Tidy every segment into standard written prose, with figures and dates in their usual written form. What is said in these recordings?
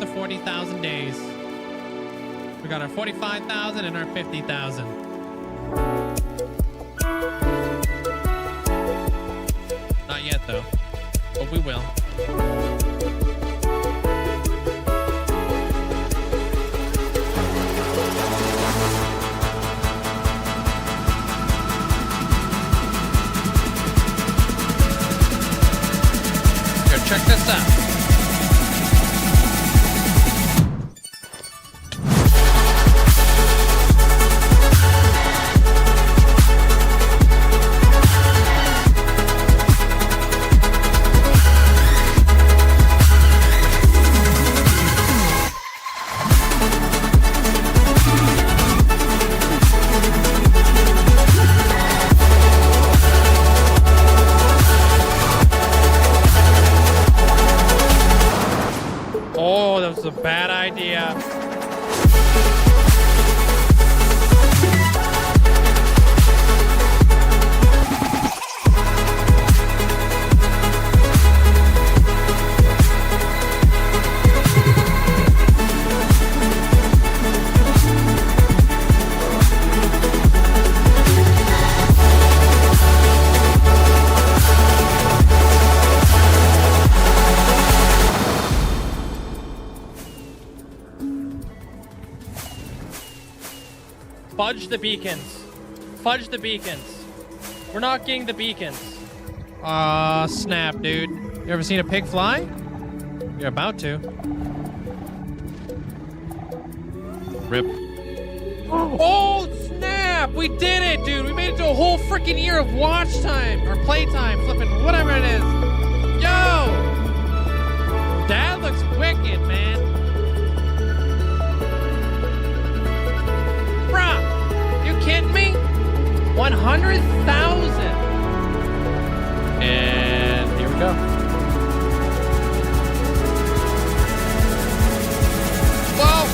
the 40,000 days. We got our 45,000 and our 50,000. Not yet though, but we will. Here, check this out. Oh, that was a bad idea. Fudge the beacons. Fudge the beacons. We're not getting the beacons. Aw, snap, dude. You ever seen a pig fly? You're about to. Rip. Oh, snap! We did it, dude! We made it to a whole freaking year of watch time. Or playtime, flipping, whatever it is. Yo! That looks wicked, man. Kidding me? 100,000. And here we go. Whoa.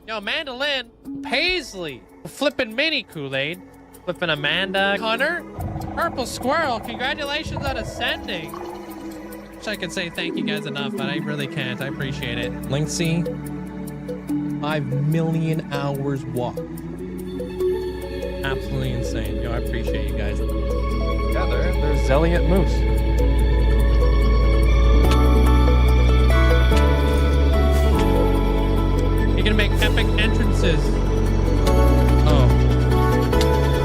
Yo, Mandolin, Paisley, flipping mini Kool-Aid, flipping Amanda, Hunter, Purple Squirrel, congratulations on ascending. Wish I could say thank you guys enough, but I really can't. I appreciate it. Linkzzey, 5 million hours walked. Absolutely insane. Yo, I appreciate you guys. Yeah, there's Zelliot Moose. You're gonna make epic entrances. Oh.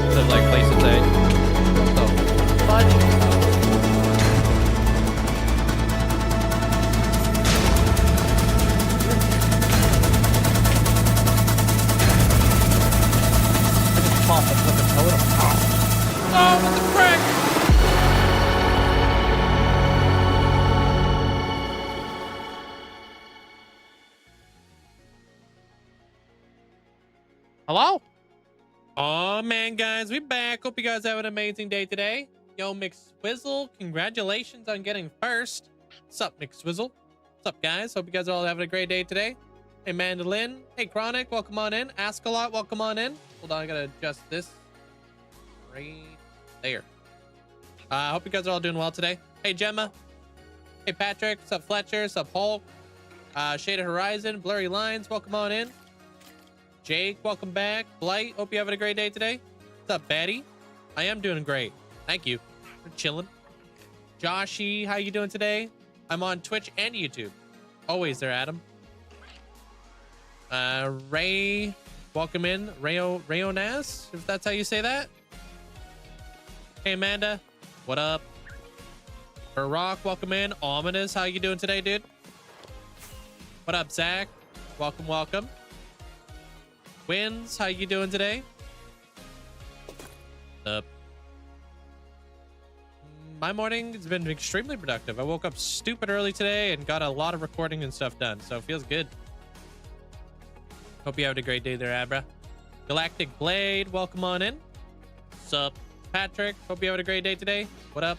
Is it like places A? Oh. Fudge. Pop the flipping totem. Oh, what the frick? Hello? Oh man, guys, we back. Hope you guys have an amazing day today. Yo, McSwizzle, congratulations on getting first. What's up, McSwizzle? What's up, guys? Hope you guys are all having a great day today. Hey, Mandolin. Hey, Chronic, welcome on in. Ask a lot, welcome on in. Hold on, I gotta adjust this right there. Hope you guys are all doing well today. Hey, Gemma. Hey, Patrick. What's up, Fletcher? What's up, Hulk? Shaded Horizon, Blurry Lines, welcome on in. Jake, welcome back. Blight, hope you're having a great day today. What's up, Betty? I am doing great. Thank you. We're chilling. Joshy, how you doing today? I'm on Twitch and YouTube. Always there, Adam. Ray, welcome in. Rayonas, if that's how you say that. Hey, Amanda. What up? Barack, welcome in. Ominous, how you doing today, dude? What up, Zach? Welcome, welcome. Wins, how you doing today? Up. my morning has been extremely productive. I woke up stupid early today and got a lot of recording and stuff done, so it feels good. Hope you had a great day there, Abra. Galactic Blade, welcome on in. Sup, Patrick? Hope you had a great day today. What up?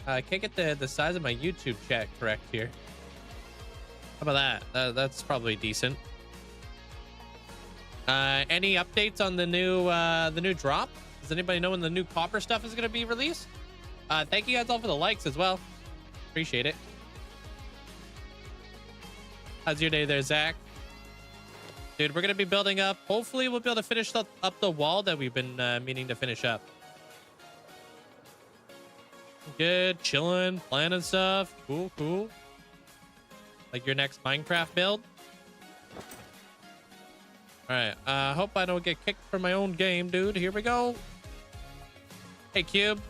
I can't get the size of my YouTube chat correct here. How about that? That's probably decent. Any updates on the new drop? Does anybody know when the new copper stuff is going to be released? Thank you guys all for the likes as well. Appreciate it. How's your day there, Zach? Dude, we're going to be building up. Hopefully, we'll be able to finish up the wall that we've been meaning to finish up. Good, chilling, planning stuff. Cool, cool. Like your next Minecraft build. All right. Hope I don't get kicked from my own game, dude. Here we go. Hey, Cube.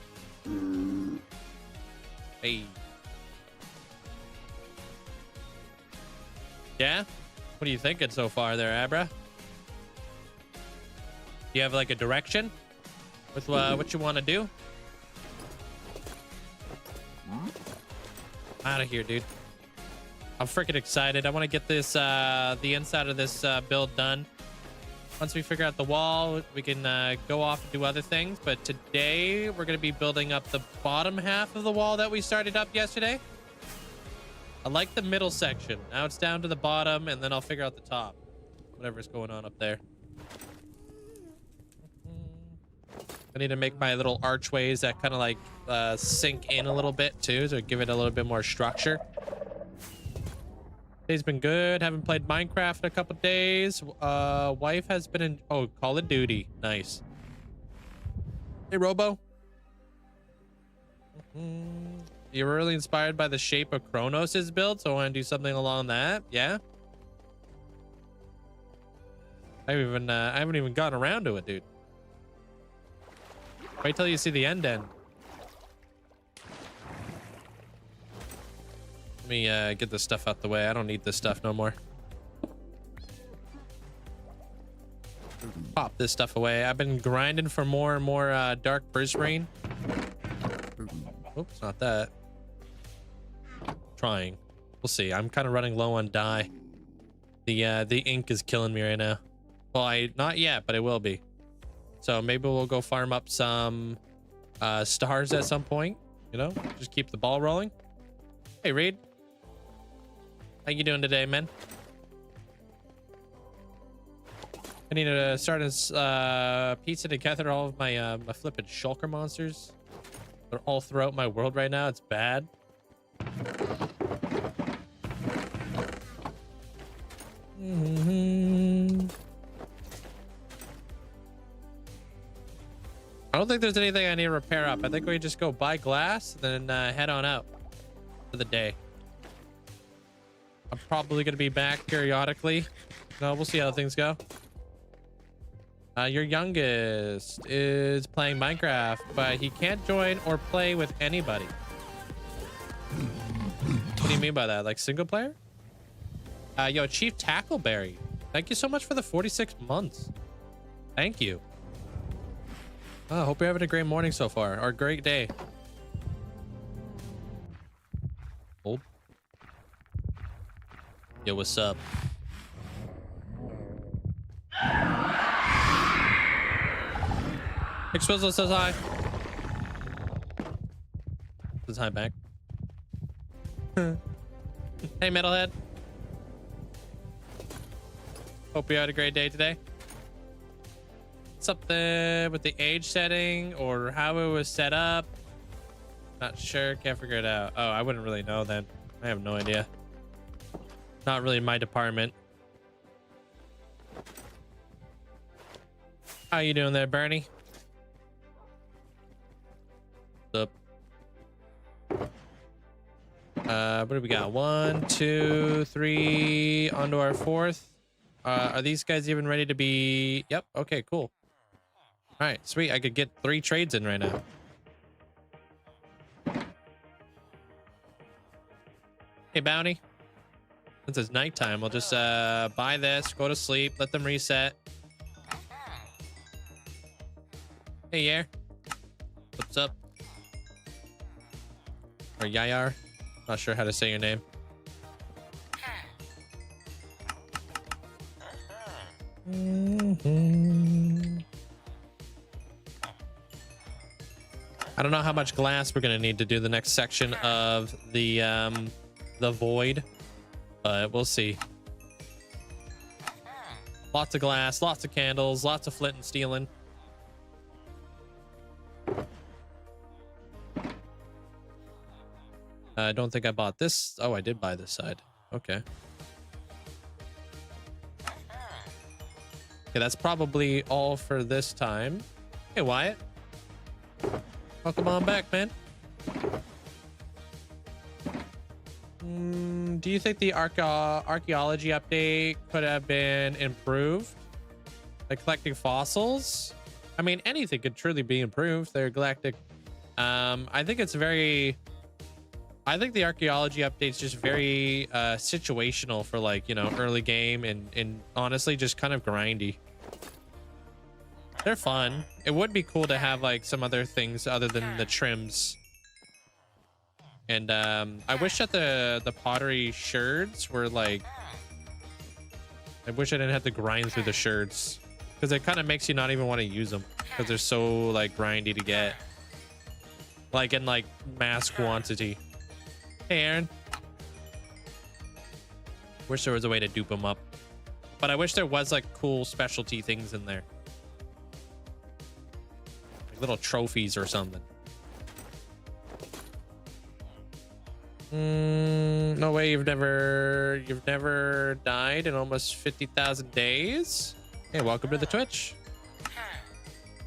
Hey. Yeah? What are you thinking so far there, Abra? Do you have like a direction with what you want to do? Out of here, dude. I'm freaking excited. I want to get this the inside of this build done. Once we figure out the wall, we can go off and do other things. But today, we're going to be building up the bottom half of the wall that we started up yesterday. I like the middle section. Now it's down to the bottom, and then I'll figure out the top. Whatever's going on up there. I need to make my little archways that kind of like sink in a little bit too, to give it a little bit more structure. Day's been good. Haven't played Minecraft in a couple days. Wife has been in Call of Duty. Nice. Hey, Robo. You were really inspired by the shape of Kronos' build, so I want to do something along that. Yeah. I haven't even gotten around to it, dude. Wait till you see the end. Let me get this stuff out the way. I don't need this stuff no more. Pop this stuff away. I've been grinding for more and more dark burst rain. Oops, not that. Trying. We'll see. I'm kind of running low on dye. The ink is killing me right now. Well, not yet, but it will be. So maybe we'll go farm up some stars at some point. You know, just keep the ball rolling. Hey, Reed. How you doing today, man? I need to start piecing together all of my my flippin' shulker monsters. They're all throughout my world right now. It's bad. I don't think there's anything I need to repair up. I think we just go buy glass, then head on out for the day. I'm probably going to be back periodically. No, we'll see how things go. Your youngest is playing Minecraft, but he can't join or play with anybody. What do you mean by that? Like single player? Yo, Chief Tackleberry, thank you so much for the 46 months. Thank you. I hope you're having a great morning so far, or a great day. Oh. Yo, what's up? Exposal says hi. Says hi back. Hey, metalhead. Hope you had a great day today. Something with the age setting or how it was set up. Not sure. Can't figure it out. Oh, I wouldn't really know then. I have no idea. Not really my department. How you doing there, Bernie? What's up? What do we got? 1, 2, 3. Onto our 4th. Are these guys even ready to be? Yep. Okay, cool. All right, sweet. I could get 3 trades in right now. Hey, Bounty. Since it's nighttime, we'll just buy this, go to sleep, let them reset. Hey, yeah. What's up? or Yayar. Not sure how to say your name. I don't know how much glass we're gonna need to do the next section of the void, but we'll see. Lots of glass, lots of candles, lots of flint and steeling. I don't think I bought this. Oh, I did buy this side. Okay. Okay, that's probably all for this time. Hey, Wyatt. Welcome on back, man. Do you think the archaeology update could have been improved? Like collecting fossils? I mean, anything could truly be improved. They're galactic. I think it's very... I think the archaeology update's just very situational for, like, you know, early game and honestly just kind of grindy. They're fun. It would be cool to have like some other things other than the trims. And I wish that the pottery sherds were like... I wish I didn't have to grind through the sherds, because it kind of makes you not even want to use them because they're so like grindy to get, like in like mass quantity. Hey, Aaron. Wish there was a way to dupe them up, but I wish there was like cool specialty things in there, like little trophies or something. No way, you've never died in almost 50,000 days. Hey, welcome to the Twitch.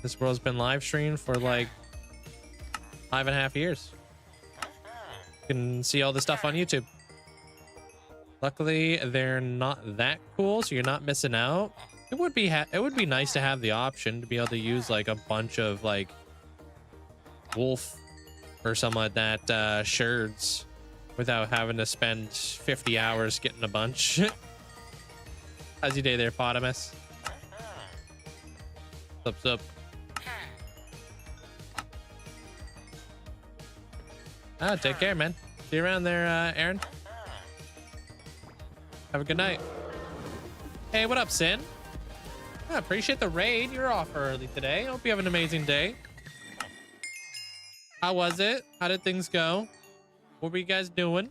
This world's been live streamed for like 5.5 years. You can see all the stuff on YouTube. Luckily, they're not that cool, so you're not missing out. It would be nice to have the option to be able to use like a bunch of like wolf or something like that sherds without having to spend 50 hours getting a bunch. How's your day there, Potamus? What's up? Ah, take care, man. See you around there, Aaron. Have a good night. Hey, what up, Sin? I appreciate the raid. You're off early today. Hope you have an amazing day. How was it? How did things go? What were you guys doing?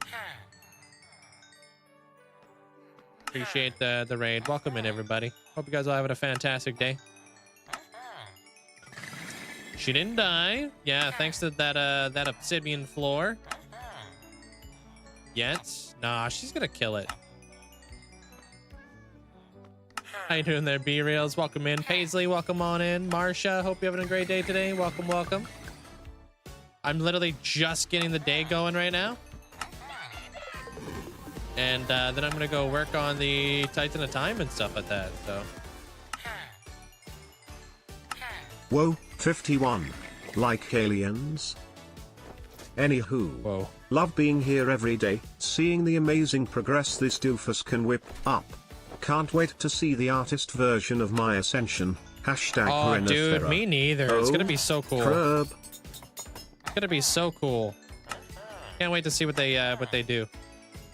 Appreciate the raid. Welcome in, everybody. Hope you guys all having a fantastic day. She didn't die. Yeah, thanks to that obsidian floor. Yet? Nah, she's gonna kill it. How you doing there, B-Reels? Welcome in. Paisley, welcome on in. Marsha, hope you're having a great day today. Welcome, welcome. I'm literally just getting the day going right now. And then I'm gonna go work on the Titan of Time and stuff like that, so. Whoa, 51. Like aliens? Anywho. Whoa. Love being here every day, seeing the amazing progress this doofus can whip up. Can't wait to see the artist version of my Ascension. Hashtag oh, dude, me neither. It's gonna be so cool. Crab. It's gonna be so cool. Can't wait to see what they do.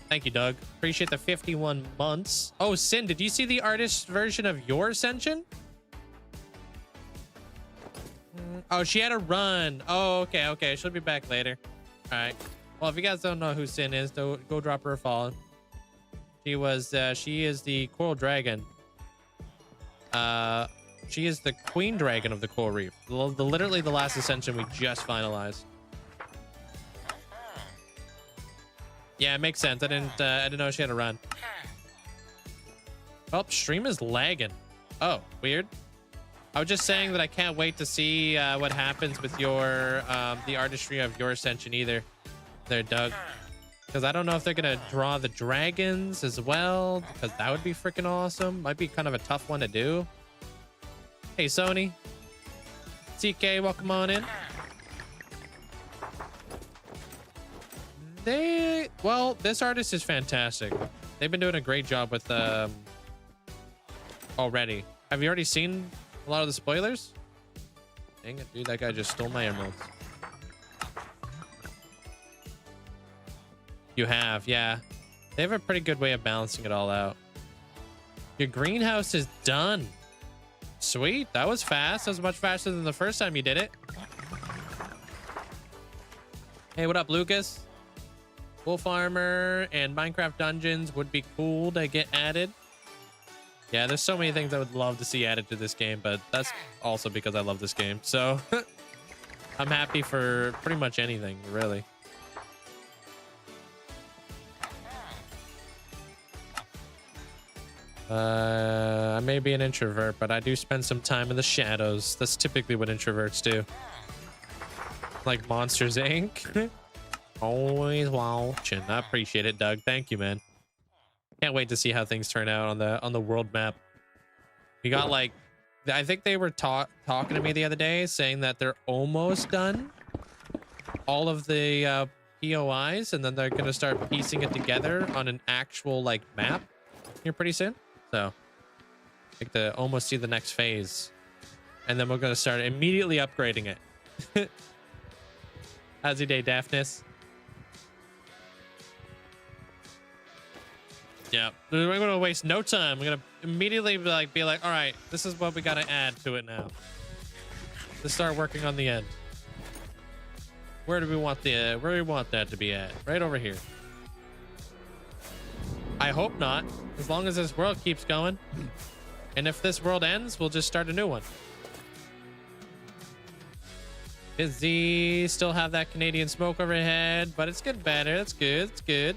Thank you, Doug. Appreciate the 51 months. Oh, Sin, did you see the artist version of your Ascension? Oh, she had a run. Oh, okay. She'll be back later. All right. Well, if you guys don't know who Sin is, go drop her a follow. She is the Coral Dragon. She is the Queen Dragon of the Coral Reef. Literally the last Ascension we just finalized. Yeah, it makes sense. I didn't know she had a run. Oh, stream is lagging. Oh, weird. I was just saying that I can't wait to see what happens with your the artistry of your Ascension either. There, Doug. Because I don't know if they're gonna draw the dragons as well, because that would be freaking awesome. Might be kind of a tough one to do. Hey, Sony. TK, welcome on in. Well, this artist is fantastic. They've been doing a great job with already. Have you already seen a lot of the spoilers? Dang it, dude, that guy just stole my emeralds. You have, yeah. They have a pretty good way of balancing it all out. Your greenhouse is done. Sweet. That was fast. That was much faster than the first time you did it. Hey, what up, Lucas? Wolf Armor and Minecraft Dungeons would be cool to get added. Yeah, there's so many things I would love to see added to this game, but that's also because I love this game. So I'm happy for pretty much anything, really. I may be an introvert, but I do spend some time in the shadows. That's typically what introverts do. Like Monsters Inc. Always watching. I appreciate it, Doug. Thank you, man. Can't wait to see how things turn out on the world map. We got like, I think they were talking to me the other day, saying that they're almost done all of the POIs, and then they're gonna start piecing it together on an actual like map here pretty soon. So I think to almost see the next phase, and then we're gonna start immediately upgrading it. How's your day, Daphnis? Yeah, we're gonna waste no time. We're gonna immediately be like, all right, this is what we gotta add to it now. Let's start working on the end. Where do we want where do we want that to be at? Right over here. I hope not, as long as this world keeps going. And if this world ends, we'll just start a new one. Busy, still have that Canadian smoke overhead, but it's getting better. That's good. It's good.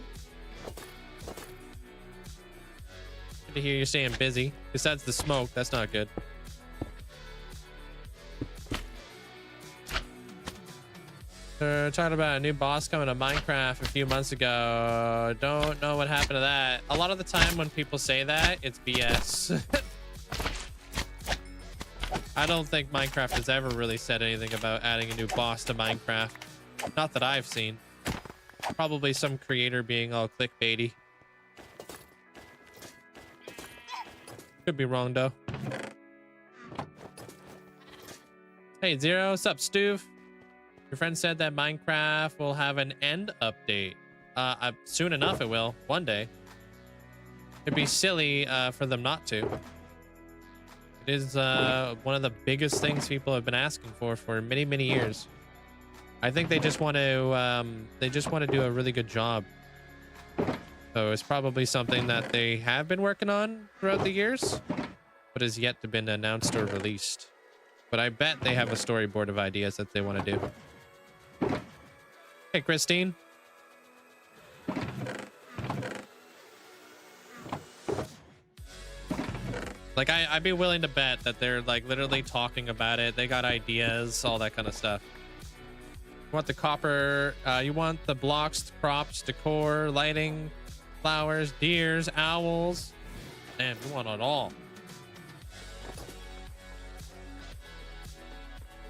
Good to hear you're saying busy. Besides the smoke, that's not good. Talking about a new boss coming to Minecraft a few months ago. Don't know what happened to that. A lot of the time when people say that, it's BS. I don't think Minecraft has ever really said anything about adding a new boss to Minecraft. Not that I've seen. Probably some creator being all clickbaity. Could be wrong though. Hey Zero, what's up, Stuve? Your friend said that Minecraft will have an end update. Soon enough it will. One day. It'd be silly for them not to. It is one of the biggest things people have been asking for many, many years. I think they just want to do a really good job. So it's probably something that they have been working on throughout the years, but has yet to been announced or released. But I bet they have a storyboard of ideas that they want to do. Hey, Christine. Like, I'd be willing to bet that they're like literally talking about it. They got ideas, all that kind of stuff. You want the copper, you want the blocks, props, decor, lighting, flowers, deers, owls. Damn, you want it all.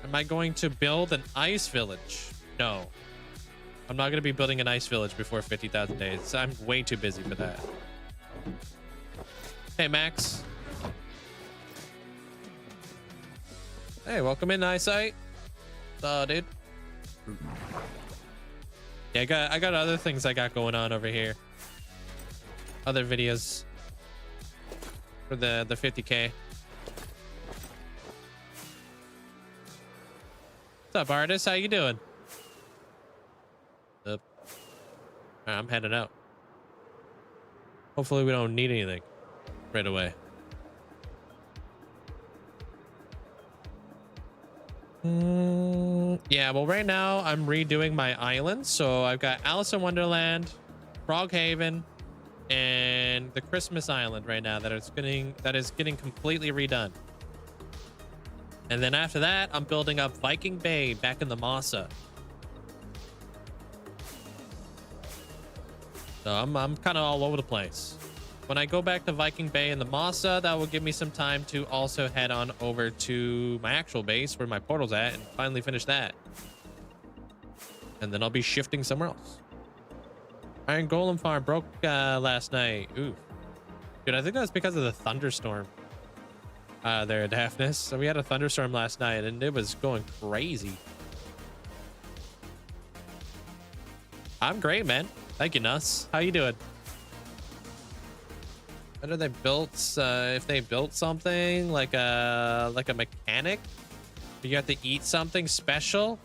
Am I going to build an ice village? No. I'm not going to be building an ice village before 50,000 days. I'm way too busy for that. Hey, Max. Hey, welcome in, Eyesight. Dude. Yeah, I got other things I got going on over here. Other videos for the 50K. What's up, artist? How you doing? Up. All right, I'm heading out. Hopefully we don't need anything right away. Yeah, well, right now I'm redoing my island. So I've got Alice in Wonderland, Froghaven, and the Christmas Island right now that is getting completely redone. And then after that, I'm building up Viking Bay back in the Masa. So I'm kind of all over the place. When I go back to Viking Bay and the Masa, that will give me some time to also head on over to my actual base where my portal's at and finally finish that. And then I'll be shifting somewhere else. Iron Golem farm broke last night. Ooh. Dude, I think that's because of the thunderstorm there, Daphnis. So we had a thunderstorm last night and it was going crazy. I'm great, man. Thank you, Nuss. How you doing? What are they built? If they built something like a mechanic, you have to eat something special,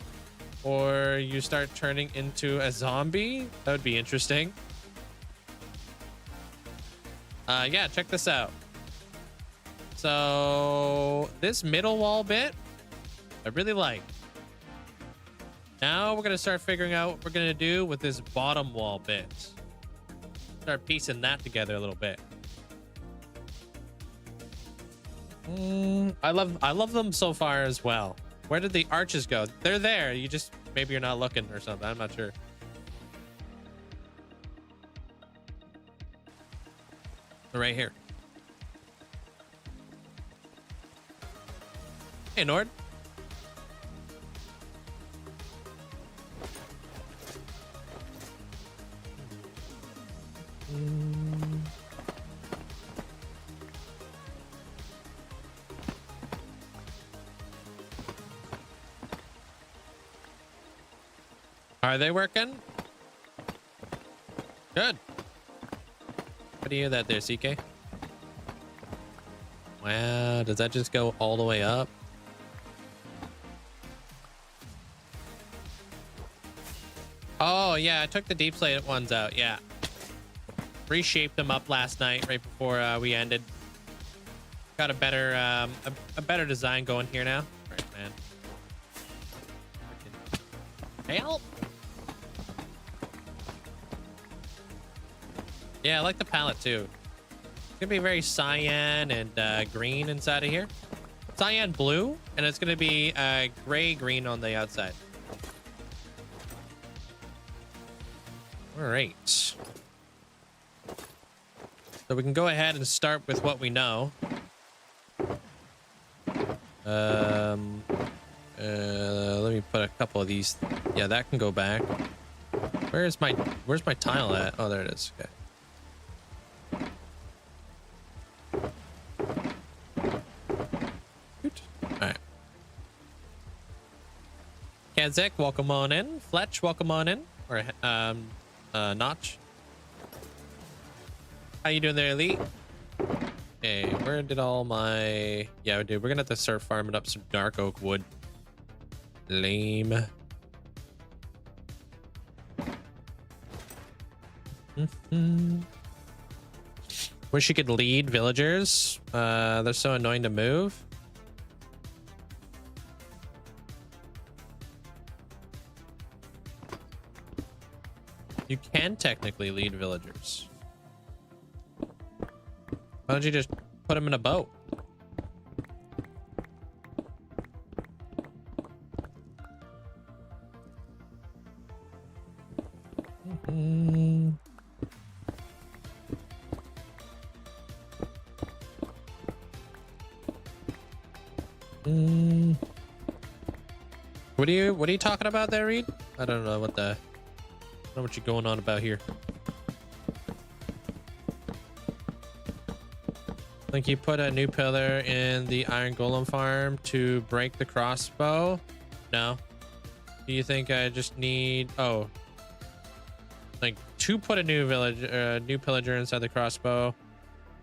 or you start turning into a zombie. That would be interesting. Yeah, check this out. So this middle wall bit, I really like. Now we're gonna start figuring out what we're gonna do with this bottom wall bit. Start piecing that together a little bit. I love them so far as well. Where did the arches go? They're there. You just, maybe you're not looking or something. I'm not sure. They're right here. Hey, Nord. Are they working? Good. What do you hear that there, CK? Wow, does that just go all the way up? Oh, yeah, I took the deep slate ones out, yeah. Reshaped them up last night right before we ended. Got a better a better design going here now. Right, man. Help! Yeah, I like the palette too. It's gonna be very cyan and green inside of here. Cyan blue, and it's gonna be gray green on the outside. All right. So we can go ahead and start with what we know. Let me put a couple of these. Yeah, that can go back. Where's my tile at? Oh, there it is. Okay. Alright. Kazek, welcome on in. Fletch, welcome on in. Or Notch. How you doing there, Elite? Hey, where did all my... Yeah, dude, we're gonna have to start farming up some dark oak wood. Lame. Wish you could lead villagers. They're so annoying to move. You can technically lead villagers. Why don't you just put them in a boat? What are you talking about there, Reed? I don't know what the... I don't know what you're going on about here. Like you put a new pillar in the iron golem farm to break the crossbow? No. Do you think I just need... Oh. Like to put a new new pillager inside the crossbow.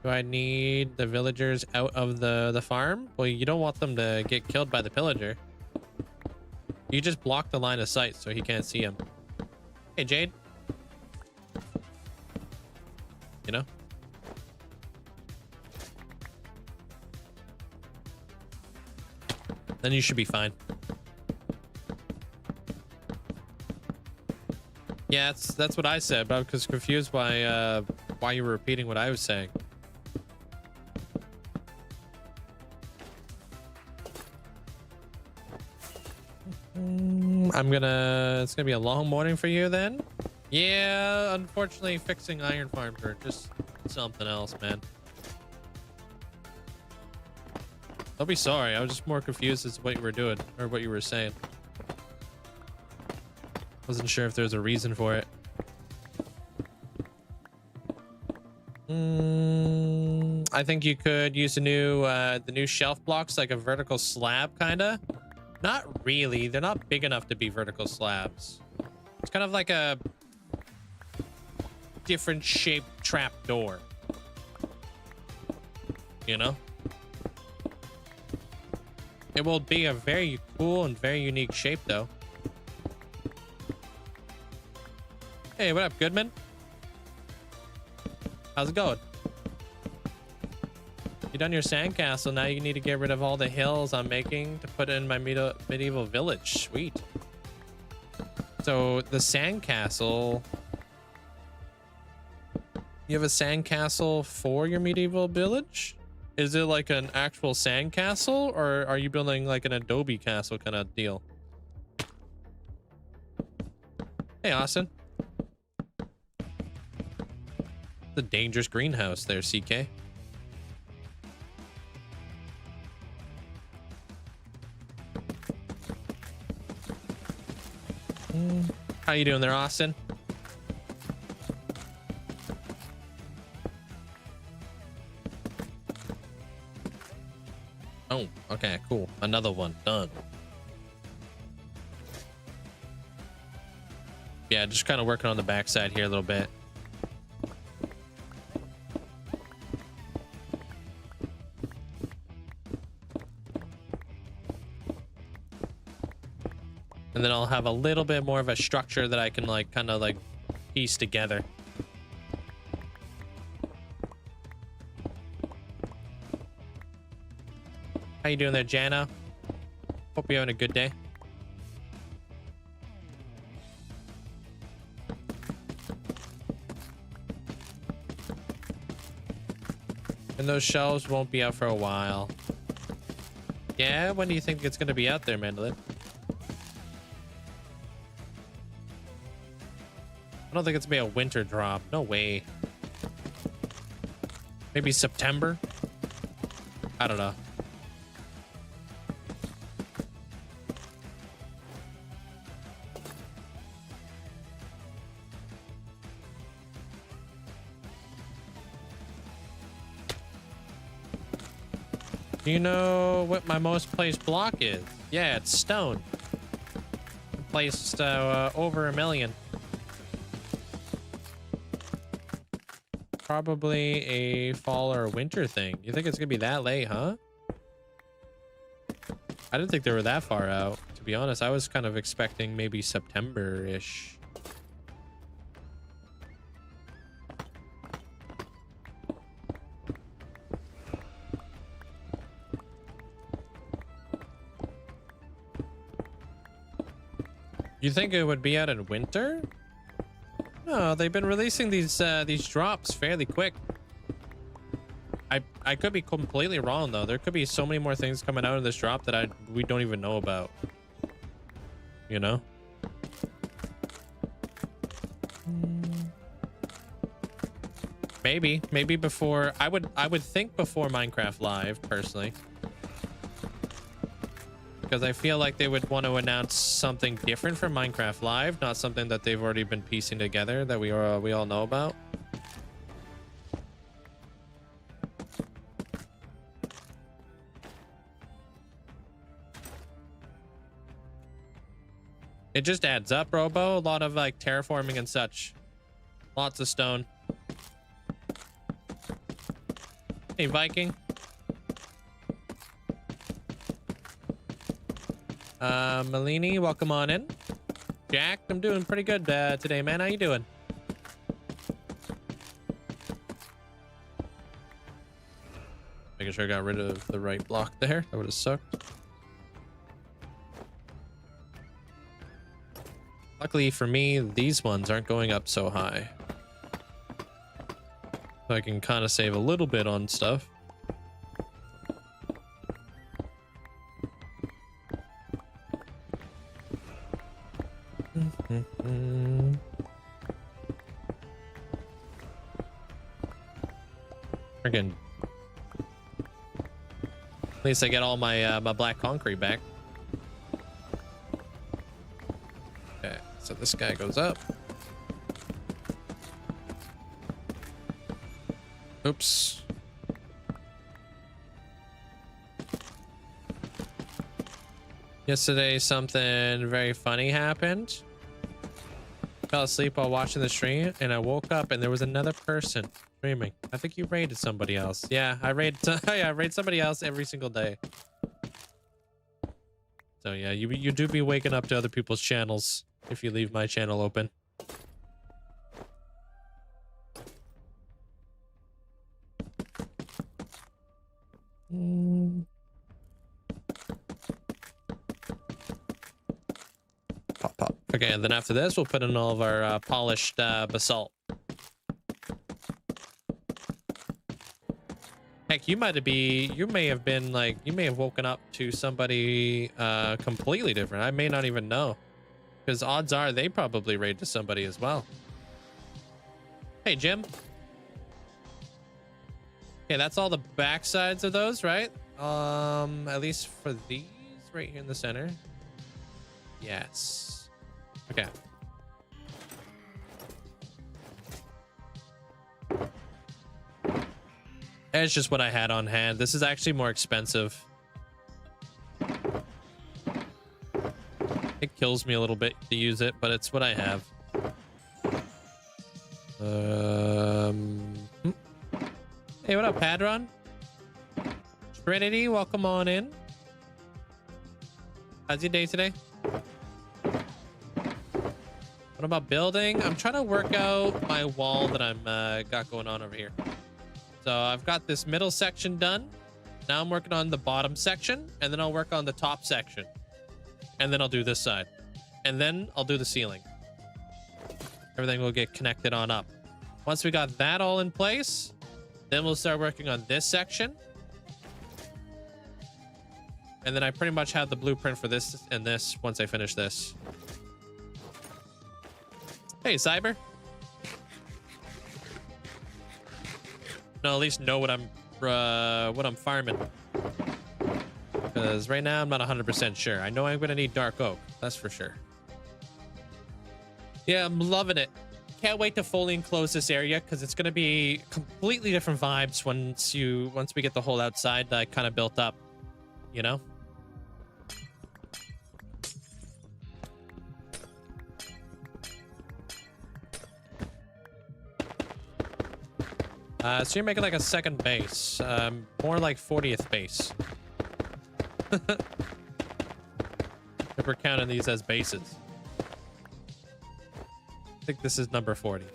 Do I need the villagers out of the farm? Well, you don't want them to get killed by the pillager. You just block the line of sight so he can't see him. Hey, Jade. You know? Then you should be fine. Yeah, that's what I said, but I was confused by why you were repeating what I was saying. It's gonna be a long morning for you then. Yeah, unfortunately fixing iron farms are just something else, man. Don't be sorry, I was just more confused as to what you were doing or what you were saying. Wasn't sure if there was a reason for it. I think you could use the new shelf blocks like a vertical slab, kinda. Not really. They're not big enough to be vertical slabs. It's kind of like a different shaped trap door. You know? It will be a very cool and very unique shape, though. Hey, what up, Goodman? How's it going? You done your sandcastle. Now you need to get rid of all the hills I'm making to put in my medieval village. Sweet. So the sandcastle... You have a sandcastle for your medieval village? Is it like an actual sandcastle, or are you building like an adobe castle kind of deal? Hey, Austin. The dangerous greenhouse there, CK. How you doing there, Austin? Oh, okay, cool. Another one done. Yeah, just kind of working on the backside here a little bit. And then I'll have a little bit more of a structure that I can like kind of like piece together. How you doing there, Jana? Hope you're having a good day. And those shelves won't be out for a while. Yeah, when do you think it's going to be out there, Mandolin? I don't think it's going to be a winter drop. No way. Maybe September? I don't know. Do you know what my most placed block is? Yeah, it's stone. Placed over 1 million. Probably a fall or winter thing. You think it's gonna be that late, huh? I didn't think they were that far out. To be honest, I was kind of expecting maybe September-ish. You think it would be out in winter? No, they've been releasing these drops fairly quick. I could be completely wrong though. There could be so many more things coming out of this drop that we don't even know about. You know? Maybe before I would think before Minecraft Live personally. Because I feel like they would want to announce something different from Minecraft Live, not something that they've already been piecing together that we all know about. It just adds up, Robo. A lot of like terraforming and such. Lots of stone. Hey, Viking. Malini, welcome on in. Jack, I'm doing pretty good today, man. How you doing? Making sure I got rid of the right block there. That would have sucked. Luckily for me, these ones aren't going up so high. So I can kind of save a little bit on stuff. Friggin'. At least I get all my my black concrete back. Okay, so this guy goes up. Oops. Yesterday something very funny happened. Fell asleep while watching the stream, and I woke up and there was another person streaming. I think you raided somebody else. Yeah, I raid. Yeah, I raid somebody else every single day. So yeah, you do be waking up to other people's channels if you leave my channel open. Pop, pop. Okay, and then after this, we'll put in all of our polished basalt. Heck, you may have been like, you may have woken up to somebody completely different. I may not even know, because odds are they probably raided somebody as well. Hey, Jim. Okay, that's all the back sides of those, right? At least for these right here in the center. Yes. Okay. It's just what I had on hand. This is actually more expensive. It kills me a little bit to use it, but it's what I have. Hey, what up, Padron? Trinity, welcome on in. How's your day today? What about building? I'm trying to work out my wall that I'm got going on over here. So I've got this middle section done. Now I'm working on the bottom section, and then I'll work on the top section. And then I'll do this side. And then I'll do the ceiling. Everything will get connected on up. Once we got that all in place, then we'll start working on this section. And then I pretty much have the blueprint for this and this once I finish this. Hey, Cyber. No, at least know what I'm farming. Because right now I'm not 100% sure. I know I'm gonna need dark oak. That's for sure. Yeah, I'm loving it. Can't wait to fully enclose this area because it's gonna be completely different vibes once we get the whole outside kind of built up. You know. So you're making like a second base, more like 40th base. If we're counting these as bases. I think this is number 40.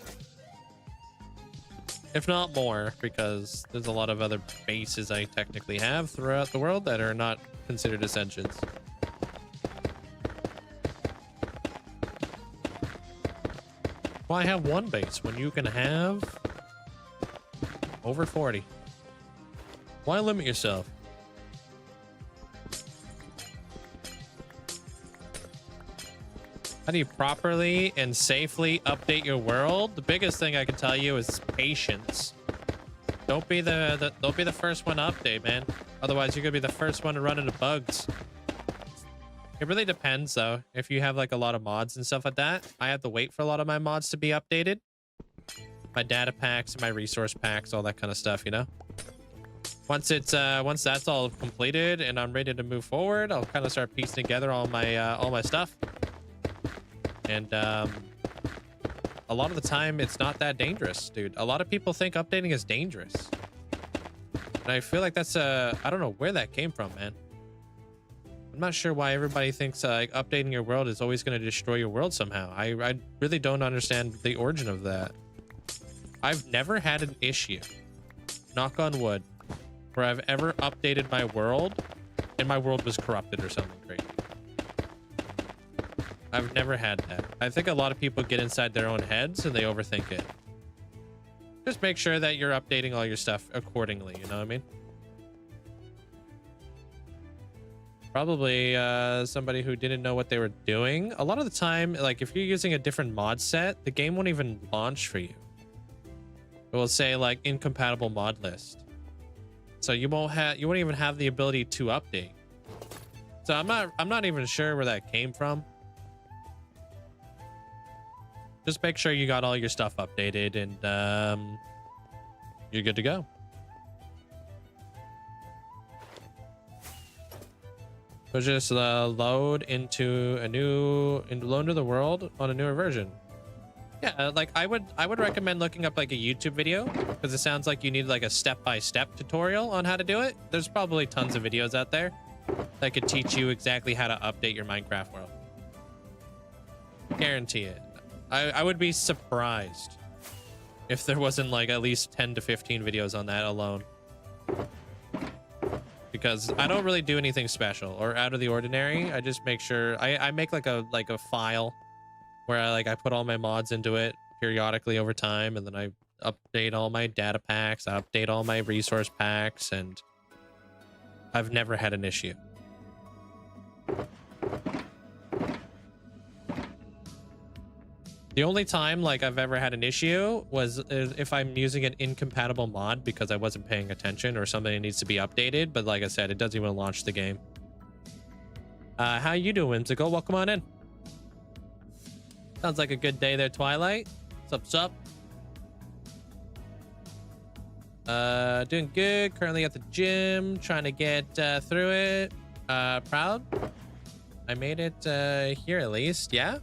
If not more, because there's a lot of other bases I technically have throughout the world that are not considered ascensions. Why have one base when you can have over 40? Why limit yourself? How do you properly and safely update your world? The biggest thing I can tell you is patience. Don't be the first one to update, man. Otherwise, you're gonna be the first one to run into bugs. It really depends, though. If you have like a lot of mods and stuff like that, I have to wait for a lot of my mods to be updated. My data packs, my resource packs, all that kind of stuff, you know. Once that's all completed and I'm ready to move forward, I'll kind of start piecing together all my stuff. And a lot of the time, it's not that dangerous, dude. A lot of people think updating is dangerous, and I feel like that's I don't know where that came from, man. I'm not sure why everybody thinks like updating your world is always going to destroy your world somehow. I really don't understand the origin of that. I've never had an issue, knock on wood, where I've ever updated my world and my world was corrupted or something crazy. I've never had that. I think a lot of people get inside their own heads and they overthink it. Just make sure that you're updating all your stuff accordingly, you know what I mean? Probably somebody who didn't know what they were doing. A lot of the time, like if you're using a different mod set, the game won't even launch for you. It will say like incompatible mod list. So you won't even have the ability to update. So I'm not even sure where that came from. Just make sure you got all your stuff updated and you're good to go. So just load into the world on a newer version. Yeah, like I would recommend looking up like a YouTube video because it sounds like you need like a step-by-step tutorial on how to do it. There's probably tons of videos out there that could teach you exactly how to update your Minecraft world. Guarantee it. I would be surprised if there wasn't like at least 10 to 15 videos on that alone. Because I don't really do anything special or out of the ordinary. I just make sure I make like a file where I put all my mods into it periodically over time, and then I update all my data packs, I update all my resource packs, and I've never had an issue. The only time like I've ever had an issue was if I'm using an incompatible mod because I wasn't paying attention or something that needs to be updated. But like I said, it doesn't even launch the game. How you doing, Whimsical? Welcome on in. Sounds like a good day there, Twilight. Sup? Doing good. Currently at the gym, trying to get through it. Proud. I made it here at least. Yeah.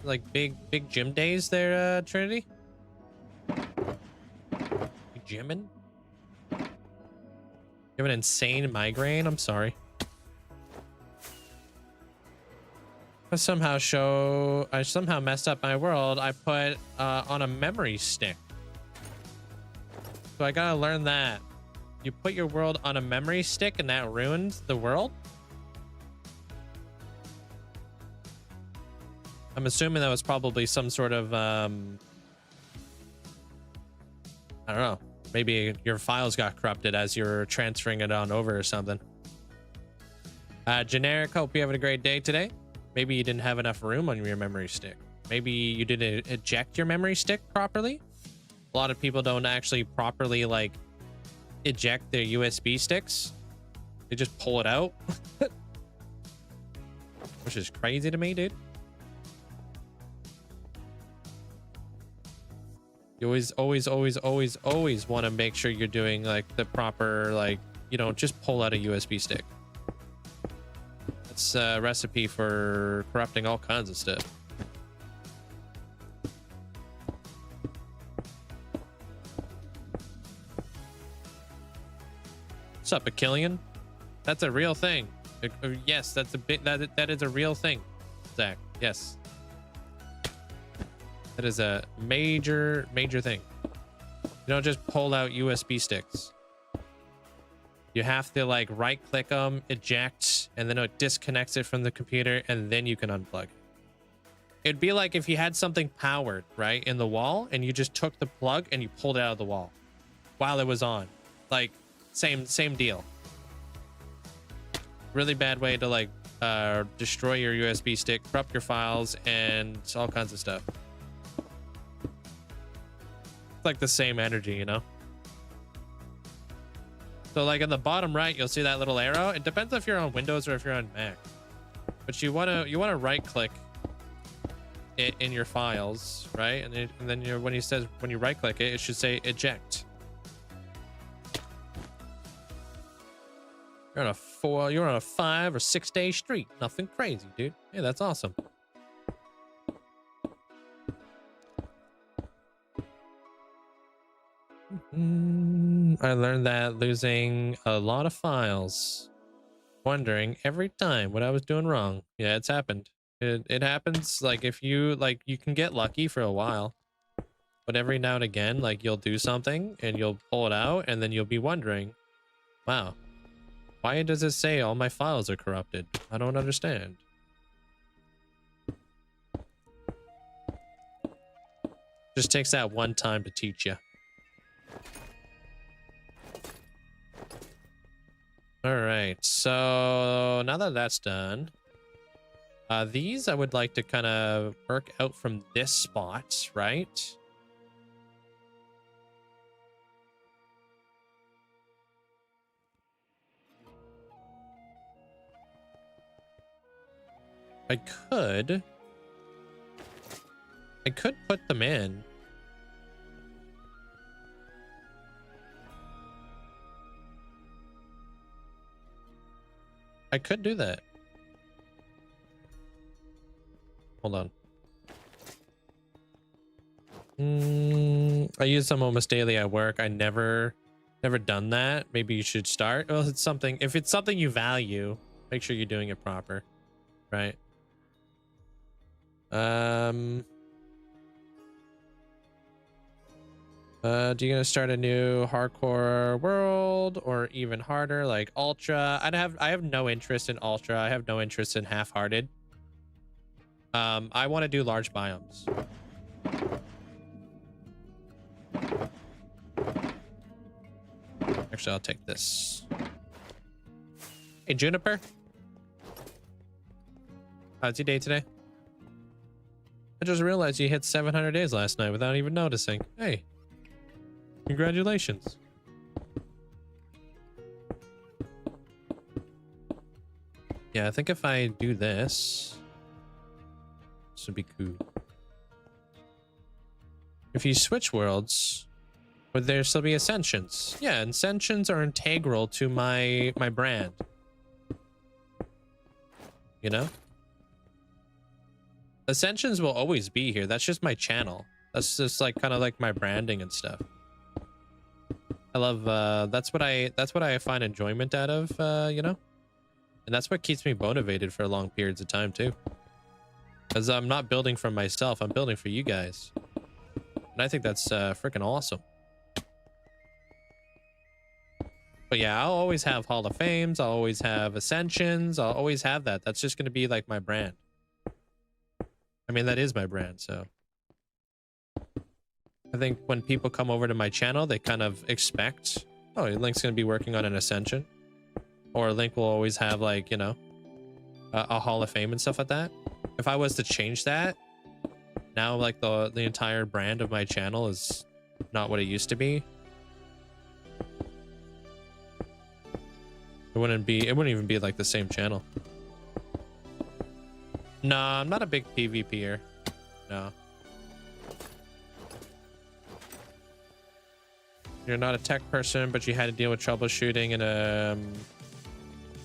Like big gym days there, Trinity. You gymming? You have an insane migraine? I'm sorry. I somehow messed up my world. I put on a memory stick. So I gotta learn that. You put your world on a memory stick and that ruined the world? I'm assuming that was probably some sort of, I don't know. Maybe your files got corrupted as you're transferring it on over or something. Generic, hope you're having a great day today. Maybe you didn't have enough room on your memory stick. Maybe you didn't eject your memory stick properly. A lot of people don't actually properly, like, eject their USB sticks. They just pull it out. Which is crazy to me, dude. You always want to make sure you're doing like the proper, like, you don't just pull out a USB stick. It's a recipe for corrupting all kinds of stuff. What's up, Achillian? That's a real thing. Yes, that's a bit that is a real thing, Zach. Yes. That is a major thing. You don't just pull out USB sticks. You have to like right click them, eject, and then it disconnects it from the computer, and then you can unplug it. It'd be like if you had something powered, right, in the wall, and you just took the plug and you pulled it out of the wall while it was on. Like, same deal. Really bad way to like destroy your USB stick, corrupt your files, and all kinds of stuff. Like the same energy, you know. So like in the bottom right, you'll see that little arrow. It depends if you're on Windows or if you're on Mac, but you want to right click it in your files, right? And then when you right click it, it should say eject. You're on a 5 or 6 day streak. Nothing crazy, dude. Hey, that's awesome. I learned that losing a lot of files, wondering every time what I was doing wrong. Yeah, it's happened. It happens. Like if you can get lucky for a while, but every now and again, like you'll do something and you'll pull it out, and then you'll be wondering, wow, why does it say all my files are corrupted? I don't understand. Just takes that one time to teach you. All right, so now that that's done, these I would like to kind of work out from this spot, right? I could put them in. I could do that. Hold on. I use them almost daily at work. I never done that. Maybe you should start. Well, it's something. If it's something you value, make sure you're doing it proper, right? Do you gonna start a new hardcore world or even harder like ultra? I have no interest in ultra. I have no interest in half-hearted. I want to do large biomes. Actually, I'll take this. Hey, Juniper. How's your day today? I just realized you hit 700 days last night without even noticing. Hey. Congratulations. Yeah, I think if I do this, this would be cool. If you switch worlds, would there still be ascensions? Yeah, ascensions are integral to my brand. You know? Ascensions will always be here. That's just my channel. That's just like kind of like my branding and stuff. I love that's what I find enjoyment out of, you know? And that's what keeps me motivated for long periods of time too. Because I'm not building for myself, I'm building for you guys. And I think that's freaking awesome. But yeah, I'll always have Hall of Fames, I'll always have Ascensions, I'll always have that. That's just gonna be like my brand. I mean, that is my brand, so. I think when people come over to my channel, they kind of expect, oh, Link's going to be working on an Ascension. Or Link will always have, like, you know, a Hall of Fame and stuff like that. If I was to change that, now, like, the entire brand of my channel is not what it used to be. It wouldn't even be, like, the same channel. Nah, I'm not a big PvPer. No. You're not a tech person, but you had to deal with troubleshooting in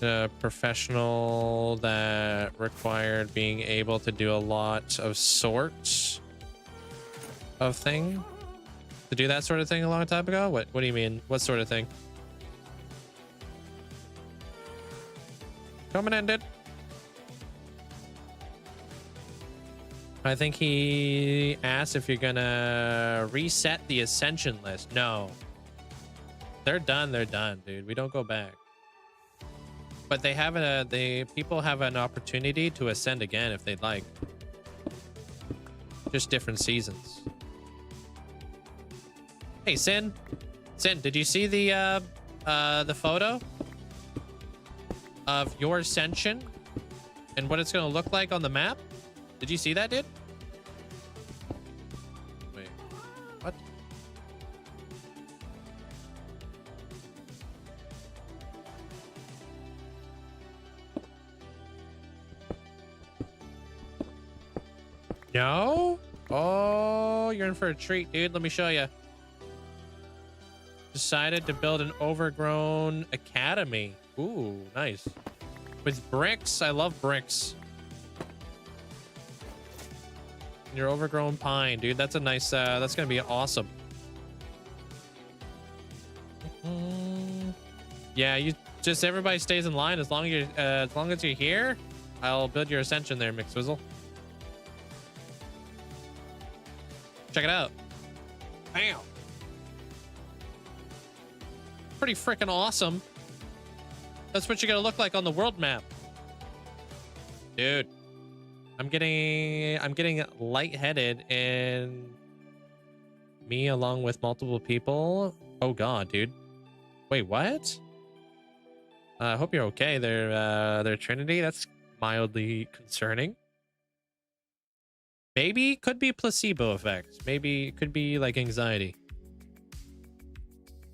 a professional that required being able to do a lot of sorts of thing. To do that sort of thing a long time ago? What do you mean? What sort of thing? Coming in, dude. I think he asked if you're gonna reset the Ascension list. No. They're done, dude. We don't go back. But they have people have an opportunity to ascend again if they'd like. Just different seasons. Hey, Sin, did you see the photo of your Ascension and what it's gonna look like on the map? Did you see that, dude? Wait, what? No? Oh, you're in for a treat, dude. Let me show you. Decided to build an overgrown academy. Ooh, nice. With bricks. I love bricks. Your overgrown pine, dude. That's a nice, that's gonna be awesome. Yeah, you just, everybody stays in line as long as you're here. I'll build your Ascension there, McSwizzle. Check it out. Bam. Pretty freaking awesome. That's what you're gonna look like on the world map. Dude. I'm getting lightheaded, and me along with multiple people. Oh god, dude. Wait, what? I hope you're okay. They're Trinity. That's mildly concerning. Maybe could be placebo effects. Maybe could be like anxiety.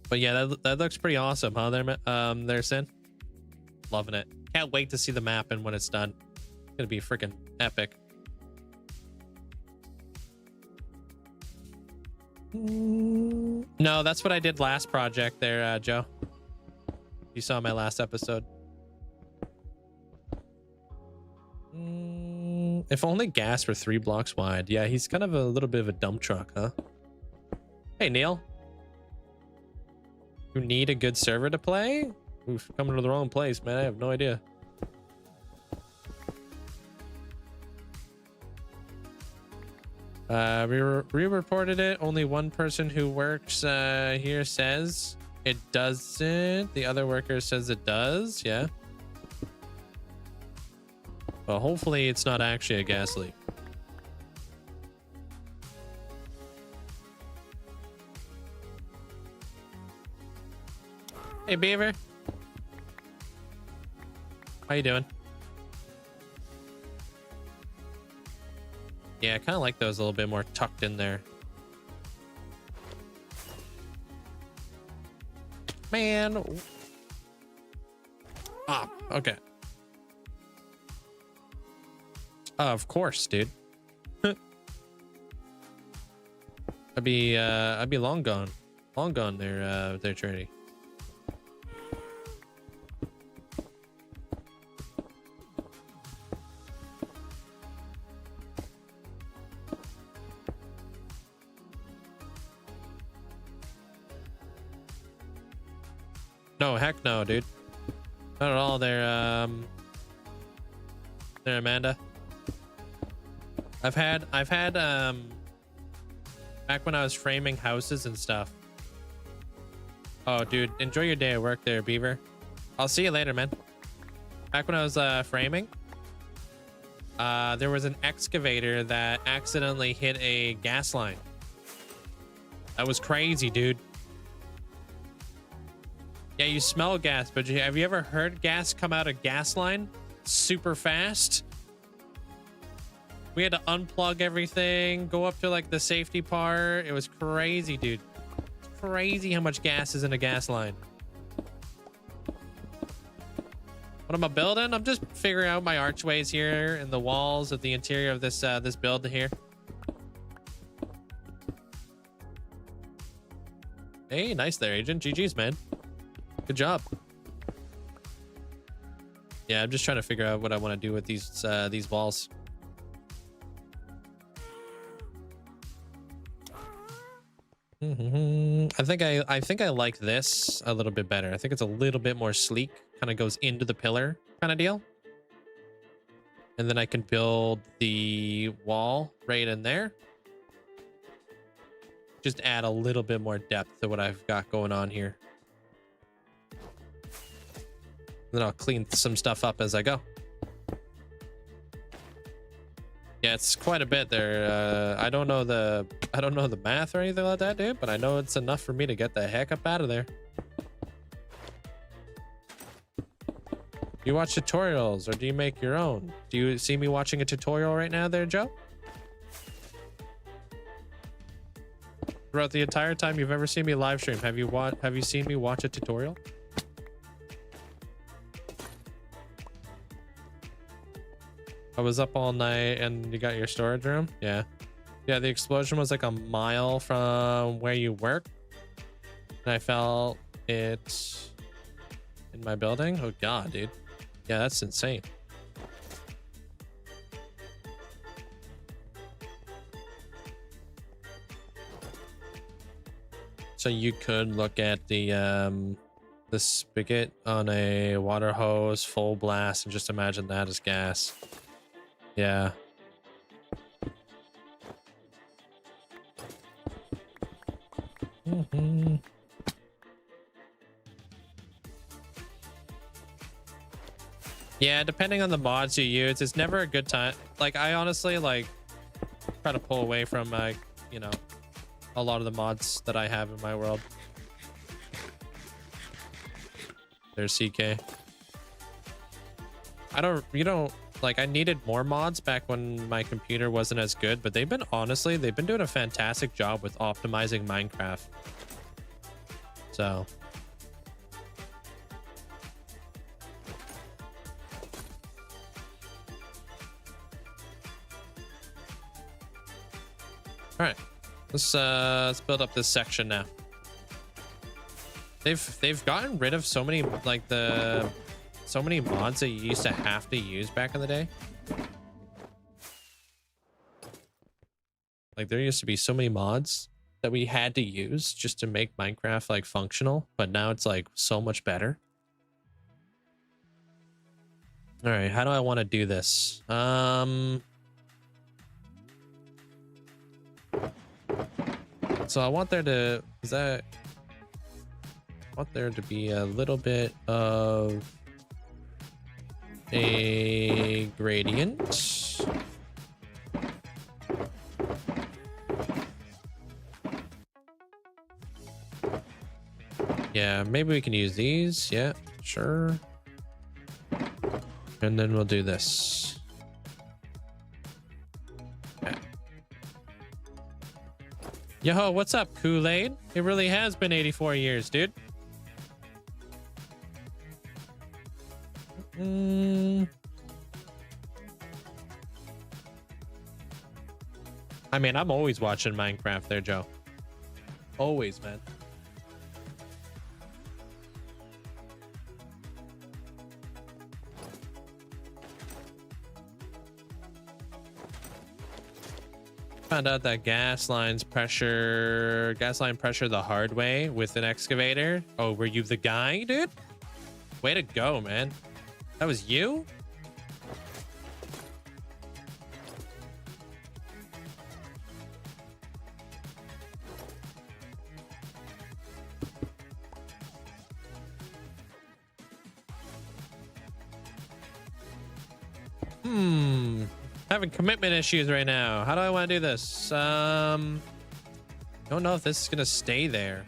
But yeah, that looks pretty awesome, huh? There, Sin. Loving it. Can't wait to see the map and when it's done. It's gonna be freaking epic. No, that's what I did last project there, Joe. You saw my last episode. If only gas were 3 blocks wide. Yeah, he's kind of a little bit of a dump truck, huh? Hey, Neil. You need a good server to play? Oof, coming to the wrong place, man. I have no idea. We reported it. Only one person who works here says it doesn't. The other worker says it does. Yeah. Well, hopefully it's not actually a gas leak. Hey, Beaver. How you doing? Yeah, I kind of like those a little bit more tucked in there. Man. Ah, okay. Of course, dude. I'd be long gone there, Trinity. No, heck no, dude. Not at all there, Amanda. I've had back when I was framing houses and stuff. Oh, dude, enjoy your day at work there, Beaver. I'll see you later, man. Back when I was framing, there was an excavator that accidentally hit a gas line. That was crazy, dude. Yeah, you smell gas, but have you ever heard gas come out of gas line super fast? We had to unplug everything, go up to like the safety part. It was crazy, dude. It's crazy how much gas is in a gas line. What am I building? I'm just figuring out my archways here and the walls of the interior of this this build here. Hey, nice there, Agent. GG's, man. Good job. Yeah, I'm just trying to figure out what I want to do with these walls. I think I like this a little bit better. I think it's a little bit more sleek. Kind of goes into the pillar kind of deal. And then I can build the wall right in there. Just add a little bit more depth to what I've got going on here. Then I'll clean some stuff up as I go. Yeah, it's quite a bit there. I don't know the math or anything like that, dude, but I know it's enough for me to get the heck up out of there. You watch tutorials or do you make your own? Do you see me watching a tutorial right now there, Joe? Throughout the entire time you've ever seen me live stream, have you seen me watch a tutorial? I was up all night and you got your storage room? Yeah. Yeah, the explosion was like a mile from where you work. And I felt it in my building. Oh God, dude. Yeah, that's insane. So you could look at the spigot on a water hose full blast and just imagine that as gas. Yeah. Yeah, depending on the mods you use, it's never a good time. Like, I honestly like try to pull away from you know, a lot of the mods that I have in my world. There's CK. Like, I needed more mods back when my computer wasn't as good, but they've been doing a fantastic job with optimizing Minecraft. So. All right, let's build up this section now. They've gotten rid of so many so many mods that you used to have to use back in the day. Like there used to be so many mods that we had to use just to make Minecraft like functional, but now it's like so much better. All right, how do I want to do this? So I want there to, I want there to be a little bit of a gradient. Yeah, maybe we can use these. Yeah, sure. And then we'll do this. Okay. Yo, what's up, Kool-Aid? It really has been 84 years, dude. I mean, I'm always watching Minecraft there, Joe. Always, man. Found out that gas line pressure the hard way with an excavator. Oh, were you the guy, dude? Way to go, man. That was you? Having commitment issues right now. How do I want to do this? Don't know if this is gonna stay there.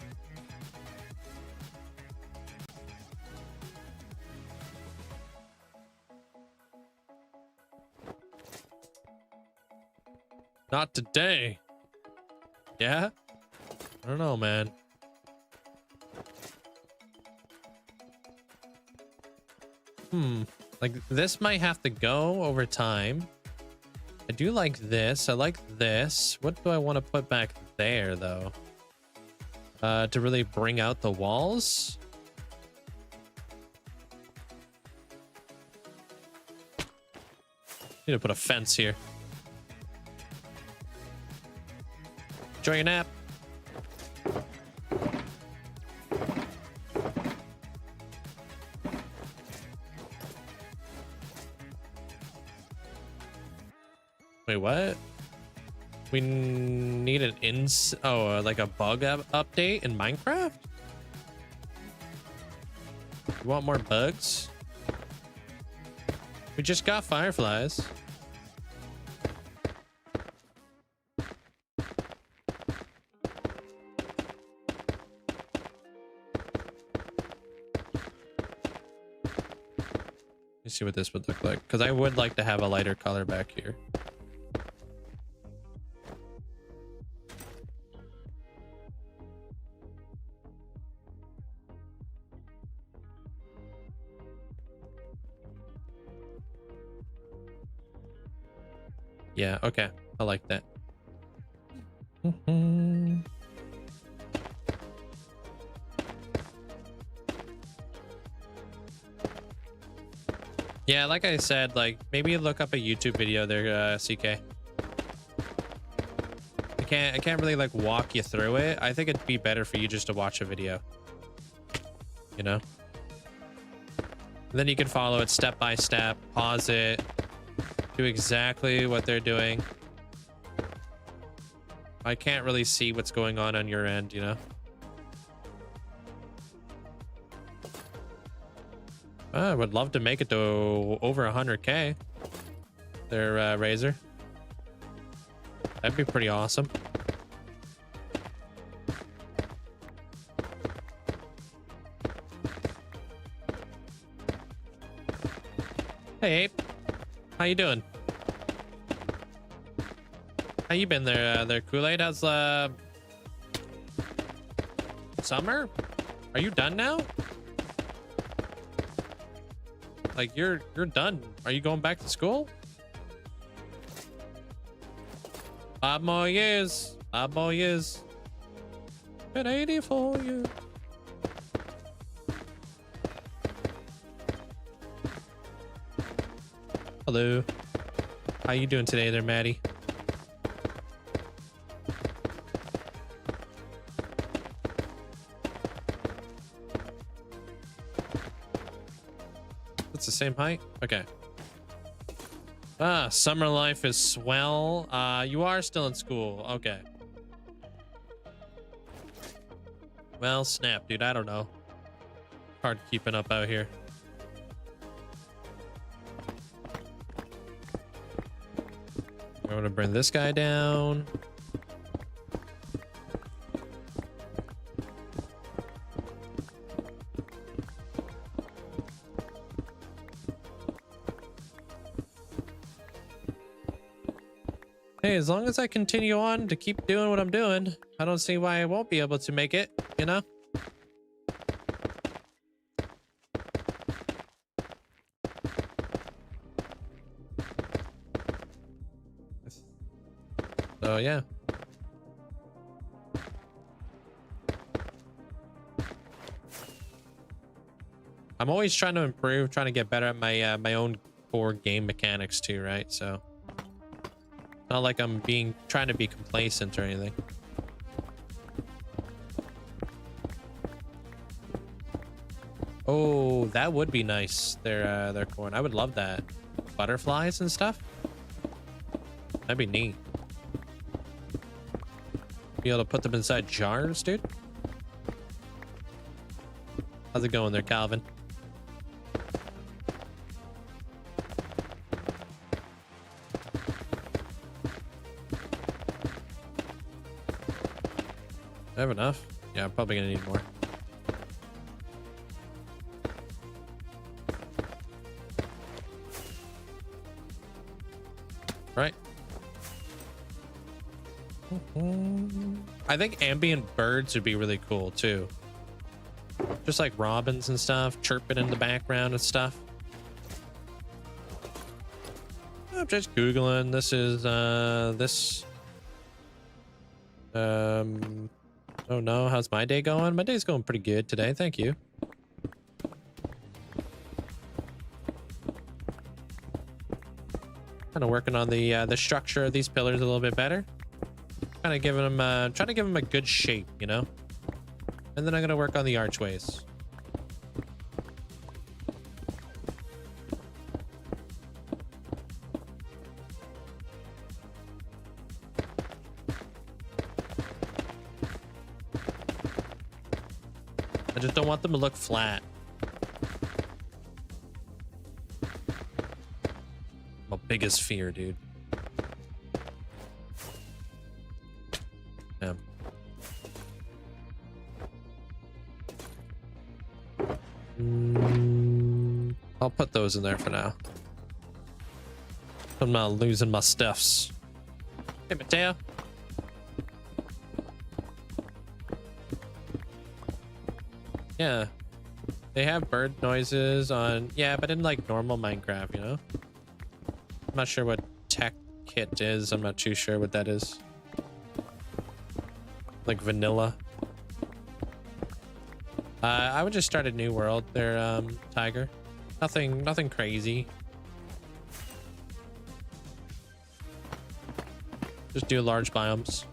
Not today. Yeah? I don't know, man. Like this might have to go over time. I do like this. I like this. What do I want to put back there, though? To really bring out the walls? Need to put a fence here. Enjoy your nap. Wait, what? We need an like a bug update in Minecraft? You want more bugs? We just got fireflies. Let me see what this would look like, because I would like to have a lighter color back here. Yeah, okay. I like that. Yeah, like I said, like maybe look up a YouTube video there, CK. I can't really like walk you through it. I think it'd be better for you just to watch a video. You know? And then you can follow it step by step, pause it, do exactly what they're doing. I can't really see what's going on your end, you know? I would love to make it to over 100K. Their Razor. That'd be pretty awesome. Hey, Ape. How you doing? How you been there, Kool-Aid? How's summer? Are you done now? Like you're done. Are you going back to school? 5 more years. 5 more years. Been 84 years. Hello. How you doing today there, Maddie? It's the same height. Okay. Ah, summer life is swell. You are still in school. Okay. Well, snap, dude. I don't know. Hard keeping up out here. I'm gonna bring this guy down. Hey, as long as I continue on to keep doing what I'm doing, I don't see why I won't be able to make it, you know? So, yeah. I'm always trying to improve, trying to get better at my my own core game mechanics too, right? So not like I'm trying to be complacent or anything. Oh, that would be nice. Their corn. I would love that. Butterflies and stuff. That'd be neat. Be able to put them inside jars, dude. How's it going there, Calvin? I have enough? Yeah, I'm probably gonna need more. Right. I think ambient birds would be really cool too. Just like robins and stuff, chirping in the background and stuff. I'm just Googling. This is, oh no, how's my day going? My day's going pretty good today, thank you. Kind of working on the structure of these pillars a little bit better. Kind of giving them, trying to give them a good shape, you know? And then I'm gonna work on the archways. I just don't want them to look flat. My biggest fear, dude. Damn. I'll put those in there for now. I'm not losing my stuffs. Hey, Mateo. Yeah, they have bird noises on, yeah, but in like normal Minecraft, you know? I'm not sure what tech kit is. I'm not too sure what that is. Like vanilla. I would just start a new world there, Tiger. Nothing crazy. Just do large biomes.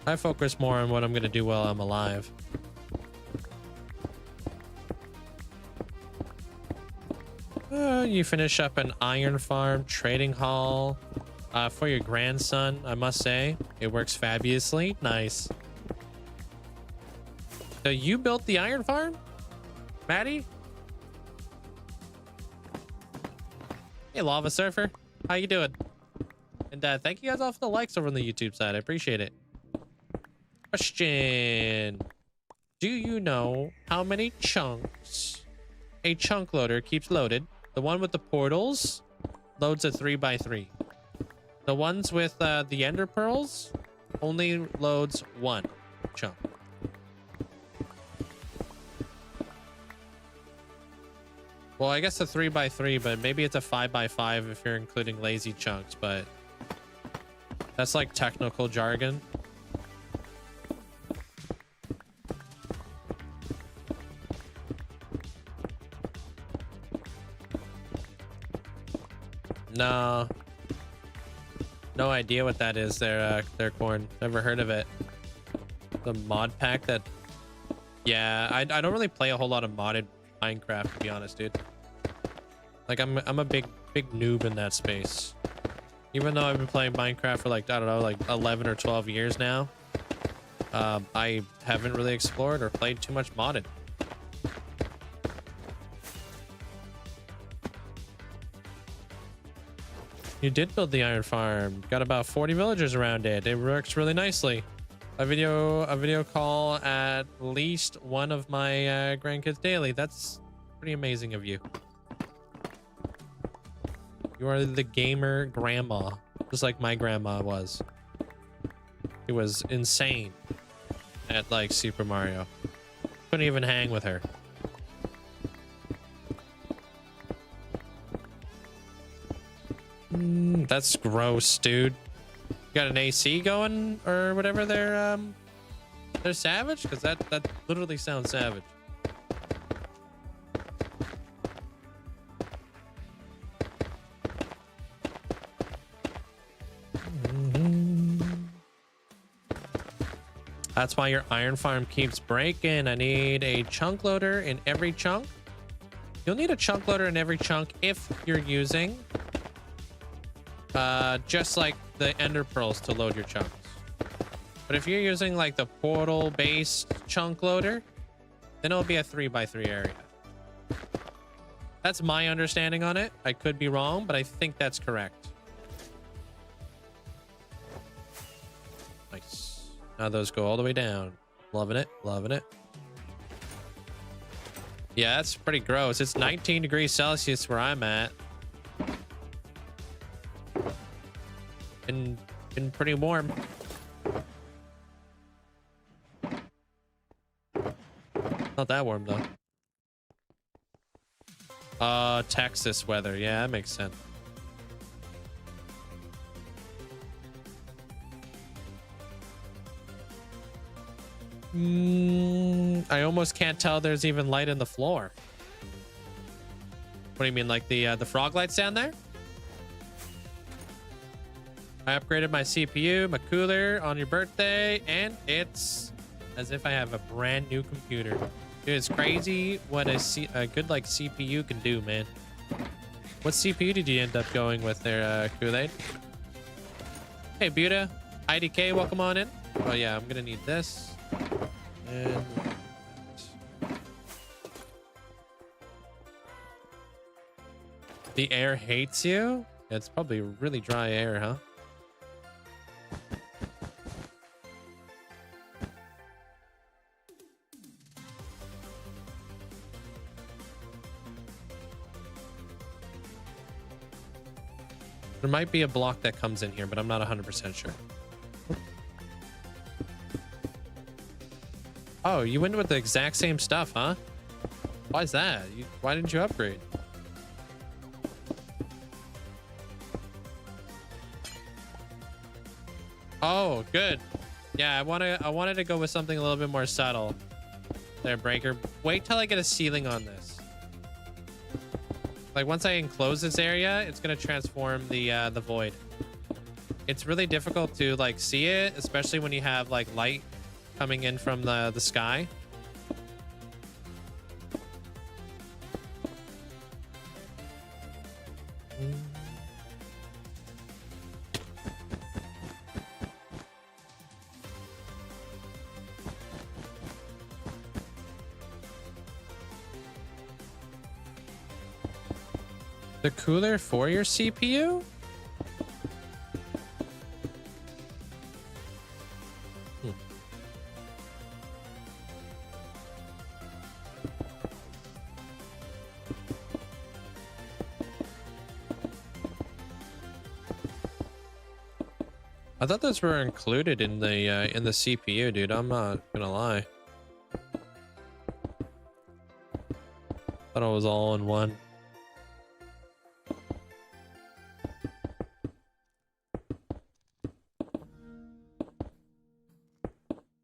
I focus more on what I'm gonna do while I'm alive. You finish up an iron farm trading hall for your grandson. I must say, it works fabulously. Nice. So you built the iron farm, Maddie? Hey, Lava Surfer, how you doing? And thank you guys all for the likes over on the YouTube side. I appreciate it. Question: do you know how many chunks a chunk loader keeps loaded? The one with the portals loads a 3x3. The ones with the ender pearls only loads one chunk. Well, I guess a 3x3, but maybe it's a 5x5 if you're including lazy chunks, but that's like technical jargon. No. No idea what that is, their corn. Never heard of it. The mod pack that Yeah, I don't really play a whole lot of modded Minecraft, to be honest, dude. Like I'm a big noob in that space. Even though I've been playing Minecraft for like, I don't know, like 11 or 12 years now. I haven't really explored or played too much modded. You did build the iron farm. Got about 40 villagers around it. It works really nicely. A video call at least one of my grandkids daily. That's pretty amazing of you. You are the gamer grandma, just like my grandma was. It was insane at like Super Mario. Couldn't even hang with her. That's gross, dude. You got an AC going or whatever? They're savage, because that literally sounds savage. That's why your iron farm keeps breaking. I need a chunk loader in every chunk. You'll need a chunk loader in every chunk if you're using just like the ender pearls to load your chunks. But if you're using like the portal based chunk loader, then it'll be a 3x3 area. That's my understanding on it. I could be wrong, but I think that's correct. Nice. Now those go all the way down. Loving it, loving it. Yeah, that's pretty gross. It's 19 degrees Celsius where I'm at. Been pretty warm. Not that warm though. Texas weather. Yeah, that makes sense. I almost can't tell there's even light in the floor. What do you mean, like the frog lights down there? I upgraded my CPU, my cooler on your birthday, and it's as if I have a brand new computer. Dude, it's crazy what a good like CPU can do, man. What CPU did you end up going with there, Kool-Aid? Hey, Buda, IDK, welcome on in. Oh yeah, I'm gonna need this. And the air hates you? Yeah, it's probably really dry air, huh? There might be a block that comes in here, but I'm not 100% sure. Oh, you went with the exact same stuff, huh? Why is that? Why didn't you upgrade? Oh, good. Yeah, I wanted to go with something a little bit more subtle. There, Breaker. Wait till I get a ceiling on this. Like once I enclose this area, it's gonna transform the void. It's really difficult to like see it, especially when you have like light coming in from the sky. The cooler for your CPU? I thought those were included in the CPU, dude. I'm not gonna lie. Thought it was all in one.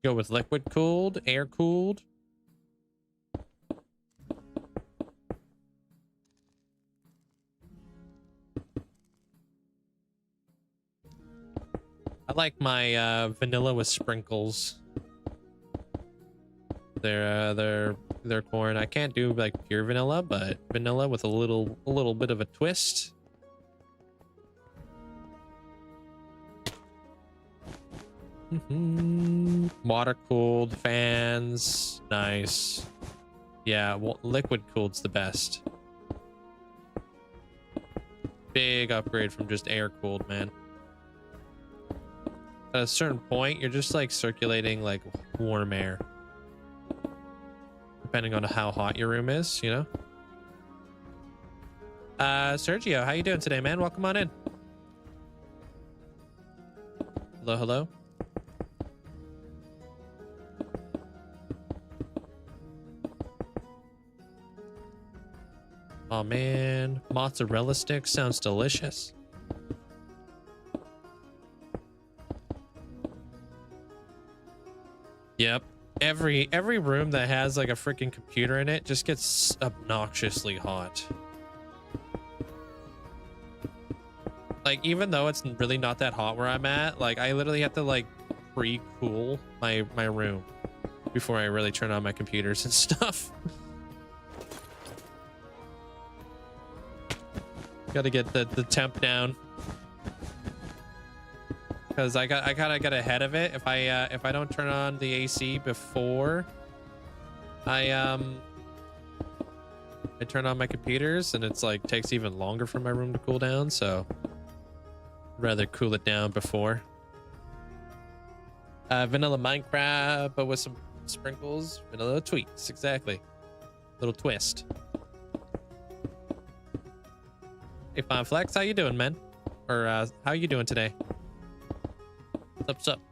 Go with liquid cooled, air cooled. I like my vanilla with sprinkles. their corn. I can't do like pure vanilla, but vanilla with a little bit of a twist. Water cooled fans, nice. Yeah, well, liquid cooled's the best. Big upgrade from just air cooled, man. At a certain point, you're just like circulating like warm air, depending on how hot your room is, you know. Sergio, how you doing today, man? Welcome on in. Hello, hello. Oh man, mozzarella sticks sounds delicious. Yep. Every room that has like a freaking computer in it just gets obnoxiously hot. Like even though it's really not that hot where I'm at, like I literally have to like pre-cool my room before I really turn on my computers and stuff. Got to get the temp down because I kind of got ahead of it. If I don't turn on the AC before I turn on my computers, and it's like takes even longer for my room to cool down, so I'd rather cool it down before. Vanilla Minecraft, but with some sprinkles. Vanilla tweaks, exactly. Little twist. Hey, Fine Flex, how you doing, man? Or how you doing today? What's up?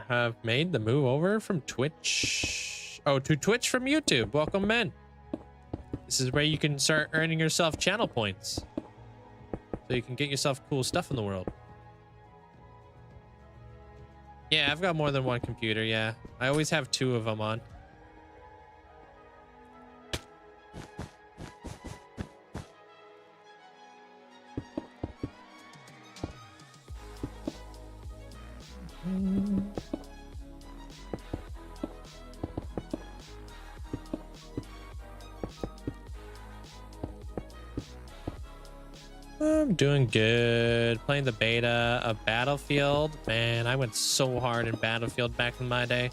Have made the move over from Twitch. Oh, to Twitch from YouTube. Welcome, man. This is where you can start earning yourself channel points, so you can get yourself cool stuff in the world. Yeah, I've got more than one computer. Yeah, I always have two of them on. I'm doing good. Playing the beta of Battlefield. Man, I went so hard in Battlefield back in my day.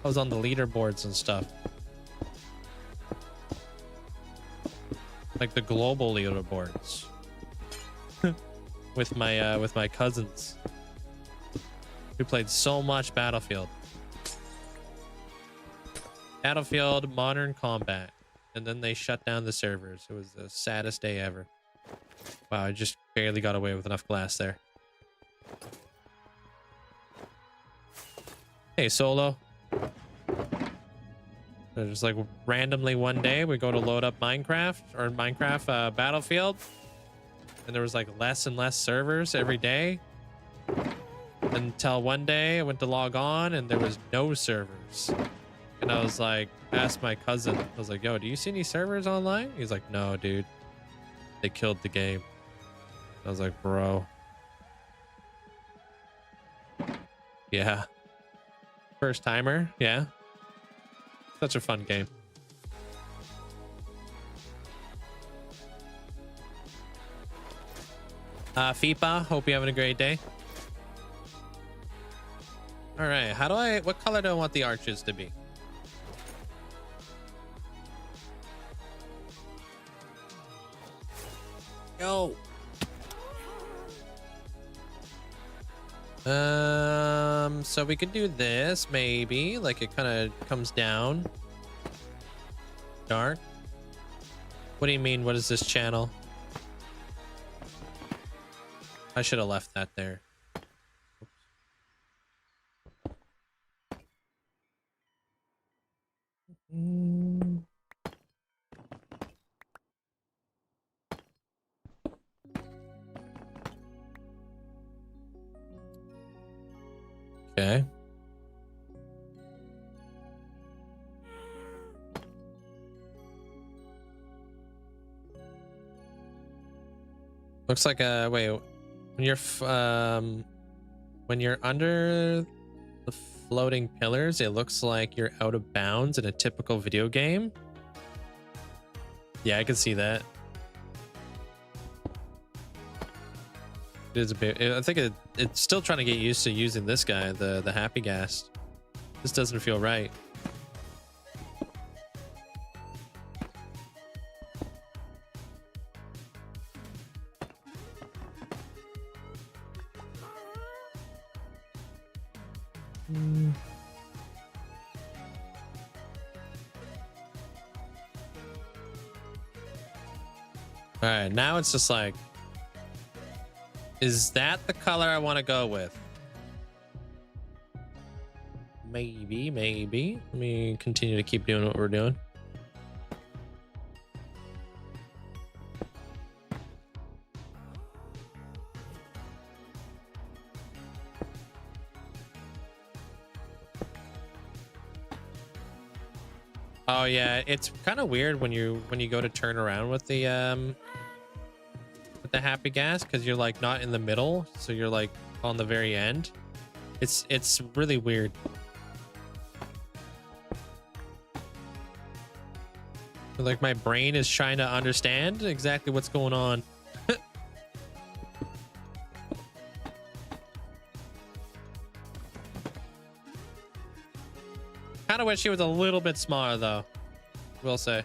I was on the leaderboards and stuff. Like the global leaderboards. with my cousins. We played so much Battlefield. Battlefield Modern Combat. And then they shut down the servers. It was the saddest day ever. Wow, I just barely got away with enough glass there. Hey, Solo. Just like randomly one day we go to load up Minecraft Battlefield, and there was like less and less servers every day until one day I went to log on and there was no servers. And I was like, asked my cousin, I was like, yo, do you see any servers online? He's like, no, dude, they killed the game. I was like, bro. Yeah. First timer. Yeah. Such a fun game. FIPA, hope you're having a great day. All right, what color do I want the arches to be? Yo. So we could do this, maybe. Like it kind of comes down. Dark. What do you mean? What is this channel? I should have left that there. Okay. Looks like wait, when you're under the floating pillars, it looks like you're out of bounds in a typical video game. Yeah, I can see that. It is a bit. I think it's still trying to get used to using this guy, the happy gas. This doesn't feel right. All right, now it's just like, is that the color I want to go with? Maybe, maybe. Let me continue to keep doing what we're doing. Oh yeah, it's kind of weird when you go to turn around with the happy gas, because you're like not in the middle, so you're like on the very end. It's really weird. Like my brain is trying to understand exactly what's going on. Kind of wish she was a little bit smaller though, will say.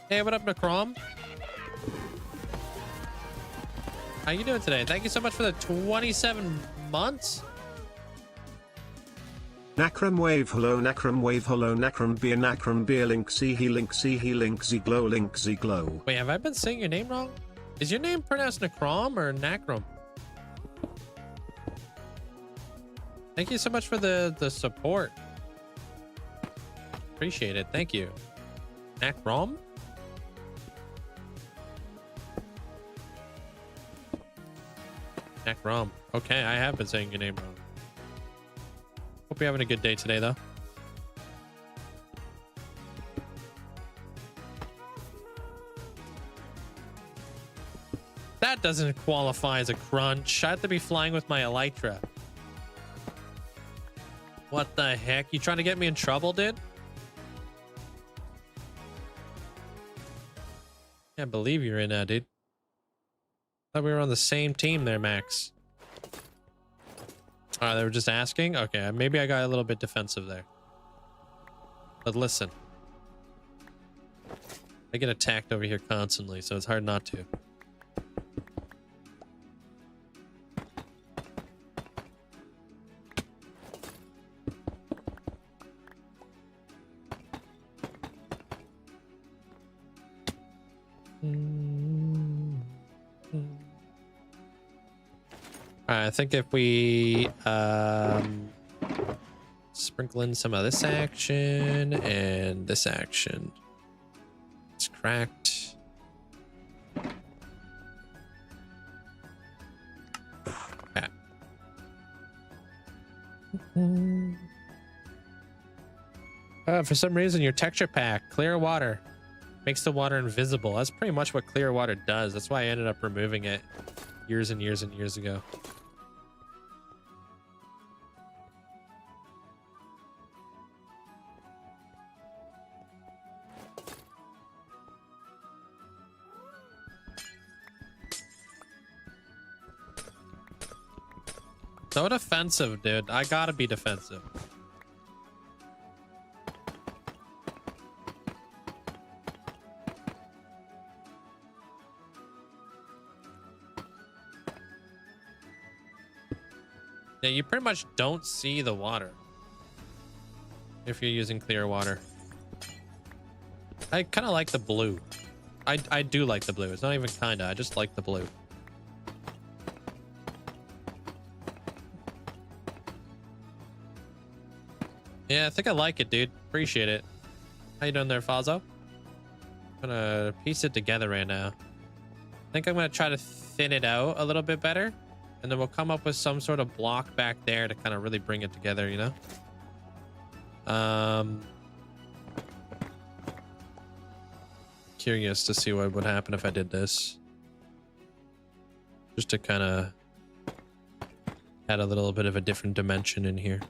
Hey, what up, Necrom? How you doing today? Thank you so much for the 27 months. Nakram wave, hello Nakram wave, hello Nakram beer Linkzzey Linkzzey glow Linkzzey glow. Wait, have I been saying your name wrong? Is your name pronounced Necrom or Nakram? Thank you so much for the support. Appreciate it. Thank you. Nakrom? Nakrom. Okay, I have been saying your name wrong. Hope you're having a good day today, though. That doesn't qualify as a crunch. I have to be flying with my Elytra. What the heck? You trying to get me in trouble, dude? Can't believe you're in that, dude. Thought we were on the same team there, Max. They were just asking? Okay, maybe I got a little bit defensive there. But listen. I get attacked over here constantly, so it's hard not to. I think if we sprinkle in some of this action and this action. It's cracked. Okay. For some reason, your texture pack, clear water, makes the water invisible. That's pretty much what clear water does. That's why I ended up removing it years and years and years ago. So defensive, dude. I gotta be defensive. Yeah, you pretty much don't see the water if you're using clear water. I kind of like the blue. I do like the blue. It's not even kinda. I just like the blue. Yeah, I think I like it, dude. Appreciate it. How you doing there, Fazo? I'm gonna piece it together right now. I think I'm gonna try to thin it out a little bit better, and then we'll come up with some sort of block back there to kind of really bring it together, you know? curious to see what would happen if I did this. Just to kind of add a little bit of a different dimension in here.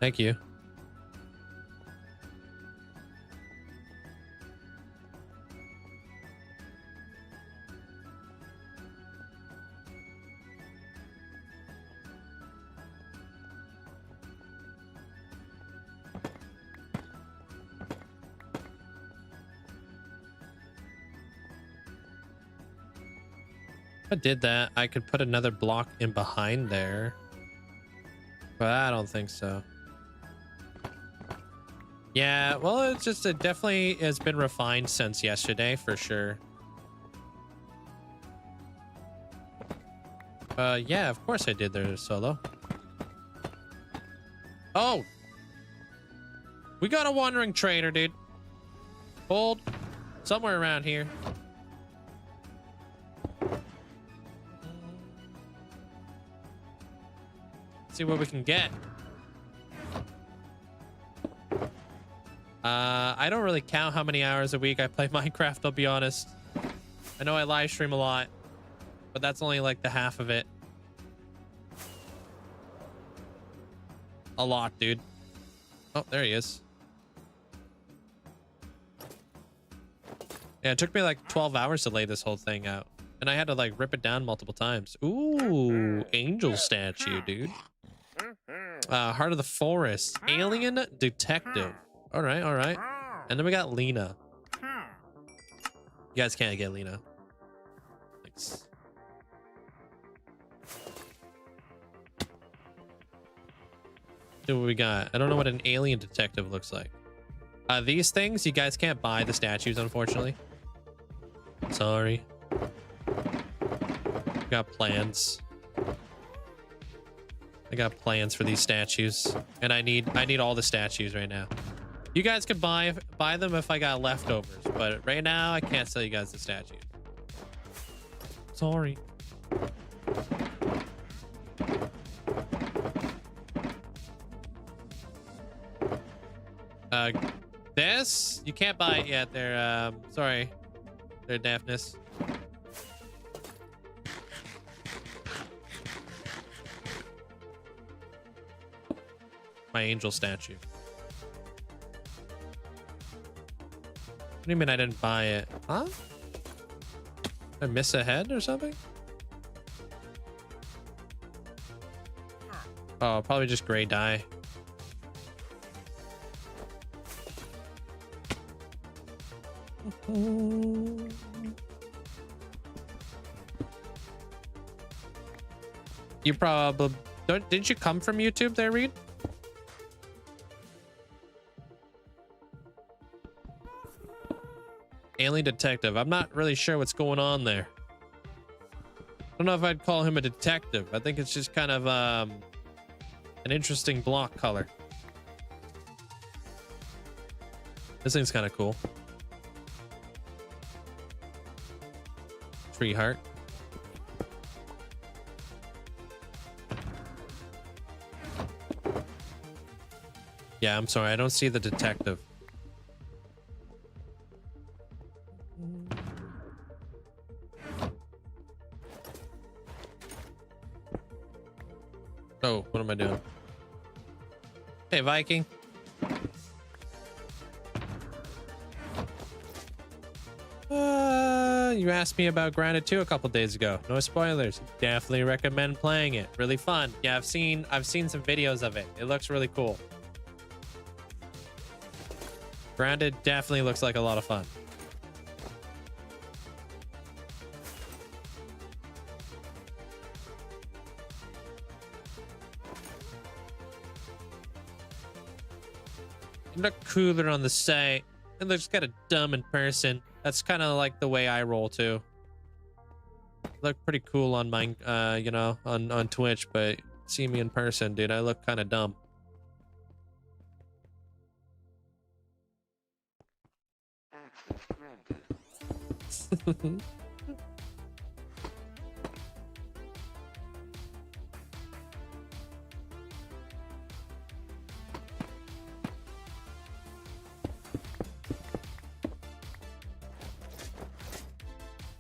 Thank you. If I did that, I could put another block in behind there. But I don't think so. Yeah, well, it's just, it definitely has been refined since yesterday, for sure. Yeah, of course I did there, Solo. Oh! We got a wandering trader, dude. Hold. Somewhere around here. See what we can get. I don't really count how many hours a week I play Minecraft, I'll be honest. I know I live stream a lot, but that's only like the half of it. A lot, dude. Oh, there he is. Yeah, it took me like 12 hours to lay this whole thing out. And I had to like rip it down multiple times. Ooh, angel statue, dude. Heart of the Forest. Alien detective. All right, all right. And then we got Lena. You guys can't get Lena. Thanks. See what we got. I don't know what an alien detective looks like. These things, you guys can't buy the statues, unfortunately. Sorry. Got plans. I got plans for these statues, and I need all the statues right now. You guys could buy them if I got leftovers, but right now I can't sell you guys the statues. Sorry. This you can't buy it yet. They're sorry, they're deafness. My angel statue. What do you mean I didn't buy it? Huh? Did I miss a head or something? Oh, probably just gray dye. You probably didn't you come from YouTube there, Reed? Alien detective. I'm not really sure what's going on there. I don't know if I'd call him a detective. I think it's just kind of an interesting block color. This thing's kind of cool. Tree heart. Yeah, I'm sorry. I don't see the detective. Oh, what am I doing? Hey, Viking. You asked me about Grounded 2 a couple days ago. No spoilers. Definitely recommend playing it. Really fun. Yeah, I've seen some videos of it. It looks really cool. Grounded definitely looks like a lot of fun. It looked cooler on the site. It looks kind of dumb in person. That's kind of like the way I roll too. Look pretty cool on mine, you know, on Twitch, but see me in person, dude. I look kind of dumb.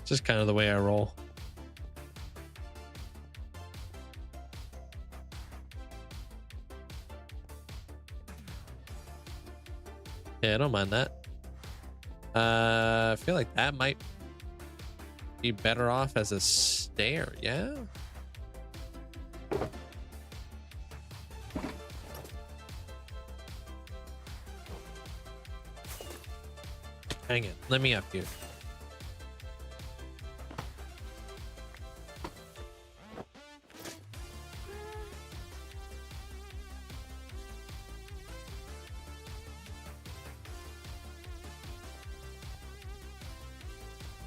Just kind of the way I roll. Yeah, I don't mind that. I feel like that might be better off as a stair, yeah? Hang it, let me up you.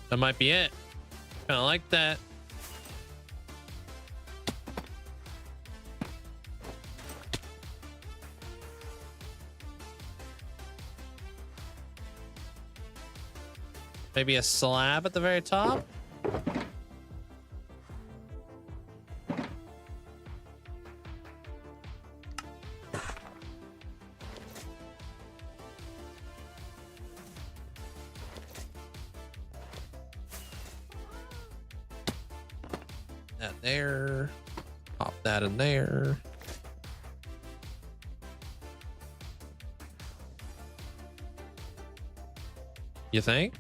That might be it. Kind of like that. Maybe a slab at the very top. That there. Pop that in there. You think?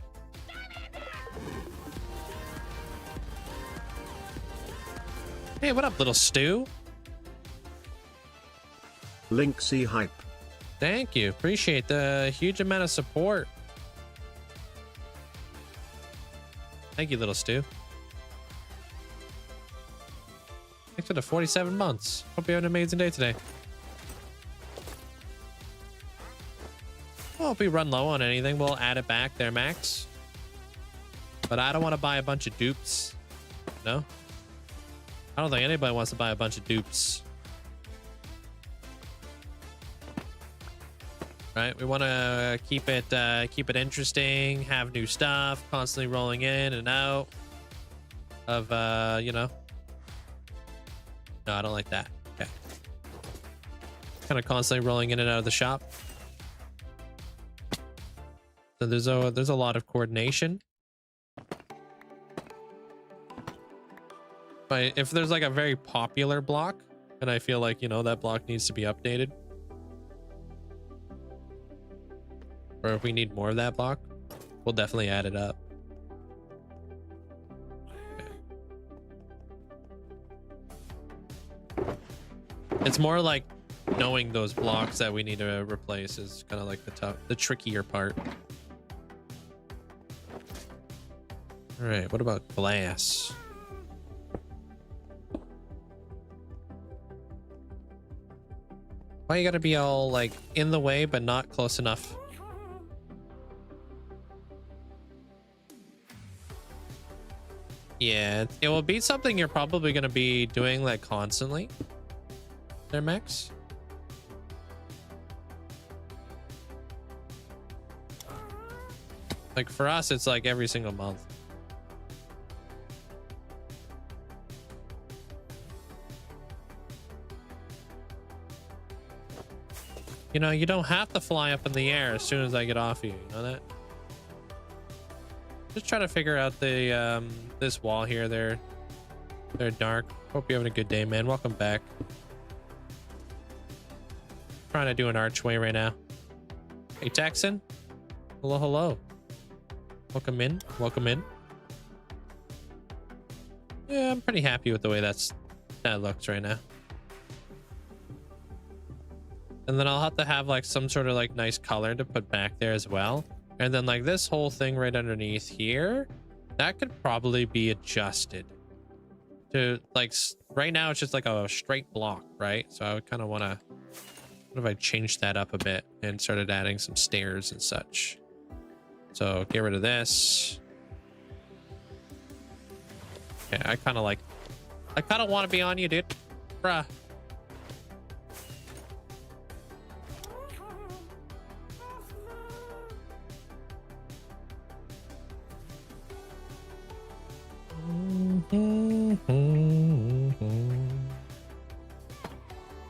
Hey, what up, little stew? Linkzzey hype. Thank you. Appreciate the huge amount of support. Thank you, little stew. Thanks for the 47 months. Hope you have an amazing day today. Well, if we run low on anything, we'll add it back there, Max. But I don't want to buy a bunch of dupes. No? I don't think anybody wants to buy a bunch of dupes. Right? We want to keep it interesting, have new stuff, constantly rolling in and out of, you know. No, I don't like that. Okay. Kind of constantly rolling in and out of the shop. So there's a lot of coordination. But if there's like a very popular block and I feel like, you know, that block needs to be updated, or if we need more of that block, we'll definitely add it up. Okay. It's more like knowing those blocks that we need to replace is kind of like the trickier part. All right, what about glass? Why you gotta be all like in the way but not close enough? Yeah, it will be something you're probably gonna be doing like constantly. There, Max. Like for us, it's like every single month. You know, you don't have to fly up in the air as soon as I get off you. You know that? Just trying to figure out the this wall here. They're dark. Hope you're having a good day, man. Welcome back. Trying to do an archway right now. Hey, Texan. Hello, hello. Welcome in. Welcome in. Yeah, I'm pretty happy with the way that looks right now. And then I'll have to have like some sort of like nice color to put back there as well. And then like this whole thing right underneath here, that could probably be adjusted to like, right now it's just like a straight block, right? So I would kind of want to, what if I changed that up a bit and started adding some stairs and such? So get rid of this. Okay, I kind of want to be on you, dude. Bruh.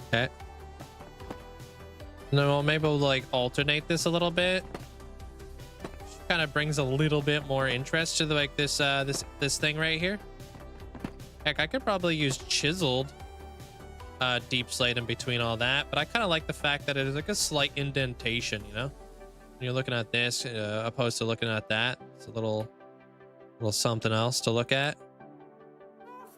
Okay. No, maybe we'll like alternate this a little bit. kind of brings a little bit more interest to the, like this this thing right here. Heck, I could probably use chiseled deep slate in between all that, but I kind of like the fact that it is like a slight indentation, you know, when you're looking at this opposed to looking at that. It's a little something else to look at.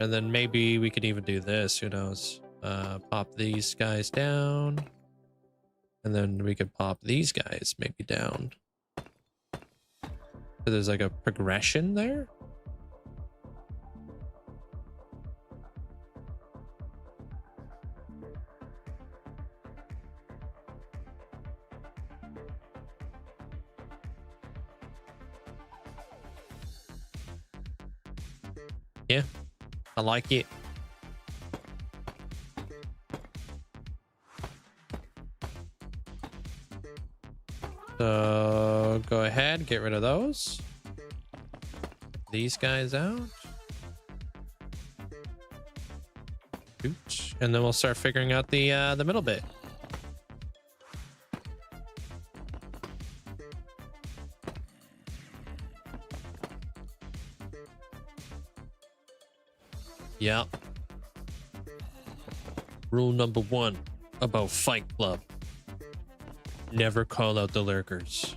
And then maybe we could even do this, who knows. Pop these guys down, and then we could pop these guys maybe down. So there's like a progression there. Yeah, I like it. So go ahead, get rid of those. These guys out. Oops. And then we'll start figuring out the middle bit. Yep. Rule number 1 about Fight Club. Never call out the lurkers.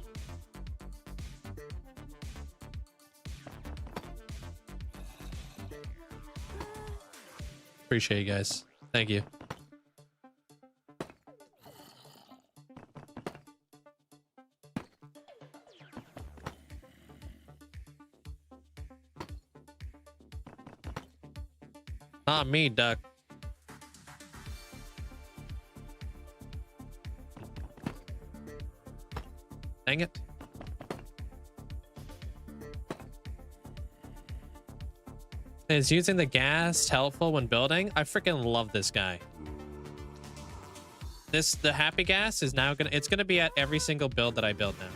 Appreciate you guys. Thank you. Not me, duck. Dang it. Is using the gas helpful when building? I freaking love this guy. The happy gas is now it's gonna be at every single build that I build now.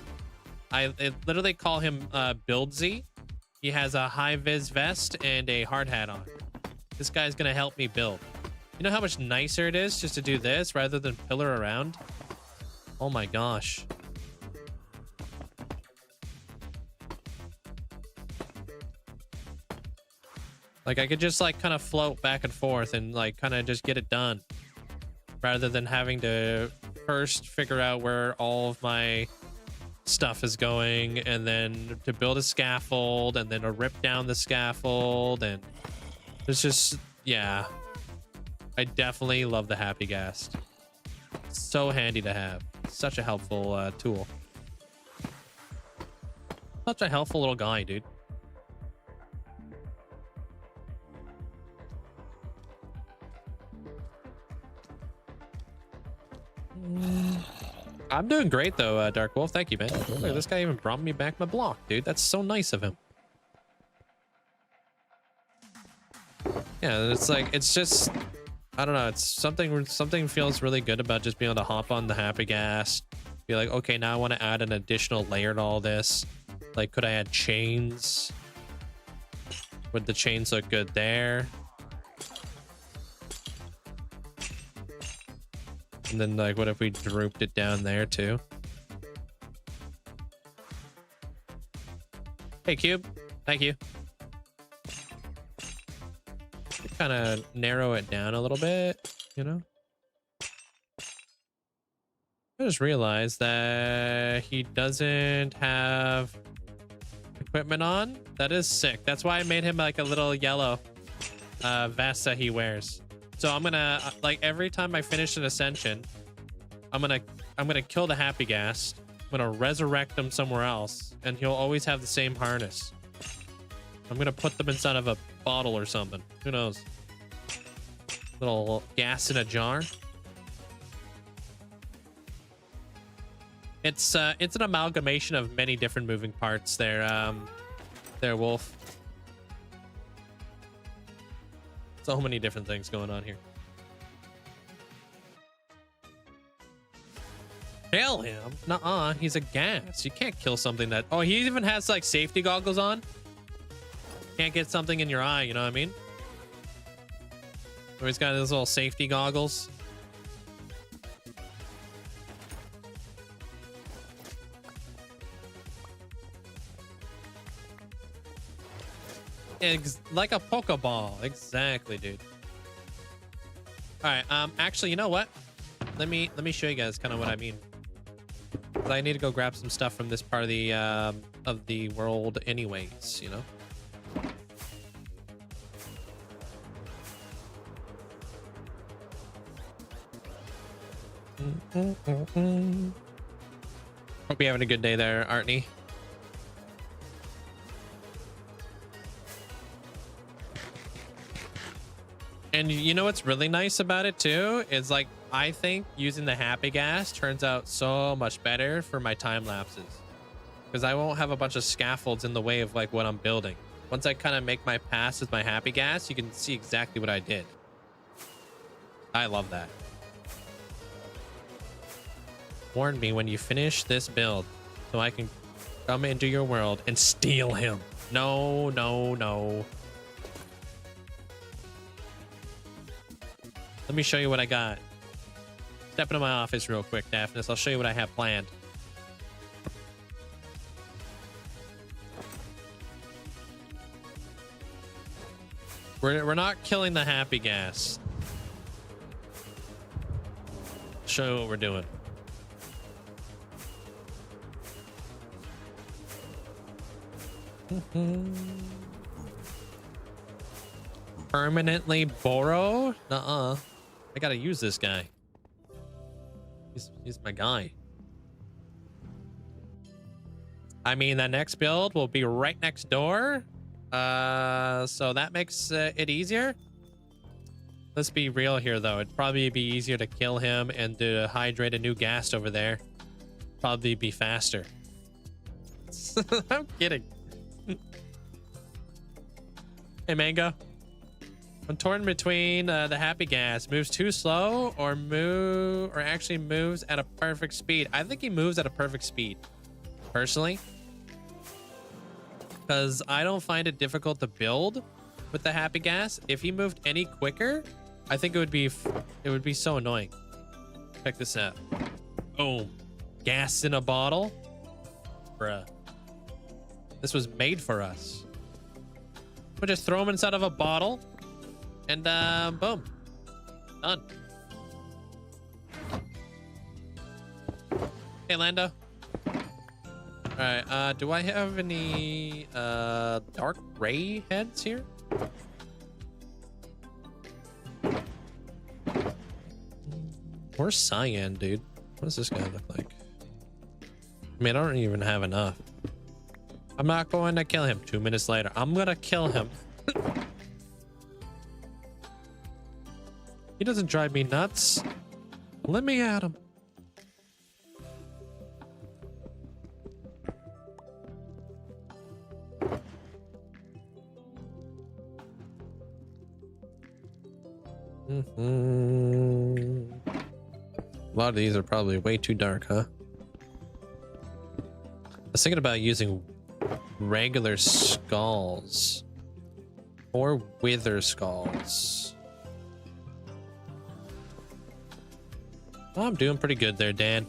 I literally call him Buildzey. He has a high vis vest and a hard hat on. This guy's gonna help me build. You know how much nicer it is just to do this rather than pillar around? Oh my gosh. Like I could just like kind of float back and forth and like kind of just get it done rather than having to first figure out where all of my stuff is going and then to build a scaffold and then to rip down the scaffold. And it's just, yeah, I definitely love the happy gas. So handy to have. Such a helpful tool. Such a helpful little guy, dude. I'm doing great though, Dark Wolf. Thank you, man. Look, this guy even brought me back my block, dude. That's so nice of him. Yeah, it's like, it's just, I don't know. It's something feels really good about just being able to hop on the happy gas. Be like, okay, now I want to add an additional layer to all this. Like, could I add chains? Would the chains look good there? And then, like, what if we drooped it down there, too? Hey, Cube. Thank you. Kind of narrow it down a little bit, you know? I just realized that he doesn't have equipment on. That is sick. That's why I made him, like, a little yellow vest that he wears. So I'm gonna like every time I finish an ascension, I'm gonna kill the happy gas. I'm gonna resurrect him somewhere else, and he'll always have the same harness. I'm gonna put them inside of a bottle or something. Who knows? Little gas in a jar. It's an amalgamation of many different moving parts there, Wolf. So many different things going on here. Kill him? Nuh-uh, he's a gas. You can't kill something that... Oh, he even has, like, safety goggles on. Can't get something in your eye, you know what I mean? So he's got those little safety goggles. Like a Pokeball. Exactly, dude. All right. Actually, you know what? Let me show you guys kind of what I mean. 'Cause I need to go grab some stuff from this part of the world, anyways. You know. Hope you're having a good day there, Artney. And you know what's really nice about it too is like I think using the happy gas turns out so much better for my time lapses because I won't have a bunch of scaffolds in the way of like what I'm building. Once I kind of make my pass with my happy gas, you can see exactly what I did. I love that. Warn me when you finish this build so I can come into your world and steal him. No, no, no. Let me show you what I got. Step into my office real quick, Daphnis. I'll show you what I have planned. We're not killing the happy gas. Show you what we're doing. Permanently borrow? Nuh-uh. I gotta use this guy. He's my guy. I mean, the next build will be right next door. So that makes it easier. Let's be real here, though. It'd probably be easier to kill him and to hydrate a new ghast over there. Probably be faster. I'm kidding. Hey, Mango. When torn between the happy gas, moves too slow or actually moves at a perfect speed. I think he moves at a perfect speed, personally, because I don't find it difficult to build with the happy gas. If he moved any quicker, I think it would be so annoying. Check this out. Boom, gas in a bottle, bruh. This was made for us. We'll just throw him inside of a bottle. And boom, done. Hey, Lando. All right, do I have any dark gray heads here? Or cyan, dude. What does this guy look like? I mean, I don't even have enough. I'm not going to kill him. 2 minutes later, I'm gonna kill him. He doesn't drive me nuts. Let me at him. A lot of these are probably way too dark, huh? I was thinking about using regular skulls or wither skulls. Oh, I'm doing pretty good there, Dan.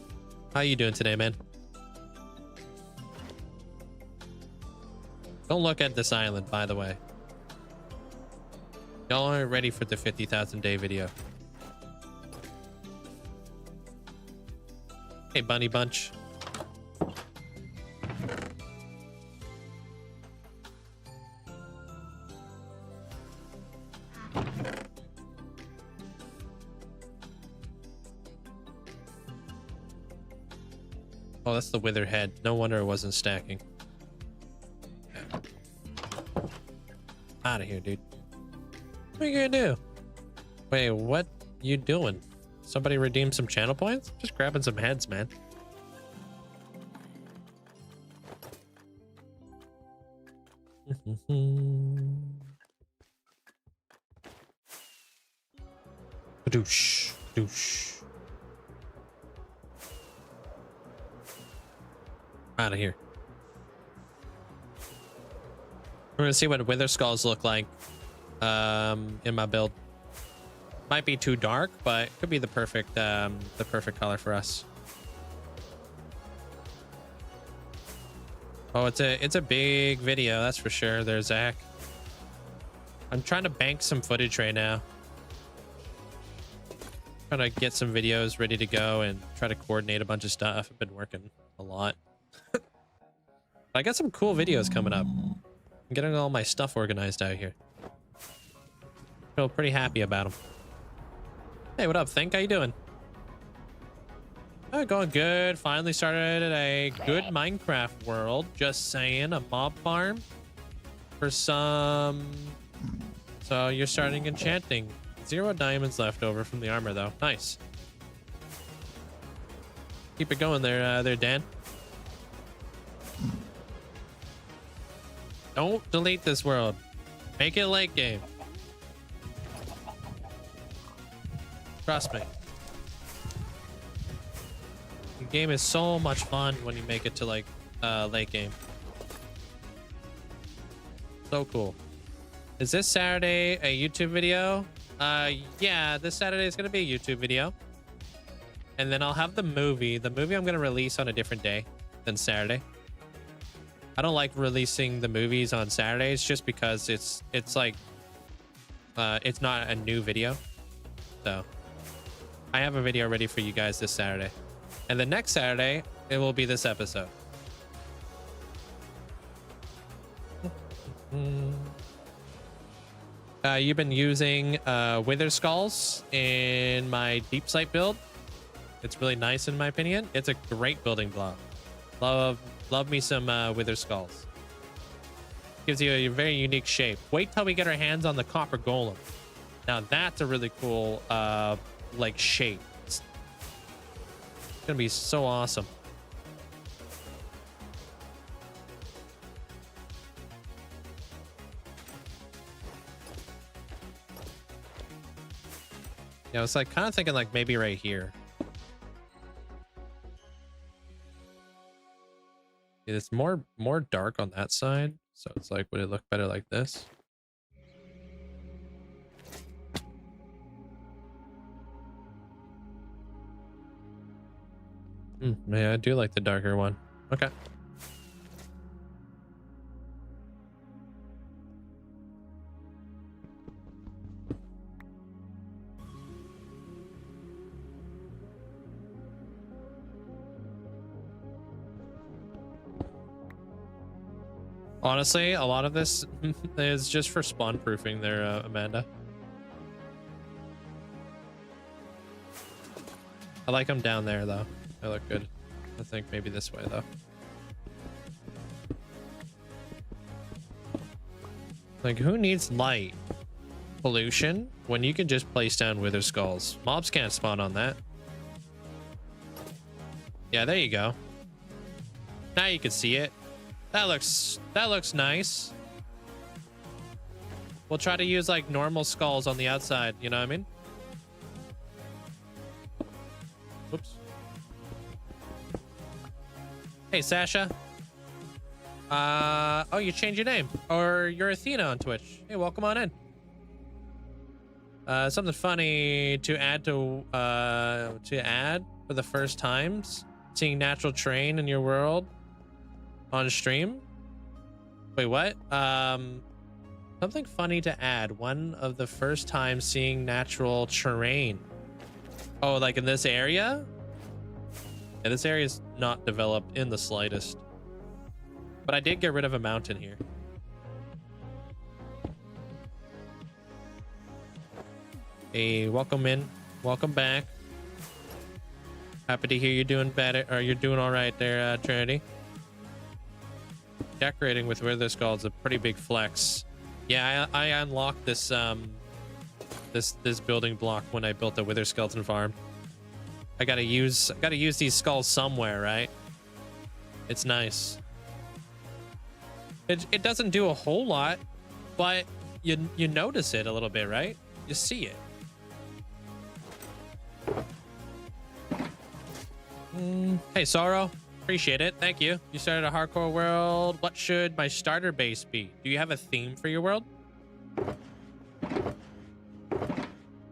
How you doing today, man? Don't look at this island, by the way. Y'all aren't ready for the 50,000 day video. Hey, Bunny Bunch. Oh, that's the wither head. No wonder it wasn't stacking. Out of here, dude. What are you gonna do? Wait, what you doing? Somebody redeem some channel points? Just grabbing some heads, man. Badoosh, badoosh. Out of here. We're gonna see what wither skulls look like in my build. Might be too dark, but could be the perfect color for us. Oh, it's a big video, that's for sure. There's Zach. I'm trying to bank some footage right now. Trying to get some videos ready to go and try to coordinate a bunch of stuff. I've been working a lot. I got some cool videos coming up. I'm getting all my stuff organized out here. Feel pretty happy about them. Hey, what up, Think? How you doing? Oh, going good. Finally started a good Minecraft world. Just saying, a mob farm for some. So you're starting enchanting. 0 diamonds left over from the armor, though. Nice. Keep it going there, Dan. Don't delete this world. Make it late game. Trust me. The game is so much fun when you make it to like late game. So cool. Is this Saturday a YouTube video? Yeah, this Saturday is gonna be a YouTube video. And then I'll have the movie. The movie I'm gonna release on a different day than Saturday. I don't like releasing the movies on Saturdays just because it's like it's not a new video. So I have a video ready for you guys this Saturday. And the next Saturday, it will be this episode. You've been using Wither Skulls in my deep sight build. It's really nice in my opinion. It's a great building block. Love me some Wither Skulls. Gives you a very unique shape. Wait till we get our hands on the copper golem. Now that's a really cool like shape. It's gonna be so awesome. Yeah, I was like kind of thinking like maybe right here. It's more dark on that side, so it's like, would it look better like this? Yeah, I do like the darker one. Okay. Honestly, a lot of this is just for spawn proofing there, Amanda. I like them down there though. They look good. I think maybe this way though. Like, who needs light pollution when you can just place down Wither Skulls? Mobs can't spawn on that. Yeah, there you go. Now you can see it. That looks nice. We'll try to use like normal skulls on the outside, you know what I mean? Oops. Hey, Sasha. Oh, you changed your name. Or you're Athena on Twitch. Hey, welcome on in. Something funny to add for the first times. Seeing natural terrain in your world on stream. Wait, what? Something funny to add. One of the first times seeing natural terrain. Oh, like in this area? Yeah, this area is not developed in the slightest. But I did get rid of a mountain here. Hey, welcome in. Welcome back. Happy to hear you're doing better, or you're doing all right there, Trinity. Decorating with Wither Skull is a pretty big flex. Yeah, I unlocked this this building block when I built the Wither Skeleton farm. I gotta use these skulls somewhere, right? It's nice. It doesn't do a whole lot, but you notice it a little bit, right? You see it. Hey, Sorrow. Appreciate it. Thank you. You started a hardcore world. What should my starter base be? Do you have a theme for your world?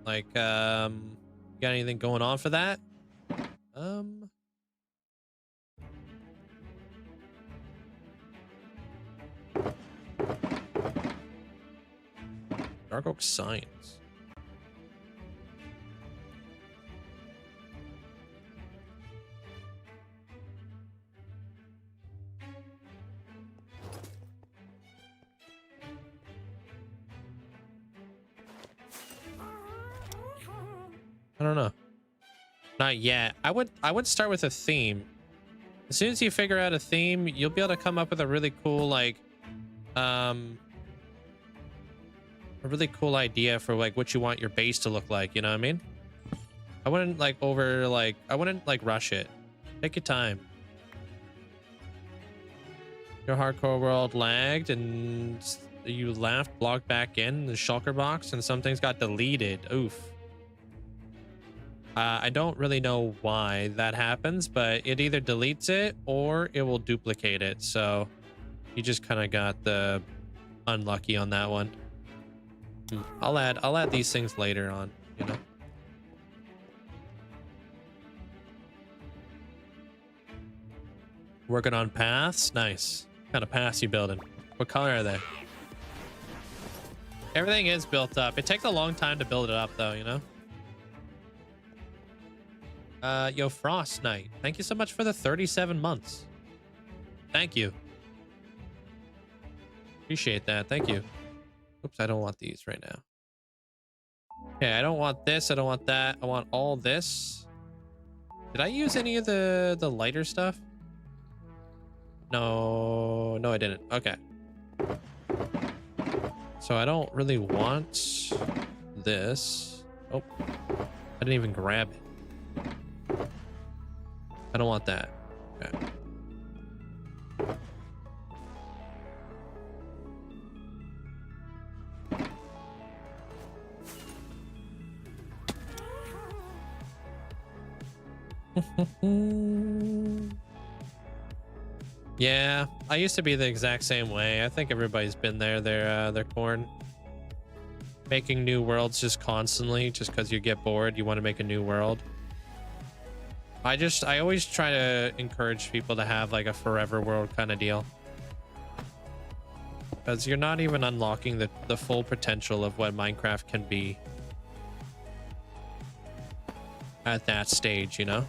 Like, you got anything going on for that? Dark Oak Science. I don't know. Not yet. I would start with a theme. As soon as you figure out a theme, you'll be able to come up with a really cool like a really cool idea for like what you want your base to look like, you know what I mean? I wouldn't rush it. Take your time. Your hardcore world lagged and you left, logged back in the shulker box, and some things got deleted. Oof. I don't really know why that happens, but it either deletes it or it will duplicate it. So you just kind of got the unlucky on that one. I'll add these things later on, you know. Working on paths. Nice. What kind of paths you building? What color are they? Everything is built up. It takes a long time to build it up though, you know. Yo, Frost Knight, thank you so much for the 37 months. Thank you. Appreciate that. Thank you. Oops, I don't want these right now. Okay, I don't want this. I don't want that. I want all this. Did I use any of the lighter stuff? No, I didn't. Okay. So I don't really want this. Oh, I didn't even grab it. I don't want that. Okay. Yeah, I used to be the exact same way. I think everybody's been there. Their corn. Making new worlds just constantly, just because you get bored, you want to make a new world. I always try to encourage people to have like a forever world kind of deal, because you're not even unlocking the full potential of what Minecraft can be at that stage, you know.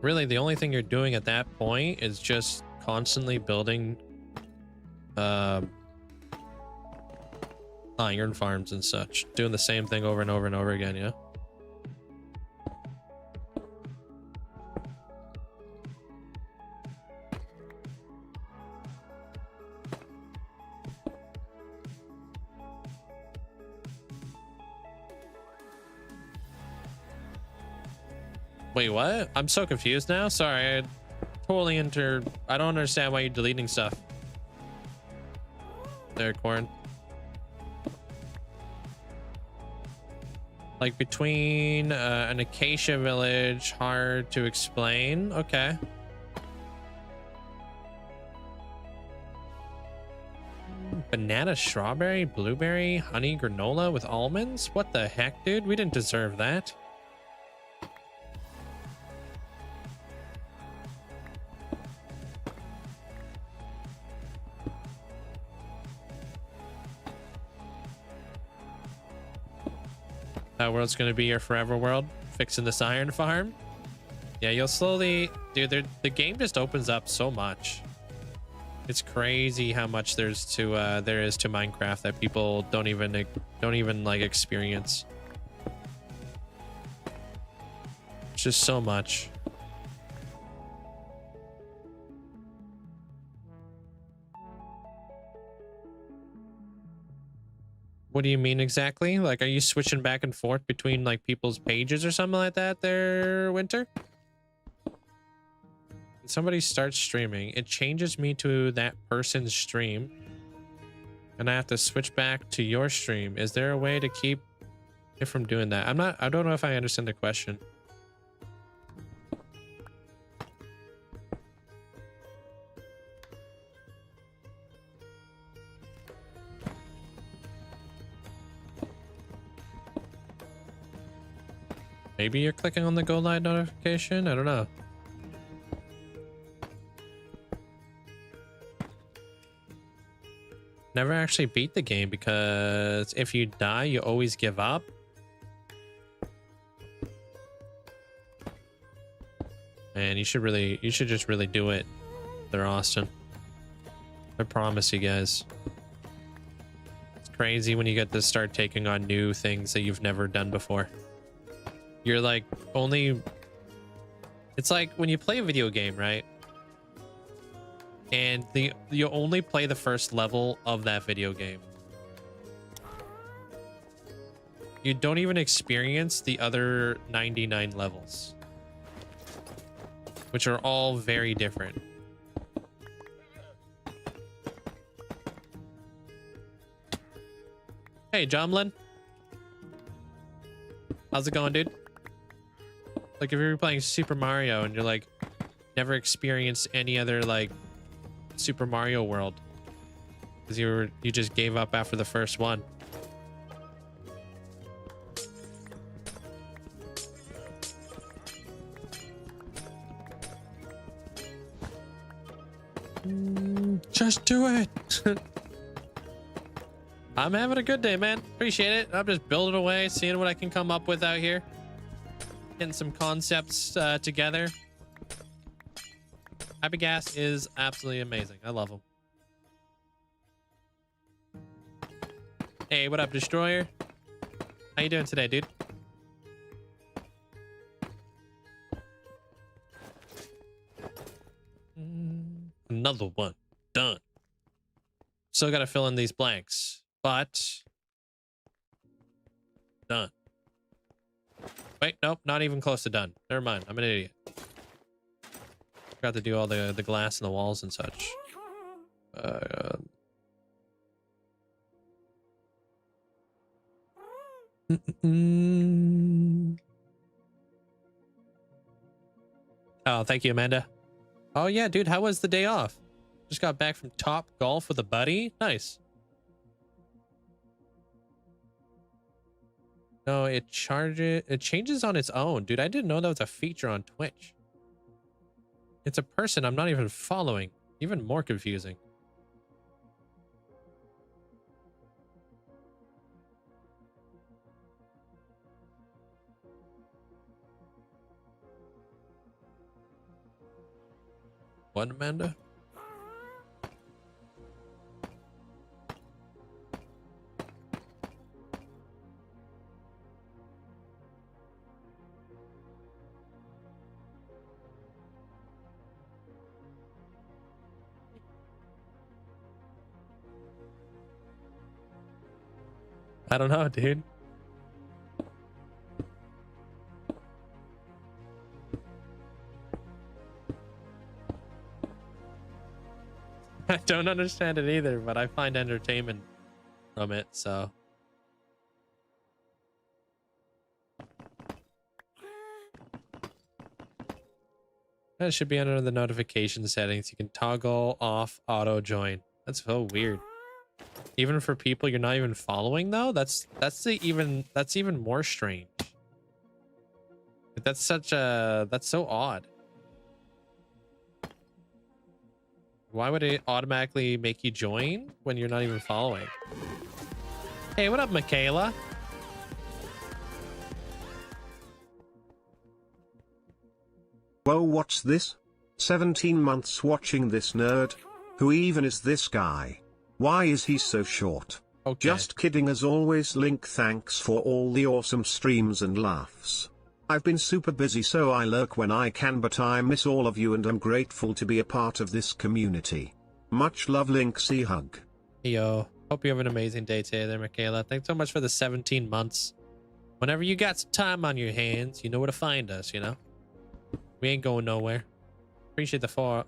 Really, the only thing you're doing at that point is just constantly building iron farms and such, doing the same thing over and over and over again, yeah. Wait, what? I'm so confused now. Sorry, I totally I don't understand why you're deleting stuff. There, Corn. Like between an acacia village, hard to explain. Okay. Banana, strawberry, blueberry, honey, granola with almonds? What the heck, dude? We didn't deserve that. That world's gonna be your forever world, fixing this iron farm. Yeah, you'll slowly, dude. The game just opens up so much. It's crazy how much there is to Minecraft that people don't even like experience. It's just so much. What do you mean exactly? Like, are you switching back and forth between like people's pages or something like that there, Winter? When somebody starts streaming, it changes me to that person's stream, and I have to switch back to your stream. Is there a way to keep it from doing that? I don't know if I understand the question. Maybe you're clicking on the go live notification? I don't know. never actually beat the game because if you die, you always give up. And you should just really do it there, Austin. I promise you guys. It's crazy when you get to start taking on new things that you've never done before. You're like it's like when you play a video game, right? And you only play the first level of that video game. You don't even experience the other 99 levels, which are all very different. Hey, Jomlin. How's it going, dude? Like, if you're playing Super Mario and you're like, never experienced any other, like, Super Mario World, because you just gave up after the first one. Just do it. I'm having a good day, man. Appreciate it. I'm just building away, seeing what I can come up with out here. Getting some concepts together. Happy Gas is absolutely amazing. I love him. Hey, what up, Destroyer? How you doing today, dude? Another one. Done. Still got to fill in these blanks, but done. Wait, nope, not even close to done. Never mind. I'm an idiot. Forgot to do all the glass in the walls and such. Oh, thank you, Amanda. Oh yeah, dude, how was the day off? Just got back from Top Golf with a buddy. Nice. No, it changes on its own. Dude, I didn't know that was a feature on Twitch. It's a person I'm not even following. Even more confusing. What, Amanda? I don't know, dude. I don't understand it either, but I find entertainment from it, so. That should be under the notification settings. You can toggle off auto join. That's so weird. Even for people you're not even following, though, that's even more strange. That's so odd. Why would it automatically make you join when you're not even following? Hey, what up, Michaela? Whoa, what's this? 17 months watching this nerd? Who even is this guy? Why is he so short? Okay. Just kidding, as always. Link, thanks for all the awesome streams and laughs. I've been super busy, so I lurk when I can, but I miss all of you and I'm grateful to be a part of this community. Much love, Linkzzey. Hug. Hey, yo. Hope you have an amazing day today there, Michaela. Thanks so much for the 17 months. Whenever you got some time on your hands, you know where to find us, you know? We ain't going nowhere. Appreciate the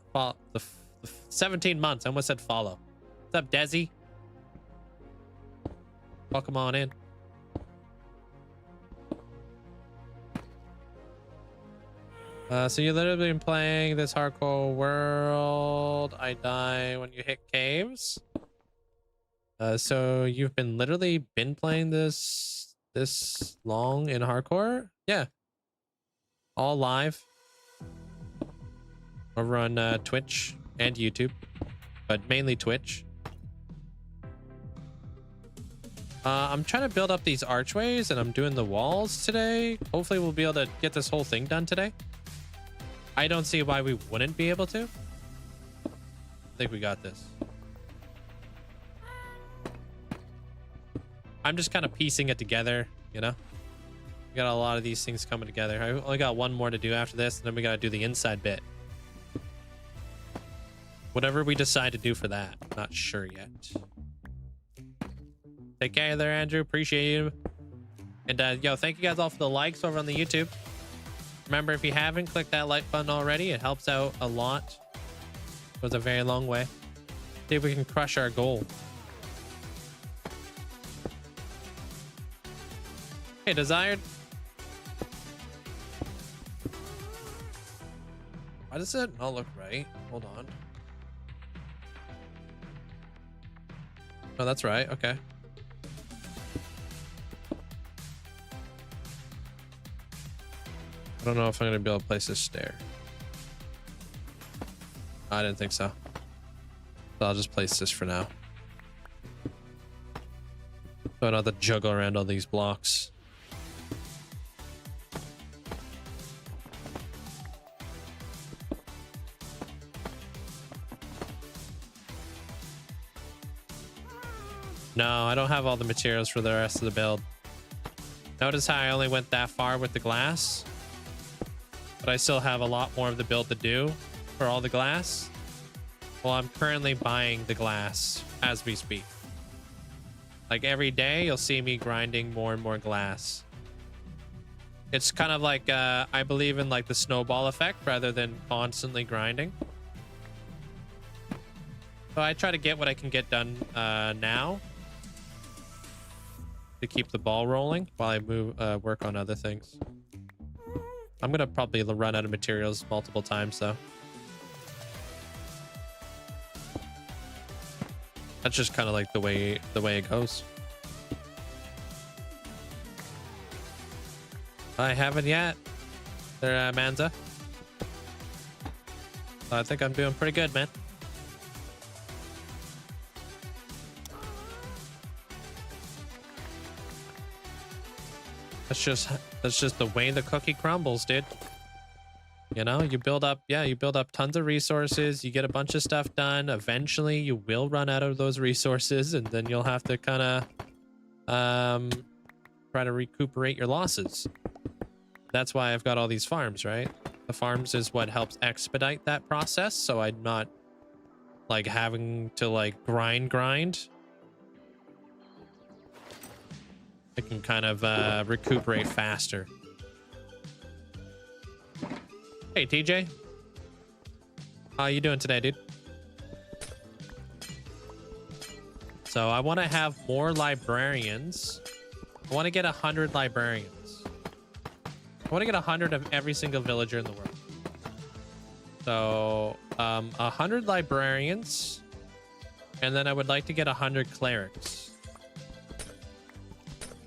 17 months. I almost said follow. What's up, Desi? Welcome on in. So you've literally been playing this hardcore world. I die when you hit caves. So you've literally been playing this long in hardcore? Yeah. All live. Over on Twitch and YouTube, but mainly Twitch. I'm trying to build up these archways and I'm doing the walls today. Hopefully we'll be able to get this whole thing done today. I don't see why we wouldn't be able to. I think we got this. I'm just kind of piecing it together, you know? We got a lot of these things coming together. I only got one more to do after this, and then we got to do the inside bit. Whatever we decide to do for that, not sure yet. Take care there, Andrew. Appreciate you. And yo, thank you guys all for the likes over on the YouTube. Remember, if you haven't clicked that like button already, it helps out a lot. It goes a very long way. See if we can crush our goal. Hey, Desired. Why does it not look right? Hold on. Oh, that's right. Okay. I don't know if I'm gonna be able to place this stair. I didn't think so. So I'll just place this for now. So I don't have to juggle around all these blocks. No, I don't have all the materials for the rest of the build. Notice how I only went that far with the glass? But I still have a lot more of the build to do for all the glass. Well, I'm currently buying the glass as we speak. Like every day, you'll see me grinding more and more glass. It's kind of like, I believe in like the snowball effect rather than constantly grinding. So I try to get what I can get done now to keep the ball rolling while I work on other things. I'm gonna probably run out of materials multiple times though. That's just kind of like the way it goes. I haven't yet. There, Manza. I think I'm doing pretty good, man. That's just the way the cookie crumbles, dude. You know, you build up tons of resources, you get a bunch of stuff done. Eventually you will run out of those resources, and then you'll have to kind of try to recuperate your losses. That's why I've got all these farms, right? The farms is what helps expedite that process, so I'm not like having to like grind. I can kind of recuperate faster. Hey, TJ. How you doing today, dude? So I want to have more librarians. I want to get 100 librarians. I want to get 100 of every single villager in the world. So 100 librarians. And then I would like to get 100 clerics.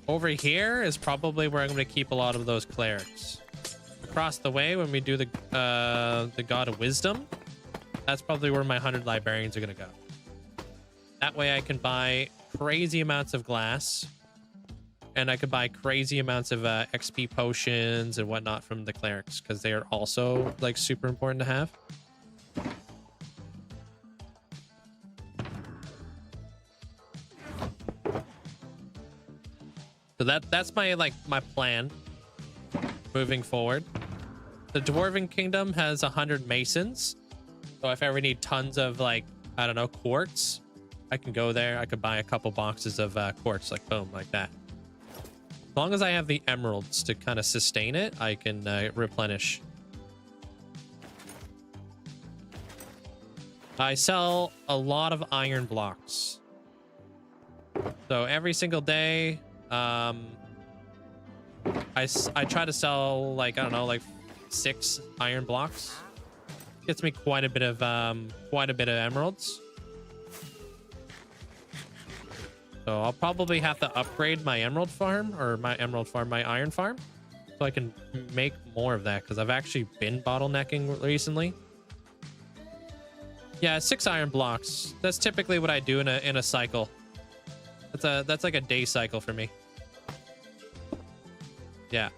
Over here is probably where I'm going to keep a lot of those clerics. Across the way, when we do the God of Wisdom, that's probably where my 100 librarians are going to go. That way I can buy crazy amounts of glass, and I could buy crazy amounts of XP potions and whatnot from the clerics, because they are also like super important to have. So that's my plan moving forward. The Dwarven Kingdom has 100 masons. So if I ever need tons of like, I don't know, quartz, I can go there. I could buy a couple boxes of quartz, like boom, like that. As long as I have the emeralds to kind of sustain it, I can replenish. I sell a lot of iron blocks. So every single day, I try to sell like, I don't know, like 6 iron blocks. Gets me quite a bit of emeralds. So I'll probably have to upgrade my emerald farm, or my iron farm, so I can make more of that, because I've actually been bottlenecking recently. Yeah, 6 iron blocks. That's typically what I do in a cycle. That's like a day cycle for me. Yeah.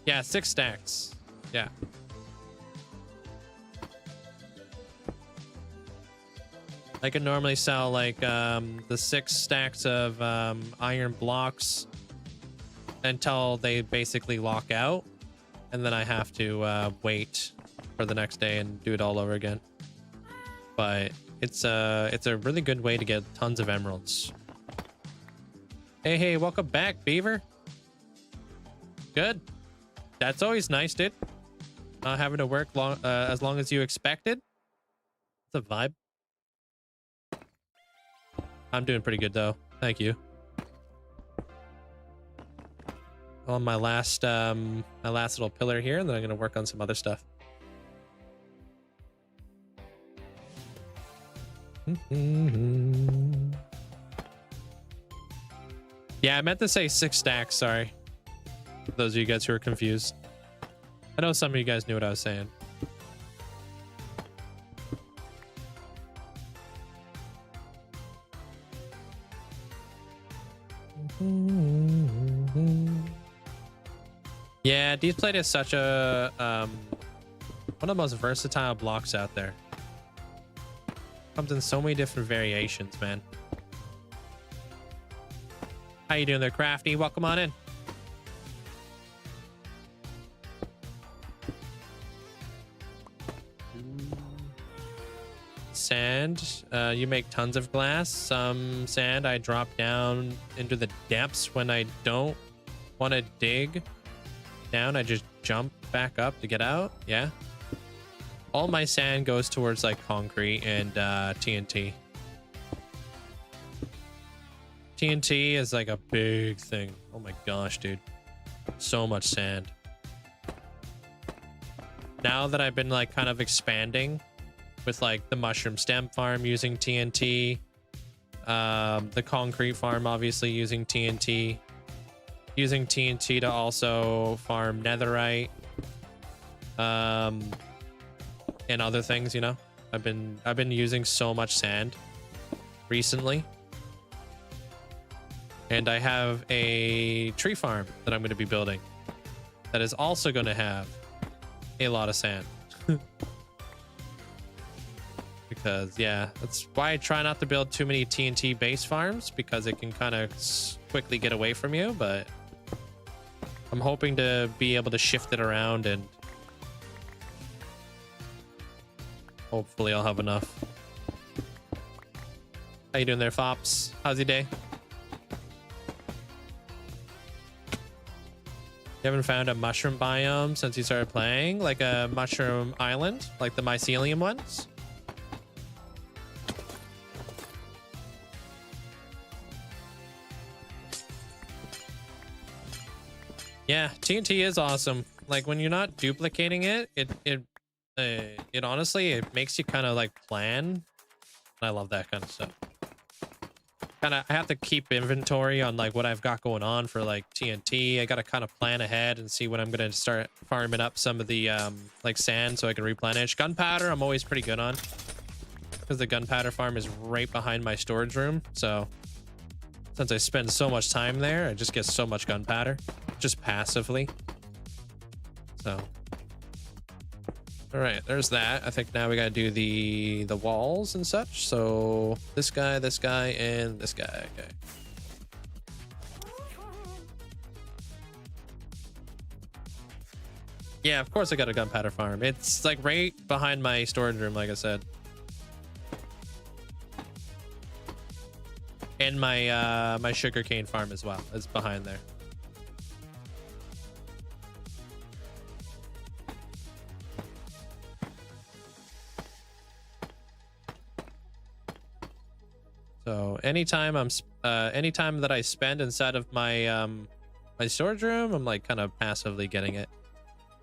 Yeah, 6 stacks. Yeah. I can normally sell like the 6 stacks of iron blocks until they basically lock out, and then I have to wait for the next day and do it all over again. But it's a really good way to get tons of emeralds. Hey, welcome back, Beaver. Good. That's always nice, dude. Not having to work as long as you expected. It's a vibe. I'm doing pretty good though. Thank you. On my last little pillar here, and then I'm gonna work on some other stuff. Yeah, I meant to say 6 stacks, sorry. For those of you guys who are confused. I know some of you guys knew what I was saying. Yeah, deep plate is such a one of the most versatile blocks out there. Comes in so many different variations, man. How you doing there, Crafty? Welcome on in. Sand, you make tons of glass. Some sand I drop down into the depths when I don't want to dig down. I just jump back up to get out. Yeah, all my sand goes towards like concrete and TNT. TNT is like a big thing. Oh my gosh, dude, so much sand. Now that I've been like kind of expanding with like the mushroom stem farm using TNT, the concrete farm obviously using TNT to also farm netherite, and other things, you know. I've been using so much sand recently, and I have a tree farm that I'm going to be building that is also going to have a lot of sand. Because yeah, that's why I try not to build too many TNT base farms, because it can kind of quickly get away from you. But I'm hoping to be able to shift it around, and hopefully I'll have enough. How you doing there, Fops? How's your day? You haven't found a mushroom biome since you started playing? Like a mushroom island? Like the mycelium ones? Yeah, TNT is awesome. Like when you're not duplicating it, it honestly, it makes you kind of like plan. I love that kind of stuff. I have to keep inventory on like what I've got going on for like TNT. I got to kind of plan ahead and see when I'm going to start farming up some of the like sand so I can replenish. Gunpowder I'm always pretty good on, because the gunpowder farm is right behind my storage room. So since I spend so much time there, I just get so much gunpowder just passively. So all right, there's that. I think now we got to do the walls and such. So this guy, and this guy. Okay. Yeah, of course I got a gunpowder farm. It's like right behind my storage room, like I said. And my my sugarcane farm as well is behind there. So anytime that I spend inside of my my storage room, I'm like kind of passively getting it.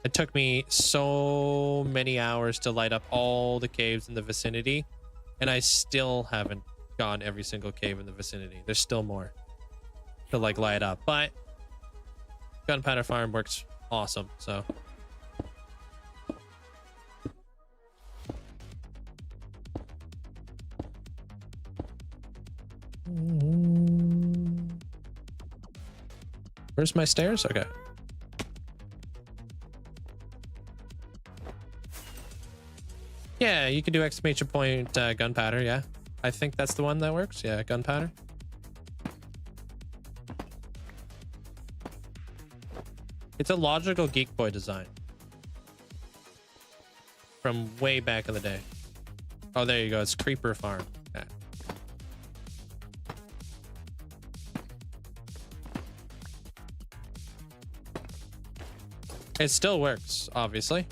It took me so many hours to light up all the caves in the vicinity, and I still haven't gone every single cave in the vicinity. There's still more to like light up, but gunpowder farm works awesome. So Where's my stairs? Okay. Yeah, you can do exclamation point gunpowder. Yeah, I think that's the one that works. Yeah, gunpowder. It's a logical Geek Boy design from way back in the day. Oh, there you go. It's Creeper Farm. Yeah. It still works, obviously.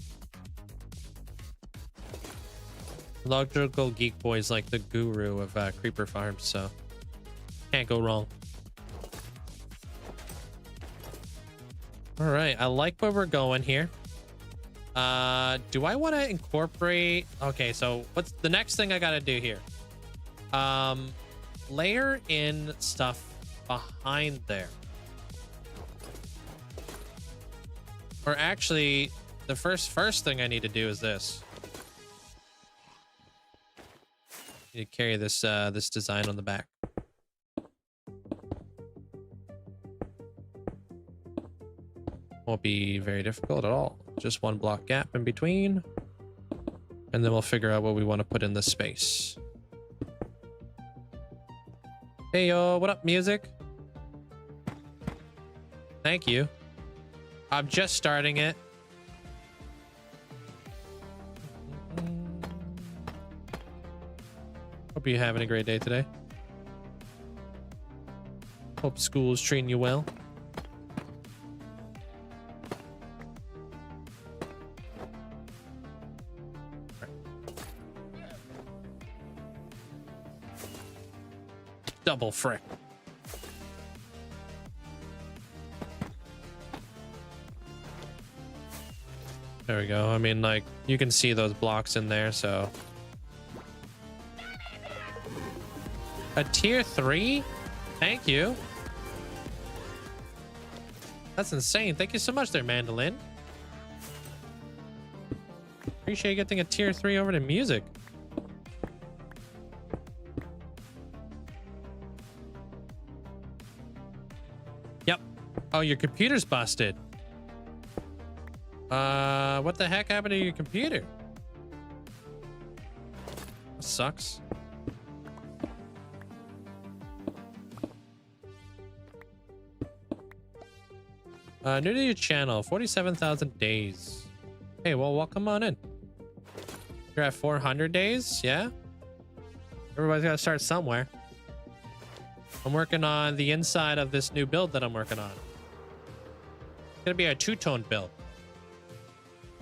Logical Geek Boy is like the guru of Creeper Farms, so can't go wrong. All right, I like where we're going here. Do I want to incorporate? Okay, so what's the next thing I got to do here? Layer in stuff behind there. Or actually, the first thing I need to do is this. I need to carry this this design on the back. Won't be very difficult at all. Just one block gap in between. And then we'll figure out what we want to put in this space. Hey, yo, what up, music? Thank you. I'm just starting it. Hope you're having a great day today. Hope school is treating you well. Double frick. There we go. I mean, like, you can see those blocks in there, so. A tier 3? Thank you. That's insane. Thank you so much there, Mandolin. Appreciate getting a tier 3 over to music. Yep. Oh, your computer's busted. What the heck happened to your computer? That sucks. New to your channel, 47,000 days. Hey, well, welcome on in. You're at 400 days, yeah? Everybody's got to start somewhere. I'm working on the inside of this new build that I'm working on. It's gonna be a two-tone build.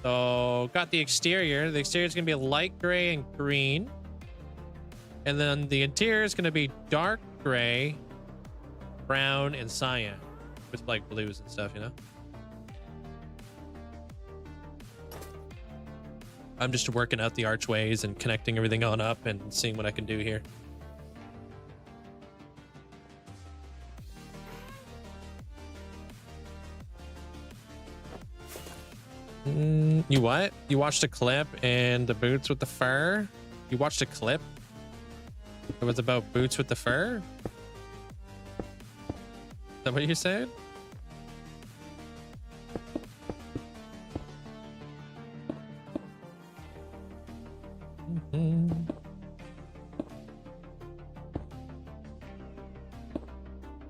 So, got the exterior. The exterior is gonna be light gray and green. And then the interior is gonna be dark gray, brown, and cyan. With like blues and stuff, you know? I'm just working out the archways and connecting everything on up and seeing what I can do here. You what? You watched a clip and the boots with the fur? You watched a clip? It was about boots with the fur? Is that what you said?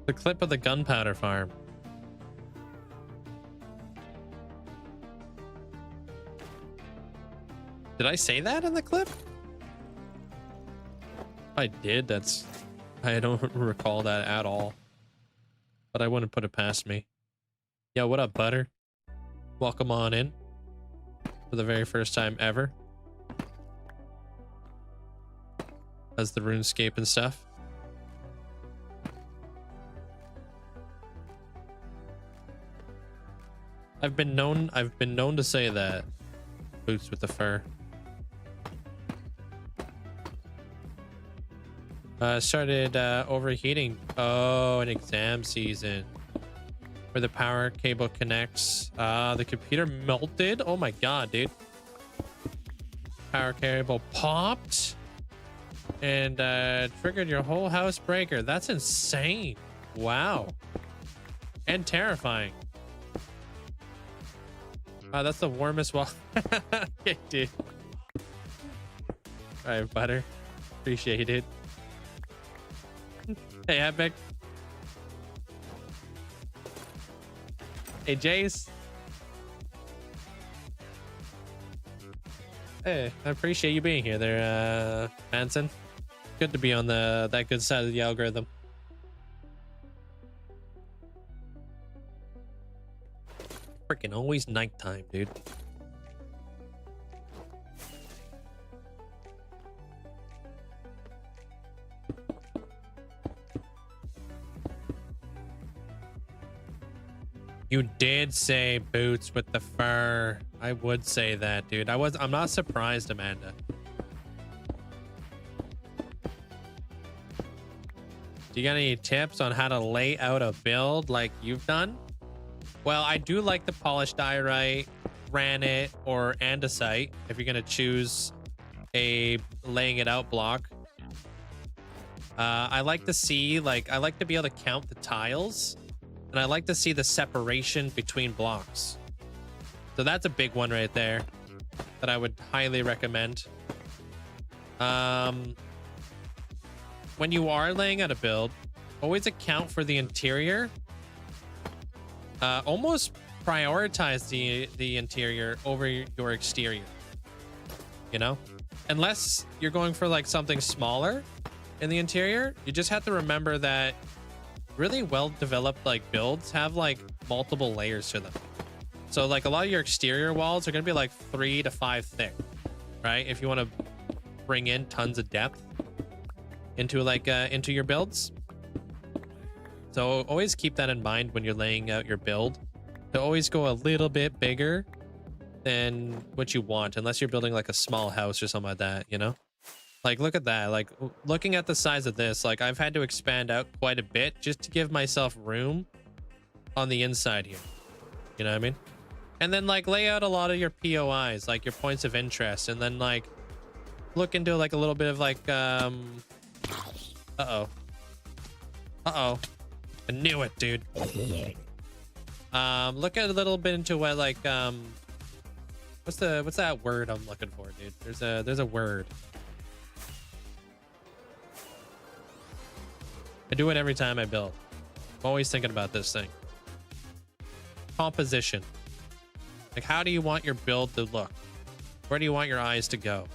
The clip of the gunpowder farm. Did I say that in the clip? I did. I don't recall that at all. But I wouldn't put it past me. Yo, what up, Butter? Welcome on in. For the very first time ever. As the RuneScape and stuff. I've been known to say that. Boots with the fur. Started overheating. Oh, an exam season. Where the power cable connects. The computer melted. Oh my god, dude. Power cable popped. And triggered your whole house breaker. That's insane. Wow. And terrifying. Wow, that's the warmest wall. Okay, dude. All right, butter. Appreciate it. Hey, Epic. Hey, Jace. Hey, I appreciate you being here there, Manson. Good to be on that good side of the algorithm. Freaking always nighttime, dude. You did say boots with the fur. I would say that, dude. I'm not surprised, Amanda. Do you got any tips on how to lay out a build like you've done? Well, I do like the polished diorite, granite, or andesite if you're gonna choose a laying it out block. I like to see, I like to be able to count the tiles. And I like to see the separation between blocks. So that's a big one right there that I would highly recommend. When you are laying out a build, always account for the interior. Almost prioritize the interior over your exterior. You know? Unless you're going for like something smaller in the interior, you just have to remember that really well developed like builds have like multiple layers to them. So like a lot of your exterior walls are going to be like 3 to 5 thick, right? If you want to bring in tons of depth into into your builds. So always keep that in mind when you're laying out your build, to always go a little bit bigger than what you want, unless you're building like a small house or something like that, you know? Like, look at that. Like, looking at the size of this, like, I've had to expand out quite a bit just to give myself room on the inside here. You know what I mean? And then, like, lay out a lot of your POIs, like, your points of interest. And then, like, look into, like, a little bit of, like, Uh-oh. I knew it, dude. Look at a little bit into what, like, what's that word I'm looking for, dude? There's a word. I do it every time I build. I'm always thinking about this thing. Composition. Like, how do you want your build to look? Where do you want your eyes to go?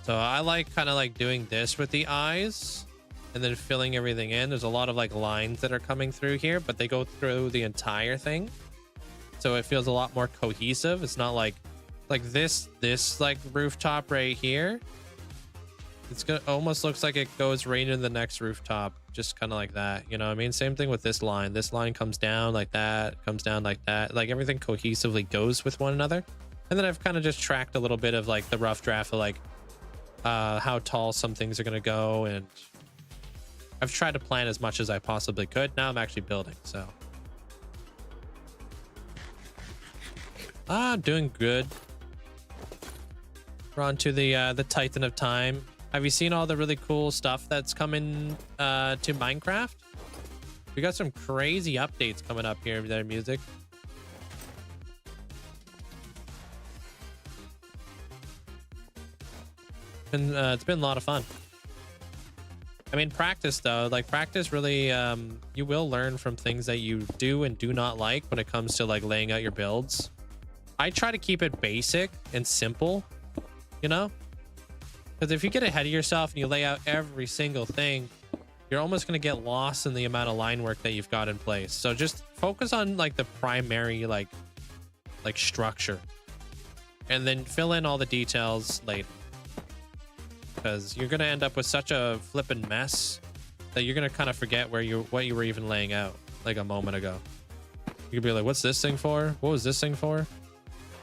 So I like kind of like doing this with the eyes and then filling everything in. There's a lot of like lines that are coming through here, but they go through the entire thing. So it feels a lot more cohesive. It's not like this like rooftop right here. It's gonna almost looks like it goes right into the next rooftop, just kind of like that, you know what I mean? Same thing with this line. This line comes down like that, comes down like that. Like, everything cohesively goes with one another. And then I've kind of just tracked a little bit of like the rough draft of like how tall some things are gonna go, and I've tried to plan as much as I possibly could. Now I'm actually building, so doing good. We're on to the Titan of Time. Have you seen all the really cool stuff that's coming to Minecraft? We got some crazy updates coming up here. Their music. And it's been a lot of fun. I mean, practice though, like practice really, you will learn from things that you do and do not like when it comes to like laying out your builds. I try to keep it basic and simple, you know? Because if you get ahead of yourself and you lay out every single thing, you're almost going to get lost in the amount of line work that you've got in place. So just focus on like the primary, like structure, and then fill in all the details later. Because you're going to end up with such a flippin' mess that you're going to kind of forget what you were even laying out like a moment ago. You could be like, what's this thing for? What was this thing for?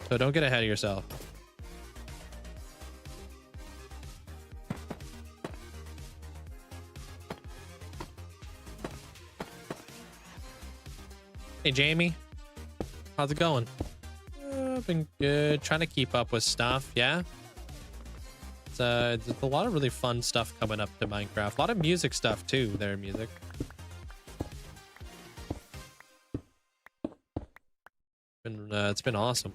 So don't get ahead of yourself. Hey, Jamie. How's it going? Been good. Trying to keep up with stuff, yeah? It's a lot of really fun stuff coming up to Minecraft. A lot of music stuff too. Their music. It's been awesome.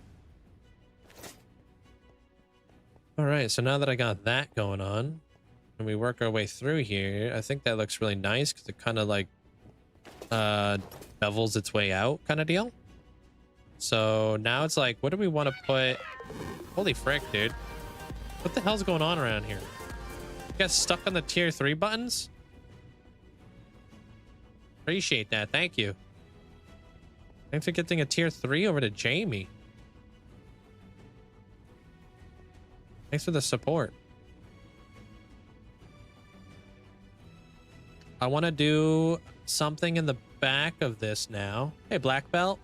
All right, so now that I got that going on, and we work our way through here, I think that looks really nice because it kind of like bevels its way out kind of deal. So now it's like, what do we want to put? Holy frick, dude. What the hell's going on around here? You guys stuck on the tier 3 buttons? Appreciate that. Thank you. Thanks for getting a tier 3 over to Jamie. Thanks for the support. I want to do something in the back of this now. Hey, black belt.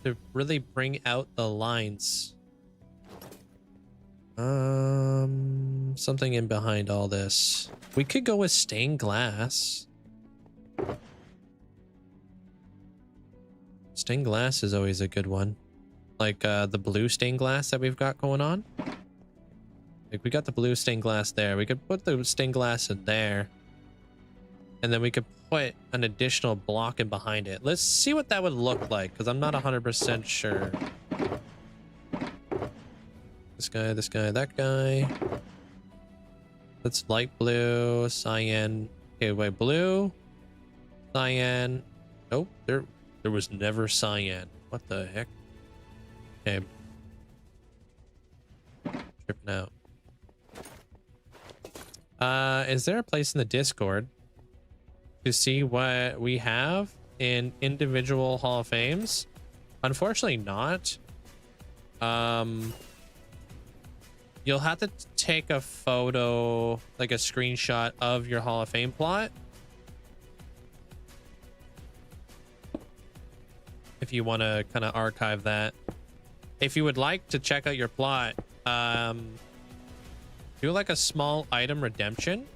To really bring out the lines. Something in behind all this. We could go with stained glass. Stained glass is always a good one. Like the blue stained glass that we've got going on. Like we got the blue stained glass there. We could put the stained glass in there. And then we could put an additional block in behind it. Let's see what that would look like, because I'm not 100% sure. This guy, that guy. That's light blue, cyan. Okay, wait, blue, cyan. Nope, there was never cyan. What the heck? Okay. Tripping out. Is there a place in the Discord to see what we have in individual Hall of Fames? Unfortunately not. You'll have to take a photo, like a screenshot of your Hall of Fame plot if you want to kind of archive that. If you would like to check out your plot, do like a small item redemption,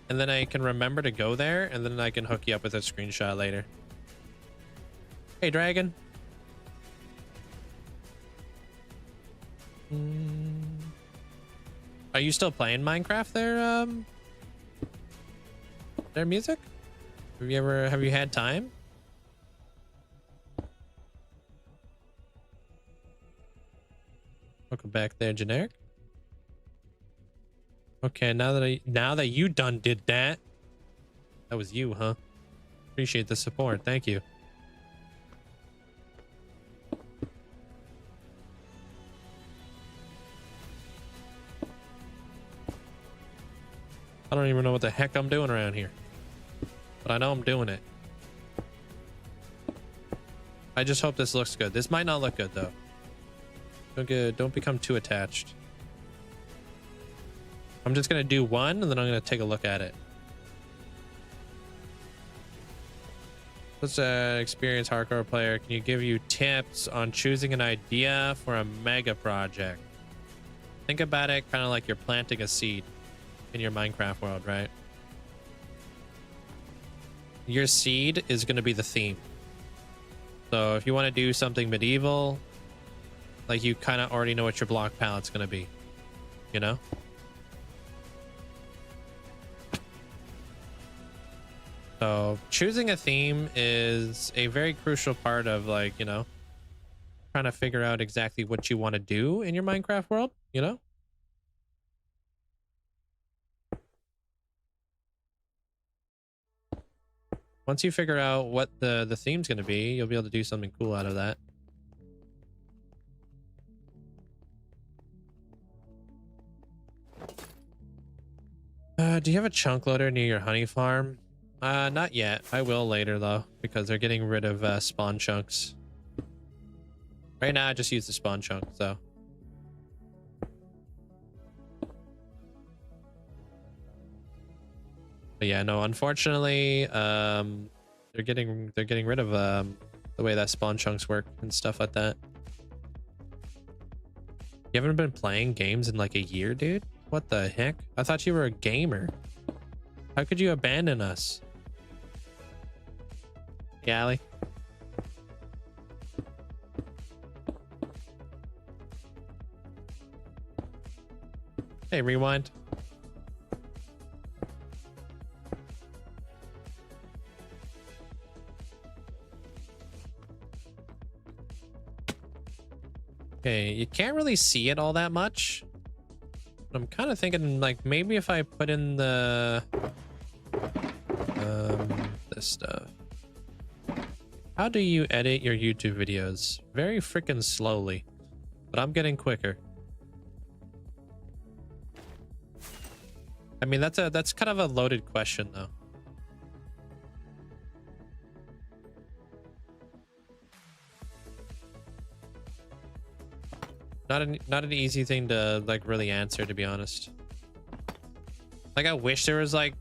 and then I can remember to go there, and then I can hook you up with a screenshot later. Hey, Dragon. Are you still playing Minecraft there, their music? Have you had time? Welcome back there, generic. Okay, now that you done did that. That was you, huh? Appreciate the support. Thank you. I don't even know what the heck I'm doing around here, but I know I'm doing it. I just hope this looks good. This might not look good though. Don't become too attached. I'm just gonna do one, and then I'm gonna take a look at it. Let's experienced hardcore player. Can you give you tips on choosing an idea for a mega project? Think about it kind of like you're planting a seed in your Minecraft world, right? Your seed is going to be the theme. So if you want to do something medieval, like you kind of already know what your block palette's going to be, you know? So choosing a theme is a very crucial part of, like, you know, trying to figure out exactly what you want to do in your Minecraft world, you know? Once you figure out what the theme's going to be, you'll be able to do something cool out of that. Do you have a chunk loader near your honey farm? Not yet. I will later though, because they're getting rid of spawn chunks. Right now I just use the spawn chunk, so. But yeah, no, unfortunately, they're getting rid of the way that spawn chunks work and stuff like that. You haven't been playing games in like a year, dude? What the heck? I thought you were a gamer. How could you abandon us? Yeah, Ali. Hey, rewind. Okay, you can't really see it all that much. But I'm kind of thinking like maybe if I put in the this stuff. How do you edit your YouTube videos? Very freaking slowly, but I'm getting quicker. I mean, that's kind of a loaded question though. Not an easy thing to like really answer, to be honest. Like I wish there was like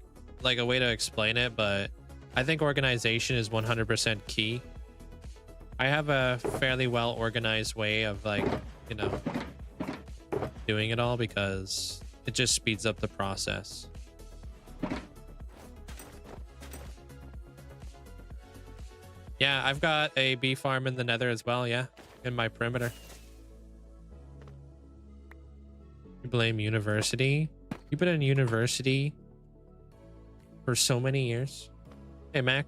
a way to explain it, but I think organization is 100% key. I have a fairly well organized way of like, you know, doing it all because it just speeds up the process. Yeah, I've got a bee farm in the nether as well, yeah, in my perimeter. You blame university? You've been in university for so many years. Hey, Mac.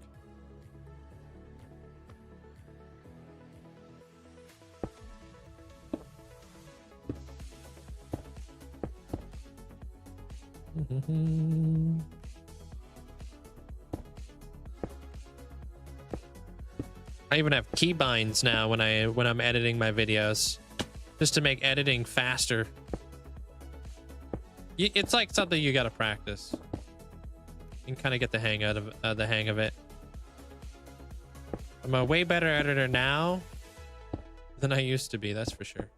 I even have keybinds now when I'm editing my videos, just to make editing faster. It's like something you gotta practice. You can kind of get the hang out of the hang of it. I'm a way better editor now than I used to be, that's for sure.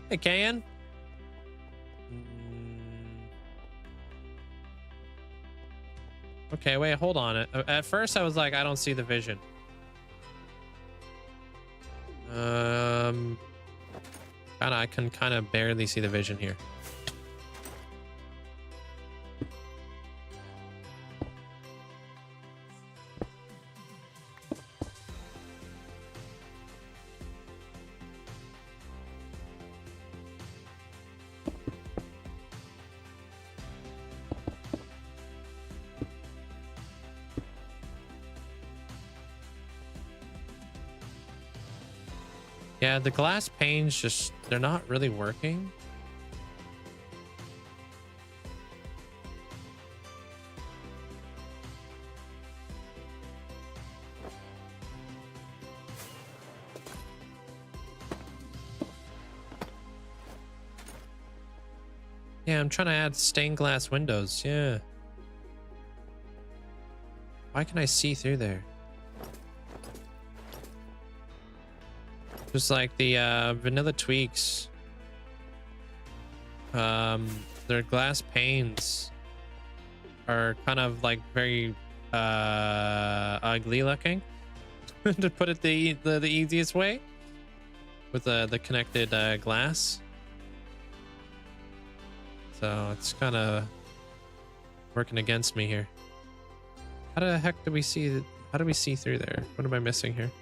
Hey, Can. Okay, wait, hold on. At first I was like, I don't see the vision. I can kind of barely see the vision here. Yeah, the glass panes just, they're not really working. Yeah, I'm trying to add stained glass windows. Yeah. Why can I see through there? Just like the vanilla tweaks. Their glass panes are kind of like very ugly looking, to put it the easiest way, with the connected glass. So it's kind of working against me here. How the heck do we see? How do we see through there? What am I missing here?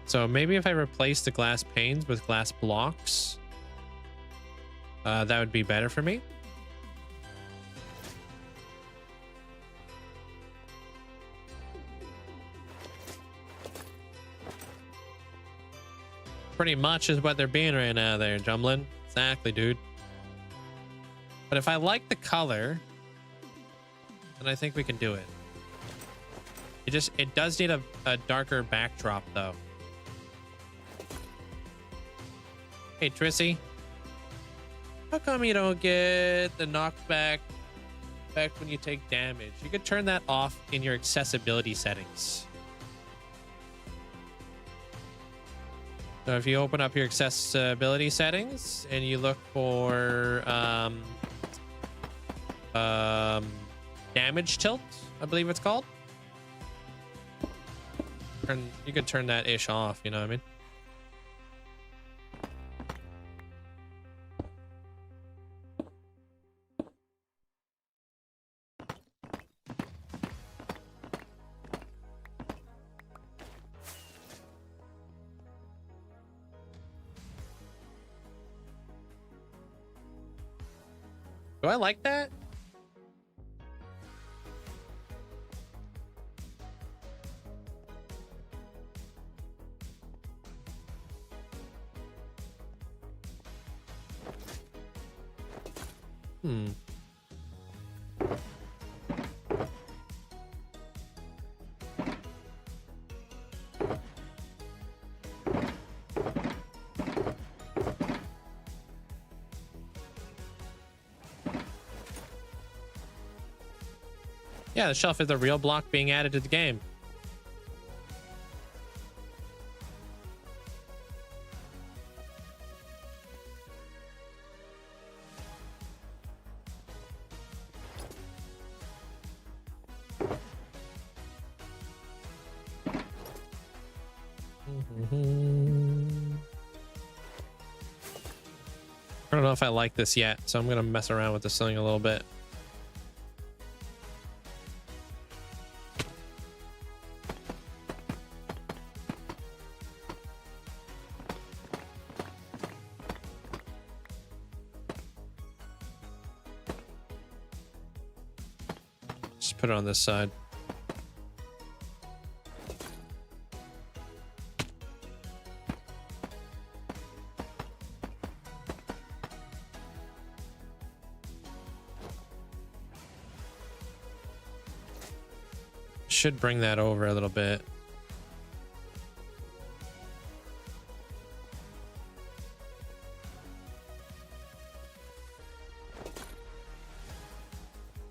So maybe if I replace the glass panes with glass blocks, that would be better for me. Pretty much is what they're being right now there, Jumlin. Exactly, dude. But if I like the color, then I think we can do it. It does need a darker backdrop though. Hey, Trissy. How come you don't get the knockback effect when you take damage? You could turn that off in your accessibility settings. So if you open up your accessibility settings and you look for damage tilt, I believe it's called. You could turn that ish off, you know what I mean? Do I like that? Hmm. Yeah, the shelf is a real block being added to the game. I don't know if I like this yet, so I'm gonna mess around with this thing a little bit. Just put it on this side. Should bring that over a little bit.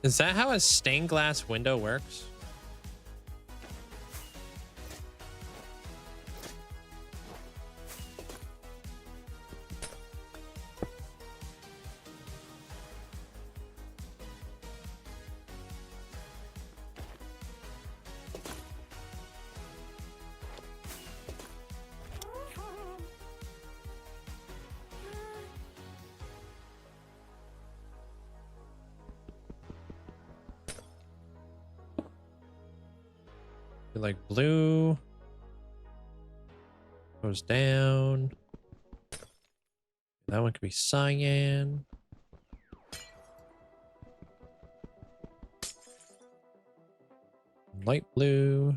Is that how a stained glass window works? Like blue goes down. That one could be cyan. Light blue.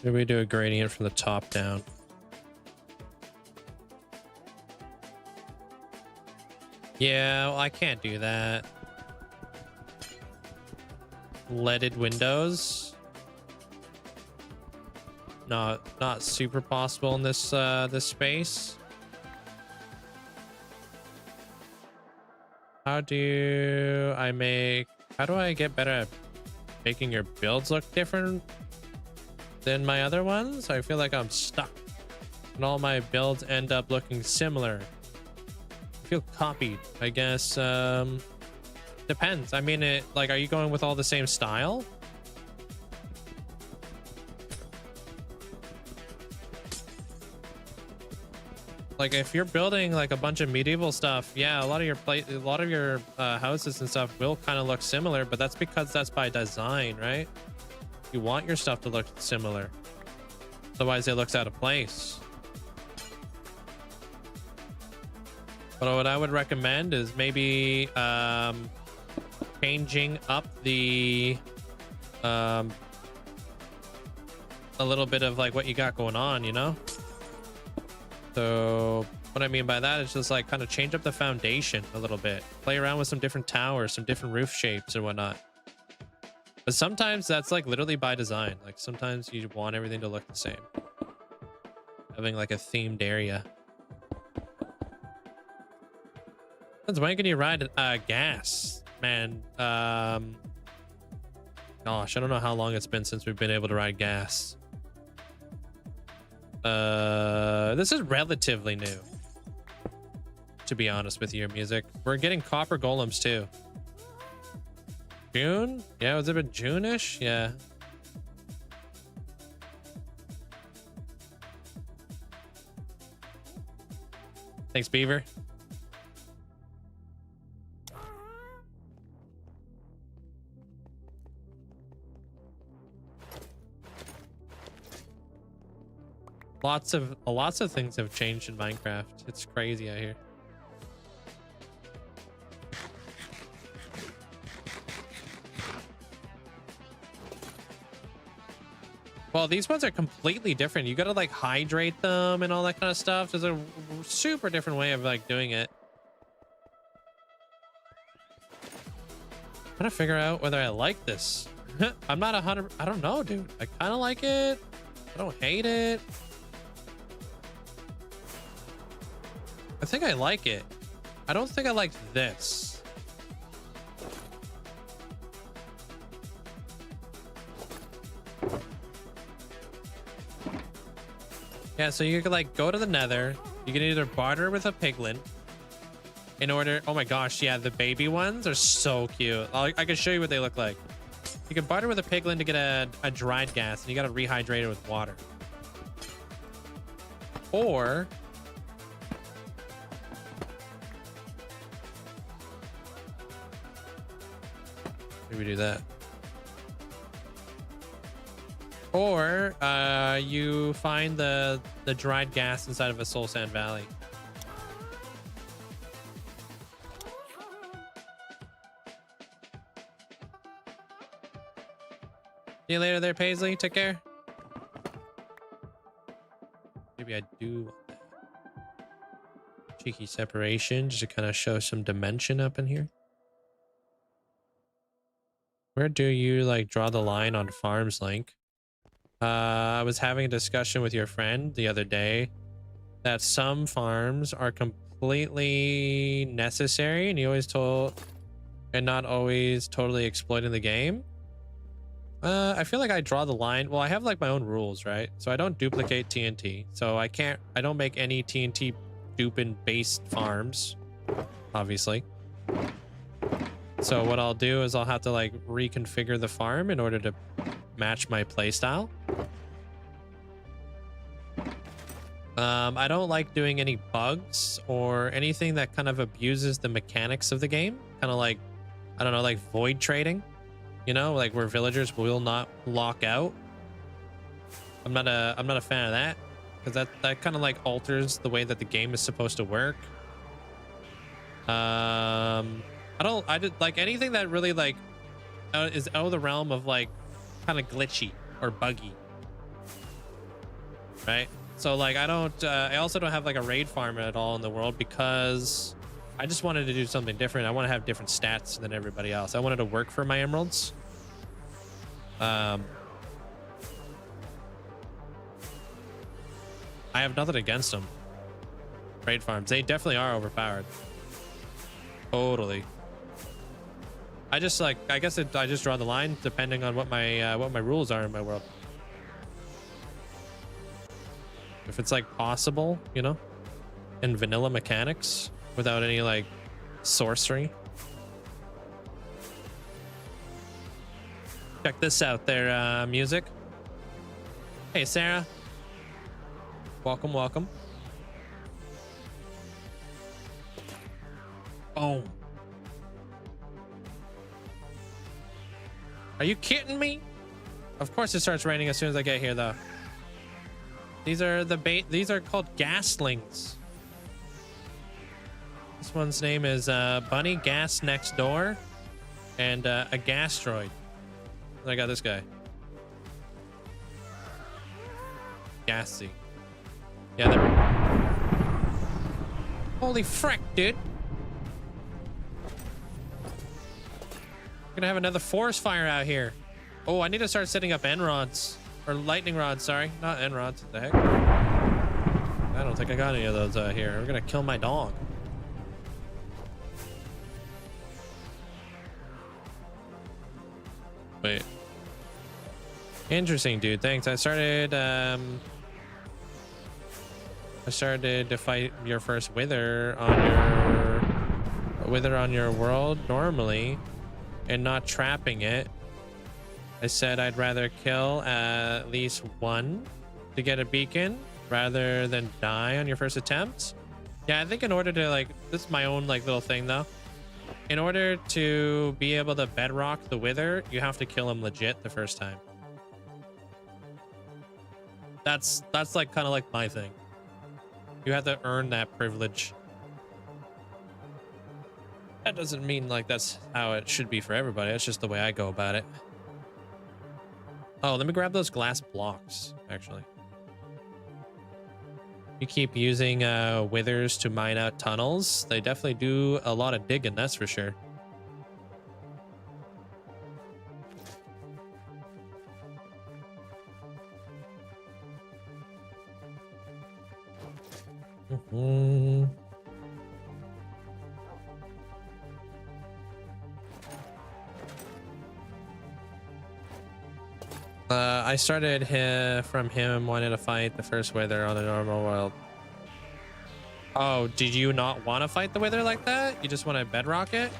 Maybe we do a gradient from the top down. Yeah, well, I can't do that. Leaded windows. Not super possible in this this space. How do I get better at making your builds look different than my other ones? I feel like I'm stuck and all my builds end up looking similar. I feel copied, I guess. Depends. I mean, are you going with all the same style? Like if you're building like a bunch of medieval stuff, yeah, a lot of your houses and stuff will kind of look similar, but that's because that's by design, right? You want your stuff to look similar. Otherwise it looks out of place. But what I would recommend is maybe changing up the a little bit of like what you got going on, you know? So what I mean by that is just like kind of change up the foundation a little bit. Play around with some different towers, some different roof shapes and whatnot. But sometimes that's like literally by design. Like sometimes you want everything to look the same. Having like a themed area. When can you ride gas? Man, gosh, I don't know how long it's been since we've been able to ride gas. This is relatively new, to be honest with your music. We're getting copper golems too. June? Yeah, was it a June-ish? Yeah. Thanks, Beaver. Lots of things have changed in Minecraft. It's crazy out here. Well, these ones are completely different. You gotta like hydrate them and all that kind of stuff. There's a super different way of like doing it. I'm trying to figure out whether I like this. I'm not 100. I don't know, dude. I kind of like it. I don't hate it. I think I like it. I don't think I like this. Yeah, so you could like go to the nether. You can either barter with a piglin in order. Oh my gosh, yeah, the baby ones are so cute. I can show you what they look like. You can barter with a piglin to get a dried gas, and you got to rehydrate it with water. Or maybe do that. Or you find the dried gas inside of a soul sand valley. See you later there, Paisley. Take care. Maybe I do want that. Cheeky separation just to kind of show some dimension up in here. Where do you like draw the line on farms, Link? I was having a discussion with your friend the other day that some farms are completely necessary and he always told and not always totally exploiting the game. I feel like I draw the line. Well, I have like my own rules, right? So I don't duplicate TNT. So I don't make any TNT dupin based farms, obviously. So what I'll do is I'll have to like reconfigure the farm in order to match my playstyle. I don't like doing any bugs or anything that kind of abuses the mechanics of the game. Kind of like, I don't know, like void trading, you know, like where villagers will not lock out. I'm not a fan of that because that kind of like alters the way that the game is supposed to work. I did like anything that really like is out of the realm of like kind of glitchy or buggy, right? So like I also don't have like a raid farm at all in the world because I just wanted to do something different. I want to have different stats than everybody else. I wanted to work for my emeralds. I have nothing against them. Raid farms, they definitely are overpowered. Totally. I just like, I guess I just draw the line depending on what my rules are in my world. If it's like possible, you know, in vanilla mechanics without any like sorcery. Check this out there, music. Hey, Sarah. Welcome, welcome. Oh. Are you kidding me? Of course it starts raining as soon as I get here, though. These are these are called gaslings. This one's name is Bunny Gas Next Door and a gastroid. I got this guy. Gassy. Yeah, there. Holy frick, dude. We're gonna have another forest fire out here. Oh, I need to start setting up end rods. Or lightning rods, sorry. Not end rods. What the heck? I don't think I got any of those out here. We're gonna kill my dog. Wait. Interesting, dude. Thanks. I started to fight your first wither on your world normally and not trapping it. I said I'd rather kill at least one to get a beacon rather than die on your first attempt. Yeah, I think in order to like, this is my own like little thing though. In order to be able to bedrock the wither, you have to kill him legit the first time. That's like kind of like my thing. You have to earn that privilege. That doesn't mean like that's how it should be for everybody. That's just the way I go about it. Oh, let me grab those glass blocks, actually. You keep using withers to mine out tunnels. They definitely do a lot of digging, that's for sure. I started from him wanting to fight the first wither on a normal world. Oh, did you not want to fight the wither like that? You just want to bedrock it?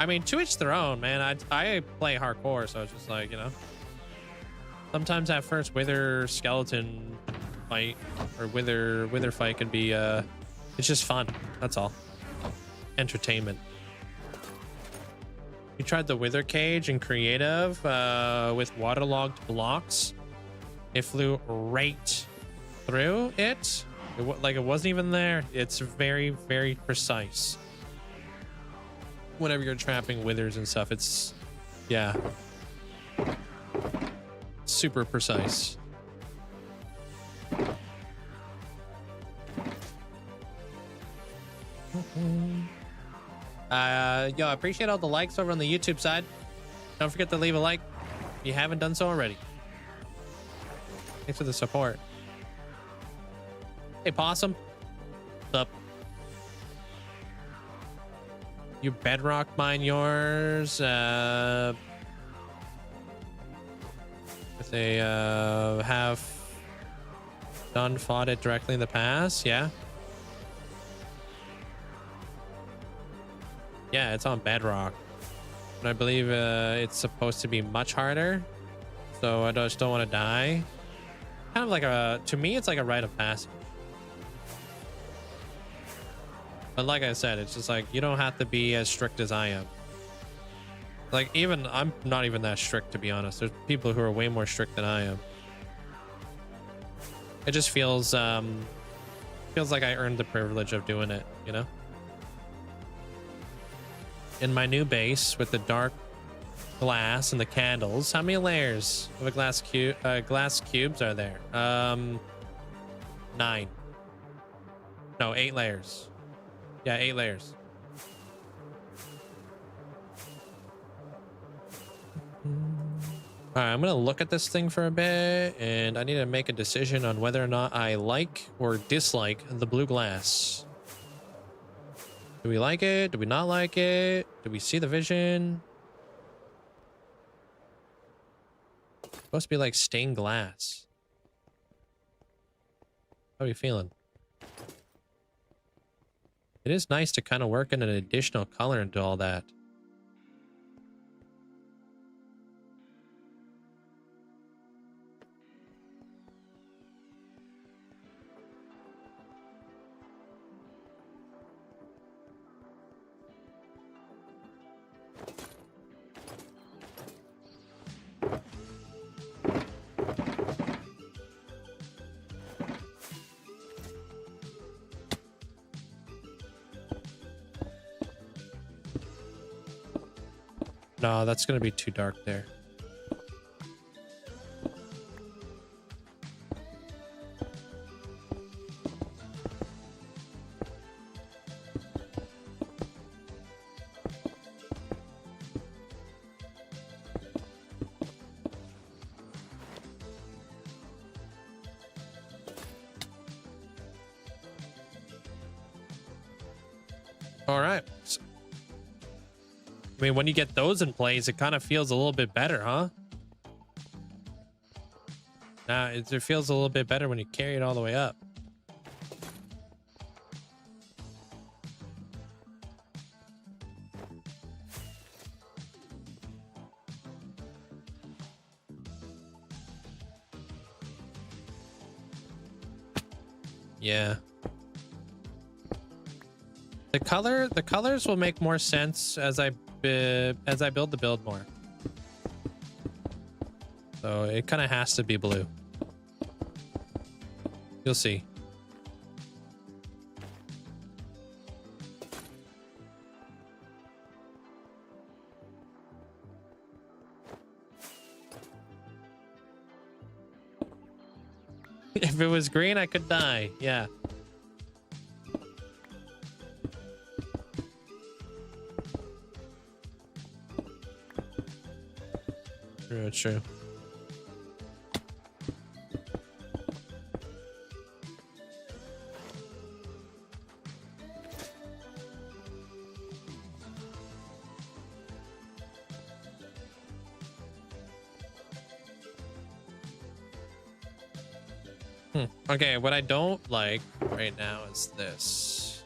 I mean, to each their own, man. I play hardcore, so it's just like, you know. Sometimes that first wither skeleton fight or wither fight can be it's just fun. That's all. Entertainment. You tried the wither cage in creative with waterlogged blocks. It flew right through it. Like it wasn't even there. It's very, very precise. Whenever you're trapping withers and stuff, it's, yeah, super precise. Yo, I appreciate all the likes over on the YouTube side. Don't forget to leave a like if you haven't done so already. Thanks for the support. Hey, Possum. What's up? You bedrock mine yours if they have done fought it directly in the past. Yeah. Yeah, it's on bedrock. But I believe it's supposed to be much harder. So I just don't want to die. Kind of like to me, it's like a rite of passage. But like I said, it's just like, you don't have to be as strict as I am. Like, even, I'm not even that strict, to be honest. There's people who are way more strict than I am. It just feels like I earned the privilege of doing it, you know? In my new base with the dark glass and the candles, how many layers of a glass cubes are there? 9. No, 8 layers. Yeah, 8 layers. All right, I'm gonna look at this thing for a bit, and I need to make a decision on whether or not I like or dislike the blue glass. Do we like it? Do we not like it? Do we see the vision? It's supposed to be like stained glass. How are you feeling? It is nice to kind of work in an additional color into all that. No, that's going to be too dark there. All right. I mean, when you get those in place, it kind of feels a little bit better, huh? Nah, it feels a little bit better when you carry it all the way up. Yeah. The colors will make more sense as I build the build more. So it kind of has to be blue. You'll see. If it was green, I could die. Yeah. True, true. Okay, what I don't like right now is this.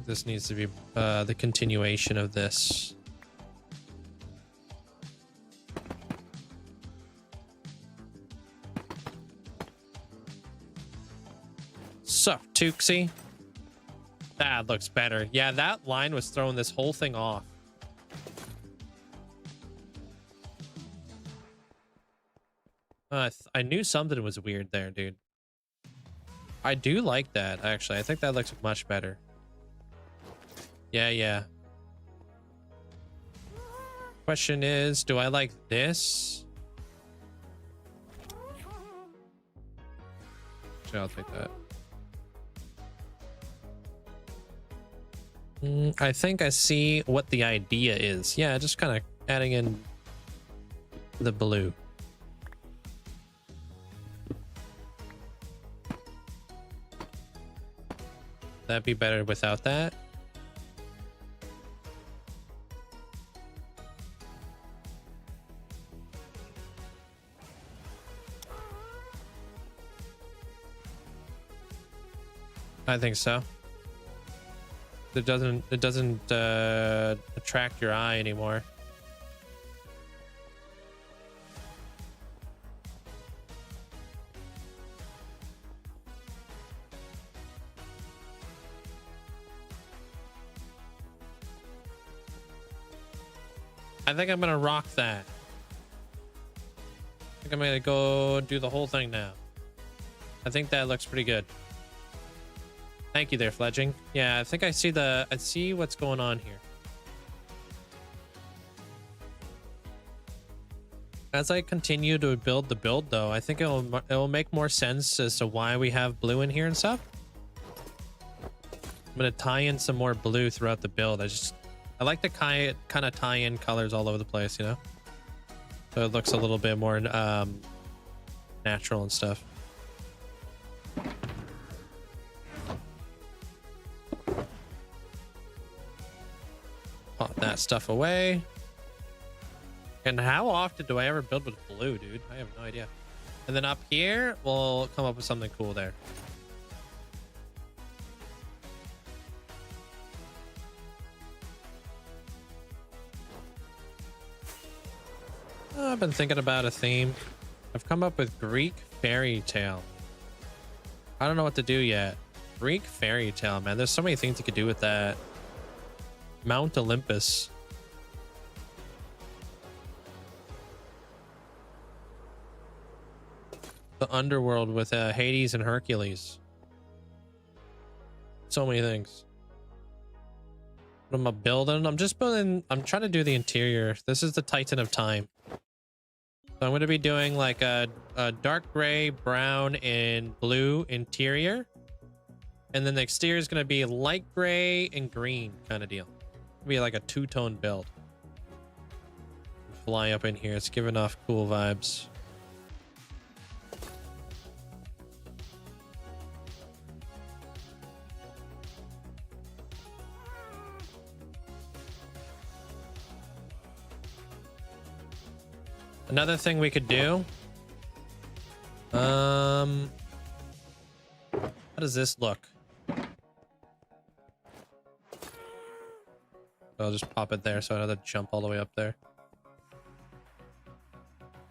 This needs to be the continuation of this. So, Tuxie. That looks better. Yeah, that line was throwing this whole thing off. I knew something was weird there, dude. I do like that, actually. I think that looks much better. Yeah, yeah. Question is, do I like this? Actually, I'll take that. I think I see what the idea is. Yeah, just kind of adding in the blue. That'd be better without that. I think so. It doesn't attract your eye anymore. I think I'm gonna rock that. I think I'm gonna go do the whole thing now. I think that looks pretty good. Thank you there, Fledging. Yeah, I think I see what's going on here. As I continue to build the build, though, I think it will make more sense as to why we have blue in here and stuff. I'm gonna tie in some more blue throughout the build. I like to kind of tie in colors all over the place, you know, so it looks a little bit more natural and stuff. Pop that stuff away. And how often do I ever build with blue, dude? I have no idea. And then up here, we'll come up with something cool there. I've been thinking about a theme. I've come up with Greek fairy tale. I don't know what to do yet. Greek fairy tale, man. There's so many things you could do with that. Mount Olympus. The underworld with Hades and Hercules. So many things. What am I building? I'm just building. I'm trying to do the interior. This is the Titan of Time. So I'm going to be doing like a dark gray, brown, and blue interior. And then the exterior is going to be light gray and green kind of deal. It'll be like a two-tone build. Fly up in here. It's giving off cool vibes. Another thing we could do. How does this look? I'll just pop it there so I don't have to jump all the way up there.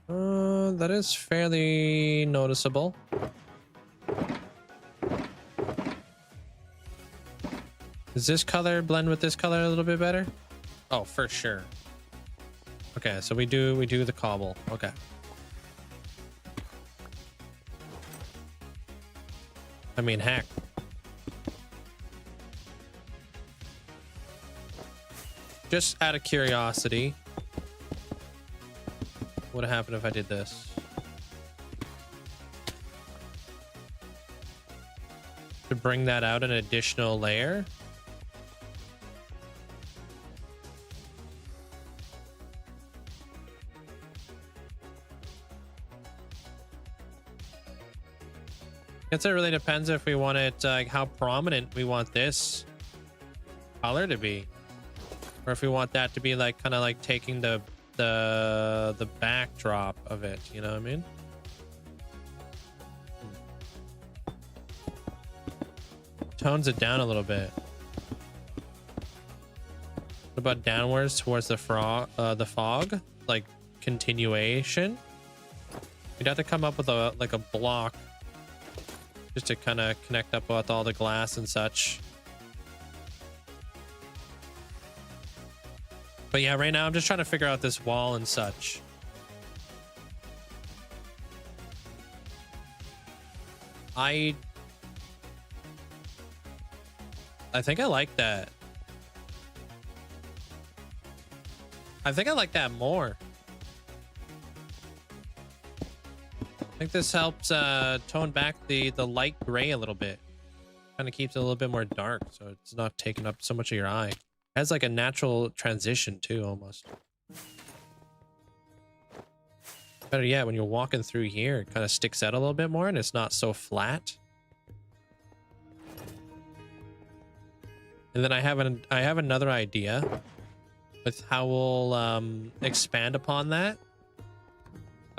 That is fairly noticeable. Does this color blend with this color a little bit better? Oh, for sure. Okay, so we do the cobble. Okay. I mean, heck. Just out of curiosity, what would happen if I did this? To bring that out an additional layer. Guess it really depends if we want it, like how prominent we want this color to be, or if we want that to be like kind of like taking the backdrop of it. You know what I mean? Tones it down a little bit. What about downwards towards the fog, like continuation? You'd have to come up with a block. Just to kind of connect up with all the glass and such. But yeah, right now I'm just trying to figure out this wall and such. I think I like that. I think I like that more. I think this helps tone back the light gray a little bit. Kind of keeps it a little bit more dark, so it's not taking up so much of your eye. It has like a natural transition too, almost. Better yet, when you're walking through here, it kind of sticks out a little bit more and it's not so flat. And then I have another idea with how we'll expand upon that.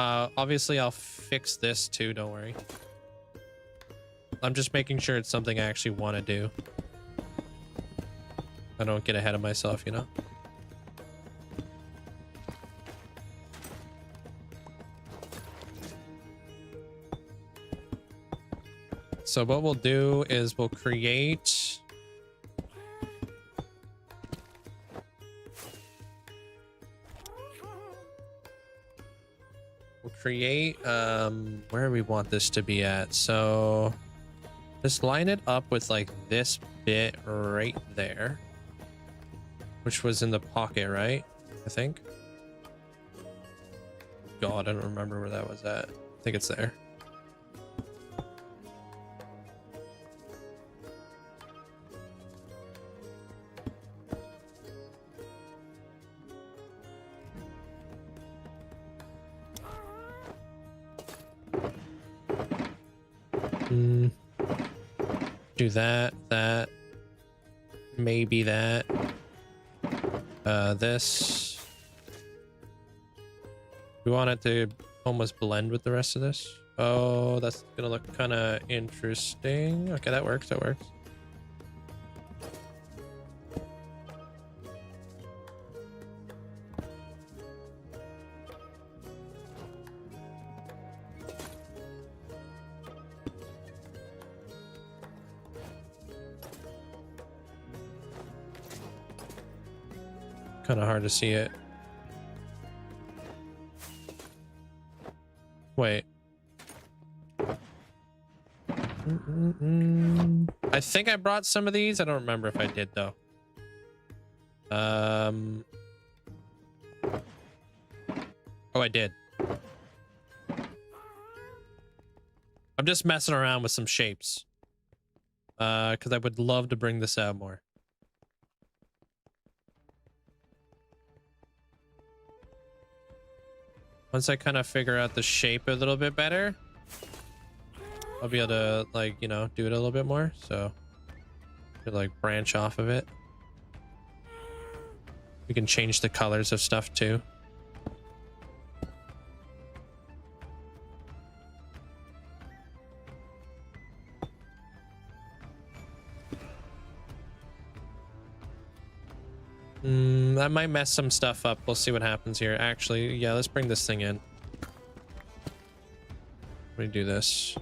Obviously I'll fix this too, don't worry. I'm just making sure it's something I actually want to do. I don't get ahead of myself, you know? So what we'll do is we'll create... where we want this to be at. So just line it up with like this bit right there, which was in the pocket, right? I think. God, I don't remember where that was at. I think it's there. Do that, maybe that, this. We want it to almost blend with the rest of this. Oh, that's gonna look kind of interesting. Okay, that works, that works. Kind of hard to see it. Wait. I think I brought some of these. I don't remember if I did though. Oh, I did. I'm just messing around with some shapes. Because I would love to bring this out more. Once I kind of figure out the shape a little bit better, I'll be able to, like, you know, do it a little bit more. So, to like branch off of it. We can change the colors of stuff too. That might mess some stuff up. We'll see what happens here. Actually, yeah, let's bring this thing in. Let me do this.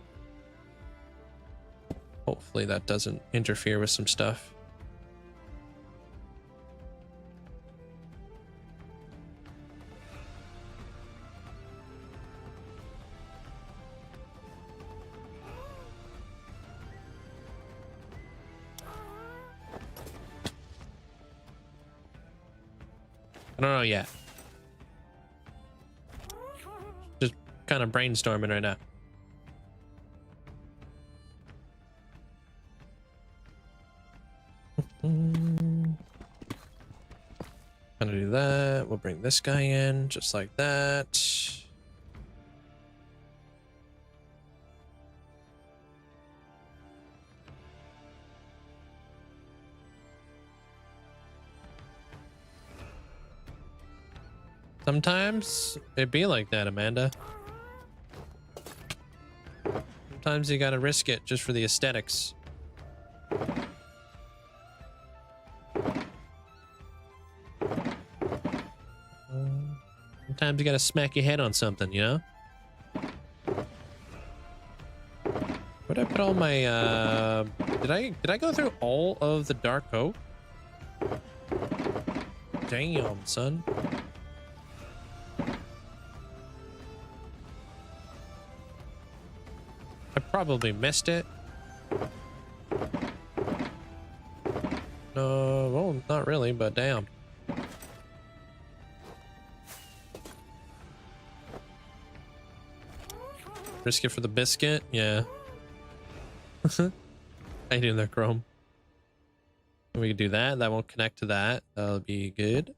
Hopefully that doesn't interfere with some stuff. I don't know yet. Just kind of brainstorming right now. Gonna do that. We'll bring this guy in just like that. Sometimes it be like that, Amanda. Sometimes you gotta risk it just for the aesthetics. Sometimes you gotta smack your head on something, you know? Where'd I put all my did I go through all of the dark oak? Damn, son. I probably missed it. No, well, not really, but damn. Risk it for the biscuit? Yeah. How you doing there, Chrome? We can do that. That won't connect to that. That'll be good.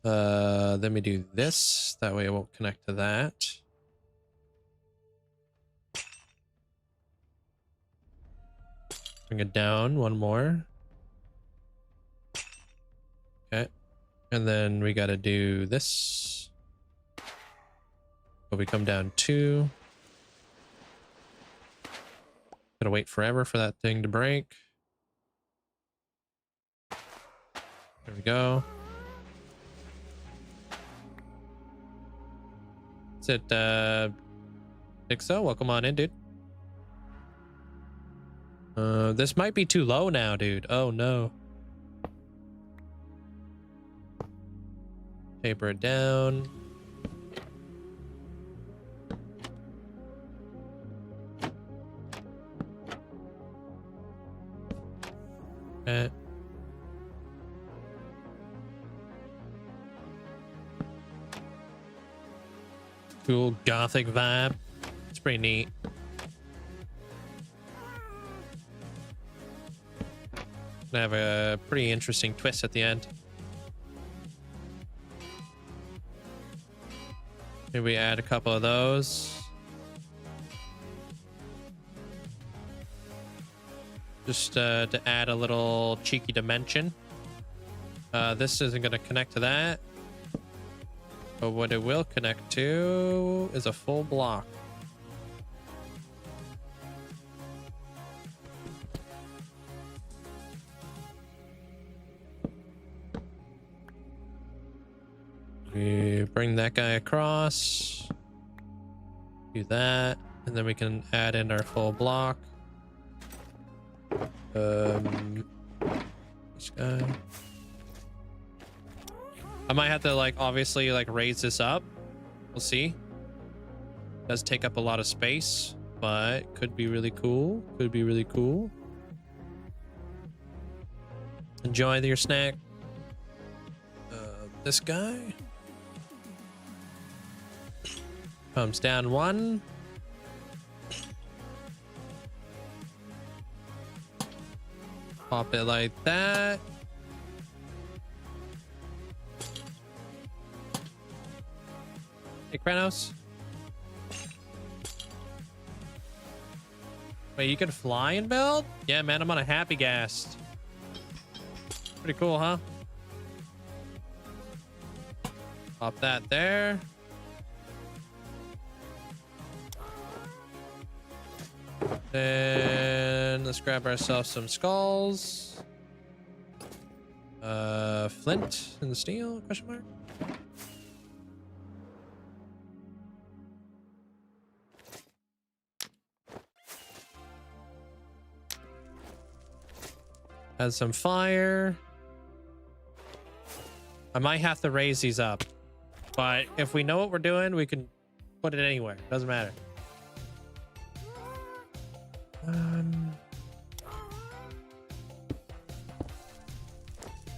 Then we do this. That way it won't connect to that. Bring it down one more. Okay. And then we got to do this. But we come down 2. Gotta wait forever for that thing to break. There we go. That's it, Dixo, welcome on in, dude. This might be too low now, dude. Oh no. Taper it down. Okay. Cool gothic vibe. It's pretty neat. Gonna have a pretty interesting twist at the end. Maybe we add a couple of those. Just to add a little cheeky dimension. This isn't going to connect to that. But what it will connect to is a full block. We bring that guy across. Do that. And then we can add in our full block. This guy. I might have to obviously raise this up. We'll see. It does take up a lot of space, but could be really cool. Could be really cool. Enjoy your snack. This guy comes down 1. Pop it like that. Hey, Kranos. Wait, you can fly and build? Yeah, man, I'm on a happy gas. Pretty cool, huh? Pop that there. Then let's grab ourselves some skulls. Flint and steel? Question mark. Add some fire. I might have to raise these up, but if we know what we're doing, we can put it anywhere. Doesn't matter.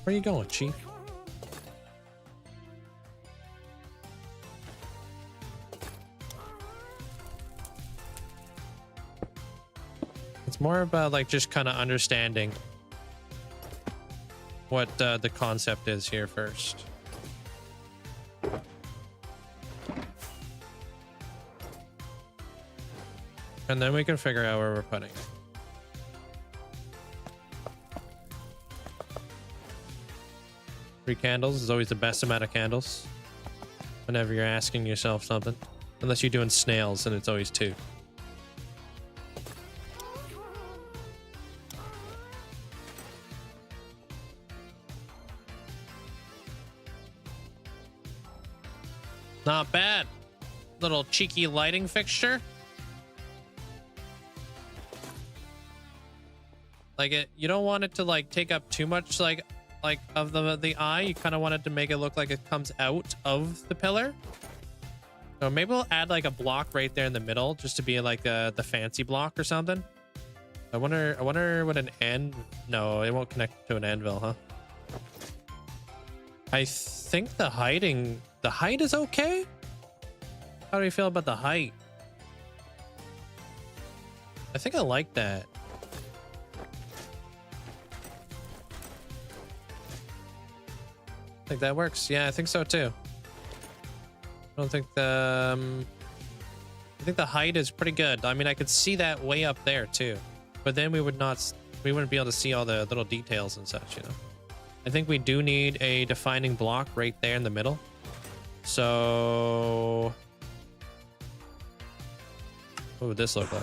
Where are you going, Chief? It's more about like just kind of understanding what the concept is here first. And then we can figure out where we're putting it. Three candles is always the best amount of candles whenever you're asking yourself something. Unless you're doing snails, and it's always 2. Not bad. Little cheeky lighting fixture. Like it, you don't want it to like take up too much like of the eye. You kind of want it to make it look like it comes out of the pillar. So maybe we'll add like a block right there in the middle, just to be like the fancy block or something. I wonder what an end. No, it won't connect to an anvil, huh? I think the height is okay. How do you feel about the height? I think I like that. I think that works. Yeah, I think so too. I don't think I think the height is pretty good. I mean, I could see that way up there too, but then we wouldn't be able to see all the little details and such, you know. I think we do need a defining block right there in the middle. So what would this look like?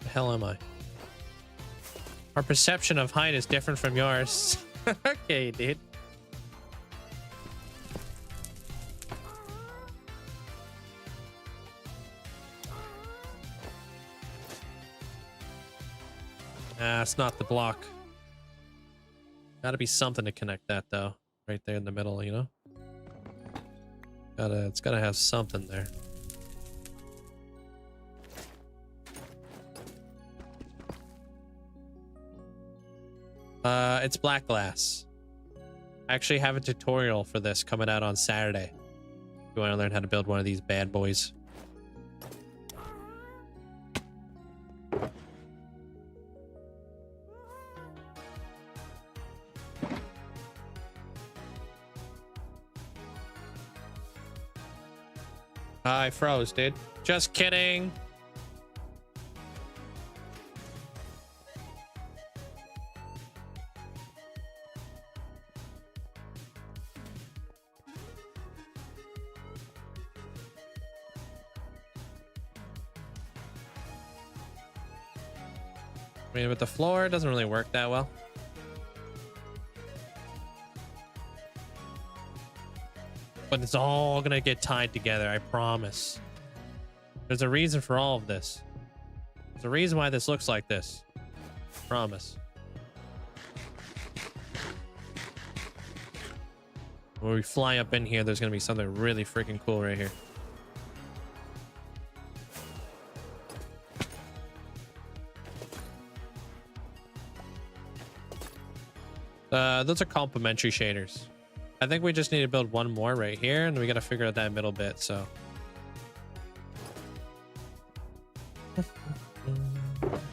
The hell am I? Our perception of height is different from yours. Okay, dude. Ah, it's not the block. Gotta be something to connect that though. Right there in the middle, you know? It's gotta have something there. It's black glass. I actually have a tutorial for this coming out on Saturday. If you want to learn how to build one of these bad boys. I froze, dude. Just kidding. I mean, with the floor, it doesn't really work that well. But it's all gonna get tied together, I promise. There's a reason for all of this. There's a reason why this looks like this. Promise. When we fly up in here, there's gonna be something really freaking cool right here. Those are complementary shaders. I think we just need to build one more right here, and we got to figure out that middle bit, so.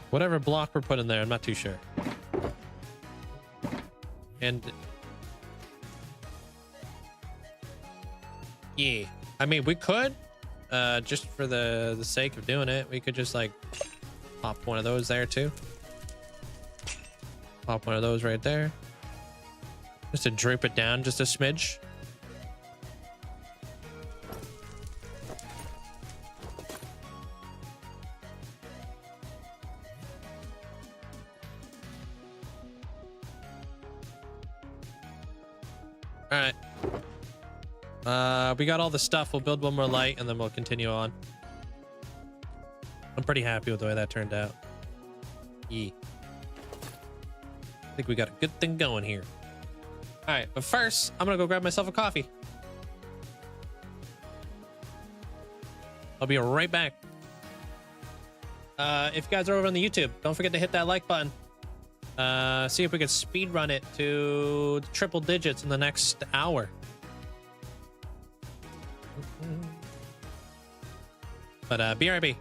Whatever block we're putting there, I'm not too sure. And yeah, I mean, we could, just for the sake of doing it, we could just like pop one of those there too. Pop one of those right there. Just to droop it down just a smidge. All right. We got all the stuff. We'll build one more light and then we'll continue on. I'm pretty happy with the way that turned out. Yeah. I think we got a good thing going here. All right, but first, I'm gonna go grab myself a coffee. I'll be right back. If you guys are over on the YouTube, don't forget to hit that like button. See if we can speed run it to triple digits in the next hour. But BRB.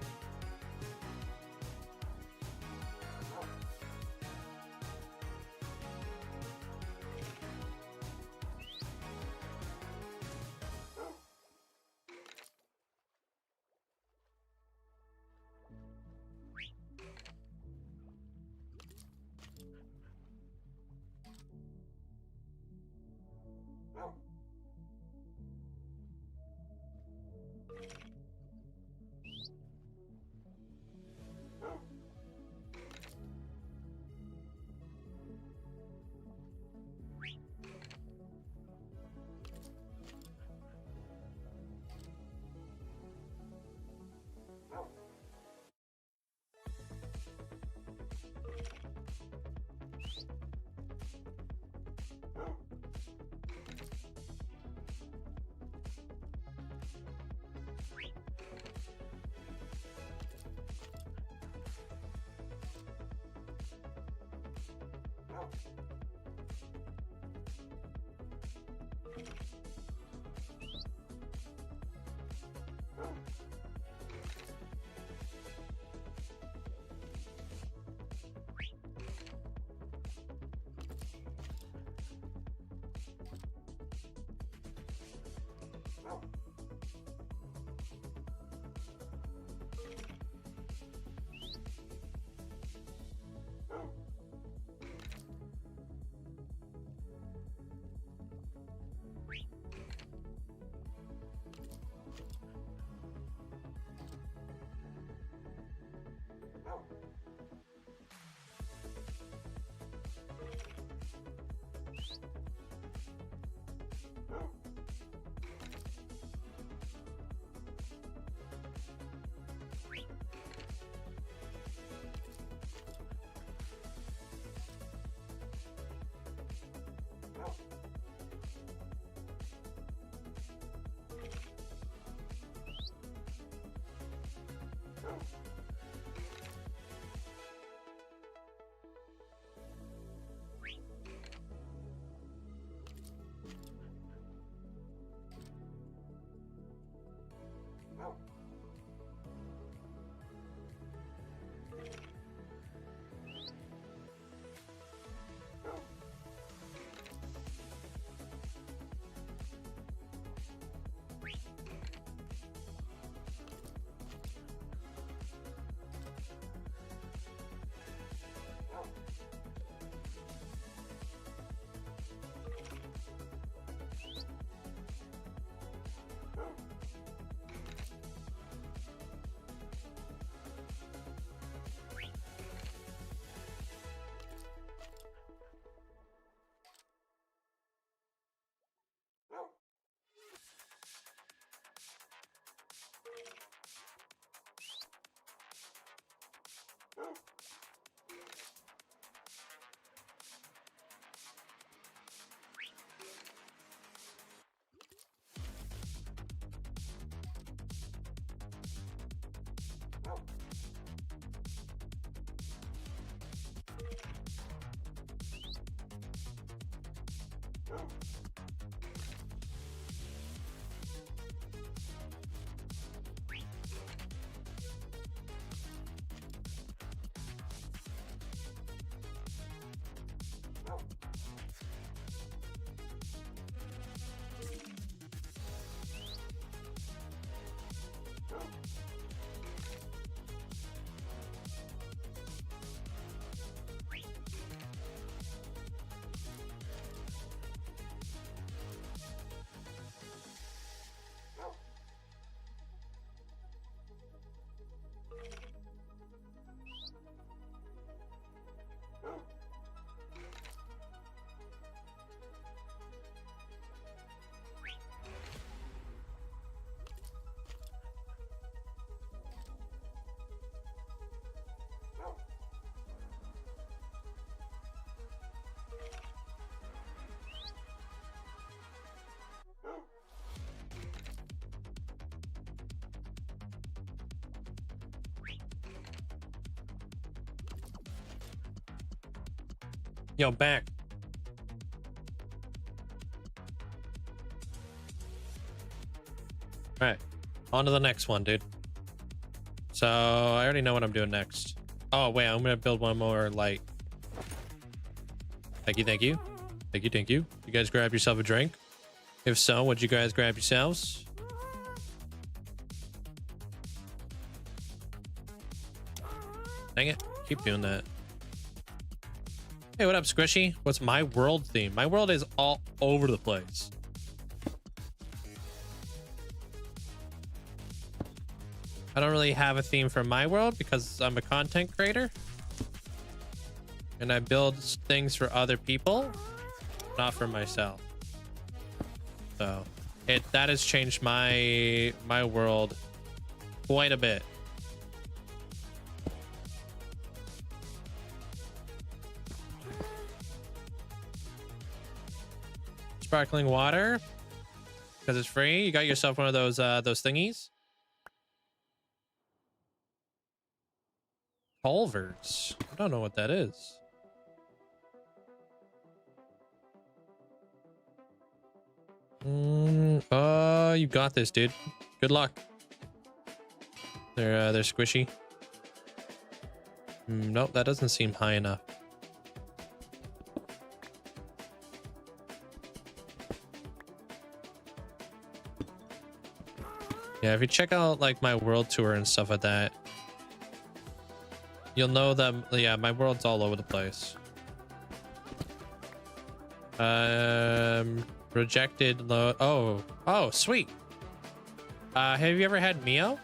Yo, back. All right, on to the next one, dude. So I already know what I'm doing next. Oh wait, I'm gonna build one more light. Thank you, thank you, thank you, thank you. You guys grab yourself a drink. If so, would you guys grab yourselves? Dang it, keep doing that. Hey, what up, Squishy? What's my world theme? My world is all over the place. I don't really have a theme for my world because I'm a content creator. And I build things for other people, not for myself. So that has changed my world quite a bit. Sparkling water because it's free. You got yourself one of those thingies. Culverts. I don't know what that is. You got this, dude. Good luck. They're squishy. Nope, that doesn't seem high enough. Yeah, if you check out like my world tour and stuff like that, you'll know that, yeah, my world's all over the place. Rejected load. Oh, sweet. Have you ever had Mio?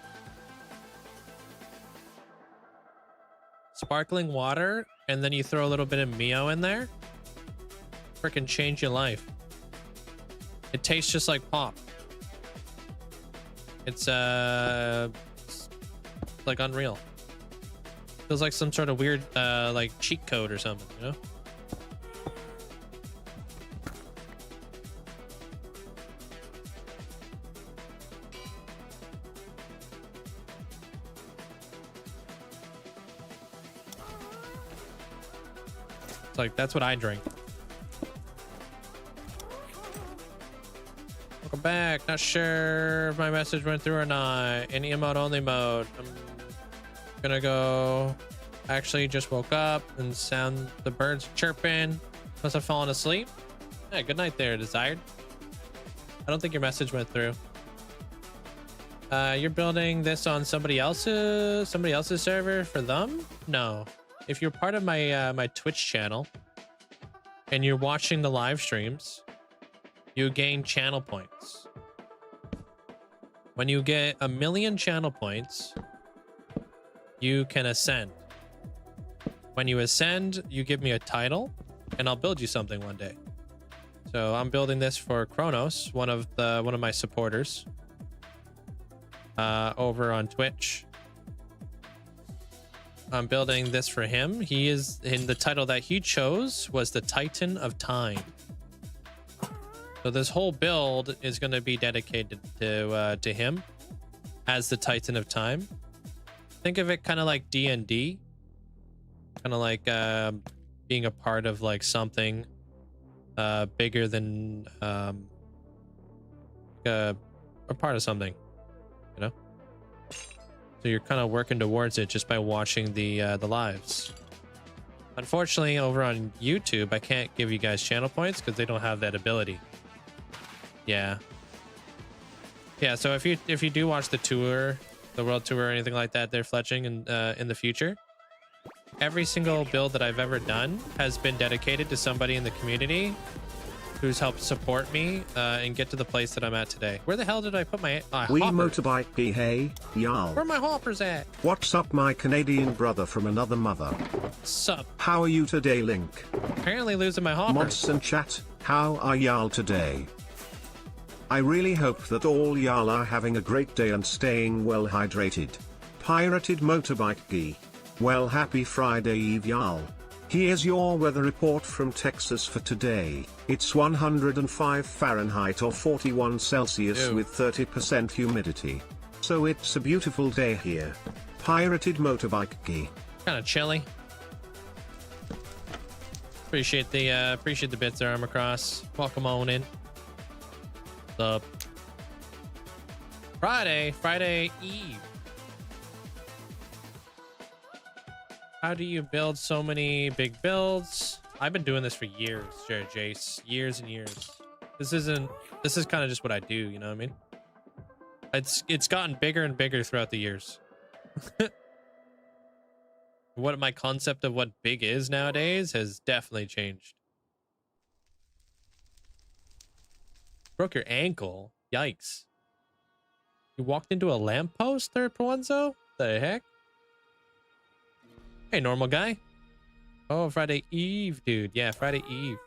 Sparkling water, and then you throw a little bit of Mio in there. Freaking change your life. It tastes just like pop. It's like unreal. Feels like some sort of weird like cheat code or something, you know? It's like that's what I drink. Welcome back. Not sure if my message went through or not. Any emote only mode. I'm gonna go. Actually just woke up and sound the birds chirping. Must have fallen asleep. Yeah, good night there, Desired. I don't think your message went through. You're building this on somebody else's server for them? No. If you're part of my my Twitch channel and you're watching the live streams, you gain channel points. When you get 1,000,000 channel points, you can ascend. When you ascend, you give me a title and I'll build you something one day. So I'm building this for Kronos, one of my supporters over on Twitch. I'm building this for him. He is in the title that he chose was the Titan of Time. So this whole build is going to be dedicated to him as the Titan of Time. Think of it kind of like D&D, kind of like being a part of like something bigger than a part of something, you know. So you're kind of working towards it just by watching the lives. Unfortunately, over on YouTube, I can't give you guys channel points because they don't have that ability. Yeah. So if you do watch the tour, the world tour or anything like that, they're fletching in the future. Every single build that I've ever done has been dedicated to somebody in the community who's helped support me and get to the place that I'm at today. Where the hell did I put my We hopper? motorbike hey, y'all. Where my hoppers at? What's up, my Canadian brother from another mother? Sup? How are you today, Link? Apparently losing my hoppers. Mods and chat, how are y'all today? I really hope that all y'all are having a great day and staying well hydrated. Pirated Motorbike Gee. Well, happy Friday Eve, y'all. Here's your weather report from Texas for today. It's 105 Fahrenheit or 41 Celsius Ew. with 30% humidity. So it's a beautiful day here. Pirated Motorbike Gee. Kind of chilly. Appreciate the bits there, Armor Cross. Welcome on in. What's up? Friday Eve. How do you build so many big builds? I've been doing this for years, Jace. Years and years. This is kind of just what I do, you know what I mean? It's gotten bigger and bigger throughout the years. What my concept of what big is nowadays has definitely changed. Broke your ankle? Yikes. You walked into a lamppost there, Puanzo? The heck? Hey, normal guy. Oh, Friday Eve, dude. Yeah, Friday Eve.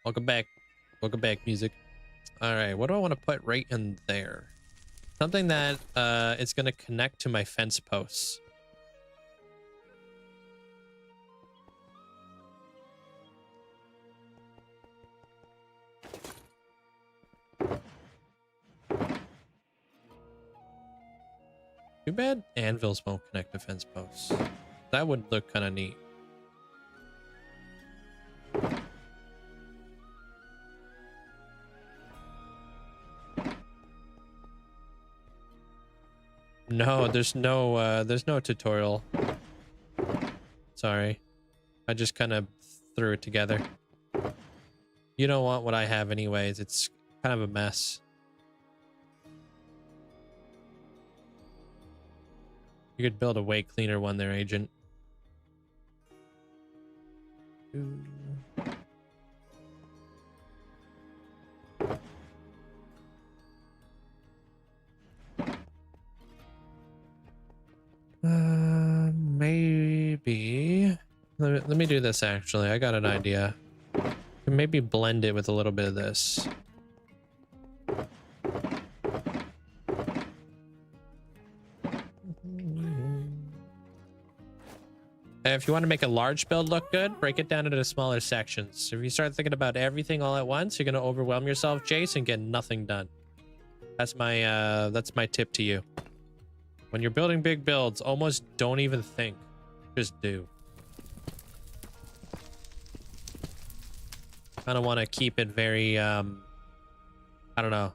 Welcome back. Welcome back, music. All right, what do I want to put right in there? Something that it's going to connect to my fence posts. Too bad anvils won't connect to fence posts. That would look kind of neat. No, there's no tutorial. Sorry. I just kind of threw it together. You don't want what I have anyways. It's kind of a mess. You could build a way cleaner one there, Agent. Maybe. Let me do this actually. I got an idea. Maybe blend it with a little bit of this. If you want to make a large build look good, break it down into smaller sections. If you start thinking about everything all at once, you're going to overwhelm yourself, Jace, and get nothing done. That's my tip to you. When you're building big builds, almost don't even think. Just do. Kind of want to keep it very, I don't know.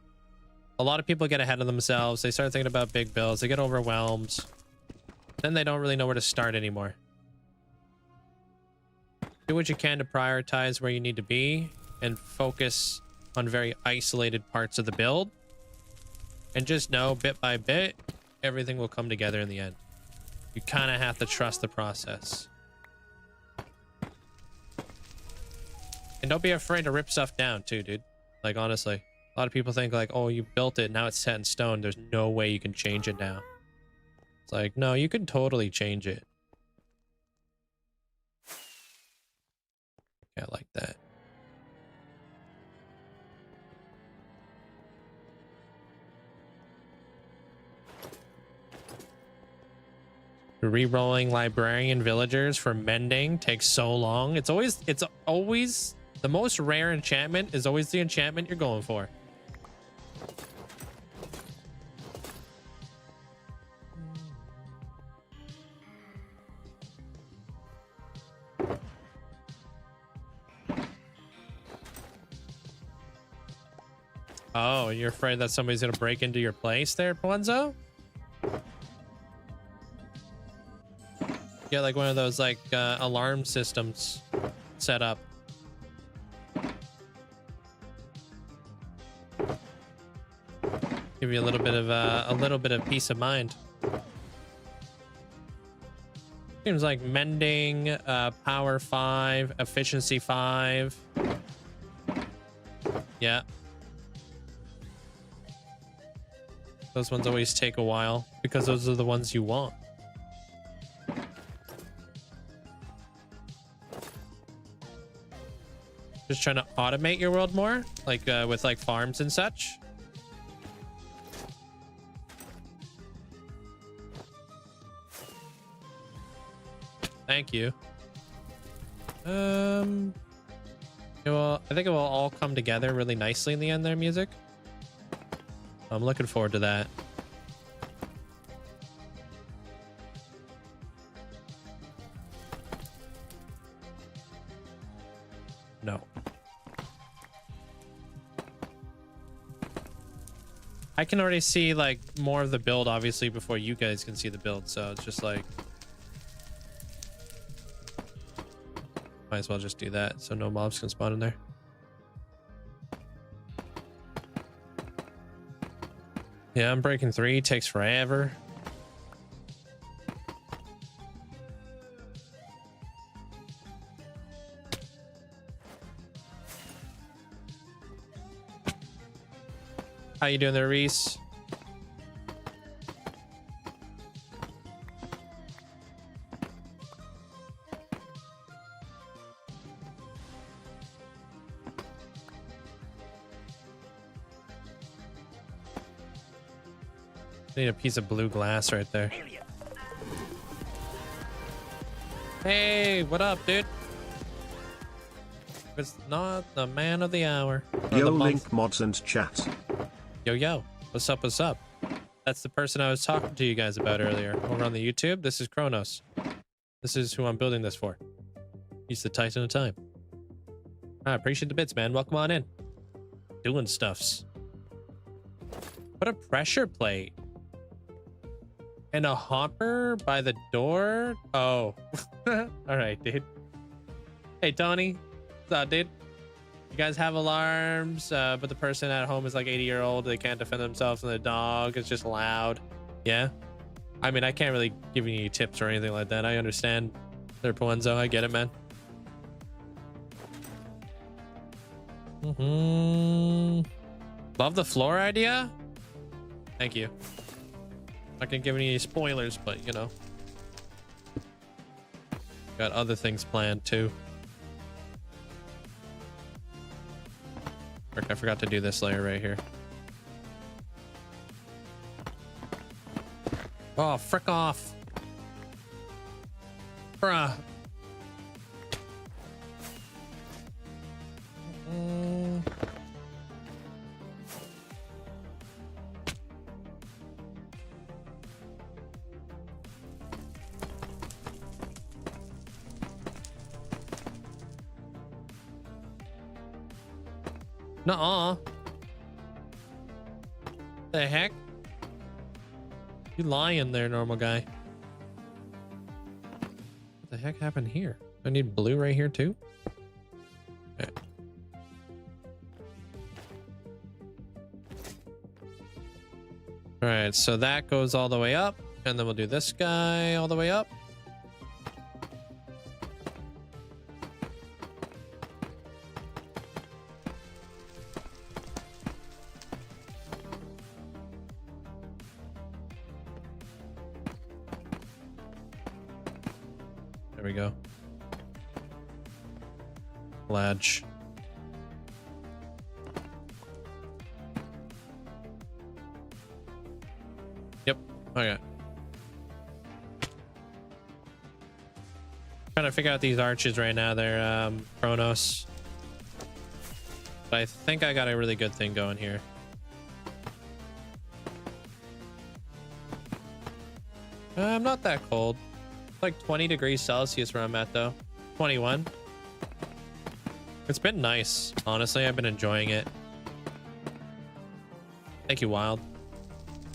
A lot of people get ahead of themselves. They start thinking about big builds. They get overwhelmed. Then they don't really know where to start anymore. Do what you can to prioritize where you need to be and focus on very isolated parts of the build. And just know, bit by bit, everything will come together in the end. You kind of have to trust the process. And don't be afraid to rip stuff down too, dude. Like, honestly. A lot of people think like, oh, you built it, now it's set in stone. There's no way you can change it now. It's like, no, you can totally change it. Yeah, I like that. Re-rolling librarian villagers for mending takes so long. It's always the most rare enchantment is always the enchantment you're going for. Oh, you're afraid that somebody's gonna break into your place there, Ponzo? Get like one of those like alarm systems set up. Give you a little bit of peace of mind. Seems like mending, power 5, efficiency 5. Yeah. Those ones always take a while because those are the ones you want. Just trying to automate your world more, like with like farms and such. Thank you. Well, I think it will all come together really nicely in the end there, music. I'm looking forward to that. No. I can already see like more of the build obviously before you guys can see the build, so it's just like might as well just do that so no mobs can spawn in there. Yeah, I'm breaking 3, takes forever. How you doing there, Reese? Need a piece of blue glass right there. Hey, what up, dude? It's not the man of the hour. Yo, Link mods and chat. Yo, what's up, what's up? That's the person I was talking to you guys about earlier over on the YouTube. This is Kronos. This is who I'm building this for. He's the Titan of Time. I appreciate the bits, man. Welcome on in. Doing stuffs. What a pressure plate. And a hopper by the door? Oh. All right, dude. Hey, Tony. What's up, dude? You guys have alarms, but the person at home is like 80-year-old. They can't defend themselves, and the dog is just loud. Yeah? I mean, I can't really give you any tips or anything like that. I understand. They're Puenzo. I get it, man. Love the floor idea. Thank you. Not gonna give any spoilers, but you know, got other things planned too. Frick, I forgot to do this layer right here. Oh, frick off. Bruh. Nuh-uh. The heck? You lying there, normal guy. What the heck happened here? I need blue right here too? Okay. All right, so that goes all the way up, and then we'll do this guy all the way up. There we go. Ledge. Yep. Okay. Trying to figure out these arches right now. They're Kronos. But I think I got a really good thing going here. I'm not that cold. Like 20 degrees Celsius where I'm at though. 21. It's been nice. Honestly, I've been enjoying it. Thank you, Wild.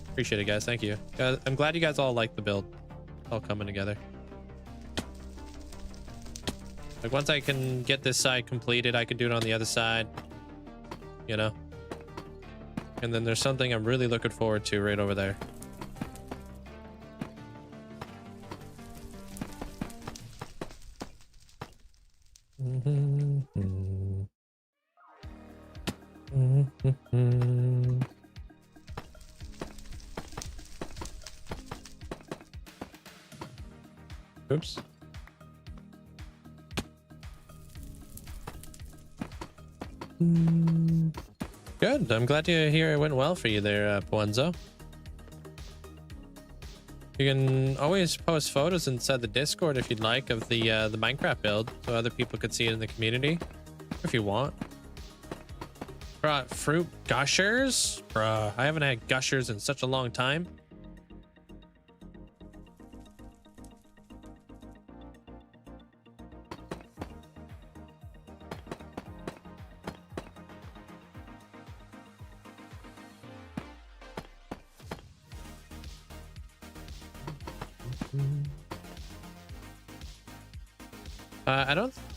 Appreciate it, guys. Thank you. I'm glad you guys all like the build. All coming together. Like once I can get this side completed, I can do it on the other side. You know? And then there's something I'm really looking forward to right over there. Oops. Good. I'm glad to hear it went well for you there, Puenzo. You can always post photos inside the Discord if you'd like of the Minecraft build, so other people could see it in the community, if you want. Brought fruit gushers, bruh. I haven't had gushers in such a long time.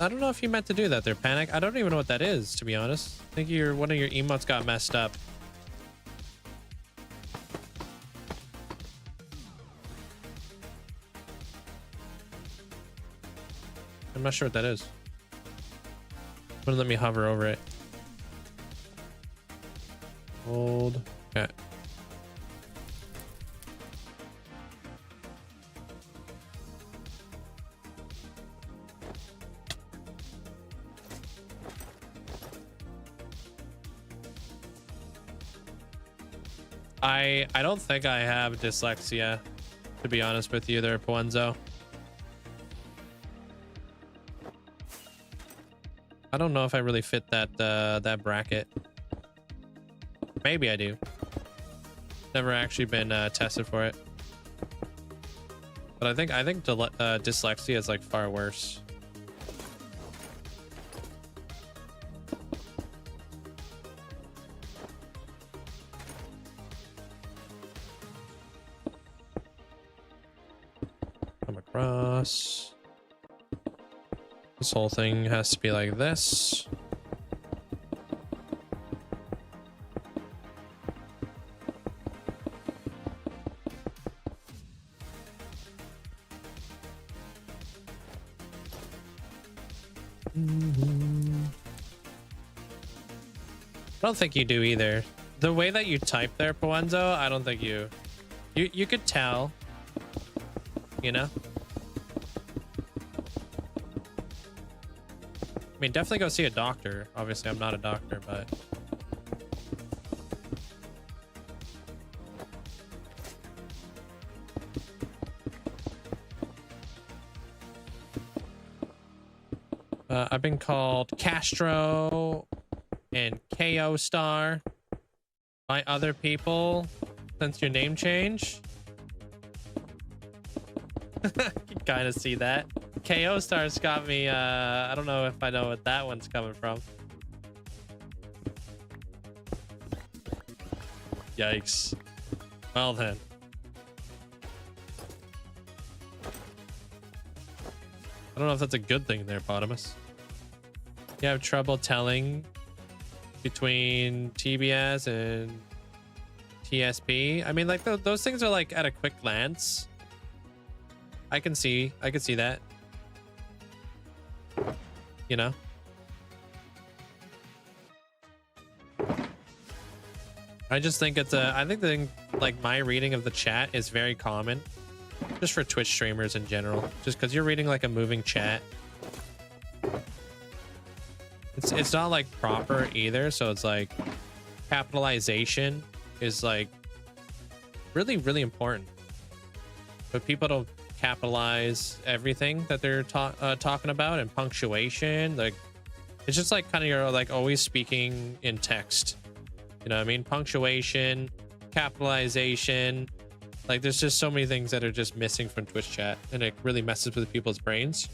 I don't know if you meant to do that there, Panic. I don't even know what that is, to be honest. I think one of your emotes got messed up. I'm not sure what that is. But let me hover over it. Hold. Okay. I don't think I have dyslexia, to be honest with you there, Puenzo. I don't know if I really fit that that bracket. Maybe I do. Never actually been tested for it. But I think dyslexia is like far worse. Across. This whole thing has to be like this. I don't think you do either. The way that you type there, Puenzo, I don't think you could tell. You know? I mean, definitely go see a doctor. Obviously, I'm not a doctor, but... I've been called Castro and KO Star by other people since your name change. You can kind of see that. KO Star's got me, I don't know if I know what that one's coming from. Yikes. Well then. I don't know if that's a good thing there, Potamus. You have trouble telling between TBS and TSP? I mean, like, those things are like at a quick glance. I can see that. You know? I just think I think like my reading of the chat is very common. Just for Twitch streamers in general. Just because you're reading like a moving chat. It's not like proper either, so it's like capitalization is like really, really important. But people don't capitalize everything that they're talking about, and punctuation, like it's just like kind of you're like always speaking in text, you know what I mean? Punctuation, capitalization, like there's just so many things that are just missing from Twitch chat, and it really messes with people's brains.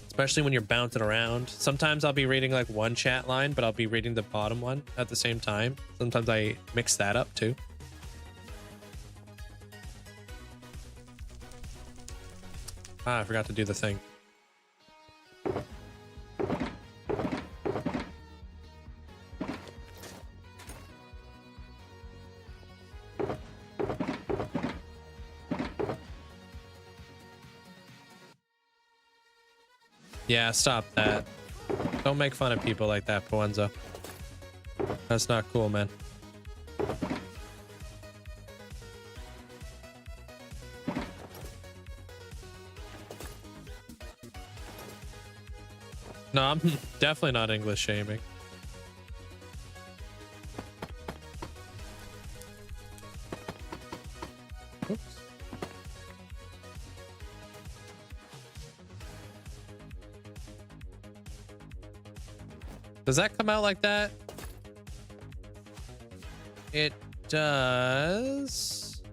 It's especially when you're bouncing around. Sometimes I'll be reading like one chat line, but I'll be reading the bottom one at the same time. Sometimes I mix that up too. Ah, I forgot to do the thing. Yeah, stop that. Don't make fun of people like that, Puenzo. That's not cool, man. No, I'm definitely not English shaming. Oops. Does that come out like that? It does.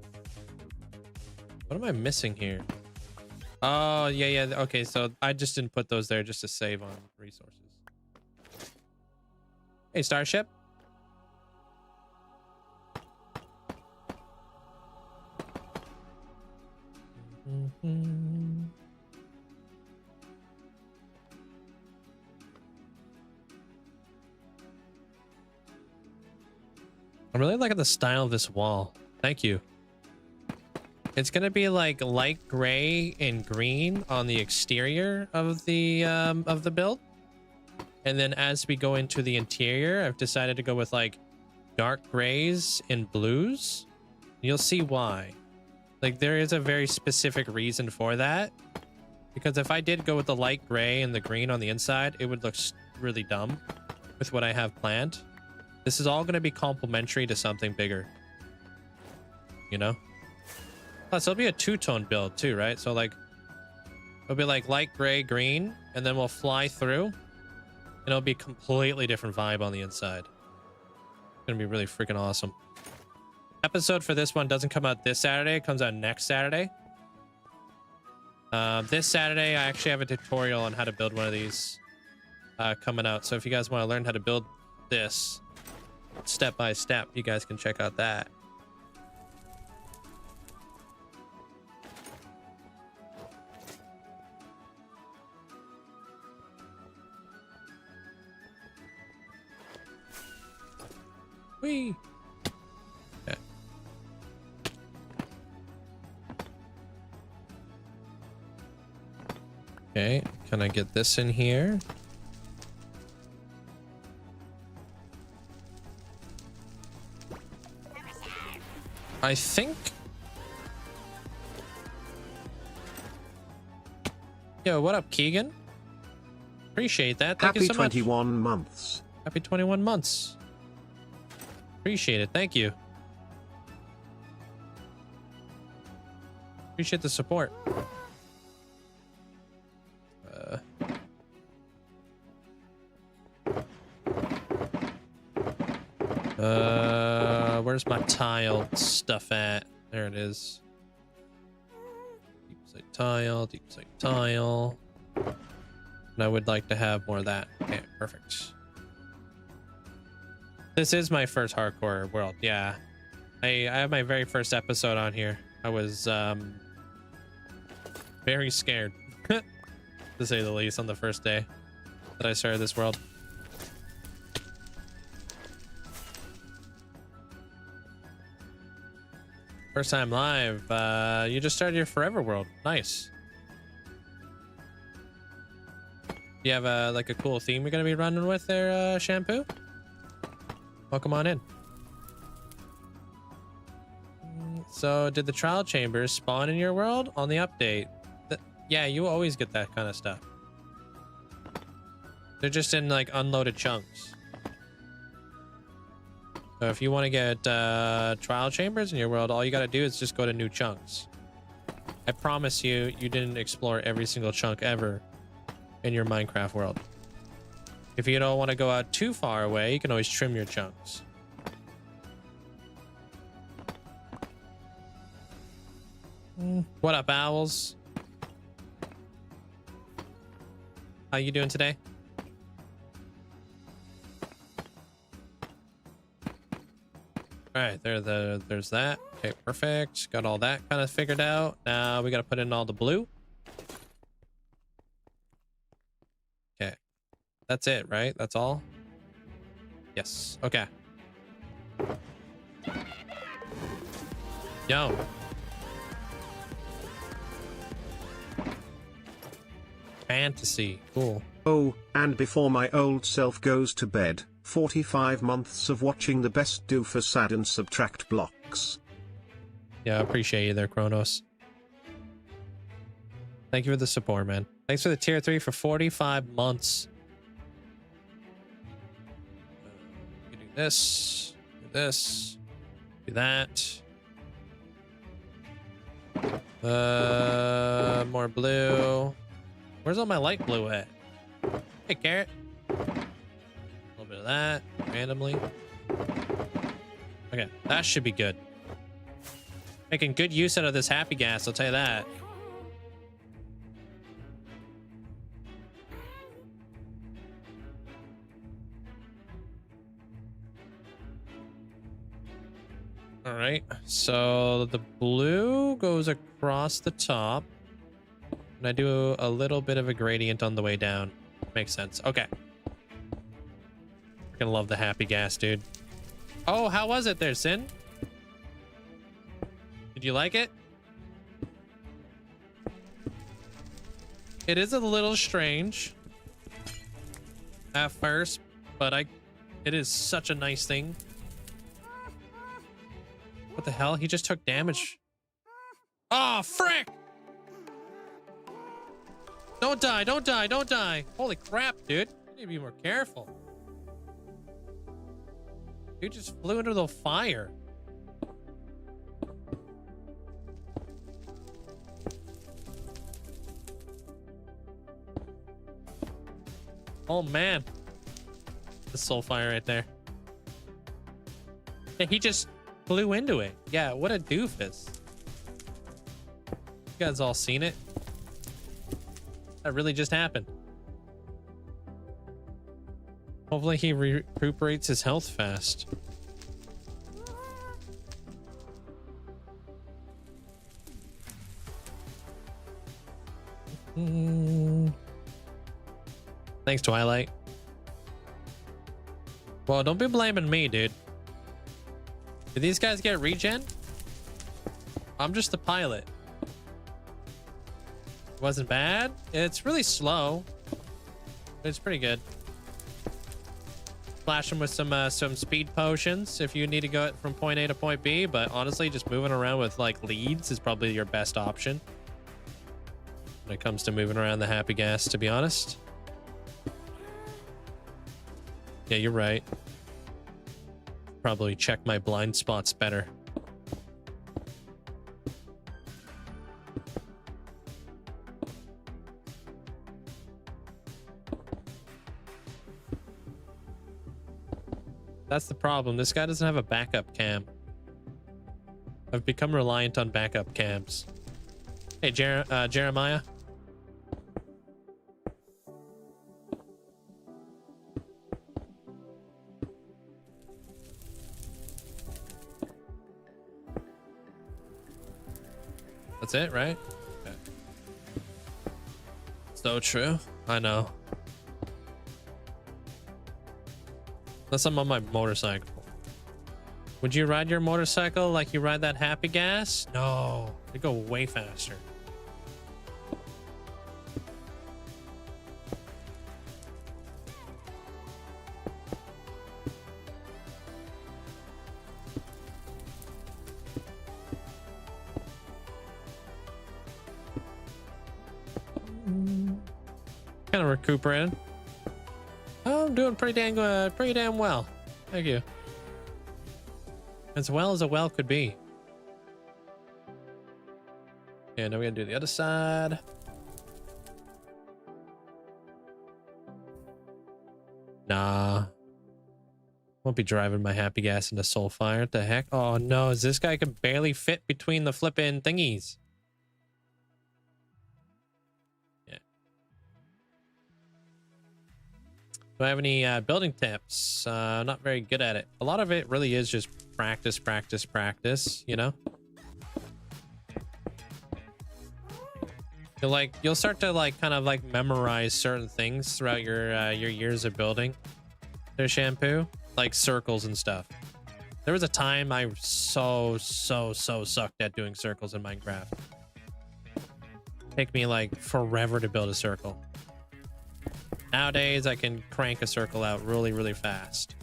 What am I missing here? Oh, yeah. Okay, so I just didn't put those there just to save on resources. Hey, Starship. I'm really liking the style of this wall. Thank you. It's gonna be like light gray and green on the exterior of the build, and then as we go into the interior, I've decided to go with like dark grays and blues. You'll see why. Like there is a very specific reason for that, because if I did go with the light gray and the green on the inside, it would look really dumb with what I have planned. This is all going to be complementary to something bigger, you know? Plus, it'll be a two-tone build too, right? So like, it'll be like light gray, green, and then we'll fly through, and it'll be completely different vibe on the inside. It's gonna be really freaking awesome. Episode for this one doesn't come out this Saturday. It comes out next Saturday. This Saturday, I actually have a tutorial on how to build one of these coming out. So if you guys want to learn how to build this step by step, you guys can check out that. Whee! Okay. Okay, can I get this in here? I think... Yo, what up, Keegan? Appreciate that. Thank you so much. Happy 21 months. Happy 21 months. Appreciate it. Thank you. Appreciate the support. Where's my tile stuff at? There it is. Deep site tile, deep site tile. And I would like to have more of that. Okay, perfect. This is my first hardcore world. Yeah. I have my very first episode on here. I was very scared, to say the least, on the first day that I started this world. First time live. You just started your forever world. Nice. You have like a cool theme you're gonna be running with there, Shampoo? Welcome on in. So did the trial chambers spawn in your world on the update? Yeah, you always get that kind of stuff. They're just in like unloaded chunks. So if you want to get trial chambers in your world, all you got to do is just go to new chunks. I promise you, you didn't explore every single chunk ever in your Minecraft world. If you don't want to go out too far away, you can always trim your chunks. What up, owls? How you doing today? All right, there's that. Okay, perfect. Got all that kind of figured out. Now we got to put in all the blue. Okay, that's it, right? That's all? Yes, okay. Yo. Fantasy, cool. Oh, and before my old self goes to bed, 45 months of watching the best doofus add and subtract blocks. Yeah, I appreciate you there, Kronos. Thank you for the support, man. Thanks for the tier 3 for 45 months. You do this, do that. More blue. Where's all my light blue at? Hey, carrot. A little bit of that, randomly. Okay, that should be good. Making good use out of this happy gas, I'll tell you that. All right, so the blue goes across the top. And I do a little bit of a gradient on the way down. Makes sense. Okay. We're gonna love the happy gas, dude. Oh, how was it there, Sin? Did you like it? It is a little strange at first, but it is such a nice thing. What the hell? He just took damage. Oh, frick! Don't die, don't die, don't die. Holy crap, dude. You need to be more careful. Dude just flew into the fire. Oh, man. The soul fire right there. Yeah, he just flew into it. Yeah, what a doofus. You guys all seen it? That really just happened. Hopefully he recuperates his health fast. Thanks, Twilight. Well, don't be blaming me, dude. Did these guys get regen? I'm just the pilot. Wasn't bad. It's really slow. It's pretty good. Flash them with some speed potions if you need to go from point A to point B, but honestly, just moving around with like leads is probably your best option when it comes to moving around the happy gas, to be honest. Yeah, you're right. Probably check my blind spots better. That's the problem. This guy doesn't have a backup cam. I've become reliant on backup cams. Hey, Jeremiah. That's it, right? Okay. So true. I know. Unless I'm on my motorcycle. Would you ride your motorcycle like you ride that happy gas? No, they go way faster. Kind of recuperating. Oh, I'm doing pretty damn well. Thank you. As well as a well could be. Yeah, now we're gonna do the other side. Nah. Won't be driving my happy gas into Soulfire. What the heck? Oh no, is this guy can barely fit between the flipping thingies. Yeah. Do I have any building tips? Not very good at it. A lot of it really is just practice, practice, practice, you know? You'll start to like kind of like memorize certain things throughout your years of building their shampoo, like circles and stuff. There was a time I so sucked at doing circles in Minecraft. Take me like forever to build a circle. Nowadays I can crank a circle out really fast.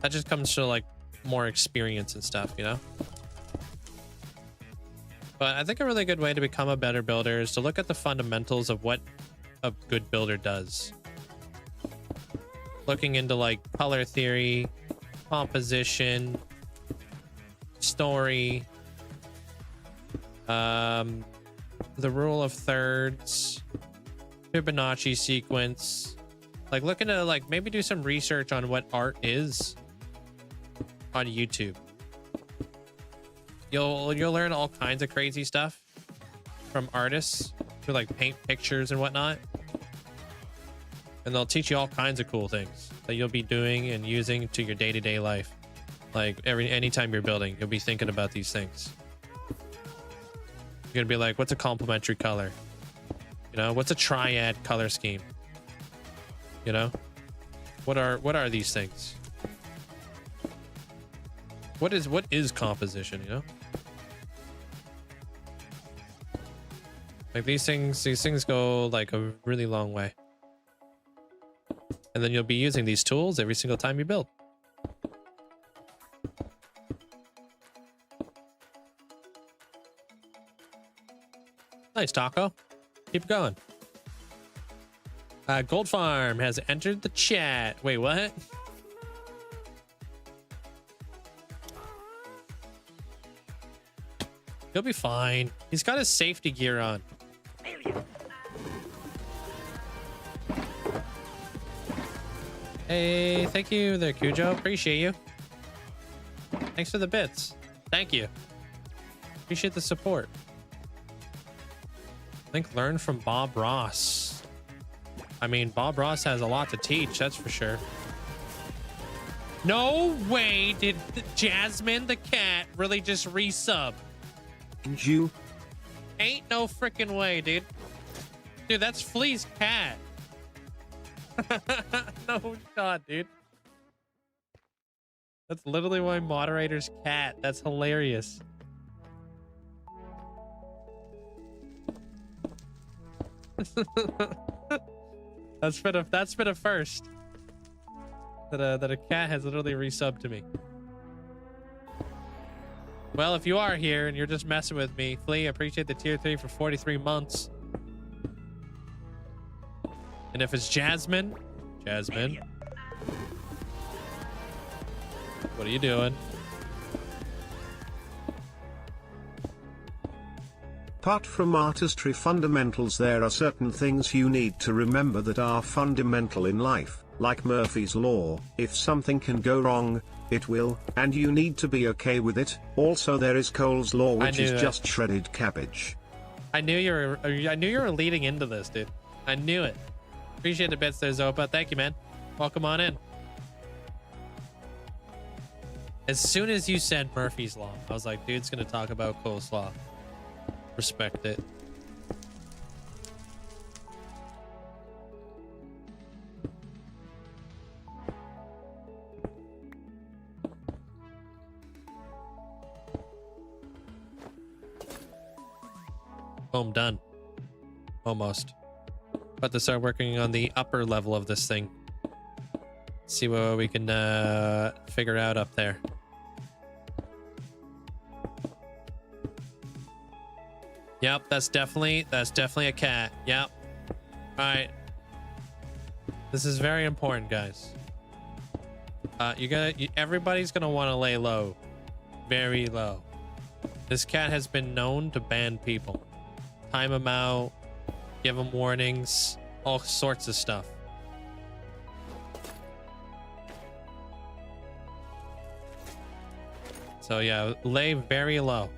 That just comes to like more experience and stuff, you know? But I think a really good way to become a better builder is to look at the fundamentals of what a good builder does. Looking into like color theory, composition, story, the rule of thirds, Fibonacci sequence. Like looking to like maybe do some research on what art is on YouTube. You'll learn all kinds of crazy stuff from artists who like paint pictures and whatnot. And they'll teach you all kinds of cool things that you'll be doing and using to your day-to-day life. Like anytime you're building, you'll be thinking about these things. You're gonna be like, what's a complementary color? You know, what's a triad color scheme? You know, what are these things? What is composition, you know? Like these things go like a really long way. And then you'll be using these tools every single time you build. Nice, Taco. Keep going. Gold Farm has entered the chat. Wait, what? He'll be fine. He's got his safety gear on. Hey, thank you there, Cujo. Appreciate you. Thanks for the bits. Thank you. Appreciate the support. I think learn from Bob Ross. I mean, Bob Ross has a lot to teach, that's for sure. No way did Jasmine the cat really just resub. And you? Ain't no freaking way, dude. Dude, that's Flea's cat. No shot, dude. That's literally my moderator's cat. That's hilarious. That's been a first. That a cat has literally resubbed to me. Well, if you are here and you're just messing with me, Flea, appreciate the tier 3 for 43 months. And if it's Jasmine, what are you doing? Apart from artistry fundamentals, there are certain things you need to remember that are fundamental in life, like Murphy's Law. If something can go wrong, it will, and you need to be okay with it. Also, there is Cole's Law, which is just shredded cabbage. I knew you were leading into this, dude. I knew it. Appreciate the bits there, Zopa. Thank you, man. Welcome on in. As soon as you said Murphy's Law, I was like, dude's gonna talk about Cole's Law. Respect it. Boom, done. Almost. About to start working on the upper level of this thing. See what we can figure out up there. Yep, that's definitely a cat. Yep. All right. This is very important, guys. Everybody's gonna want to lay low, very low. This cat has been known to ban people, time them out, give them warnings, all sorts of stuff. So yeah, lay very low.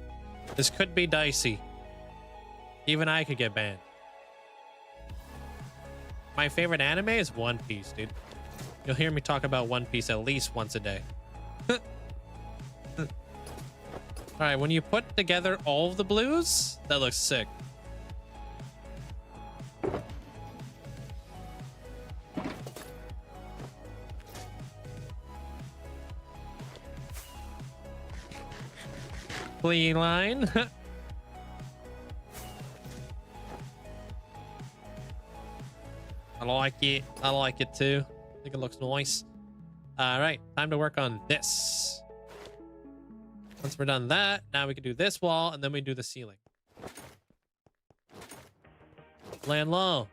This could be dicey. Even I could get banned. my favorite anime is One Piece, dude. You'll hear me talk about One Piece at least once a day. All right, when you put together all of the blues, that looks sick. Clean line. I like it. I like it too. I think it looks nice. All right, time to work on this. Once we're done that, now we can do this wall and then we do the ceiling. Land low.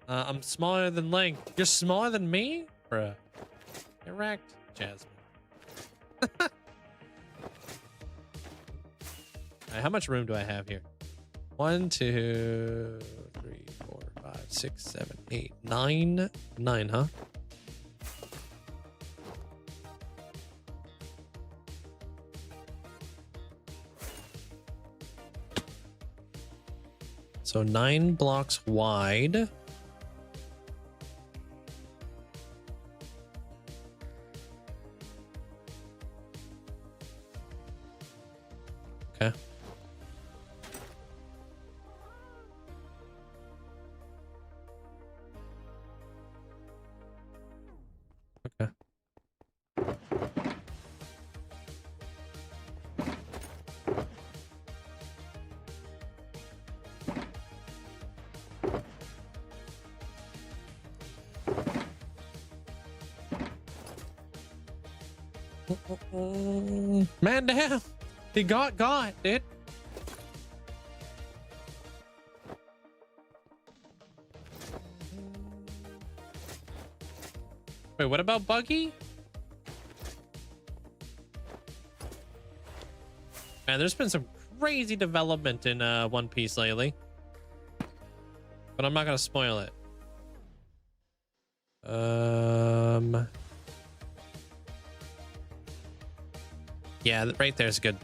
I'm smaller than Link. You're smaller than me? Bruh. Get wrecked, Jasmine. All right, how much room do I have here? 1, 2, 3, 4, 5, 6, 7, 8, 9. 9, huh? So 9 blocks wide. Okay. Okay. Man down. He got, dude. Wait, what about Buggy? Man, there's been some crazy development in One Piece lately. But I'm not gonna spoil it. Yeah, right there's good.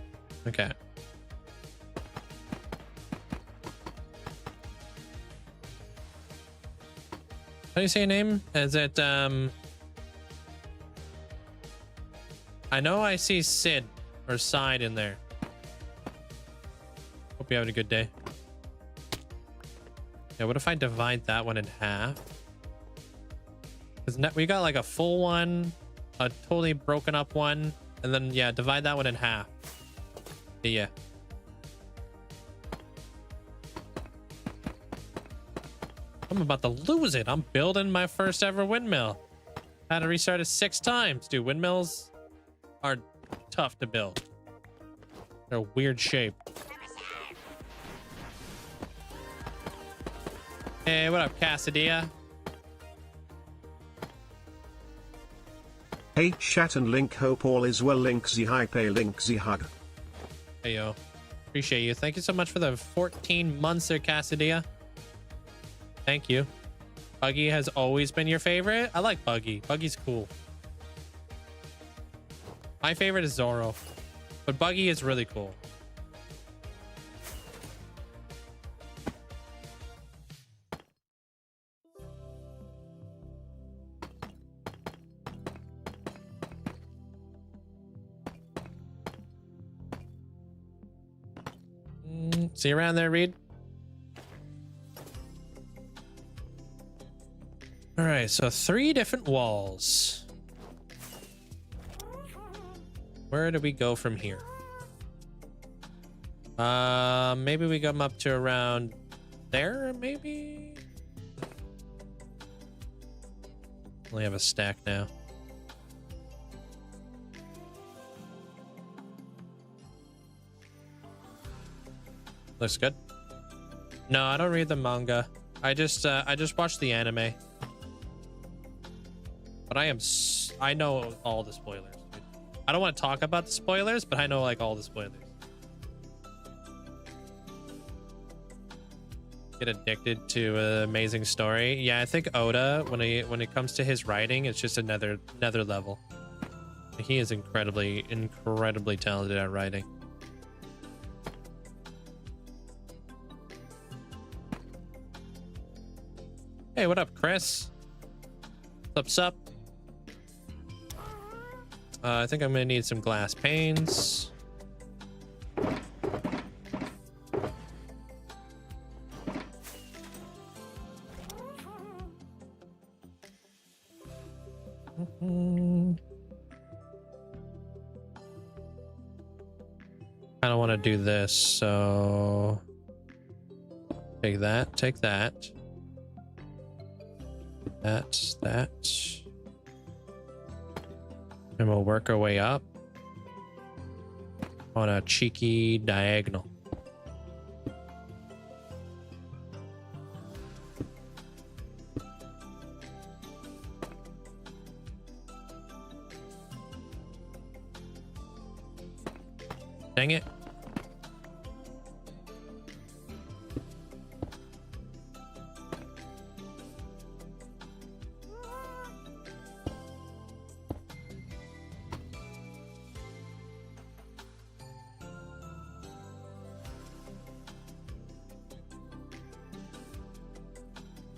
Okay. How do you say your name? Is it I know I see Sid or Side in there. Hope you're having a good day. Yeah, what if I divide that one in half? Because we got like a full one, a totally broken up one, and then yeah, divide that one in half. Yeah. I'm about to lose it. I'm building my first ever windmill. Had to restart it 6 times. Dude, windmills are tough to build. They're a weird shape. Hey, what up, Cassadia? Hey chat and Link, hope all is well. Linkzzey hype, a Linkzzey hug. Hey yo, appreciate you. Thank you so much for the 14 months there, Cassadia. Thank you. Buggy has always been your favorite. I like Buggy. Buggy's cool. My favorite is Zoro, but Buggy is really cool. See you around there, Reed. All right, so 3 different walls. Where do we go from here? Maybe we come up to around there, maybe? Only have a stack now. Looks good. No, I don't read the manga. I just watched the anime. But I know all the spoilers, dude. I don't want to talk about the spoilers, but I know like all the spoilers. Get addicted to an amazing story. Yeah, I think Oda, when it comes to his writing, it's just another level. He is incredibly talented at writing. Hey, what up, Chris? What's up? I think I'm gonna need some glass panes. I don't want to do this, so take that, that, and we'll work our way up on a cheeky diagonal. Dang it.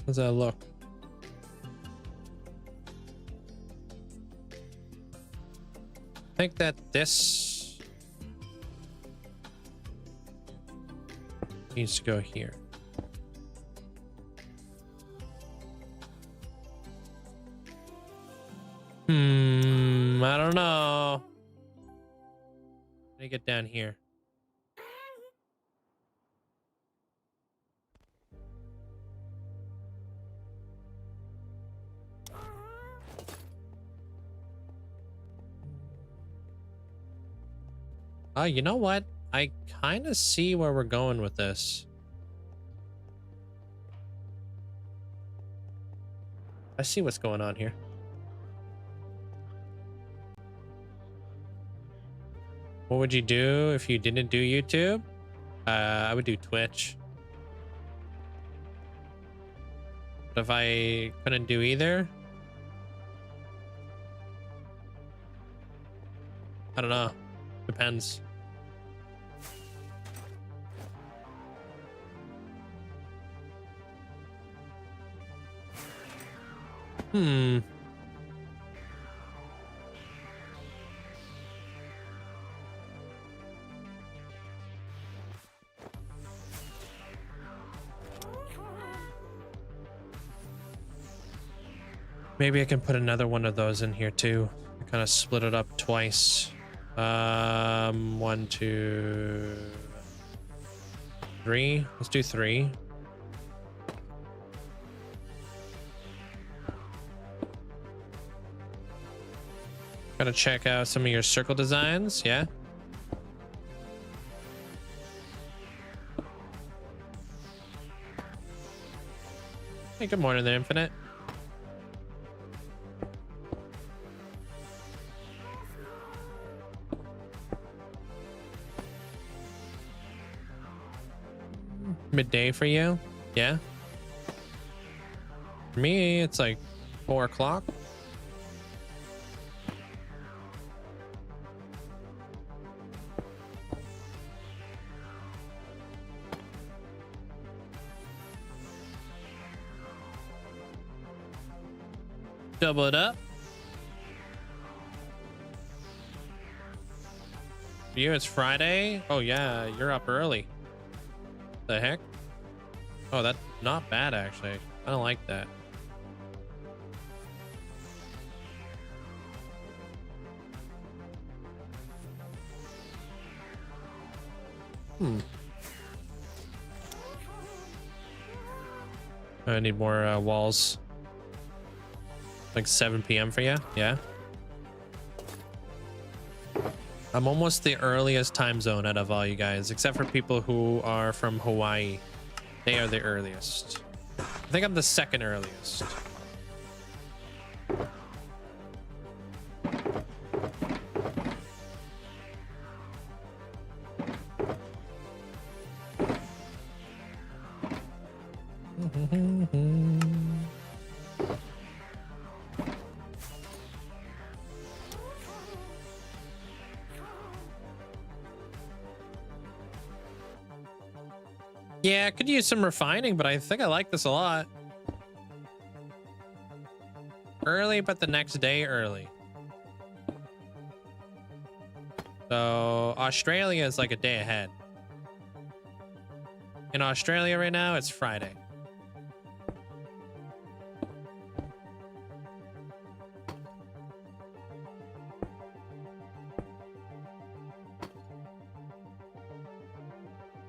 How's that look? I think that this needs to go here. I don't know. Let me get down here. You know what? I kind of see where we're going with this. I see what's going on here. What would you do if you didn't do YouTube? I would do Twitch. But if I couldn't do either, I don't know. Depends. Maybe I can put another one of those in here too. Kind of split it up twice. 1, 2, 3. Let's do 3. Gotta check out some of your circle designs, yeah. Hey, good morning there, Infinite. Midday for you? Yeah. For me, it's like 4 o'clock. Double it up. For you, it's Friday. Oh yeah, you're up early. The heck? Oh, that's not bad actually. I don't like that. I need more walls. Like 7 p.m. for you? Yeah. I'm almost the earliest time zone out of all you guys, except for people who are from Hawaii. They are the earliest. I think I'm the second earliest. Yeah, I could use some refining, but I think I like this a lot. early, but the next day early. So Australia is like a day ahead. In Australia right now, it's Friday.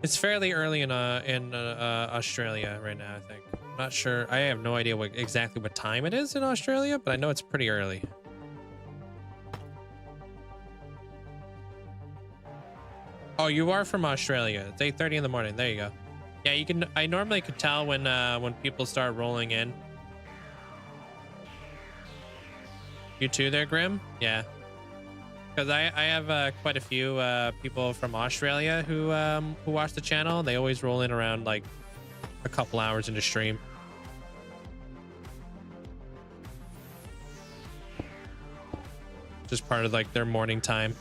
It's fairly early in Australia right now, I think. I'm not sure. I have no idea exactly what time it is in Australia, but I know it's pretty early. Oh, you are from Australia. It's 8:30 in the morning. There you go. Yeah, you can. I normally could tell when people start rolling in. You too, there, Grim? Yeah. Because I have quite a few people from Australia who watch the channel. They always roll in around like a couple hours into stream. Just part of like their morning time.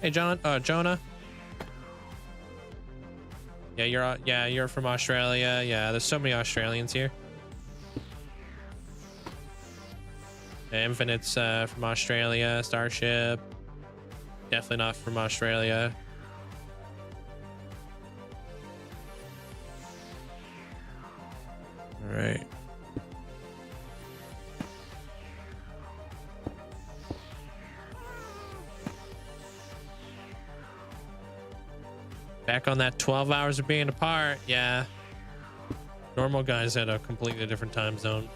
Hey, Jonah. Yeah, you're from Australia. Yeah, there's so many Australians here. Yeah, Infinite's from Australia. Starship, definitely not from Australia. All right. Back on that 12 hours of being apart. Yeah. Normal guys at a completely different time zone.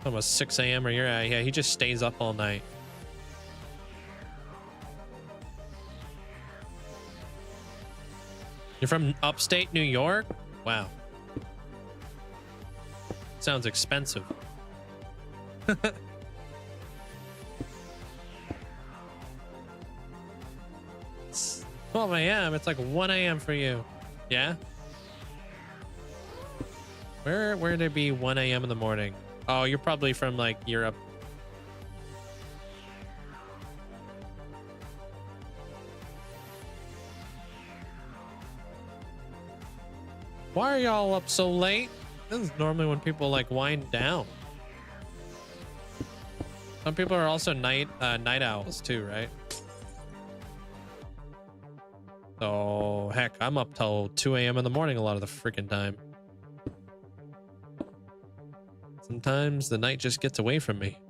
Almost 6 a.m. or you're at. Yeah, he just stays up all night. You're from upstate New York? Wow. Sounds expensive. 12 a.m. It's like 1 a.m. for you. Yeah? Where'd it be 1 a.m. in the morning? Oh, you're probably from like Europe. Why are y'all up so late? This is normally when people like wind down. Some people are also night owls too, right? So heck, I'm up till 2 a.m. in the morning a lot of the freaking time. Sometimes the night just gets away from me.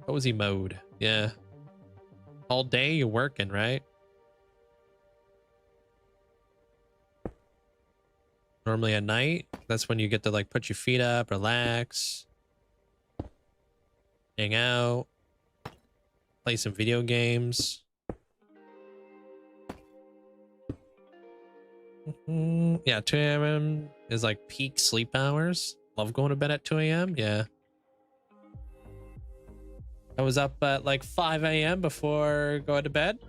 Cozy mode. Yeah. All day you're working, right? Normally at night, that's when you get to like put your feet up, relax, hang out, play some video games. Yeah, 2 a.m. is like peak sleep hours. Love going to bed at 2 a.m. Yeah. I was up at like 5 a.m. before going to bed.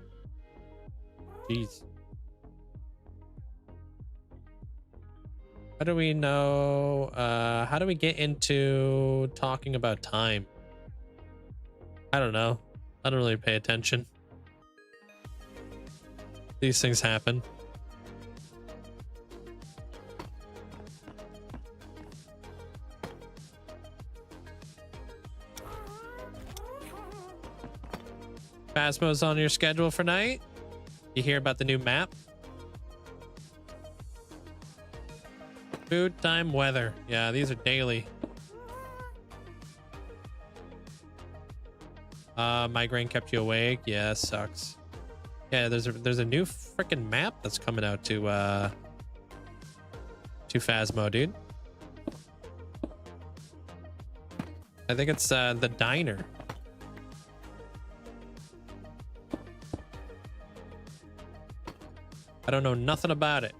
Jeez. How do we know? How do we get into talking about time? I don't know. I don't really pay attention. These things happen. Phasmo's on your schedule for night? You hear about the new map? Food, time, weather. Yeah, these are daily. Migraine kept you awake. Yeah, sucks. Yeah, there's a new freaking map that's coming out to Phasmo, dude. I think it's the diner. I don't know nothing about it.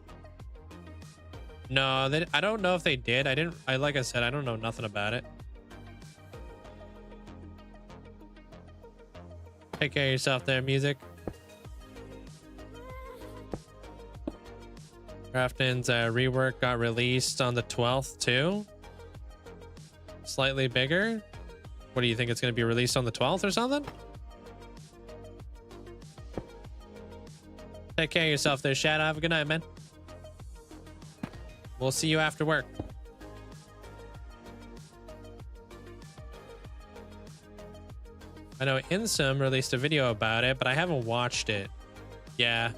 No, I don't know if they did. Like I said, I don't know nothing about it. Take care of yourself there, music. Grafton's rework got released on the 12th too. Slightly bigger. What do you think? It's going to be released on the 12th or something? Take care of yourself there, Shadow. Have a good night, man. We'll see you after work. I know Insum released a video about it, but I haven't watched it. Yeah.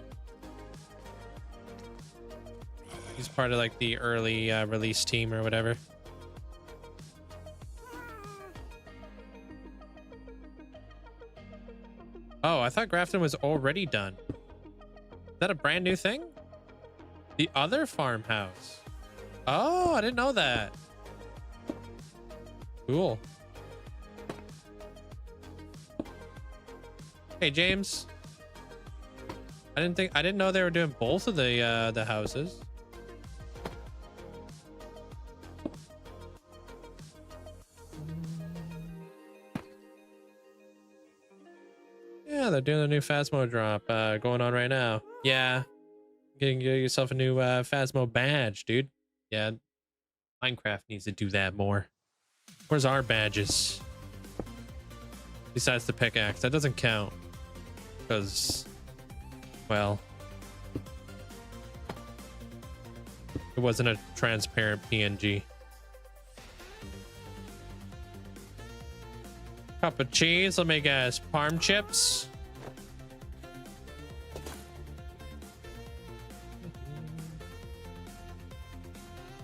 He's part of like the early release team or whatever. Oh, I thought Grafton was already done. Is that a brand new thing? The other farmhouse. Oh, I didn't know that. Cool. Hey, James. I didn't know they were doing both of the houses. Yeah, they're doing a new Phasmo drop going on right now. Yeah. Get yourself a new Phasmo badge, dude. Yeah. Minecraft needs to do that more. Where's our badges? Besides the pickaxe. That doesn't count. Because, well, it wasn't a transparent PNG. Cup of cheese. Let me guess. Parm chips.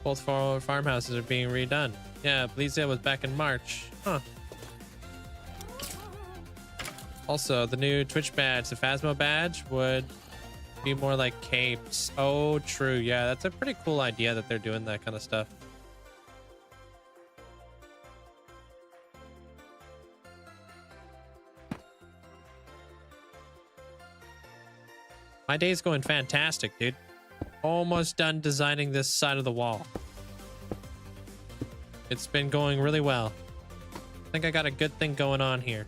Both farmhouses are being redone. Yeah, Linkzzey was back in March. Huh. Also, the new Twitch badge, the Phasmo badge, would be more like capes. Oh, true. Yeah, that's a pretty cool idea that they're doing that kind of stuff. My day's going fantastic, dude. Almost done designing this side of the wall. It's been going really well. I think I got a good thing going on here.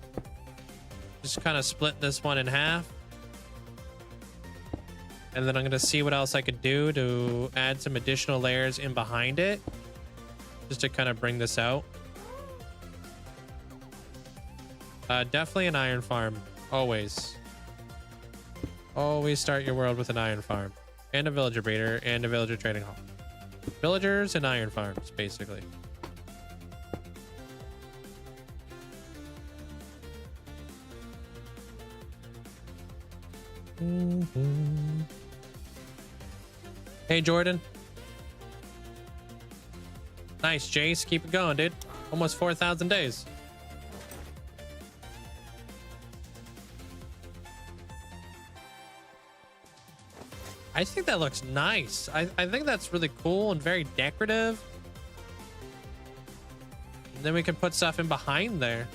Just kind of split this one in half. And then I'm going to see what else I could do to add some additional layers in behind it. Just to kind of bring this out. Definitely an iron farm. Always. Always start your world with an iron farm. And a villager breeder and a villager trading hall. Villagers and iron farms, basically. Hey, Jordan. Nice, Jace. Keep it going, dude. Almost 4,000 days. I think that looks nice. I think that's really cool and very decorative. And then we can put stuff in behind there.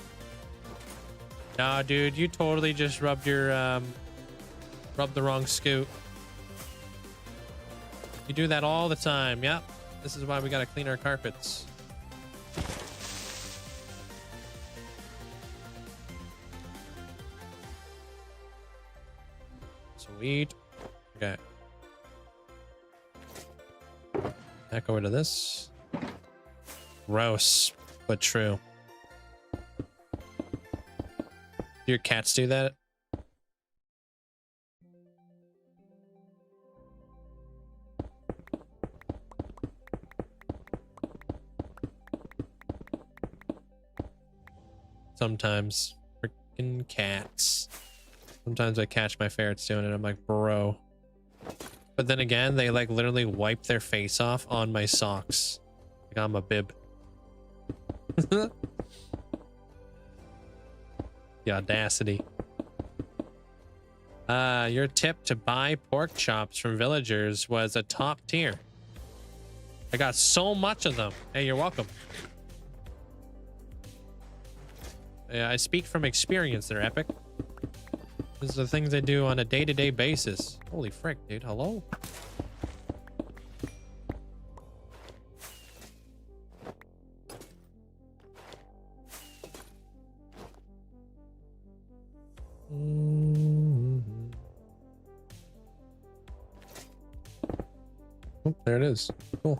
Nah, dude, you totally just rubbed your rubbed the wrong scoop. You do that all the time. Yep. This is why we gotta clean our carpets. Sweet. Okay. Back over to this. Gross, but true. Do your cats do that? Sometimes. Freaking cats. Sometimes I catch my ferrets doing it. I'm like, bro. But then again, they like literally wipe their face off on my socks. Like I'm a bib. The audacity. Your tip to buy pork chops from villagers was a top tier. I got so much of them. Hey, you're welcome. Yeah, I speak from experience there, Epic. These are the things I do on a day-to-day basis. Holy frick, dude. Hello? Oh, there it is. Cool.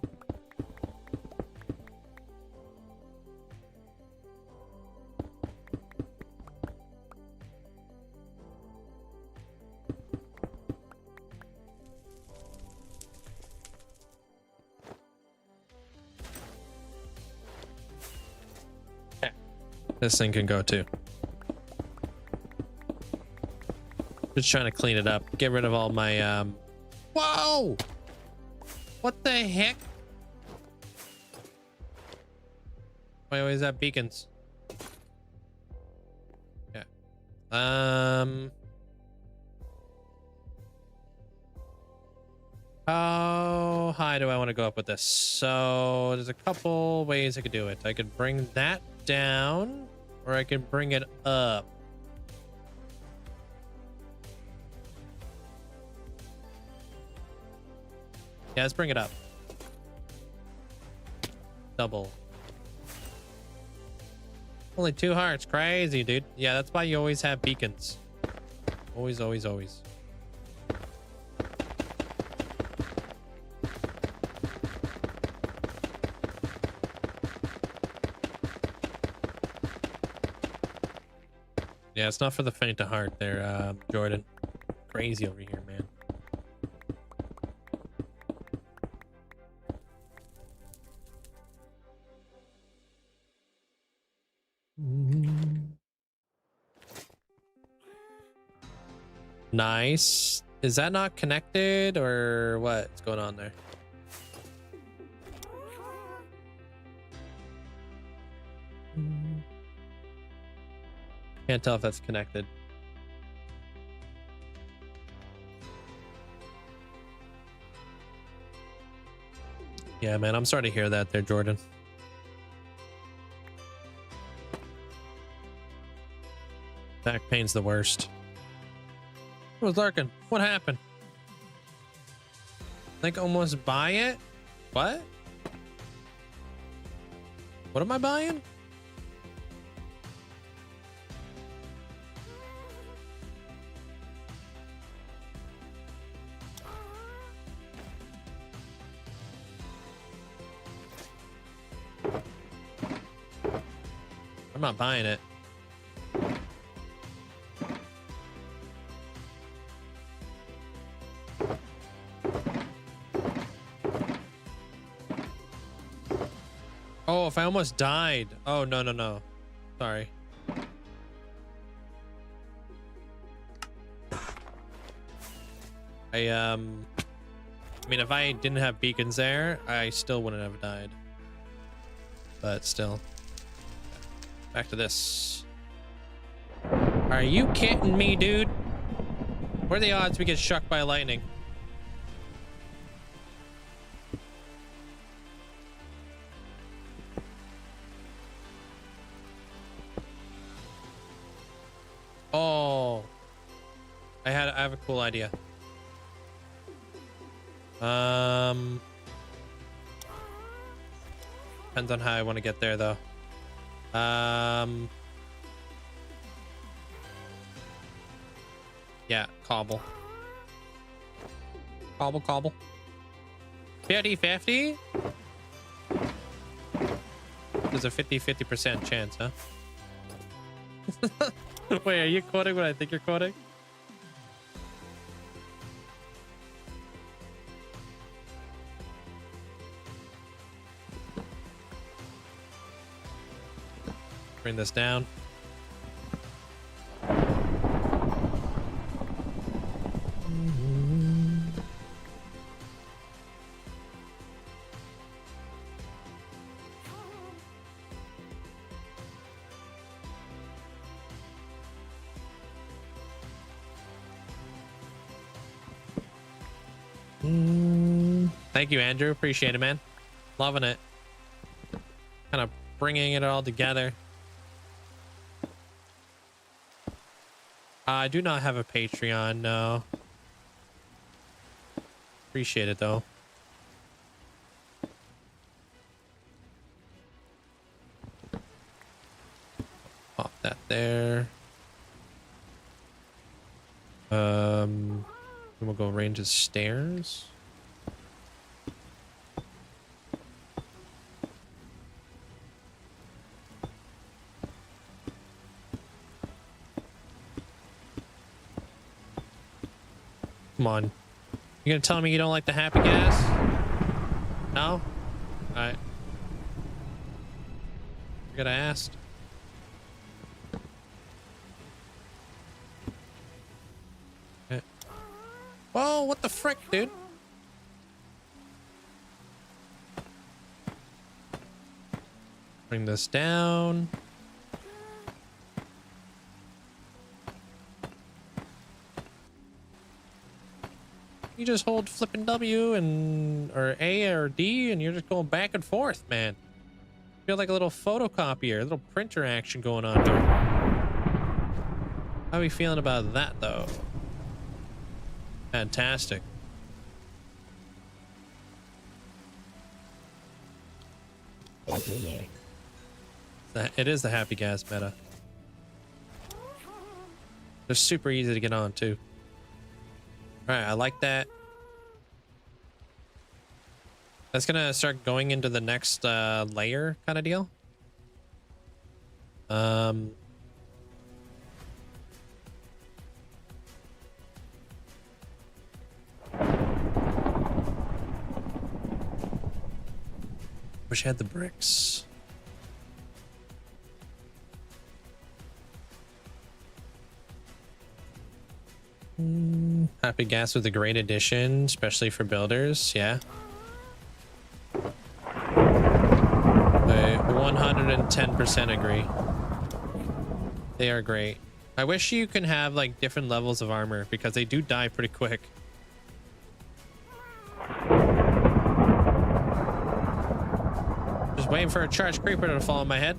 This thing can go too. Just trying to clean it up. Get rid of all my, Whoa! What the heck? Why always have beacons? Yeah. How high do I want to go up with this? So there's a couple ways I could do it. I could bring that down, or I could bring it up. Yeah, let's bring it up. Double. Only 2 hearts. Crazy, dude. Yeah, that's why you always have beacons. Always, always, always. Yeah, it's not for the faint of heart there, Jordan. Crazy over here, man. Nice. Is that not connected or what's going on there? Can't tell if that's connected. Yeah, man, I'm sorry to hear that there, Jordan. Back pain's the worst. What was Larkin? What happened? Like almost buy it? What? What am I buying? I'm not buying it. Oh, if I almost died. Oh, no, no, no. Sorry. I mean, if I didn't have beacons there, I still wouldn't have died. But still. Back to this. Are you kidding me, dude? What are the odds we get struck by lightning? Oh, I have a cool idea. Depends on how I want to get there, though. Yeah, cobble. Cobble, cobble. 50-50? There's a 50% chance, huh? Wait, are you quoting what I think you're quoting? Bring this down. Thank you, Andrew. Appreciate it, man. Loving it. Kind of bringing it all together. I do not have a Patreon, no. Appreciate it, though. Pop that there. Then we'll go range of stairs. Come on. You gonna tell me you don't like the happy gas? No? Alright. I gotta ask. Whoa, what the frick, dude? Bring this down. You just hold flipping W and or A or D and you're just going back and forth, man. Feel like a little photocopier, a little printer action going on here. How are we feeling about that though? Fantastic. It is the happy gas meta. They're super easy to get on too. All right, I like that. That's gonna start going into the next layer kind of deal. Wish I had the bricks. Happy gas with a great addition, especially for builders. Yeah. I 110% agree. They are great. I wish you can have like different levels of armor because they do die pretty quick. Just waiting for a charged creeper to fall on my head.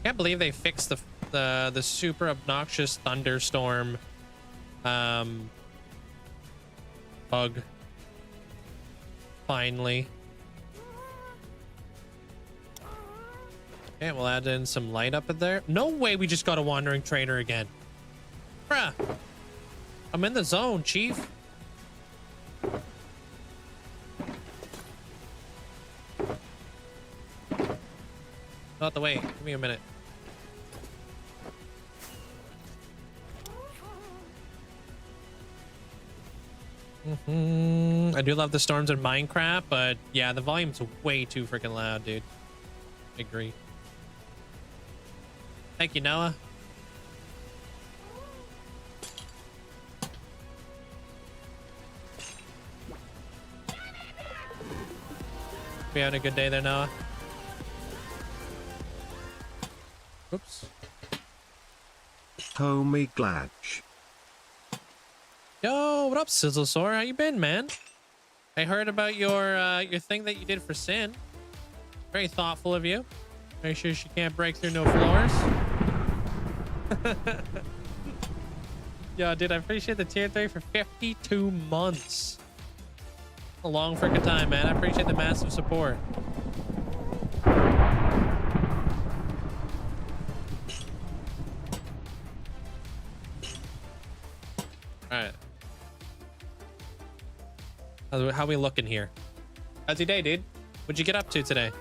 Can't believe they fixed the super obnoxious thunderstorm bug finally. Okay, we'll add in some light up in there. No way we just got a wandering trainer again. Bruh. I'm in the zone, chief. Out the way. Give me a minute. I do love the storms in Minecraft, but yeah, the volume's way too freaking loud, dude. I agree. Thank you, Noah. We having a good day there, Noah? Oops. Homie Gladge. Yo, what up, Sizzlesaur? How you been, man? I heard about your thing that you did for Sin. Very thoughtful of you. Make sure she can't break through no floors. Yo, dude, I appreciate the tier 3 for 52 months. A long freaking time, man. I appreciate the massive support. All right. How we looking here? How's your day, dude? What'd you get up to today?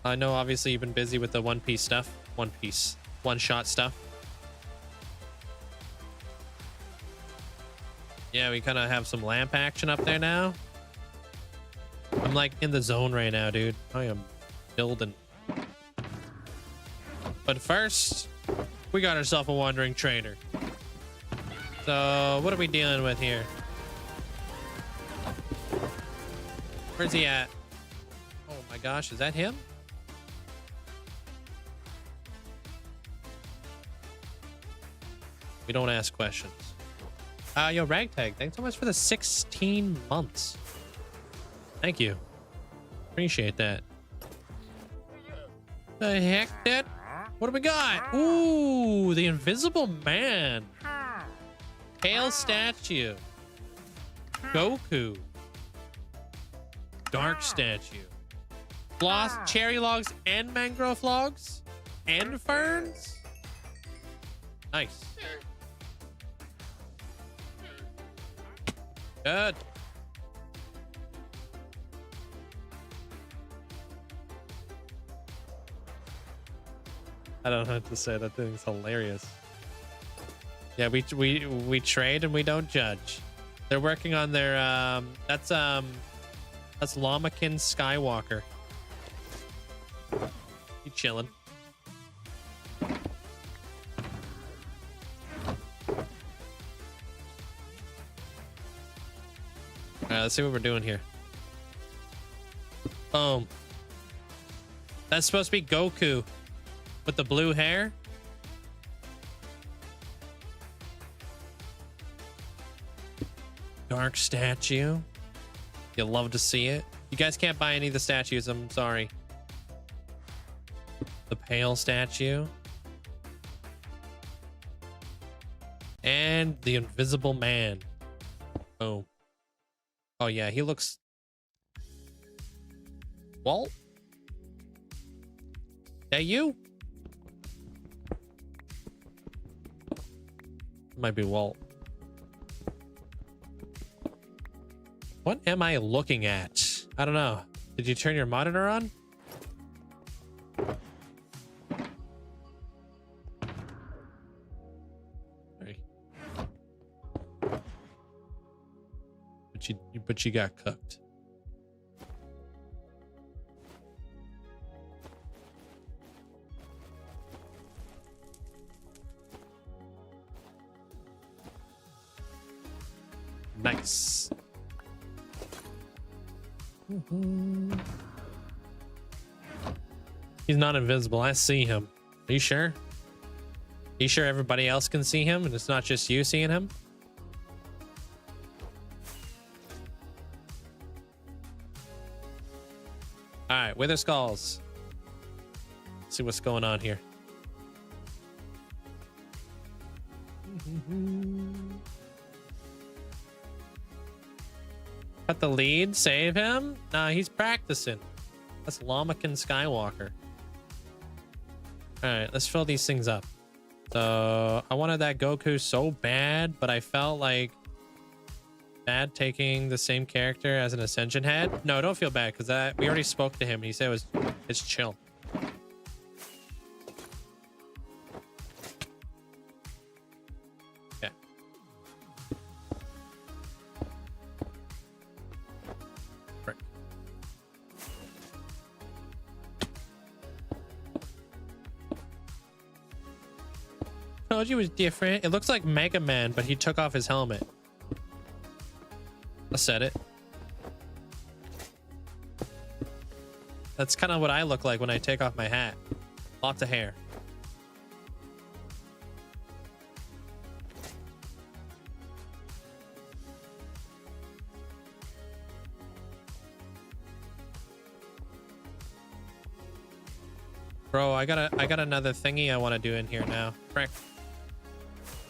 I know obviously you've been busy with the One Piece stuff. One shot stuff. Yeah, we kind of have some lamp action up there now. I'm like in the zone right now, dude. I am building. But first, we got ourselves a wandering trainer. So what are we dealing with here? Where's he at? Oh my gosh, is that him? We don't ask questions. Yo, Ragtag, thanks so much for the 16 months. Thank you. Appreciate that. The heck, dude? What do we got? Ooh, the Invisible Man. Pale Statue. Goku. Dark Statue. Floss, cherry logs, and mangrove logs? And ferns? Nice. Good. I don't know what to say. That thing's hilarious. Yeah, we trade and we don't judge. They're working on their that's Lamakin Skywalker. He chilling. Alright, let's see what we're doing here. Boom. That's supposed to be Goku with the blue hair. Dark statue. You'll love to see it. You guys can't buy any of the statues, I'm sorry. The pale statue. And the invisible man. Oh. Oh yeah, he looks... Walt? That you? Might be Walt. What am I looking at? I don't know. Did you turn your monitor on? Sorry. But you got cooked. Nice. He's not invisible. I see him. Are you sure? Are you sure everybody else can see him and it's not just you seeing him? All right, Wither Skulls. Let's see what's going on here. Cut the lead, save him. Nah, he's practicing. That's Lamakin Skywalker. All right, let's fill these things up. So I wanted that Goku so bad, but I felt like bad taking the same character as an Ascension head. No, don't feel bad because we already spoke to him and he said it's chill. Okay. Frick. Told you it was different. It looks like Mega Man, but he took off his helmet. I said it. That's kind of what I look like when I take off my hat. Lots of hair. Bro, I got another thingy I want to do in here now. Frick.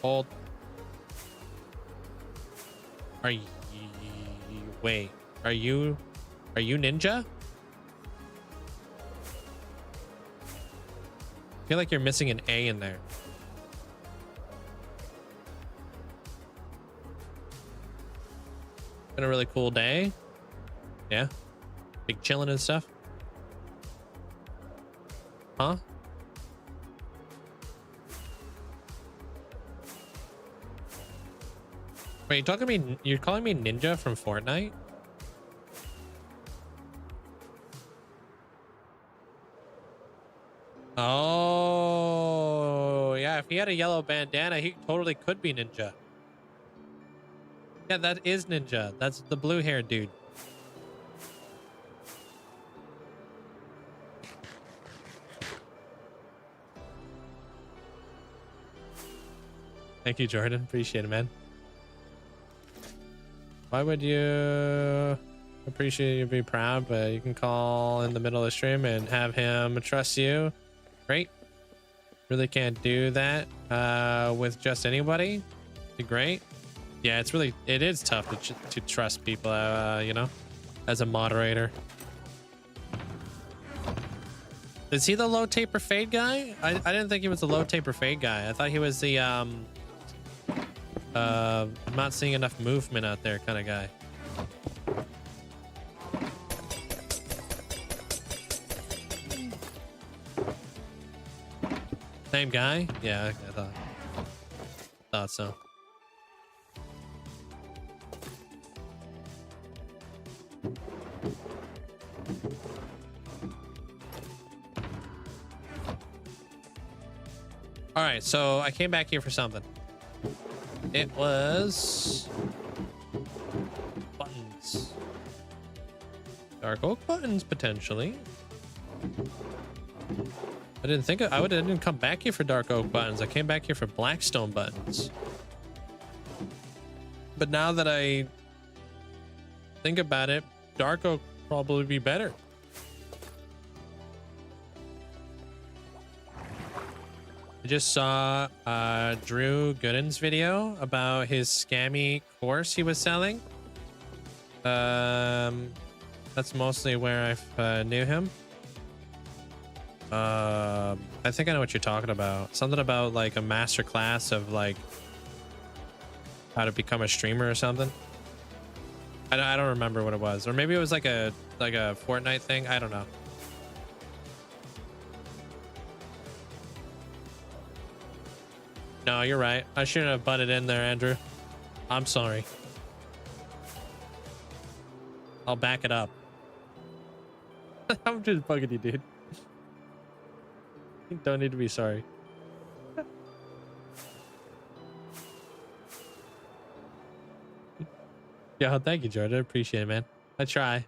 Hold. Are you... Wait, are you ninja? I feel like you're missing an A in there. Been a really cool day. Yeah. Big chilling and stuff. Huh? Wait, you're calling me ninja from Fortnite? Oh, yeah, if he had a yellow bandana, he totally could be ninja. Yeah, that is ninja. That's the blue hair dude. Thank you, Jordan. Appreciate it, man. Why would you appreciate you be proud, but you can call in the middle of the stream and have him trust you? Great. Really can't do that with just anybody. Be great. Yeah, it is tough to trust people, you know, as a moderator. Is he the low taper fade guy? I didn't think he was the low taper fade guy. I thought he was the I'm not seeing enough movement out there kind of guy. Same guy? Yeah, I thought so. All right, so I came back here for something. It was buttons. Dark oak buttons, potentially. I didn't come back here for dark oak buttons. I came back here for blackstone buttons. But now that I think about it, dark oak probably be better. I just saw Drew Gooden's video about his scammy course he was selling. That's mostly where I knew him. I think I know what you're talking about. Something about like a master class of like how to become a streamer or something. I don't remember what it was, or maybe it was like a Fortnite thing. I don't know. No, you're right. I shouldn't have butted in there, Andrew. I'm sorry. I'll back it up. I'm just bugging you, dude. You don't need to be sorry. Yeah, thank you, George. I appreciate it, man. I try.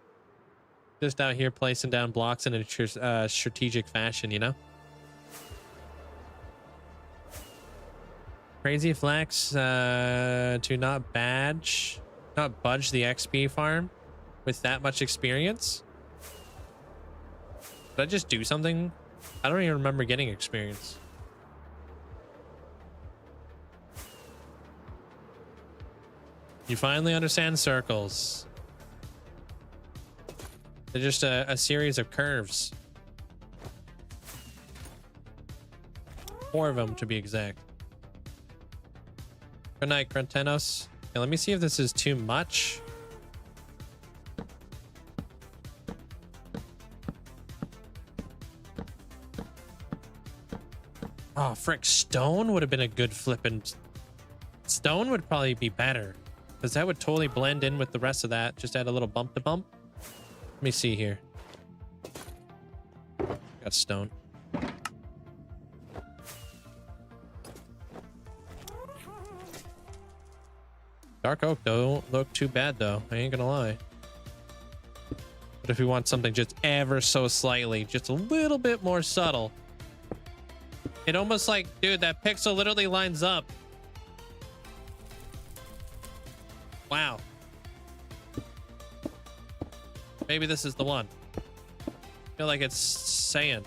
Just out here placing down blocks in a strategic fashion, you know? Crazy flex to not budge the XP farm with that much experience. Did I just do something? I don't even remember getting experience. You finally understand circles. They're just a series of curves. 4 of them to be exact. Good night, Crentenos. Okay, let me see if this is too much. Oh, frick. Stone would have been a good flippin'... Stone would probably be better, because that would totally blend in with the rest of that. Just add a little bump to bump. Let me see here. Got stone. Dark oak don't look too bad though. I ain't gonna lie. But if we want something just ever so slightly, just a little bit more subtle. It almost like, dude, that pixel literally lines up. Wow. Maybe this is the one. I feel like it's saying.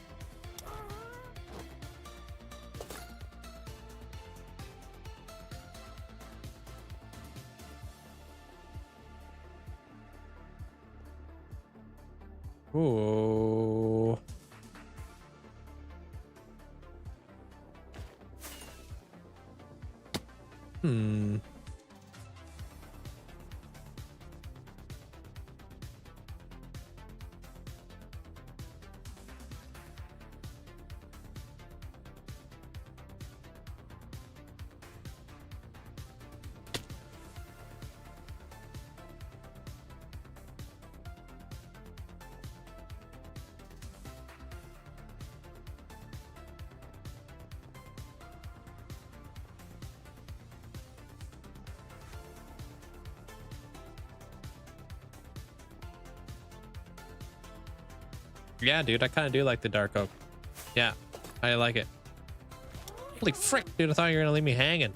Ooh. Hmm. Yeah, dude, I kind of do like the dark oak. Yeah, I like it. Holy frick, dude, I thought you were gonna leave me hanging.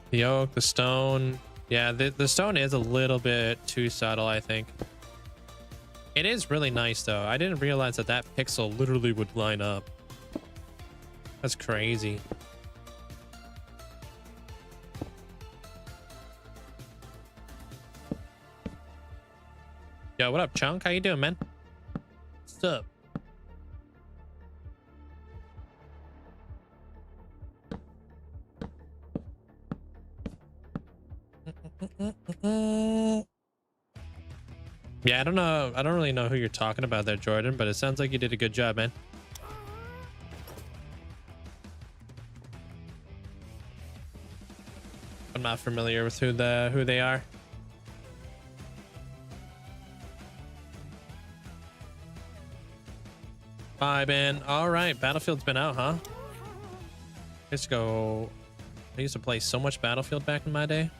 The oak, the stone. Yeah, the stone is a little bit too subtle, I think. It is really nice, though. I didn't realize that that pixel literally would line up. That's crazy. Yo, what up, Chunk? How you doing, man? What's up? Yeah, I don't know. I don't really know who you're talking about there, Jordan, but it sounds like you did a good job, man. I'm not familiar with who they are. Bye, man. All right, Battlefield's been out, huh? Let's go. I used to play so much Battlefield back in my day.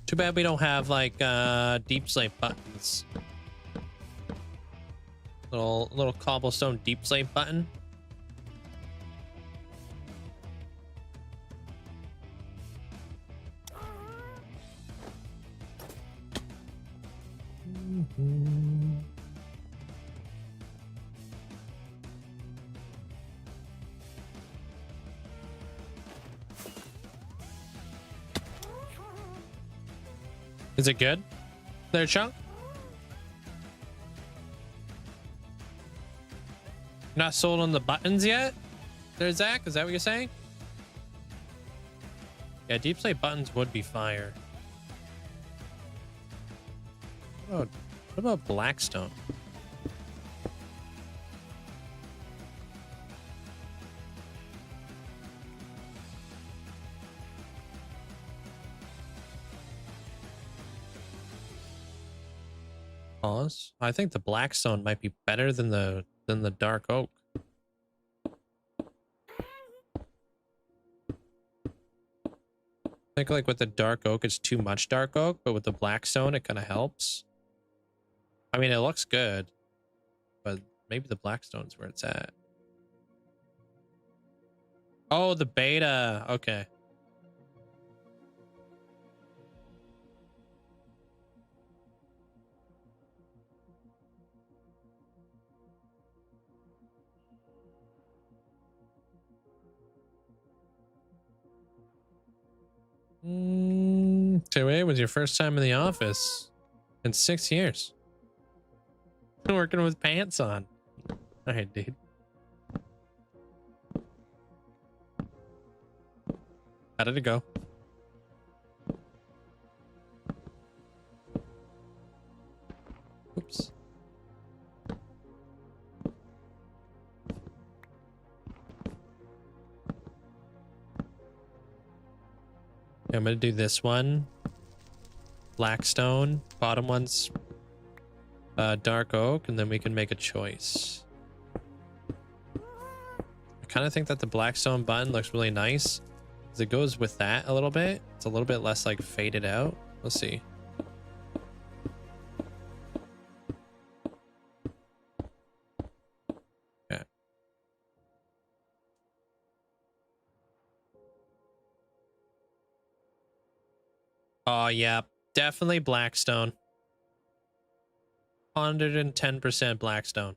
Too bad we don't have like deep slate buttons. Little cobblestone deep slate button. Is it good there, Chunk? Not sold on the buttons yet there, Zach? Is that what you're saying? Yeah, deep slate buttons would be fire. What about Blackstone? Pause. I think the Blackstone might be better than the dark oak. I think like with the dark oak, it's too much dark oak, but with the Blackstone, it kind of helps. I mean, it looks good, but maybe the Blackstone's where it's at. Oh, the beta. Okay. Today was your first time in the office in 6 years. Working with pants on. All right, dude. How did it go? Oops. I'm gonna do this one. Blackstone. Bottom one's dark oak, and then we can make a choice. I kind of think that the Blackstone button looks really nice because it goes with that a little bit. It's a little bit less like faded out. Let's see. Okay. Oh yeah, definitely Blackstone. 110% Blackstone.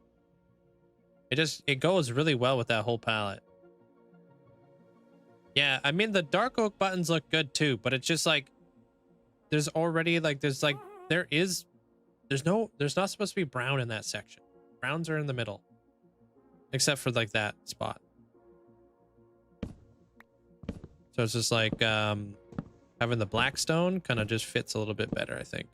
It goes really well with that whole palette. Yeah, I mean the dark oak buttons look good too, but it's just like there's already like there's not supposed to be brown in that section. Browns are in the middle. Except for like that spot. So it's just like having the Blackstone kind of just fits a little bit better, I think.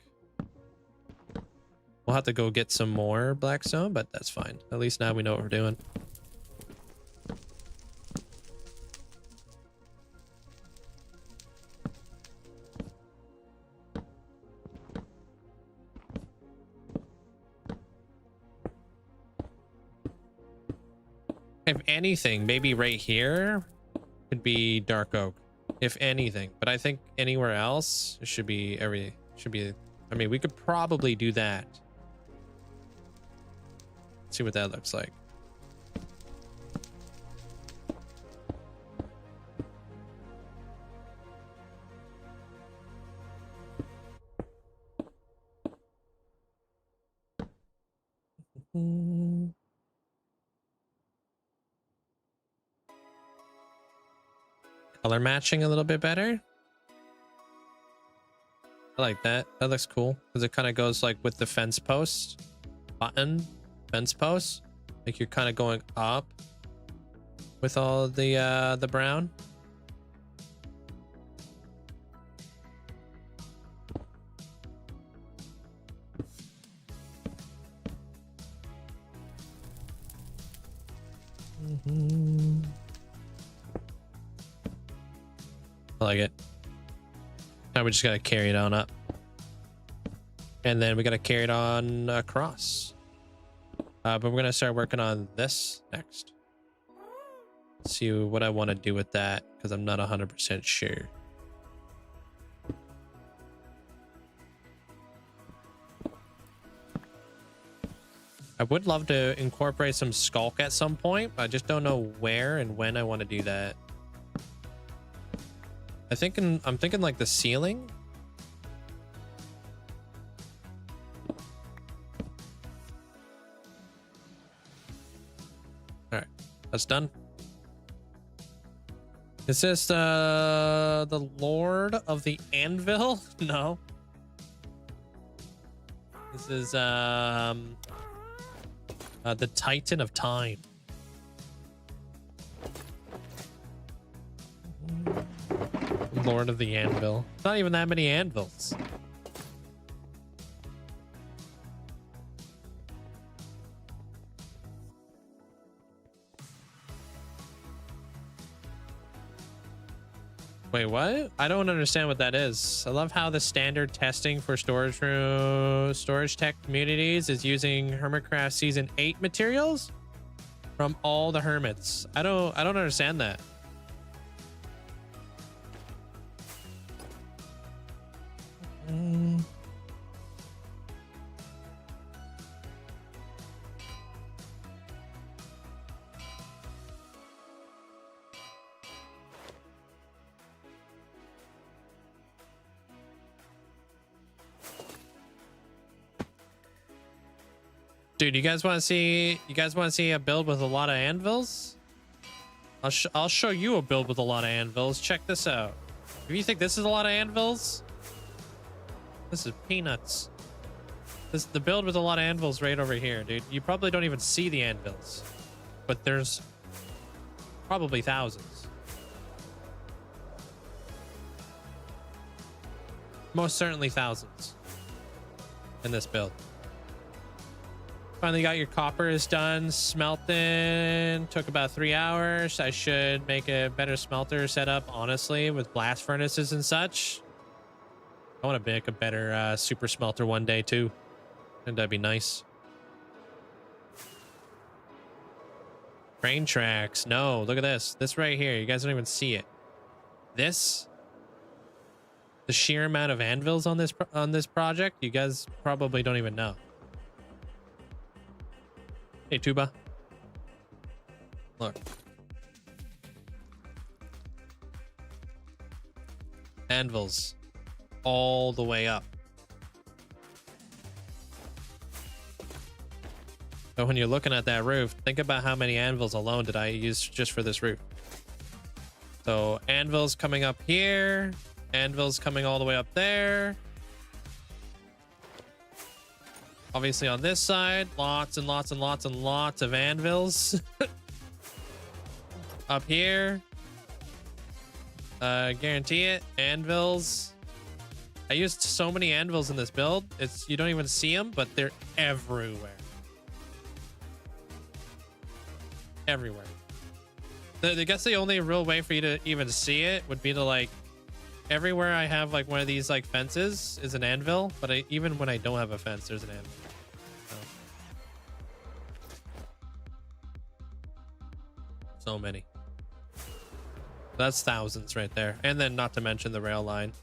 We'll have to go get some more Blackstone, but that's fine. At least now we know what we're doing. If anything, maybe right here could be dark oak. If anything, but I think anywhere else it should be I mean, we could probably do that. See what that looks like. color matching a little bit better. I like that. That looks cool because it kind of goes like with the fence post button, fence post. Like you're kind of going up with all the brown. I like it. Now we just gotta carry it on up, and then we gotta carry it on across. But we're gonna start working on this next. See what I want to do with that because I'm not 100% sure. I would love to incorporate some skulk at some point, but I just don't know where and when I want to do that. I'm thinking like the ceiling. All right, that's done. Is this the Lord of the Anvil? No. This is the Titan of Time. Lord of the Anvil. Not even that many anvils. Wait, what? I don't understand what that is. I love how the standard testing for storage tech communities is using Hermitcraft Season 8 materials from all the hermits. I don't understand that. Dude, you guys want to see a build with a lot of anvils? I'll show you a build with a lot of anvils. Check this out. If you think this is a lot of anvils, this is peanuts. The build with a lot of anvils right over here, dude. You probably don't even see the anvils, but there's probably thousands. Most certainly thousands in this build. Finally got your copper is done smelting. Took about 3 hours. I should make a better smelter setup, honestly, with blast furnaces and such. I want to make a better super smelter one day too, and that'd be nice. Train tracks. No, look at this. This right here. You guys don't even see it. This, the sheer amount of anvils on this project, you guys probably don't even know. Hey, Tuba. Look. Anvils. All the way up. So when you're looking at that roof, think about how many anvils alone did I use just for this roof. So anvils coming up here. Anvils coming all the way up there. Obviously on this side, lots and lots and lots and lots of anvils. Up here. Guarantee it. Anvils. I used so many anvils in this build. You don't even see them, but they're everywhere. Everywhere. I guess the only real way for you to even see it would be to like, everywhere I have like one of these like fences is an anvil, but even when I don't have a fence, there's an anvil. So many. That's thousands right there. And then not to mention the rail line.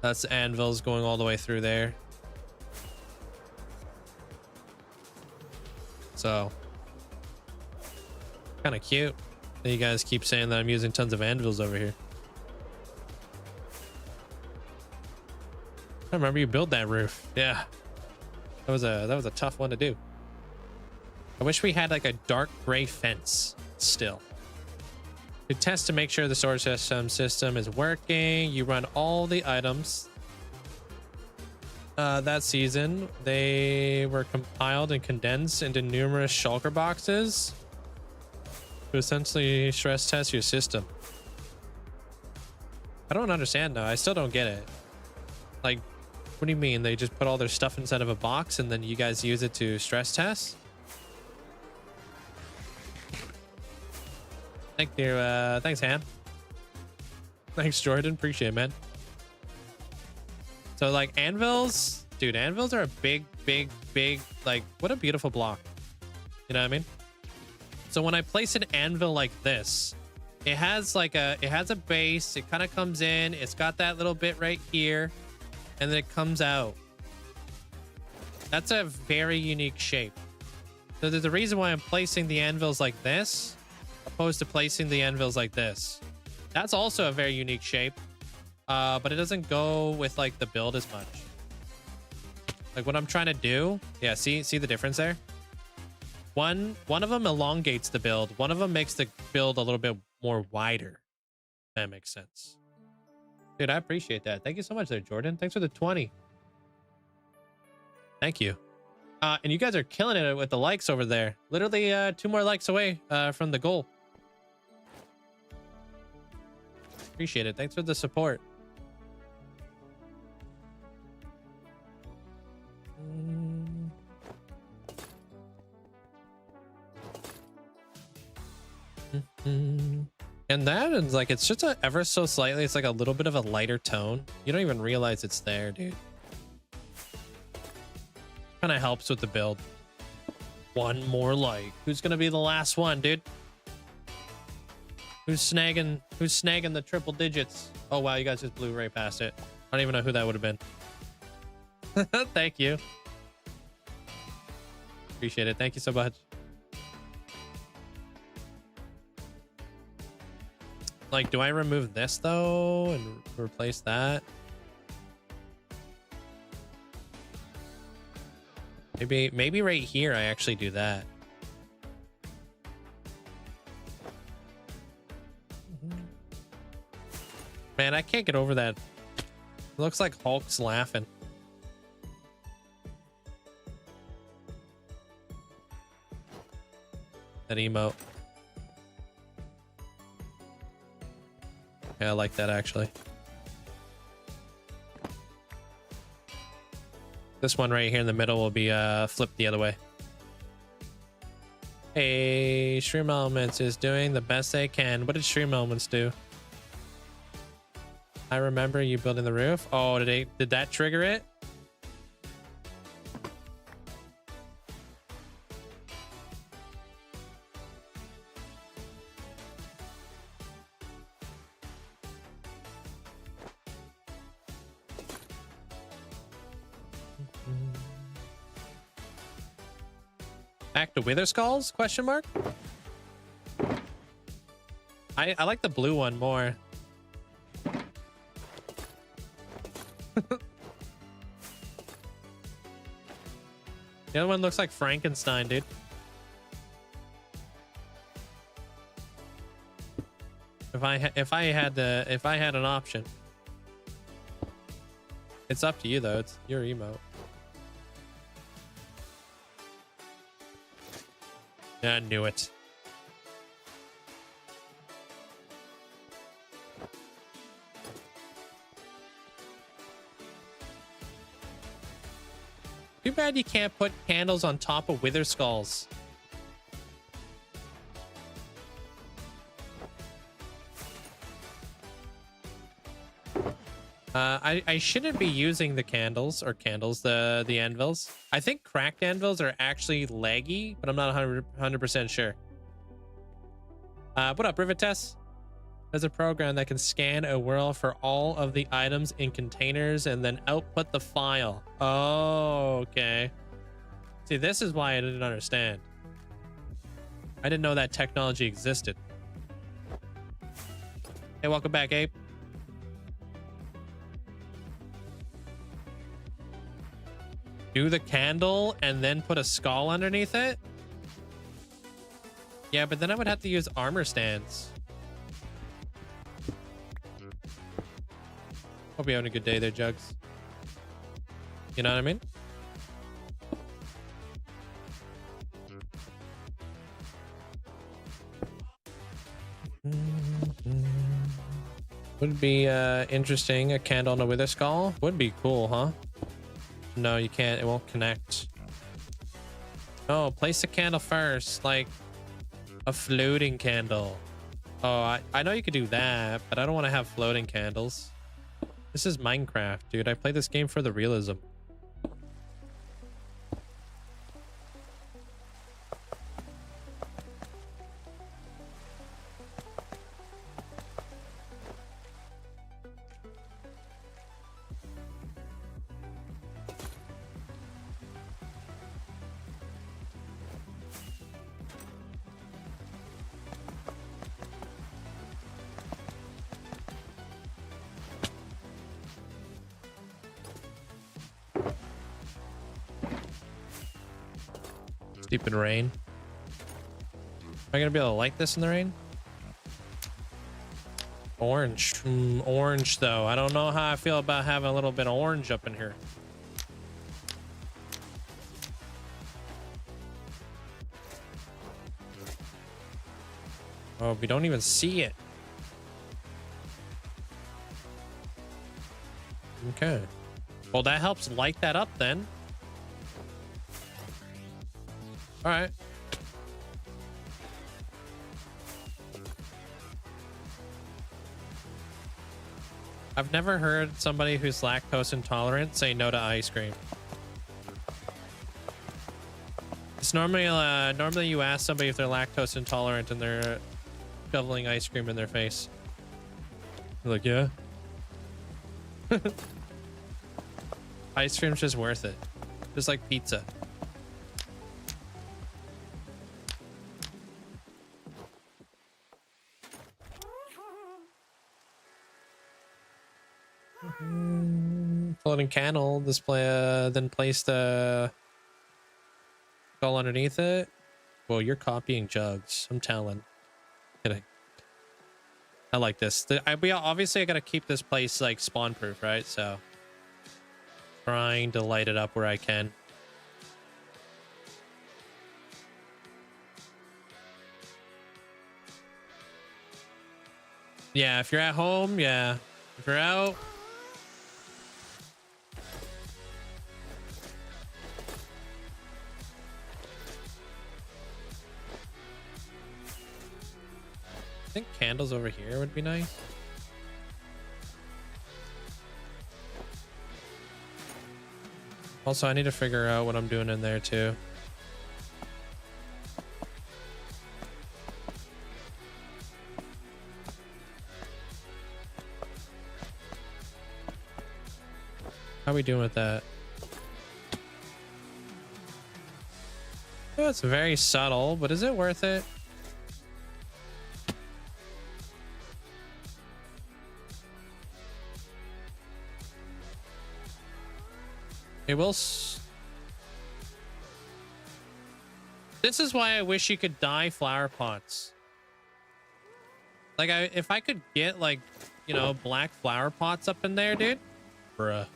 That's anvils going all the way through there. So kind of cute that you guys keep saying that I'm using tons of anvils over here. I remember you built that roof. Yeah. That was a tough one to do. I wish we had like a dark gray fence still. To test to make sure the storage system is working, you run all the items. That season, they were compiled and condensed into numerous shulker boxes to essentially stress test your system. I don't understand though. I still don't get it. Like, what do you mean? They just put all their stuff inside of a box and then you guys use it to stress test? Thank you. Thanks, Ham. Thanks, Jordan. Appreciate it, man. So like anvils, dude, anvils are a big, like, what a beautiful block. You know what I mean? So when I place an anvil like this, it has a base. It kind of comes in. It's got that little bit right here, and then it comes out. That's a very unique shape. So there's a reason why I'm placing the anvils like this, opposed to placing the anvils like this. That's also a very unique shape, but it doesn't go with like the build as much. Like what I'm trying to do, yeah. See the difference there. One of them elongates the build. One of them makes the build a little bit more wider. That makes sense. Dude, I appreciate that. Thank you so much there, Jordan. Thanks for the 20. Thank you. And you guys are killing it with the likes over there. Literally 2 more likes away from the goal. Appreciate it. Thanks for the support. And that is like, it's just a ever so slightly, it's like a little bit of a lighter tone. You don't even realize it's there, dude. Kind of helps with the build. 1 more like. Who's gonna be the last one, dude? Who's snagging the triple digits? Oh wow, you guys just blew right past it. I don't even know who that would have been. Thank you. Appreciate it. Thank you so much. Like, do I remove this though and replace that? Maybe right here I actually do that. Man, I can't get over that. It looks like Hulk's laughing. That emote. Yeah, I like that actually. This one right here in the middle will be flipped the other way. Hey, Stream Elements is doing the best they can. What did Stream Elements do? I remember you building the roof. Oh, did that trigger it? Back to Wither Skulls? Question mark. I like the blue one more. The other one looks like Frankenstein, dude. If I had an option. It's up to you though. It's your emote. Yeah, I knew it. Too bad you can't put candles on top of Wither Skulls. I shouldn't be using the candles, the anvils. I think cracked anvils are actually laggy, but I'm not 100% sure. What up, Rivet Tess? There's a program that can scan a world for all of the items in containers and then output the file. Oh, okay. See, this is why I didn't understand. I didn't know that technology existed. Hey, welcome back, Abe. Do the candle and then put a skull underneath it? Yeah, but then I would have to use armor stands. Hope you're having a good day there, Jugs. You know what I mean? Would be interesting. A candle on a wither skull would be cool, huh? No, you can't. It won't connect. Oh, place a candle first, like a floating candle. Oh, I know you could do that, but I don't want to have floating candles. This is Minecraft, dude. I play this game for the realism. Stupid rain. Am I gonna be able to light this in the rain? Orange. Orange though. I don't know how I feel about having a little bit of orange up in here. Oh, we don't even see it. Okay. Well, that helps light that up then. All right. I've never heard somebody who's lactose intolerant say no to ice cream. It's normally normally you ask somebody if they're lactose intolerant and they're shoveling ice cream in their face. They're like, yeah. Ice cream's just worth it. Just like pizza. Floating candle display, then place the skull underneath it. Well, you're copying Jugs. I'm telling. Kidding. I like this. Obviously I gotta keep this place like spawn proof, right? So trying to light it up where I can. Yeah, if you're at home, yeah. If you're out, I think candles over here would be nice. Also, I need to figure out what I'm doing in there too. How are we doing with that? Oh, it's very subtle, but is it worth it? It will. This is why I wish you could dye flower pots. Like, if I could get, like, you know, black flower pots up in there, dude. Bruh.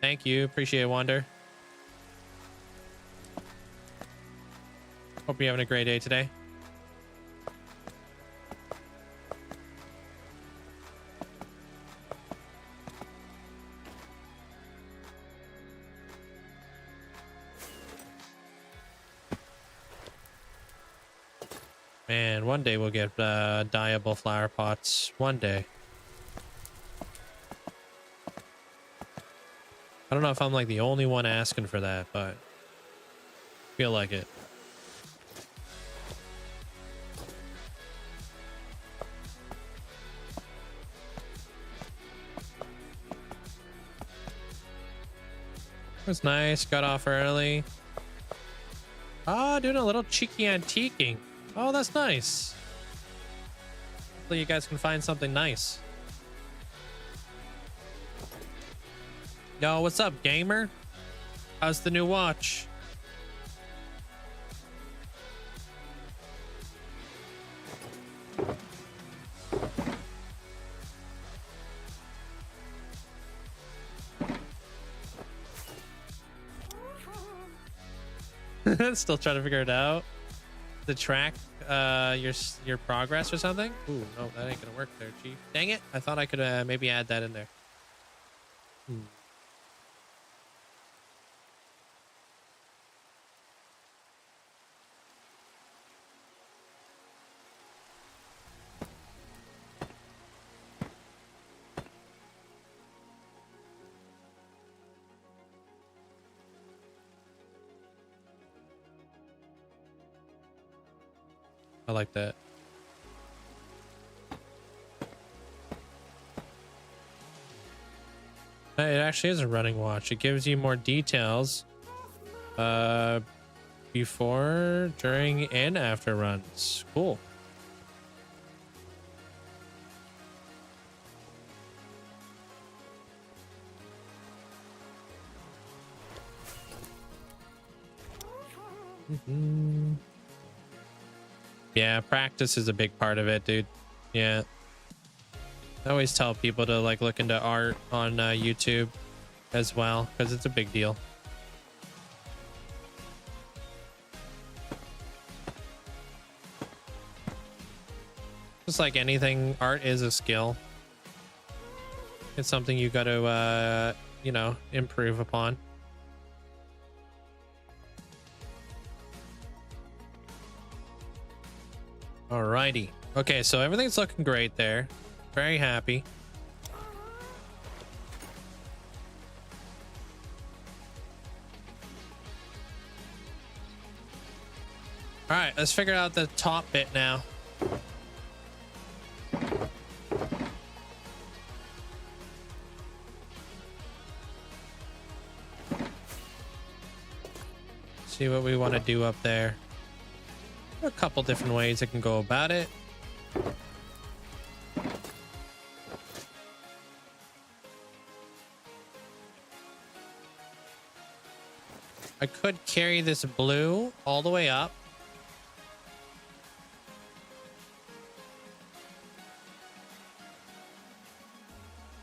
Thank you. Appreciate it, Wander. Hope you're having a great day today. Man, one day we'll get dyeable flower pots. One day. I don't know if I'm like the only one asking for that, but I feel like it. That's nice. Got off early. Ah, doing a little cheeky antiquing. Oh, that's nice. Hopefully you guys can find something nice. Yo, what's up, gamer? How's the new watch? Still trying to figure it out. To track your progress or something. Ooh, no, that ain't gonna work there, Chief. Dang it! I thought I could maybe add that in there. I like that. It actually is a running watch. It gives you more details before, during, and after runs. Cool. Yeah, practice is a big part of it, dude. Yeah. I always tell people to like look into art on YouTube as well, because it's a big deal. Just like anything, art is a skill. It's something you got to, you know, improve upon. Alrighty. Okay, so everything's looking great there. Very happy. All right, let's figure out the top bit now. See what we want to do up there. A couple different ways I can go about it. I could carry this blue all the way up.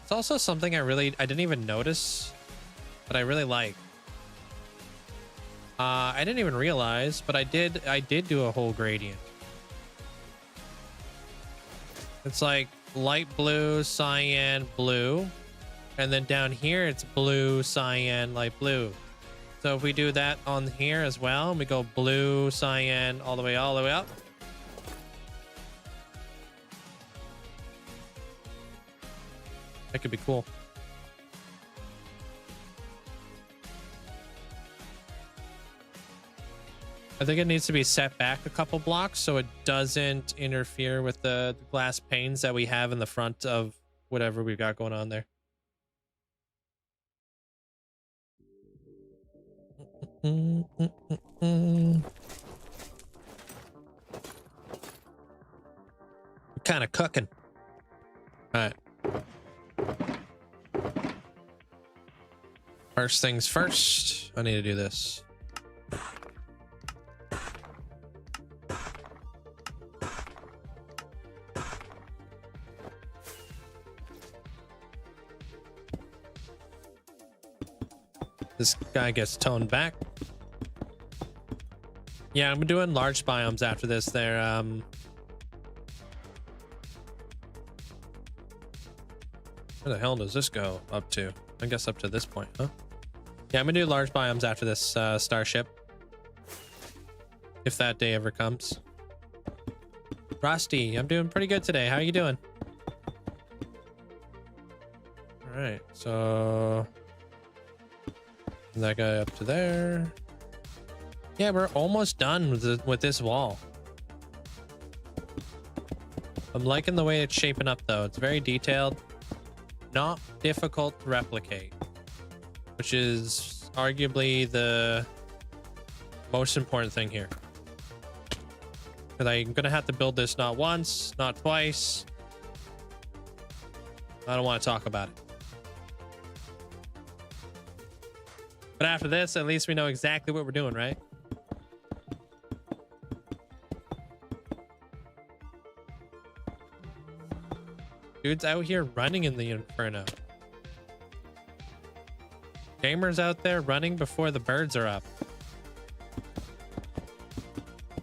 It's also something I didn't even notice, but I really like. I didn't even realize, but I did do a whole gradient. It's like light blue, cyan, blue. And then down here, it's blue, cyan, light blue. So if we do that on here as well, and we go blue, cyan, all the way up. That could be cool. I think it needs to be set back a couple blocks so it doesn't interfere with the glass panes that we have in the front of whatever we've got going on there. We're kind of cooking. All right. First things first, I need to do this. This guy gets toned back. Yeah, I'm doing large biomes after this there. Where the hell does this go up to? I guess up to this point, huh? Yeah, I'm gonna do large biomes after this starship. If that day ever comes. Rusty, I'm doing pretty good today. How are you doing? All right, so that guy up to there. Yeah, we're almost done with this wall. I'm liking the way it's shaping up though. It's very detailed, not difficult to replicate, which is arguably the most important thing here. Because I'm gonna have to build this not once, not twice. I don't want to talk about it. But after this, at least we know exactly what we're doing, right? Dude's out here running in the inferno. Gamers out there running before the birds are up.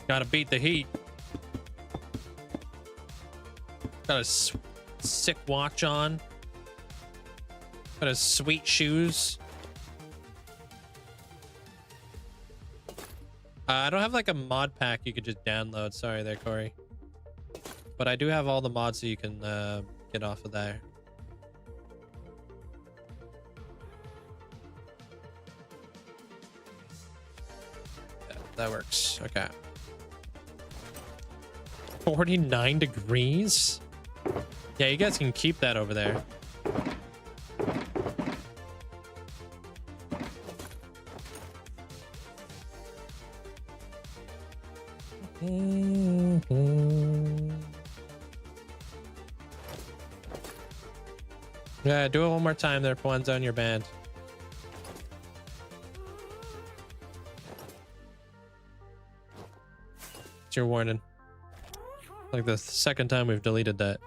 Gotta beat the heat. Got a sick watch on. Got a sweet shoes. I don't have like a mod pack you could just download. Sorry there, Corey. But I do have all the mods so you can get off of there. Yeah, that works. Okay. 49 degrees? Yeah, you guys can keep that over there. Yeah, do it one more time there, Pwanzo, on your band. It's your warning. Like the second time we've deleted that.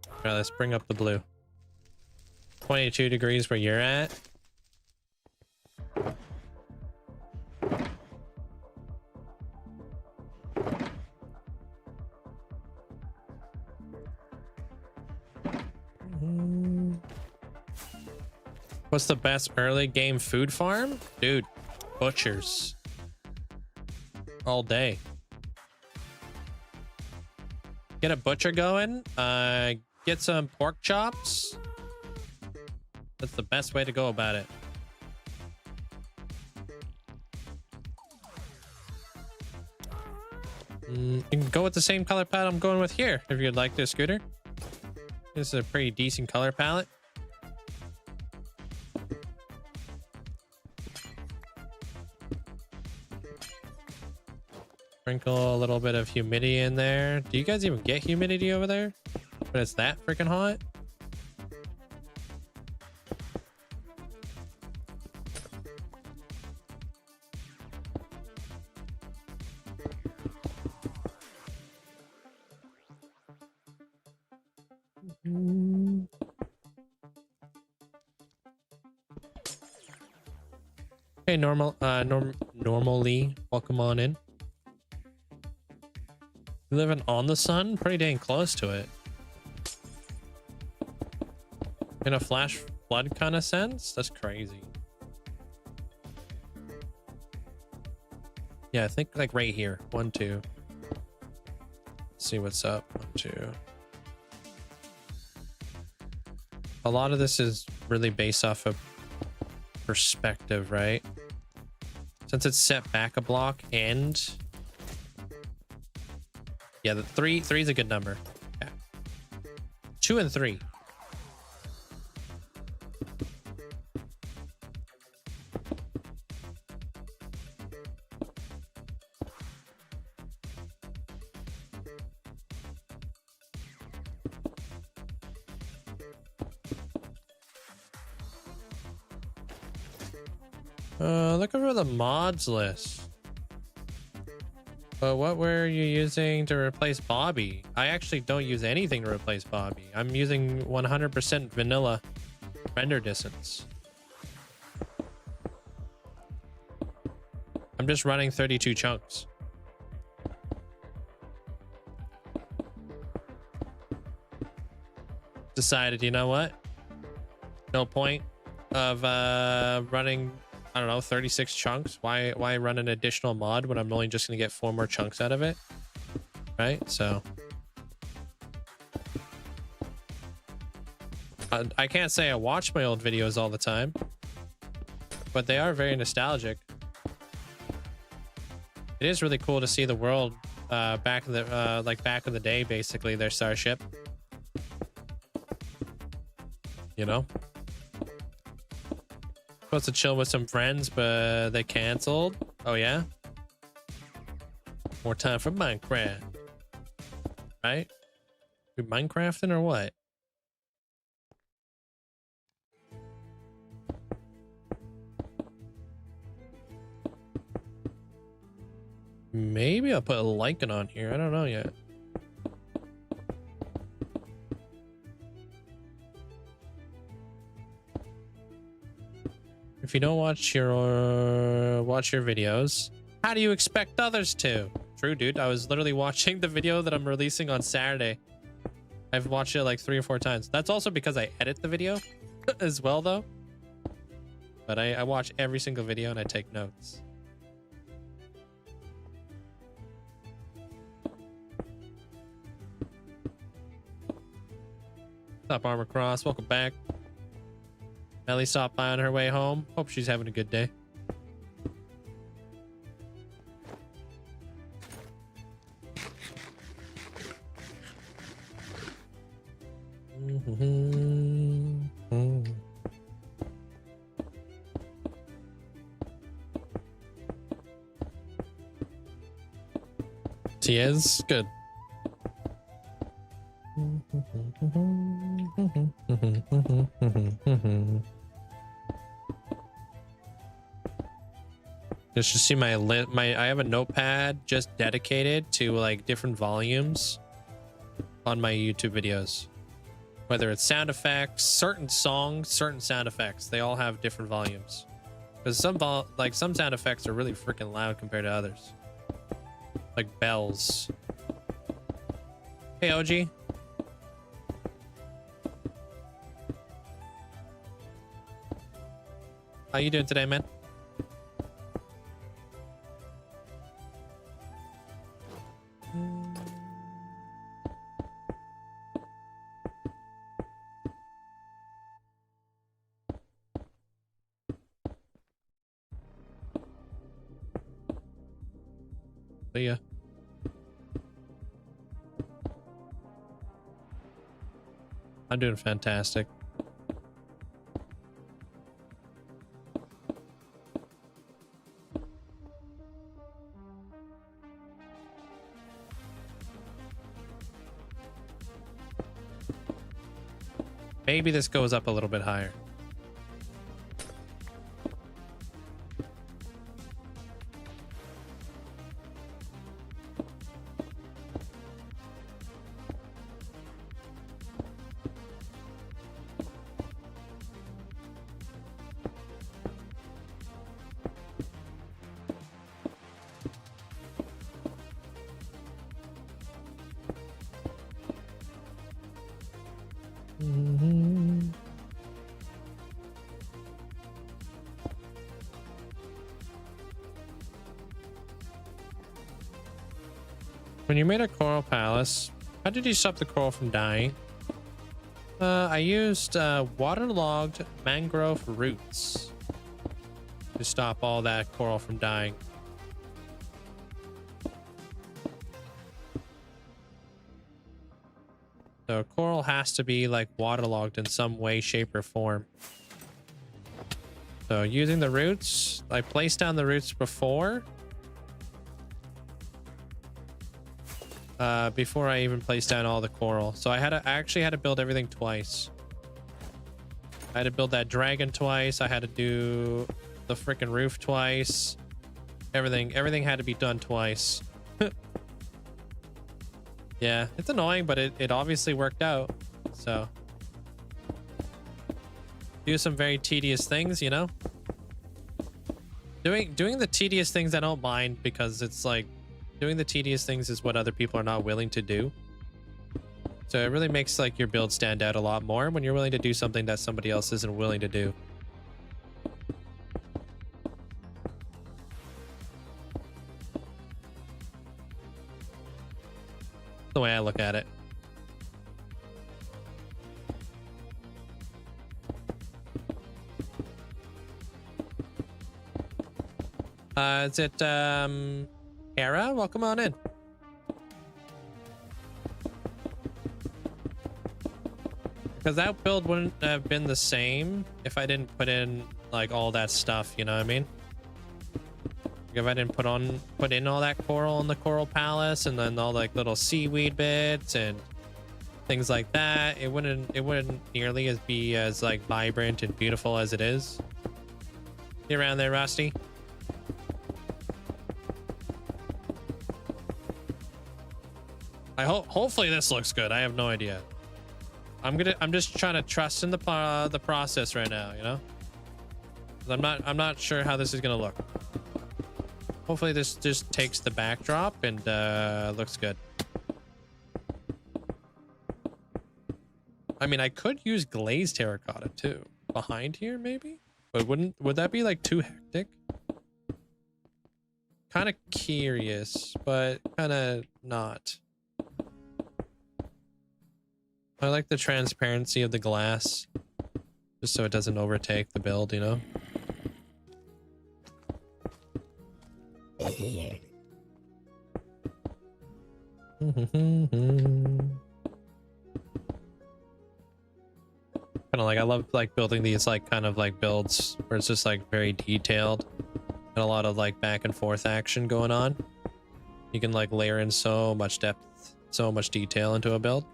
All right, let's bring up the blue. 22 degrees where you're at. What's the best early game food farm? Dude, butchers. All day. Get a butcher going. Get some pork chops. That's the best way to go about it. You can go with the same color palette I'm going with here if you'd like to, Scooter. This is a pretty decent color palette. Sprinkle a little bit of humidity in there. Do you guys even get humidity over there? But it's that freaking hot? Hey, normally, welcome on in. You living on the sun? Pretty dang close to it. In a flash flood kind of sense? That's crazy. Yeah, I think like right here. 1, 2. Let's see what's up. 1, 2. A lot of this is really based off of perspective, right? Since it's set back a block and yeah, the 3 is a good number. Yeah. 2 and 3. Look over the mods list. But what were you using to replace Bobby? I actually don't use anything to replace Bobby. I'm using 100% vanilla render distance. I'm just running 32 chunks. Decided, you know what? No point of running, I don't know, 36 chunks. Why run an additional mod when I'm only just gonna get 4 more chunks out of it? Right? So I can't say I watch my old videos all the time, but they are very nostalgic. It is really cool to see the world back in the like back in the day, basically, their starship. You know? Supposed to chill with some friends, but they canceled. Oh yeah? More time for Minecraft. Right? You Minecrafting or what? Maybe I'll put a Lycan on here. I don't know yet. If you don't watch your videos, how do you expect others to? True, dude. I was literally watching the video that I'm releasing on Saturday. I've watched it like 3 or 4 times. That's also because I edit the video as well, though. But I watch every single video and I take notes. What's up, Armor Cross? Welcome back. Ellie stopped by on her way home. Hope she's having a good day. She is good. Just to see my I have a notepad just dedicated to like different volumes on my YouTube videos. Whether it's sound effects, certain songs, certain sound effects, they all have different volumes. Because some sound effects are really freaking loud compared to others. Like bells. Hey, OG. How you doing today, man? See ya. I'm doing fantastic. Maybe this goes up a little bit higher. When you made a coral palace, how did you stop the coral from dying? I used waterlogged mangrove roots to stop all that coral from dying. So coral has to be like waterlogged in some way, shape, or form. So using the roots, I placed down the roots before I even placed down all the coral. So I actually had to build everything twice. I had to build that dragon twice. I had to do the freaking roof twice. Everything had to be done twice. Yeah, it's annoying, but it obviously worked out. So do some very tedious things, you know? Doing the tedious things I don't mind, because it's like doing the tedious things is what other people are not willing to do. So it really makes like your build stand out a lot more when you're willing to do something that somebody else isn't willing to do. The way I look at it. Is it Hera? Welcome on in. Because that build wouldn't have been the same if I didn't put in like all that stuff, you know what I mean? If I didn't put in all that coral in the coral palace, and then all like little seaweed bits and things like that, it wouldn't nearly be as like vibrant and beautiful as it is. You around there, Rusty? Hopefully this looks good. I have no idea. I'm just trying to trust in the process right now, you know? I'm not sure how this is gonna look. Hopefully this just takes the backdrop and looks good. I mean, I could use glazed terracotta too behind here maybe, but would that be like too hectic? Kind of curious, but kind of not. I like the transparency of the glass, just so it doesn't overtake the build, you know? Kind of like, I love like building these like kind of like builds where it's just like very detailed and a lot of like back and forth action going on. You can like layer in so much depth, so much detail into a build.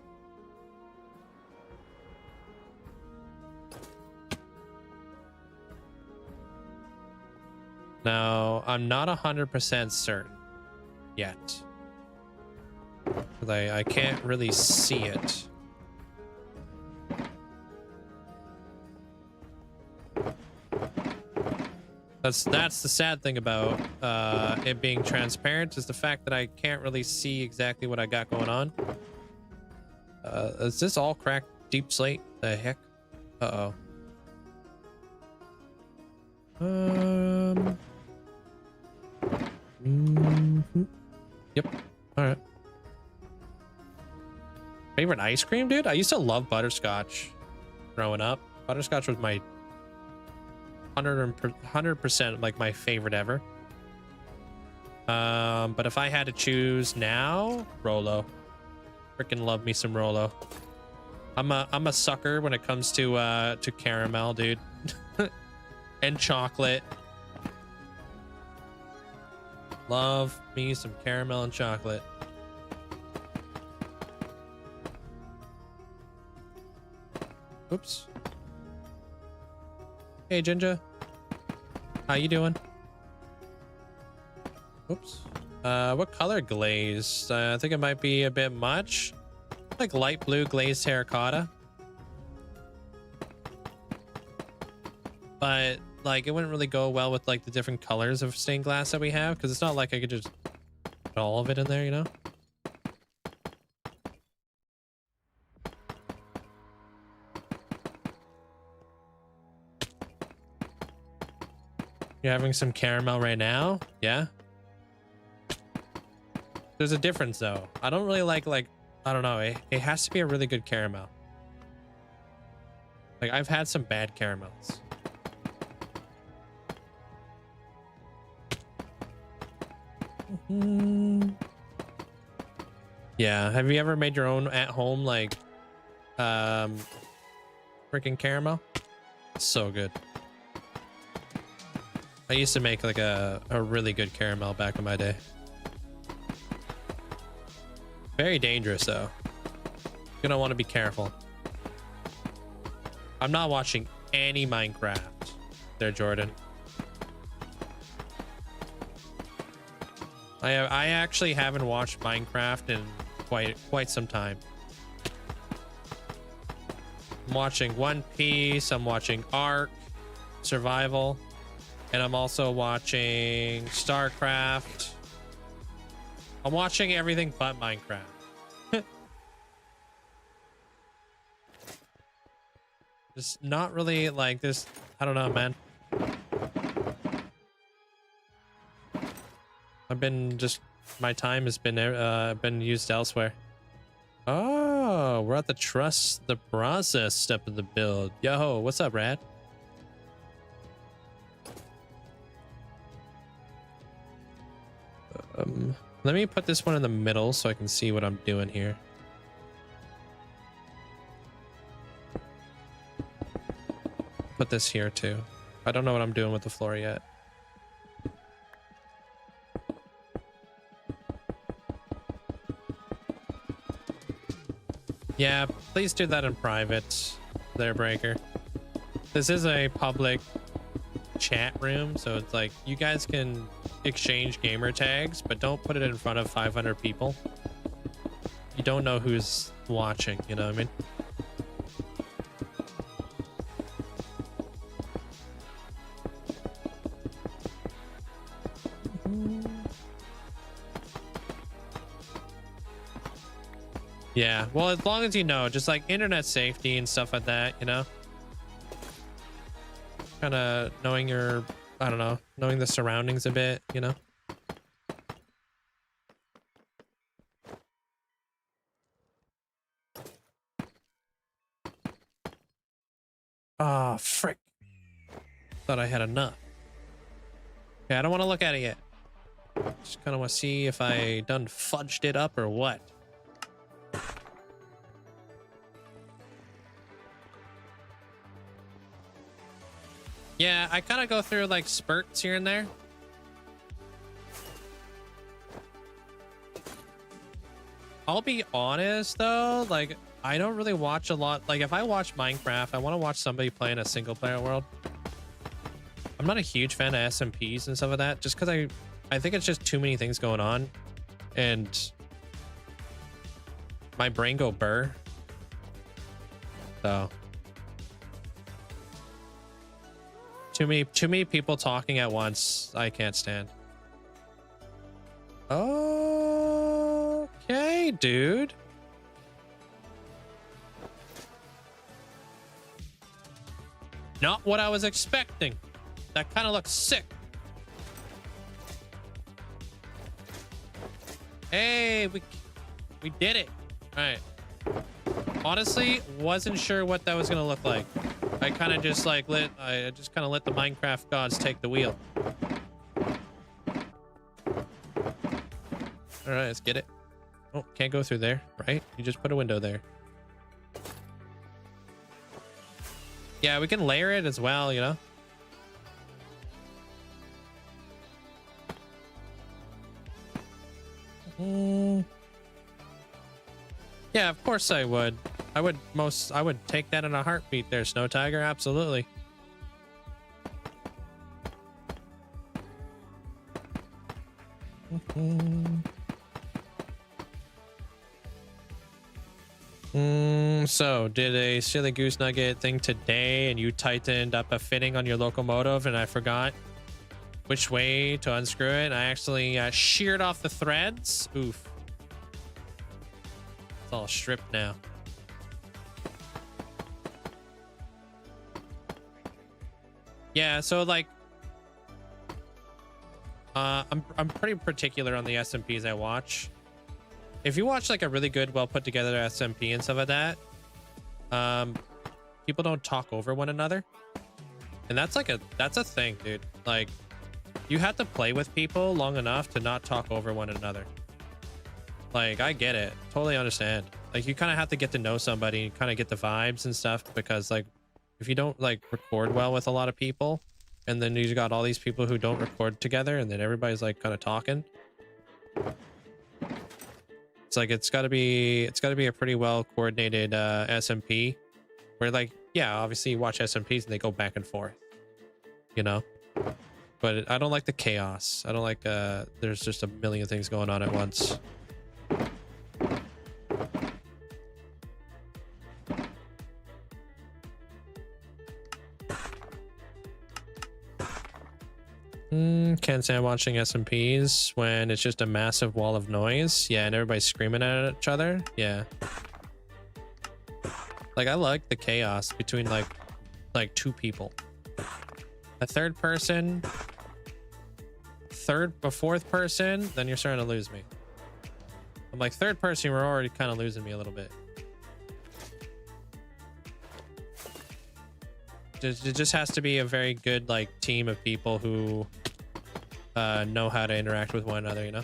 Now, I'm not 100% certain yet. I can't really see it. That's the sad thing about it being transparent, is the fact that I can't really see exactly what I got going on. Is this all cracked deep slate? The heck? Uh-oh. Yep. All right. Favorite ice cream, dude? I used to love butterscotch growing up. Butterscotch was my 100% like my favorite ever. But if I had to choose now, Rolo. Freaking love me some Rolo. I'm a sucker when it comes to caramel, dude. And chocolate. Love me some caramel and chocolate. Oops. Hey, Ginger. How you doing? Oops. What color glaze? I think it might be a bit much. Like light blue glazed terracotta. But like it wouldn't really go well with like the different colors of stained glass that we have, because it's not like I could just put all of it in there, you know? You're having some caramel right now? Yeah. There's a difference though. I don't really like I don't know, it has to be a really good caramel. Like I've had some bad caramels. Yeah, have you ever made your own at home like freaking caramel? It's so good. I used to make like a really good caramel back in my day. Very dangerous though. You're gonna want to be careful. I'm not watching any Minecraft there, Jordan. I actually haven't watched Minecraft in quite some time. I'm watching One Piece, I'm watching Ark Survival, and I'm also watching StarCraft. I'm watching everything but Minecraft. Just not really like this. I don't know, man. I've been just, my time has been used elsewhere. Oh, we're at the trust the process step of the build. Yo, what's up, Rad? Let me put this one in the middle so I can see what I'm doing here. Put this here too. I don't know what I'm doing with the floor yet. Yeah, please do that in private there, Breaker. This is a public chat room, so it's like you guys can exchange gamer tags, but don't put it in front of 500 people. You don't know who's watching, you know what I mean? Yeah, well, as long as you know, just like internet safety and stuff like that, you know, kind of knowing your, I don't know, knowing the surroundings a bit, you know. Ah, frick. Thought I had enough. Okay, I don't want to look at it yet. Just kind of want to see if I done fudged it up or what. Yeah, I kind of go through like spurts here and there. I'll be honest though, like I don't really watch a lot. Like if I watch Minecraft, I want to watch somebody playing a single player world. I'm not a huge fan of SMPs and stuff like that, just because I think it's just too many things going on, and my brain go burr. So too many people talking at once. I can't stand. Okay, dude. Not what I was expecting. That kind of looks sick. Hey, we did it. All right. Honestly, wasn't sure what that was gonna look like. I kind of just like let the Minecraft gods take the wheel. All right, let's get it. Oh, can't go through there, right? You just put a window there. Yeah, we can layer it as well, you know. Yeah, of course I would. I would take that in a heartbeat there, Snow Tiger. Absolutely. So did a silly goose nugget thing today and you tightened up a fitting on your locomotive and I forgot which way to unscrew it. I actually sheared off the threads. Oof. It's all stripped now. Yeah, so like I'm pretty particular on the SMPs I watch. If you watch like a really good, well put together SMP and stuff like that, people don't talk over one another. And that's a thing, dude. Like you have to play with people long enough to not talk over one another. Like I get it, totally understand. Like you kind of have to get to know somebody and kind of get the vibes and stuff, because like if you don't like record well with a lot of people, and then you got all these people who don't record together, and then everybody's like kind of talking. It's like it's got to be a pretty well coordinated SMP, where like yeah, obviously you watch SMPs and they go back and forth, you know. But I don't like the chaos. I don't like there's just a million things going on at once. Can't stand watching SMPs when it's just a massive wall of noise. Yeah, and everybody's screaming at each other. Yeah. Like I like the chaos between like two people. A third person, fourth person, then you're starting to lose me. I'm like third person, we're already kind of losing me a little bit. It just has to be a very good like team of people who know how to interact with one another, you know.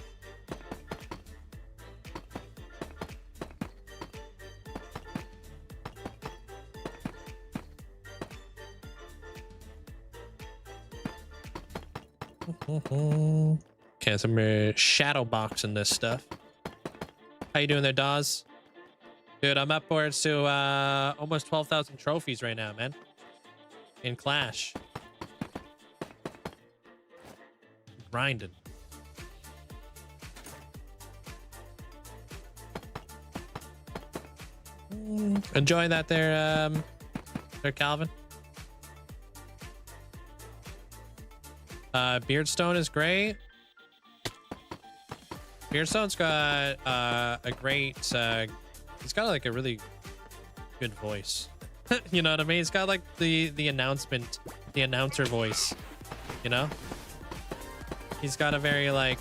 Okay, so I'm shadow boxing this stuff. How you doing there, Dawes? Dude, I'm upwards to almost 12,000 trophies right now, man. In Clash. Grinding. Enjoying that there, Calvin. Beardstone is great. Beardstone's got a great He's got like a really good voice. You know what I mean? He's got like the announcer voice, you know? He's got a very like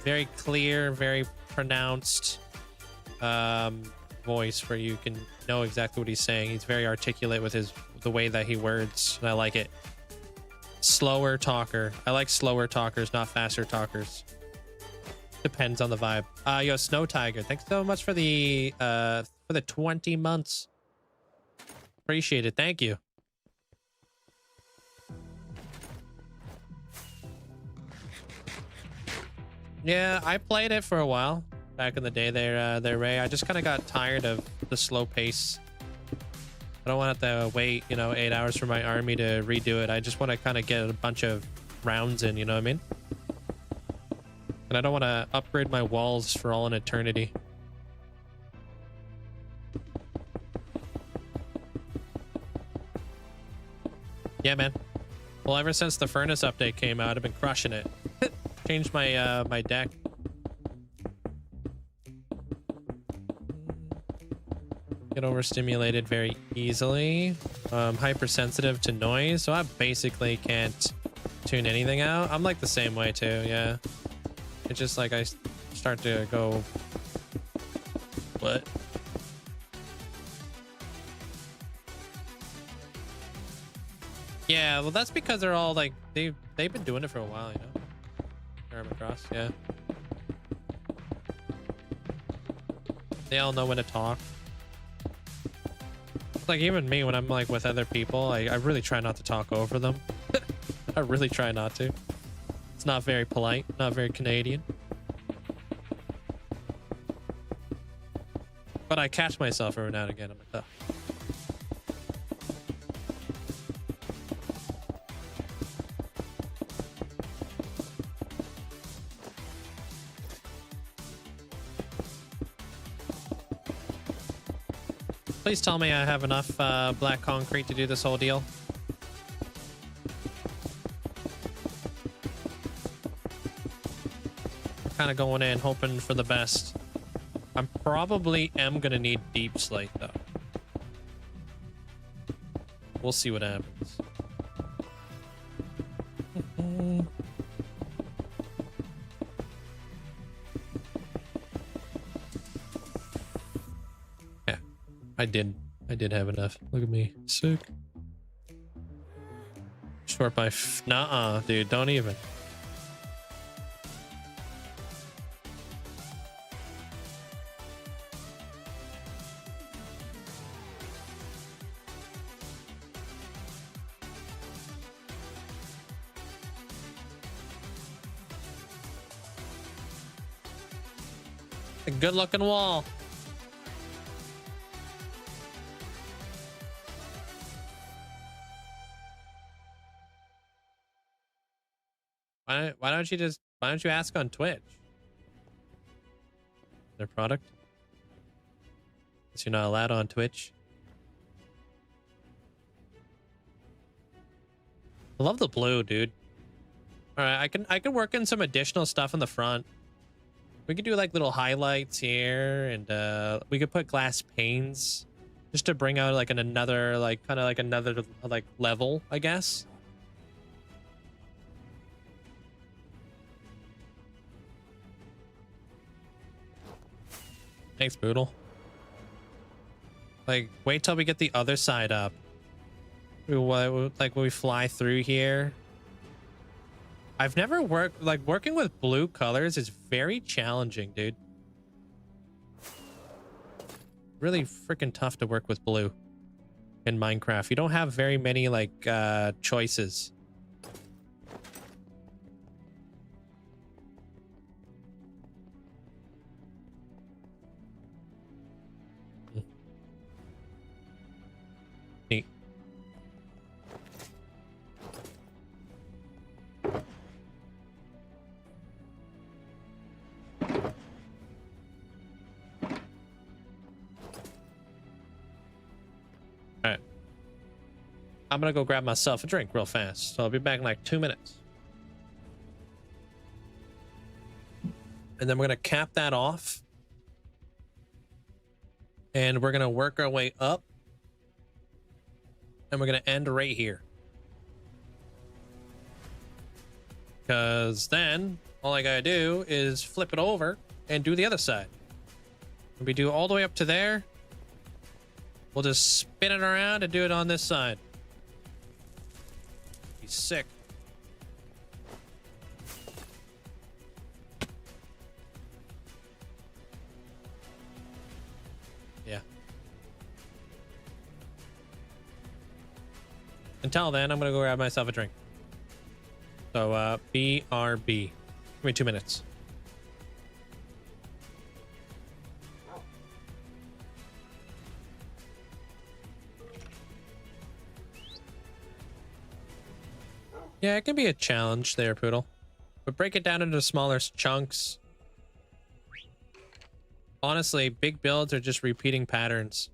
very clear, very pronounced voice where you can know exactly what he's saying. He's very articulate with the way that he words, and I like it. Slower talker. I like slower talkers, not faster talkers. Depends on the vibe. Yo, Snow Tiger, thanks so much for the 20 months. Appreciate it. Thank you. Yeah, I played it for a while back in the day there, Ray. I just kind of got tired of the slow pace. I don't want to have to wait, you know, 8 hours for my army to redo it. I just want to kind of get a bunch of rounds in, you know what I mean? And I don't want to upgrade my walls for all an eternity. Yeah, man. Well, ever since the furnace update came out, I've been crushing it. Changed my my deck. Get overstimulated very easily. Hypersensitive to noise, so I basically can't tune anything out. I'm like the same way too, yeah. It's just like I start to go, what? Yeah, well that's because they're all like they've been doing it for a while, you know. Armor Cross, yeah. They all know when to talk. Like even me when I'm like with other people, I really try not to talk over them. I really try not to. It's not very polite, not very Canadian. But I catch myself every now and again. I'm like, oh. Please tell me I have enough black concrete to do this whole deal. I'm kind of going in hoping for the best. I probably am going to need deep slate though. We'll see what happens. I did have enough. Look at me. Sick. Short by nuh-uh, dude. Don't even. A good looking wall. Why don't you ask on Twitch? Their product? Guess you're not allowed on Twitch. I love the blue, dude. All right, I can work in some additional stuff in the front. We could do like little highlights here, and we could put glass panes just to bring out like another like kind of like another like level, I guess. Thanks, Boodle. Like, wait till we get the other side up. Like, when we fly through here. I've never worked... Like, working with blue colors is very challenging, dude. Really freaking tough to work with blue in Minecraft. You don't have very many, like, choices. Neat. Alright. I'm gonna go grab myself a drink real fast, so I'll be back in like 2 minutes. And then we're gonna cap that off. And we're going to work our way up. And we're going to end right here. Because then all I got to do is flip it over and do the other side. If we do all the way up to there, we'll just spin it around and do it on this side. Be sick. Yeah. Until then, I'm gonna go grab myself a drink. So, BRB. Give me 2 minutes. Yeah, it can be a challenge there, Poodle. But break it down into smaller chunks. Honestly, big builds are just repeating patterns.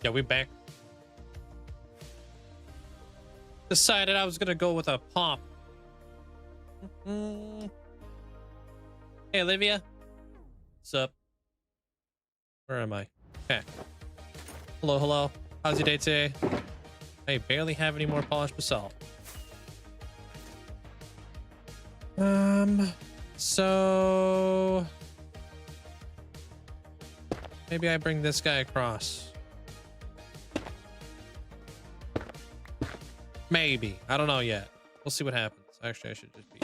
Yeah, we back. Decided I was gonna go with a pop. Hey, Olivia. What's up? Where am I? Okay. Hello, hello. How's your day today? I barely have any more polished basalt. So maybe I bring this guy across. Maybe. I don't know yet. We'll see what happens. Actually, I should just be.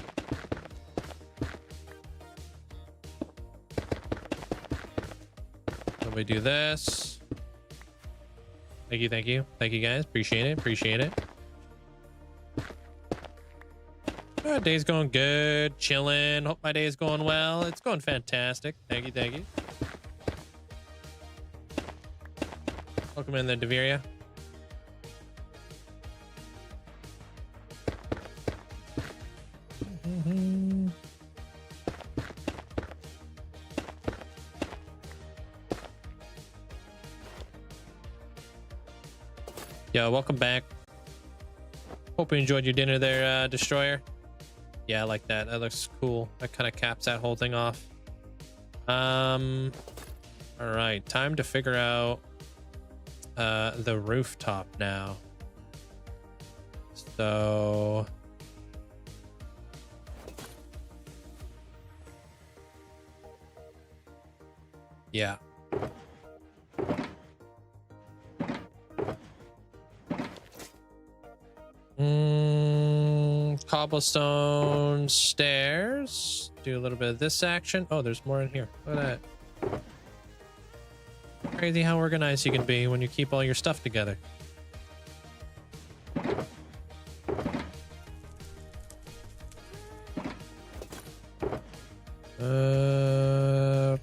So we do this. Thank you, thank you. Thank you guys. Appreciate it. Appreciate it. Day's going good. Chilling. Hope my day is going well. It's going fantastic. Thank you, thank you. Welcome in there, Deviria. Yo, welcome back. Hope you enjoyed your dinner there, Destroyer. Yeah, I like that. That looks cool. That kind of caps that whole thing off. All right, time to figure out the rooftop now. So yeah. Cobblestone stairs. Do a little bit of this action. Oh, there's more in here. Look at that. Crazy how organized you can be when you keep all your stuff together.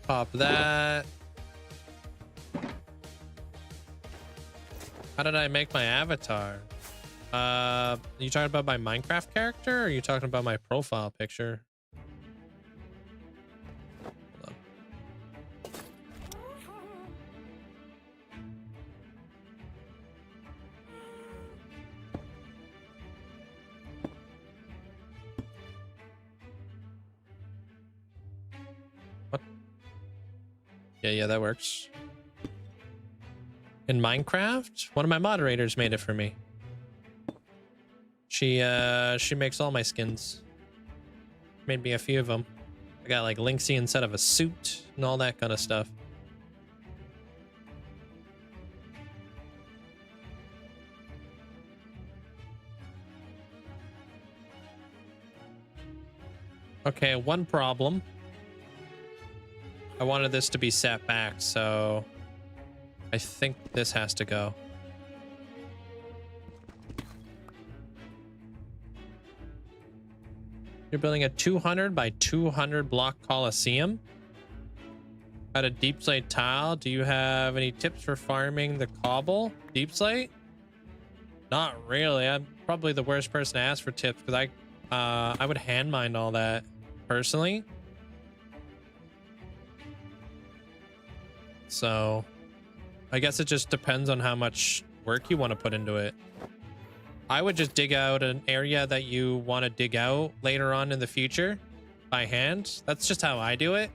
Pop that. How did I make my avatar? Are you talking about my Minecraft character, or are you talking about my profile picture? Hold on. What? Yeah, that works. In Minecraft, one of my moderators made it for me. She makes all my skins. Made me a few of them. I got like Linkzzey instead of a suit and all that kind of stuff. Okay, one problem. I wanted this to be set back, so I think this has to go. You're building a 200 by 200 block Coliseum. Got a deep slate tile. Do you have any tips for farming the cobble deep slate? Not really. I'm probably the worst person to ask for tips because I would hand mine all that personally. So I guess it just depends on how much work you want to put into it. I would just dig out an area that you want to dig out later on in the future by hand. That's just how I do it.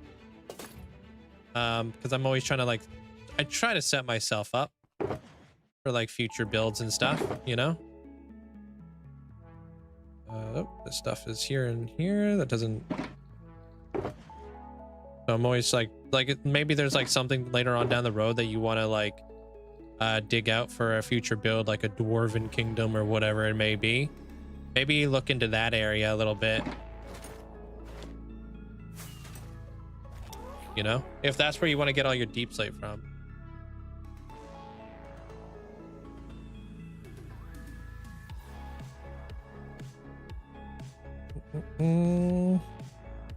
Because I'm always trying to I try to set myself up for like future builds and stuff, you know? Oh, this stuff is here and here. That doesn't... So I'm always maybe there's like something later on down the road that you want to dig out for a future build, like a dwarven kingdom or whatever it may be. Maybe look into that area a little bit, you know, if that's where you want to get all your deep slate from.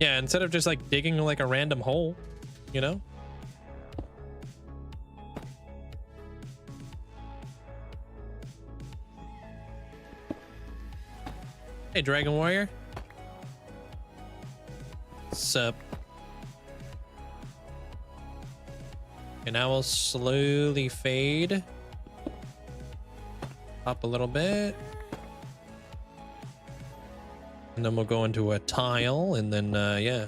Yeah, instead of just like digging like a random hole, you know. Hey, Dragon Warrior. Sup? And now we'll slowly fade Up a little bit. And then we'll go into a tile, and then, yeah.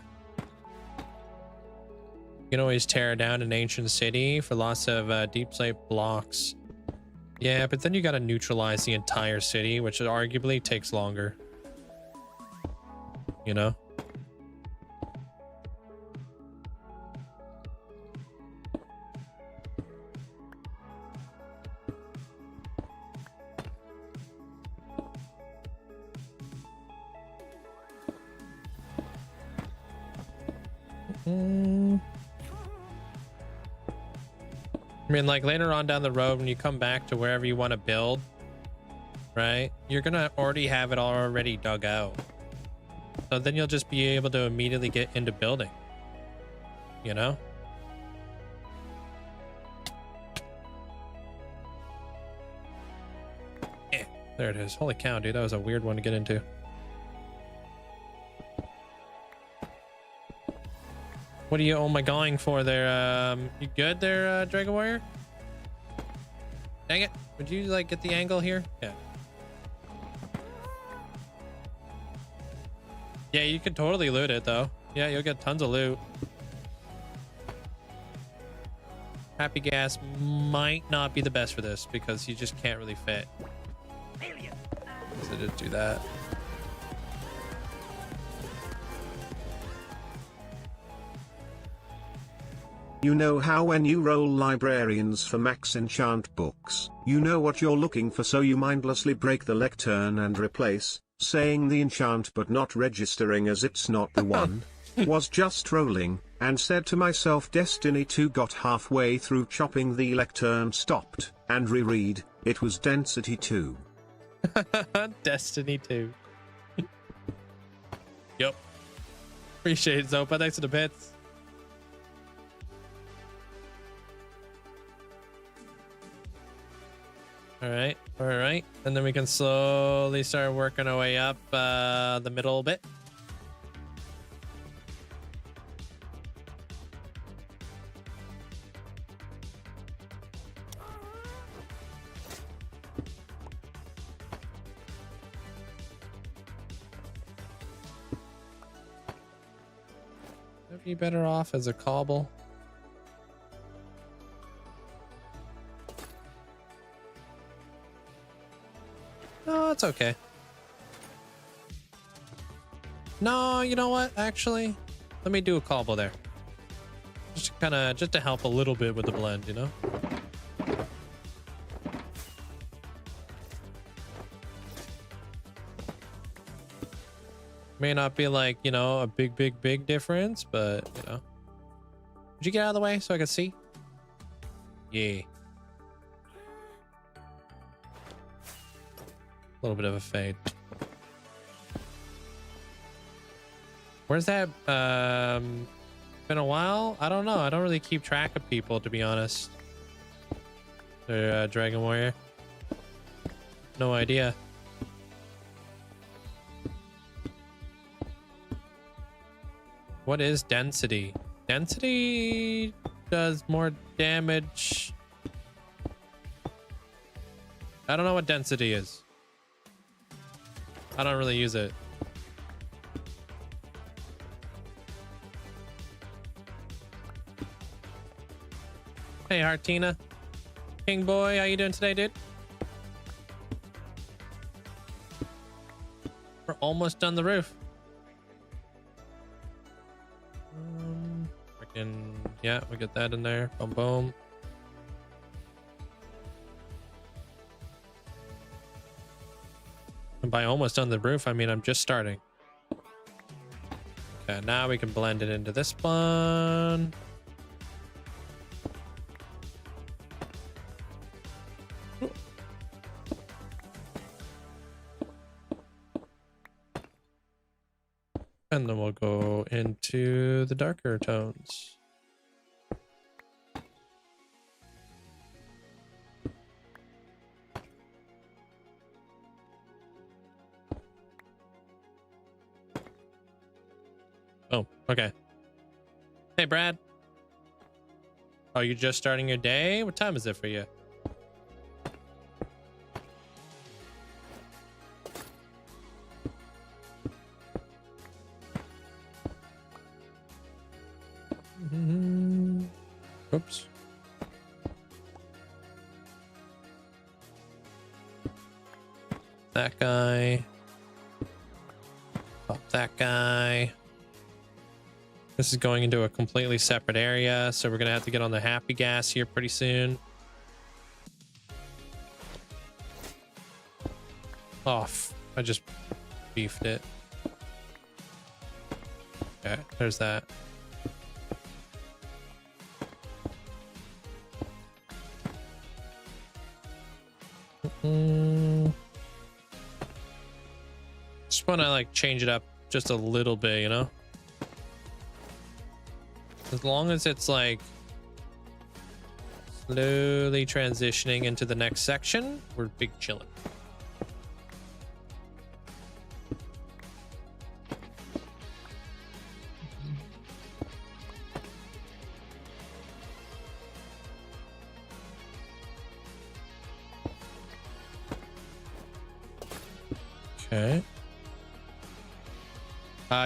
You can always tear down an ancient city for lots of deep slate blocks. Yeah, but then you gotta neutralize the entire city, which arguably takes longer. You know? I mean, like later on down the road, when you come back to wherever you want to build, right? You're gonna already have it already dug out. So then you'll just be able to immediately get into building, you know? Yeah, there it is. Holy cow, dude. That was a weird one to get into. What are you oh my going for there? You good there, Dragon Warrior? Dang it. Would you like get the angle here? Yeah. Yeah, you could totally loot it though. Yeah, you'll get tons of loot. Happy gas might not be the best for this because you just can't really fit. So just do that. You know how when you roll librarians for max enchant books, you know what you're looking for, so you mindlessly break the lectern and replace, saying the enchant but not registering as it's not the one. Was just rolling, and said to myself Destiny 2 got halfway through chopping the lectern stopped, and reread, it was Density 2. Destiny 2. Yep. Appreciate it, Zopa. Thanks for the bits. All right, and then we can slowly start working our way up the middle bit. Would be better off as a cobble. No, it's okay. No, you know what? Actually, let me do a cobble there. Just to help a little bit with the blend, you know? May not be like, you know, a big difference, but, you know. Would you get out of the way so I can see? Yeah. A little bit of a fade. Where's that? Been a while? I don't know. I don't really keep track of people, to be honest. They're Dragon Warrior. No idea. What is density? Density does more damage. I don't know what density is. I don't really use it. Hey, Hartina. King boy, how you doing today, dude? We're almost done the roof. Yeah, we get that in there. Boom, boom. And by almost done the roof, I mean I'm just starting. Okay, now we can blend it into this one. And then we'll go into the darker tones. Oh, okay. Hey, Brad. Oh, you just starting your day? What time is it for you? Oops. That guy. Pop that guy. This is going into a completely separate area, so we're gonna have to get on the happy gas here pretty soon. Oh, I just beefed it. Okay, there's that. Just want to like change it up just a little bit, you know? As long as it's like slowly transitioning into the next section, we're big chilling. Okay.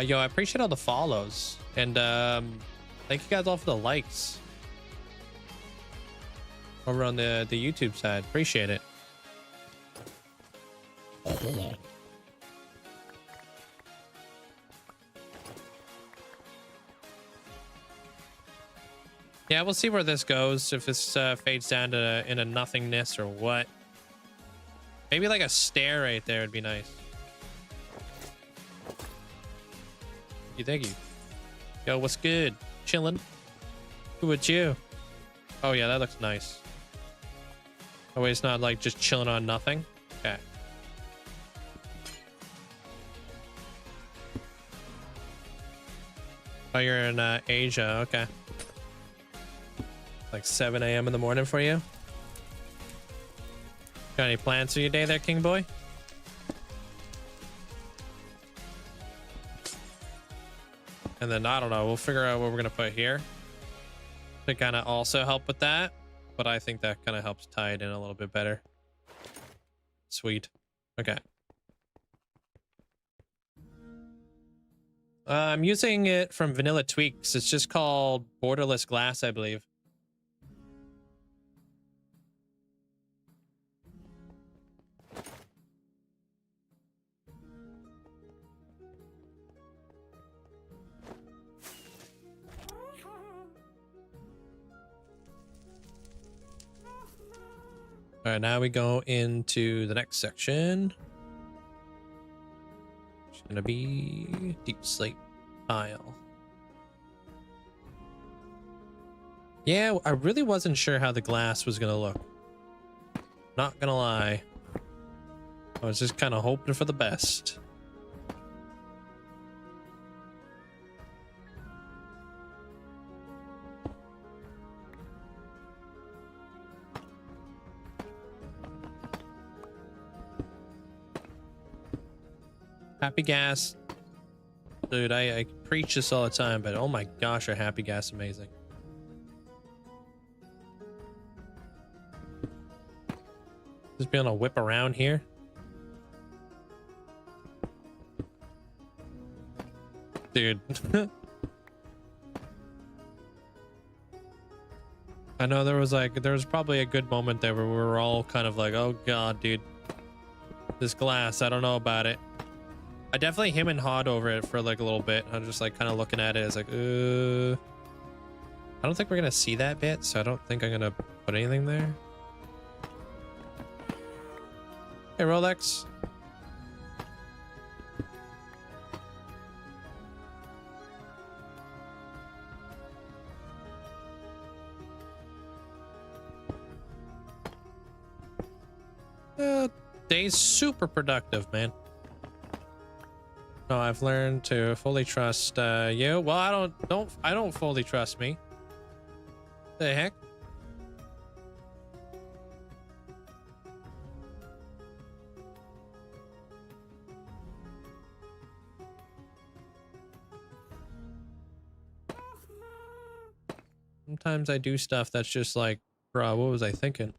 Yo, I appreciate all the follows, and thank you guys all for the likes over on the YouTube side. Appreciate it. Yeah, we'll see where this goes, if this fades down to into nothingness or what. Maybe like a stair right there would be nice. Thank you. Yo, what's good? Chilling. Who with you? Oh yeah, that looks nice. Oh wait, it's not like just chilling on nothing. Okay. Oh, you're in Asia. Okay. Like 7 a.m. in the morning for you. Got any plans for your day there, King Boy? And then, I don't know, we'll figure out what we're going to put here to kind of also help with that. But I think that kind of helps tie it in a little bit better. Sweet. Okay. I'm using it from Vanilla Tweaks. It's just called Borderless Glass, I believe. All right, now we go into the next section. It's gonna be deep slate tile. Yeah, I really wasn't sure how the glass was gonna look. Not gonna lie. I was just kind of hoping for the best. Happy gas. Dude, I preach this all the time, but oh my gosh, are happy gas amazing. Just be able to whip around here. Dude. I know there was probably a good moment there where we were all kind of like, oh god, dude. This glass, I don't know about it. I definitely him and hawed over it for like a little bit. I'm just like kind of looking at it as like, I don't think we're gonna see that bit, so I don't think I'm gonna put anything there. Hey, Rolex. Day's super productive, man. No, I've learned to fully trust you. Well, I don't fully trust me. The heck? Sometimes I do stuff that's just like, bro, what was I thinking?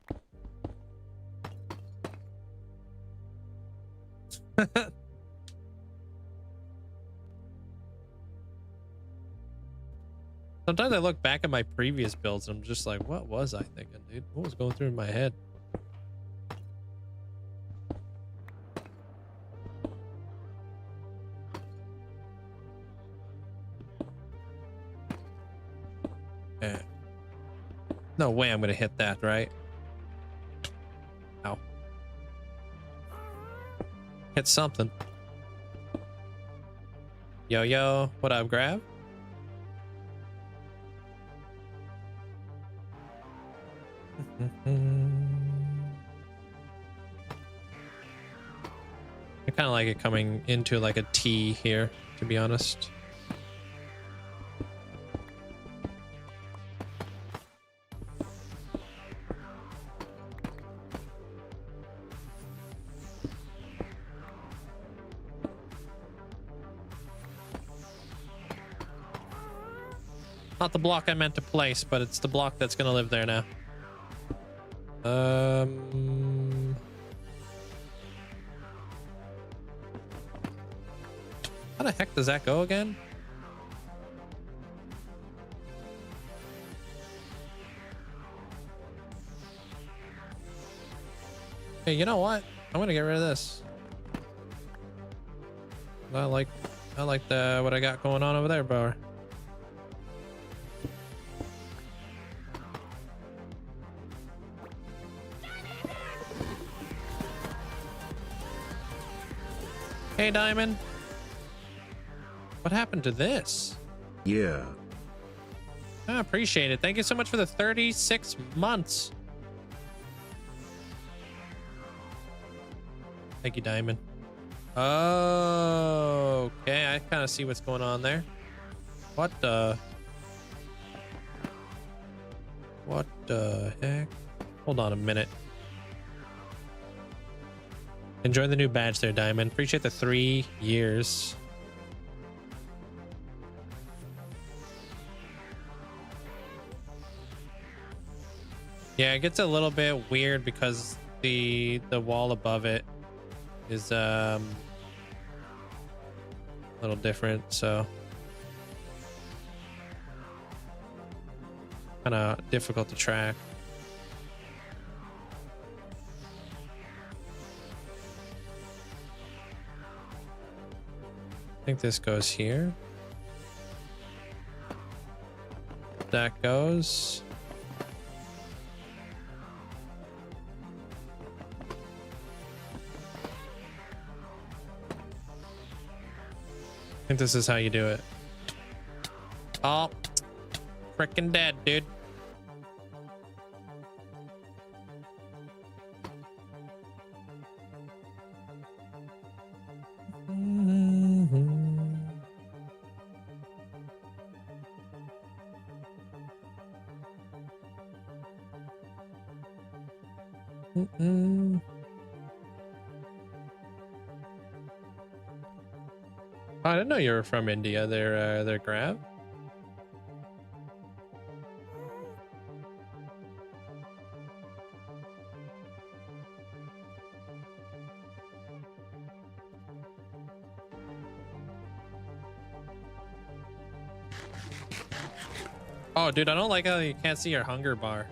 Sometimes I look back at my previous builds and I'm just like, what was I thinking, dude? What was going through my head? Yeah. No way I'm gonna hit that, right? Ow. Hit something. Yo, yo, what up, Grab? I kind of like it coming into like a T here, to be honest. Not the block I meant to place, but it's the block that's gonna live there now. How the heck does that go again? Hey, you know what? I'm gonna get rid of this. I like the what I got going on over there, bro. Hey, Diamond. What happened to this? Yeah. I appreciate it. Thank you so much for the 36 months. Thank you, Diamond. Oh, okay. I kind of see what's going on there. What the heck? Hold on a minute. Enjoy the new badge there, Diamond. Appreciate the 3 years. Yeah, it gets a little bit weird because the wall above it is a little different, so kind of difficult to track. I think this goes here. That goes. I think this is how you do it. Oh, freaking dead, dude. I didn't know you were from India. They're Grab. Oh, dude, I don't like how you can't see your hunger bar.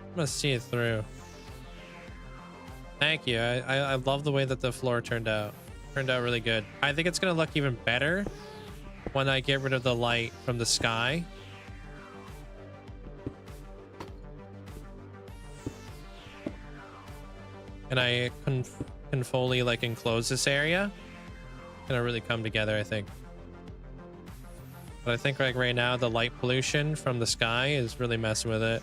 I'm gonna see it through. Thank you. I love the way that the floor turned out. Turned out really good. I think it's gonna look even better when I get rid of the light from the sky. And I can fully like enclose this area. It's gonna really come together, I think. But I think like right now the light pollution from the sky is really messing with it.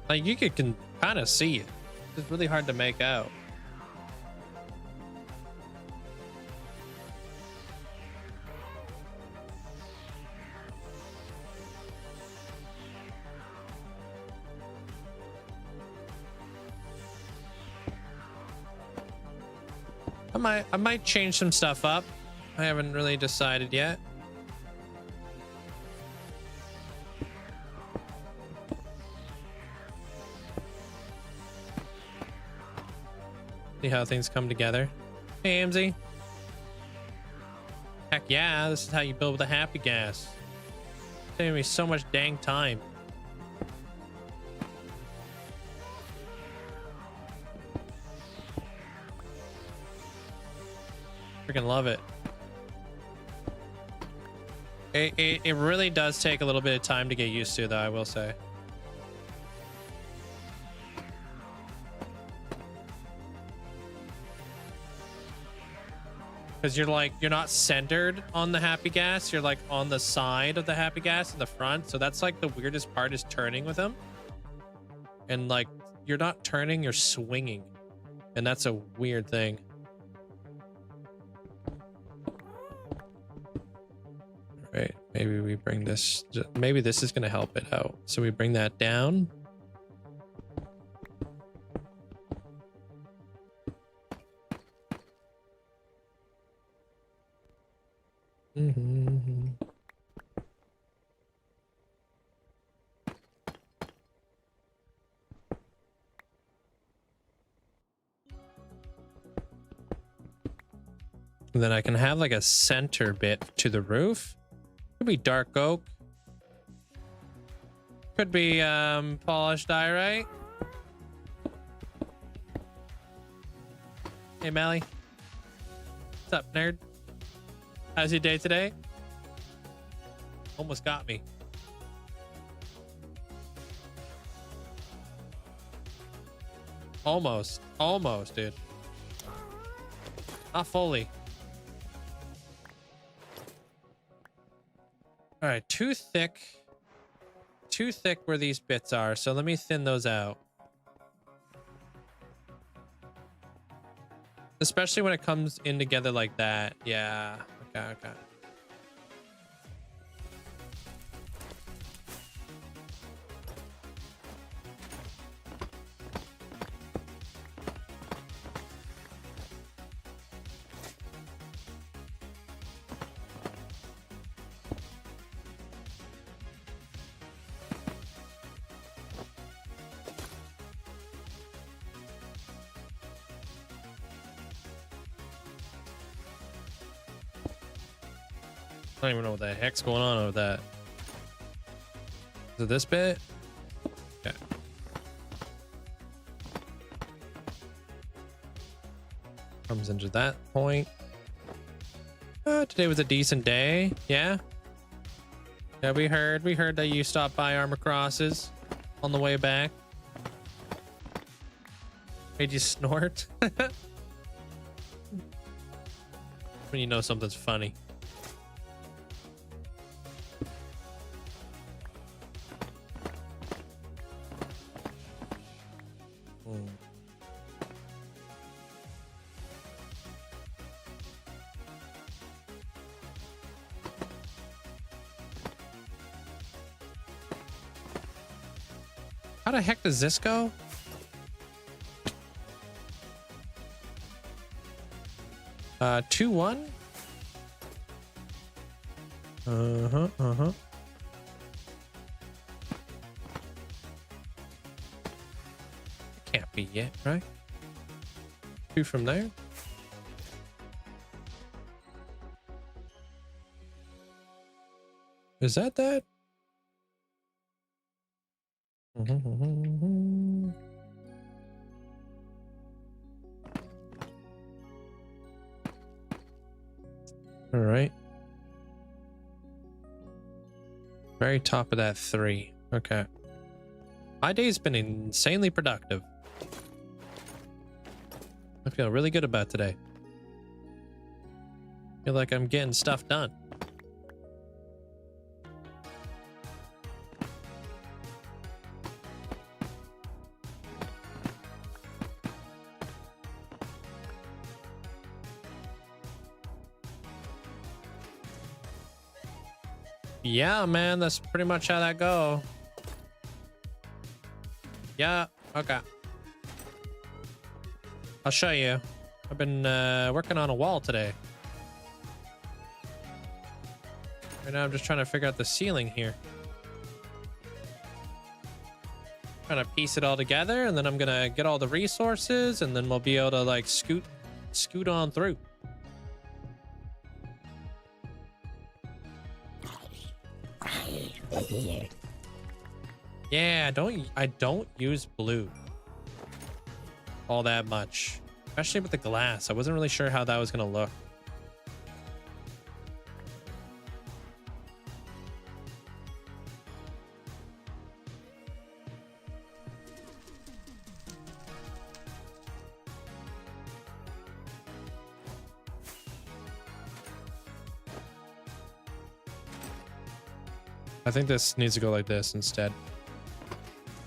Like you can kind of see it. It's really hard to make out. I might change some stuff up. I haven't really decided yet. See how things come together. Hey, Amzy. Heck yeah, this is how you build with a happy gas. Saving me so much dang time. Freaking love it. It really does take a little bit of time to get used to, though, I will say. Because you're not centered on the happy gas, you're like on the side of the happy gas in the front. So that's like the weirdest part, is turning with them. And like, you're not turning, you're swinging. And that's a weird thing. Right, maybe we bring this, maybe this is going to help it out. So we bring that down. Mm-hmm. And then I can have like a center bit to the roof. Could be dark oak. Could be polished diorite. Hey, Mally. What's up, nerd? How's your day today? Almost got me. Almost, dude. Not fully. All right, too thick where these bits are. So let me thin those out. Especially when it comes in together like that. Yeah. Okay. I don't even know what the heck's going on with that. Is it this bit? Okay. Comes into that point. Today was a decent day. Yeah. Yeah, we heard that you stopped by Armor Crosses on the way back. Made you snort. When you know something's funny. How the heck does this go? Uh, 2-1? Uh-huh. Can't be yet, right? 2 from there. Is that? All right. Very top of that 3. Okay. My day's been insanely productive. I feel really good about today. Feel like I'm getting stuff done. Yeah, man, that's pretty much how that go. Yeah, okay. I'll show you. I've been working on a wall today. Right now I'm just trying to figure out the ceiling here. Trying to piece it all together, and then I'm gonna get all the resources, and then we'll be able to like scoot on through. Yeah, I don't use blue all that much, especially with the glass. I wasn't really sure how that was gonna look. I think this needs to go like this instead.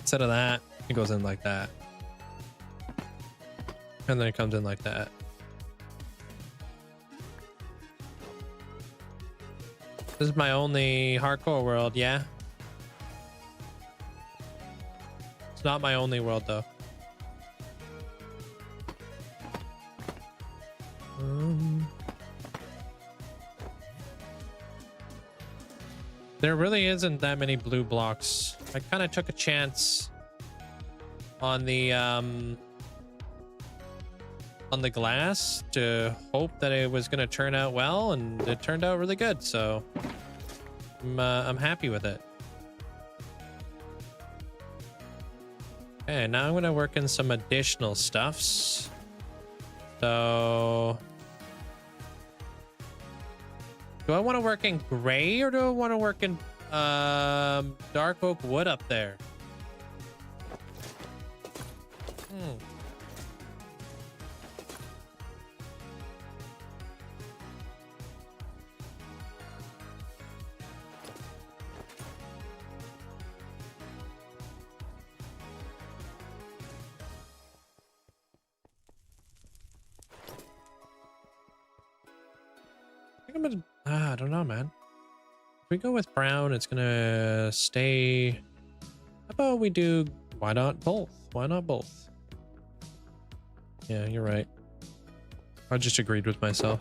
Instead of that, it goes in like that. And then it comes in like that. This is my only hardcore world, yeah? It's not my only world, though. There really isn't that many blue blocks. I kind of took a chance on the glass to hope that it was going to turn out well, and it turned out really good. So I'm happy with it. Okay, now I'm going to work in some additional stuffs. So do I want to work in gray, or do I want to work in dark oak wood up there? I don't know, man. If we go with brown, it's gonna stay. How about we do? Why not both? Why not both? Yeah, you're right. I just agreed with myself.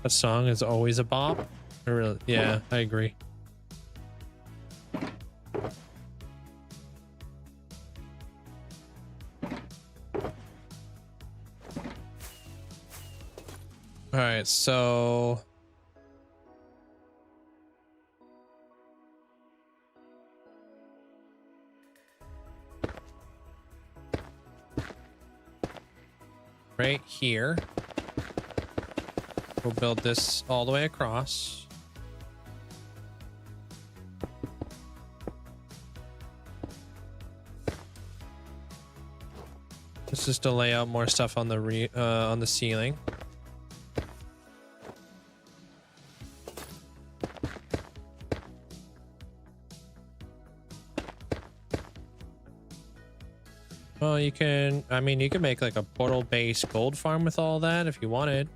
That song is always a bop. Yeah, I agree. All right, so right here, we'll build this all the way across. This is to lay out more stuff on the ceiling. Well, you can, I mean, you can make like a portal-based gold farm with all that if you wanted.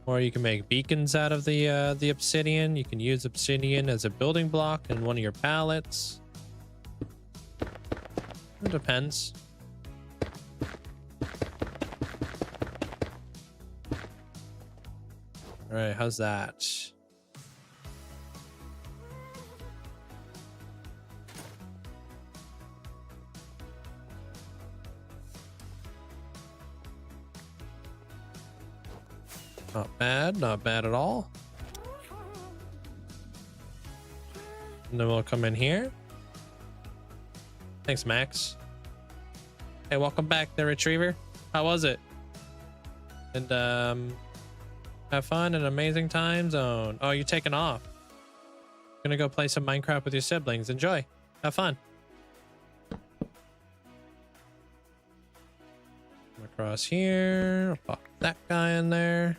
Or you can make beacons out of the obsidian. You can use obsidian as a building block in one of your pallets. It depends. All right, how's that? Not bad at all. And then we'll come in here. Thanks, Max. Hey, welcome back, the Retriever. How was it? And have fun and amazing time zone. Oh, you're taking off. Gonna go play some Minecraft with your siblings. Enjoy. Have fun. Come across here. I'll pop that guy in there.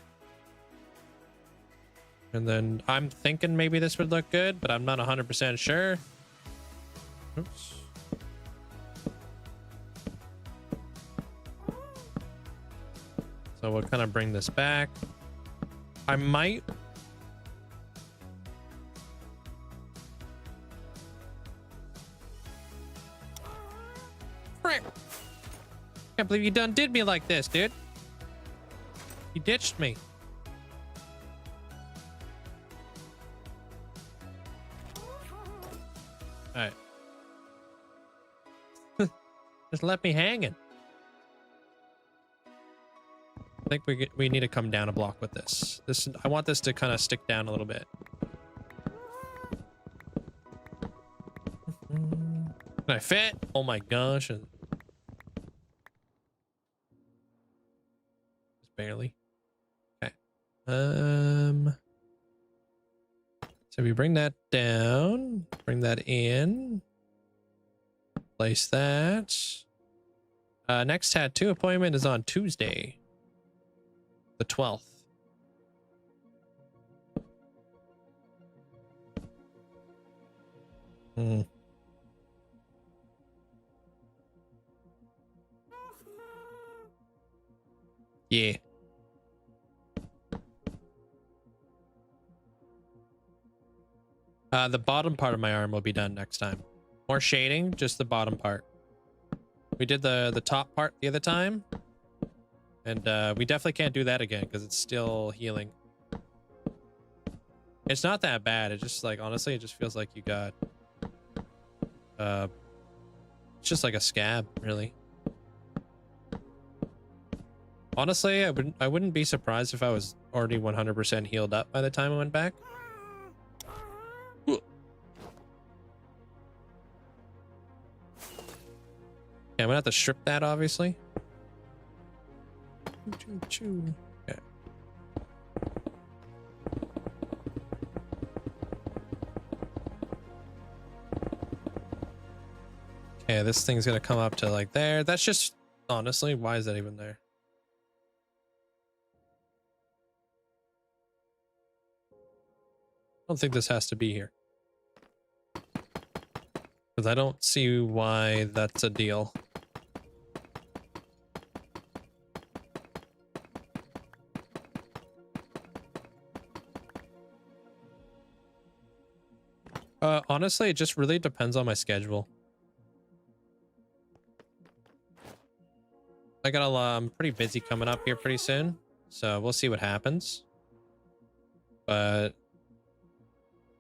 And then I'm thinking maybe this would look good, but I'm not 100% sure. Oops. So we'll kind of bring this back. I might Can't believe you done did me like this, dude. You ditched me. All right. Just let me hanging. I think we need to come down a block with this. I want this to kind of stick down a little bit. Can I fit? Oh my gosh. Just barely. Okay. So we bring that down, bring that in, place that. Next tattoo appointment is on Tuesday, the 12th. Yeah. The bottom part of my arm will be done next time. More shading, just the bottom part. We did the top part the other time. And we definitely can't do that again because it's still healing. It's not that bad. It just like, honestly, it just feels like you got... it's just like a scab, really. Honestly, I wouldn't be surprised if I was already 100% healed up by the time I went back. Yeah, I'm gonna have to strip that, obviously. Okay. Okay, this thing's gonna come up to like there. That's just, honestly, why is that even there? I don't think this has to be here. Because I don't see why that's a deal. Honestly, it just really depends on my schedule. I'm pretty busy coming up here pretty soon, so we'll see what happens. But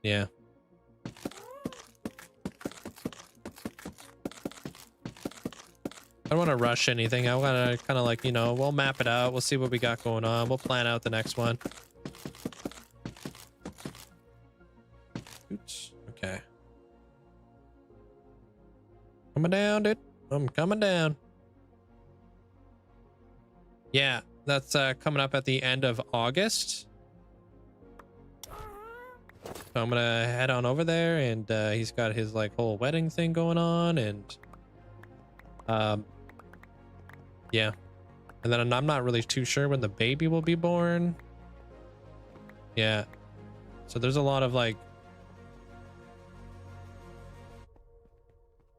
yeah. I don't want to rush anything. I want to kind of like, you know, we'll map it out. We'll see what we got going on. We'll plan out the next one. Oops. Okay. Coming down, dude. I'm coming down. Yeah, that's coming up at the end of August. So I'm gonna head on over there, and he's got his like whole wedding thing going on, and yeah. And then I'm not really too sure when the baby will be born. Yeah. So there's a lot of like,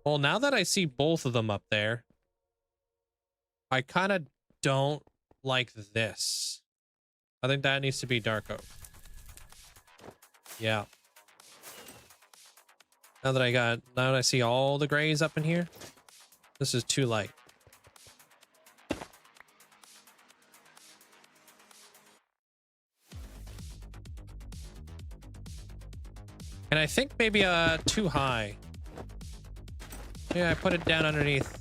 well, now that I see both of them up there, I kind of don't like this. I think that needs to be dark oak. Yeah. Now that I see all the grays up in here, this is too light. And I think maybe too high. Yeah, I put it down underneath.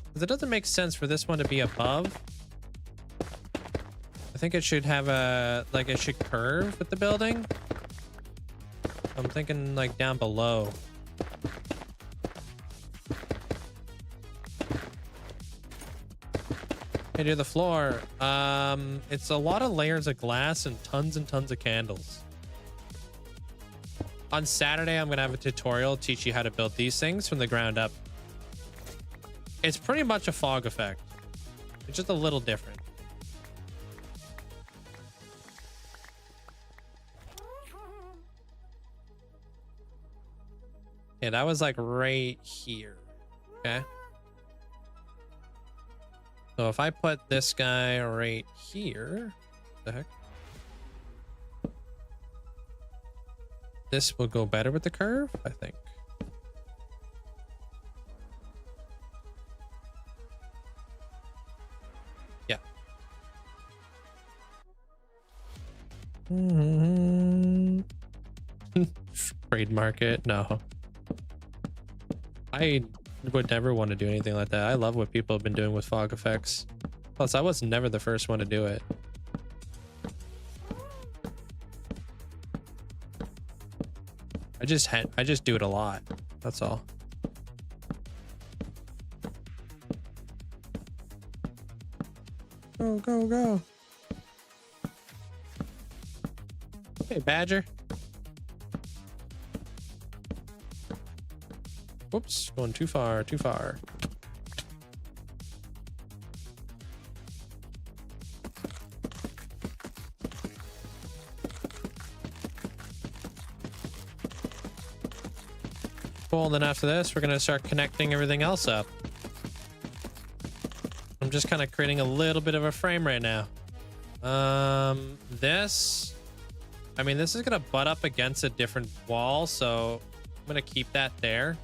Because it doesn't make sense for this one to be above. I think it should have a, like it should curve with the building. I'm thinking like down below. Hey, dude, the floor. It's a lot of layers of glass and tons of candles. On Saturday, I'm gonna have a tutorial teach you how to build these things from the ground up. It's pretty much a fog effect. It's just a little different. Yeah, that was like right here. Okay. So if I put this guy right here, what the heck? This will go better with the curve, I think. Trade market? No. I would never want to do anything like that. I love what people have been doing with fog effects. Plus, I was never the first one to do it. I just do it a lot. That's all. Go, go, go. Hey, Badger. Whoops, going too far, too far. Cool, then after this, we're gonna start connecting everything else up. I'm just kind of creating a little bit of a frame right now. This, I mean, this is gonna butt up against a different wall, so I'm gonna keep that there.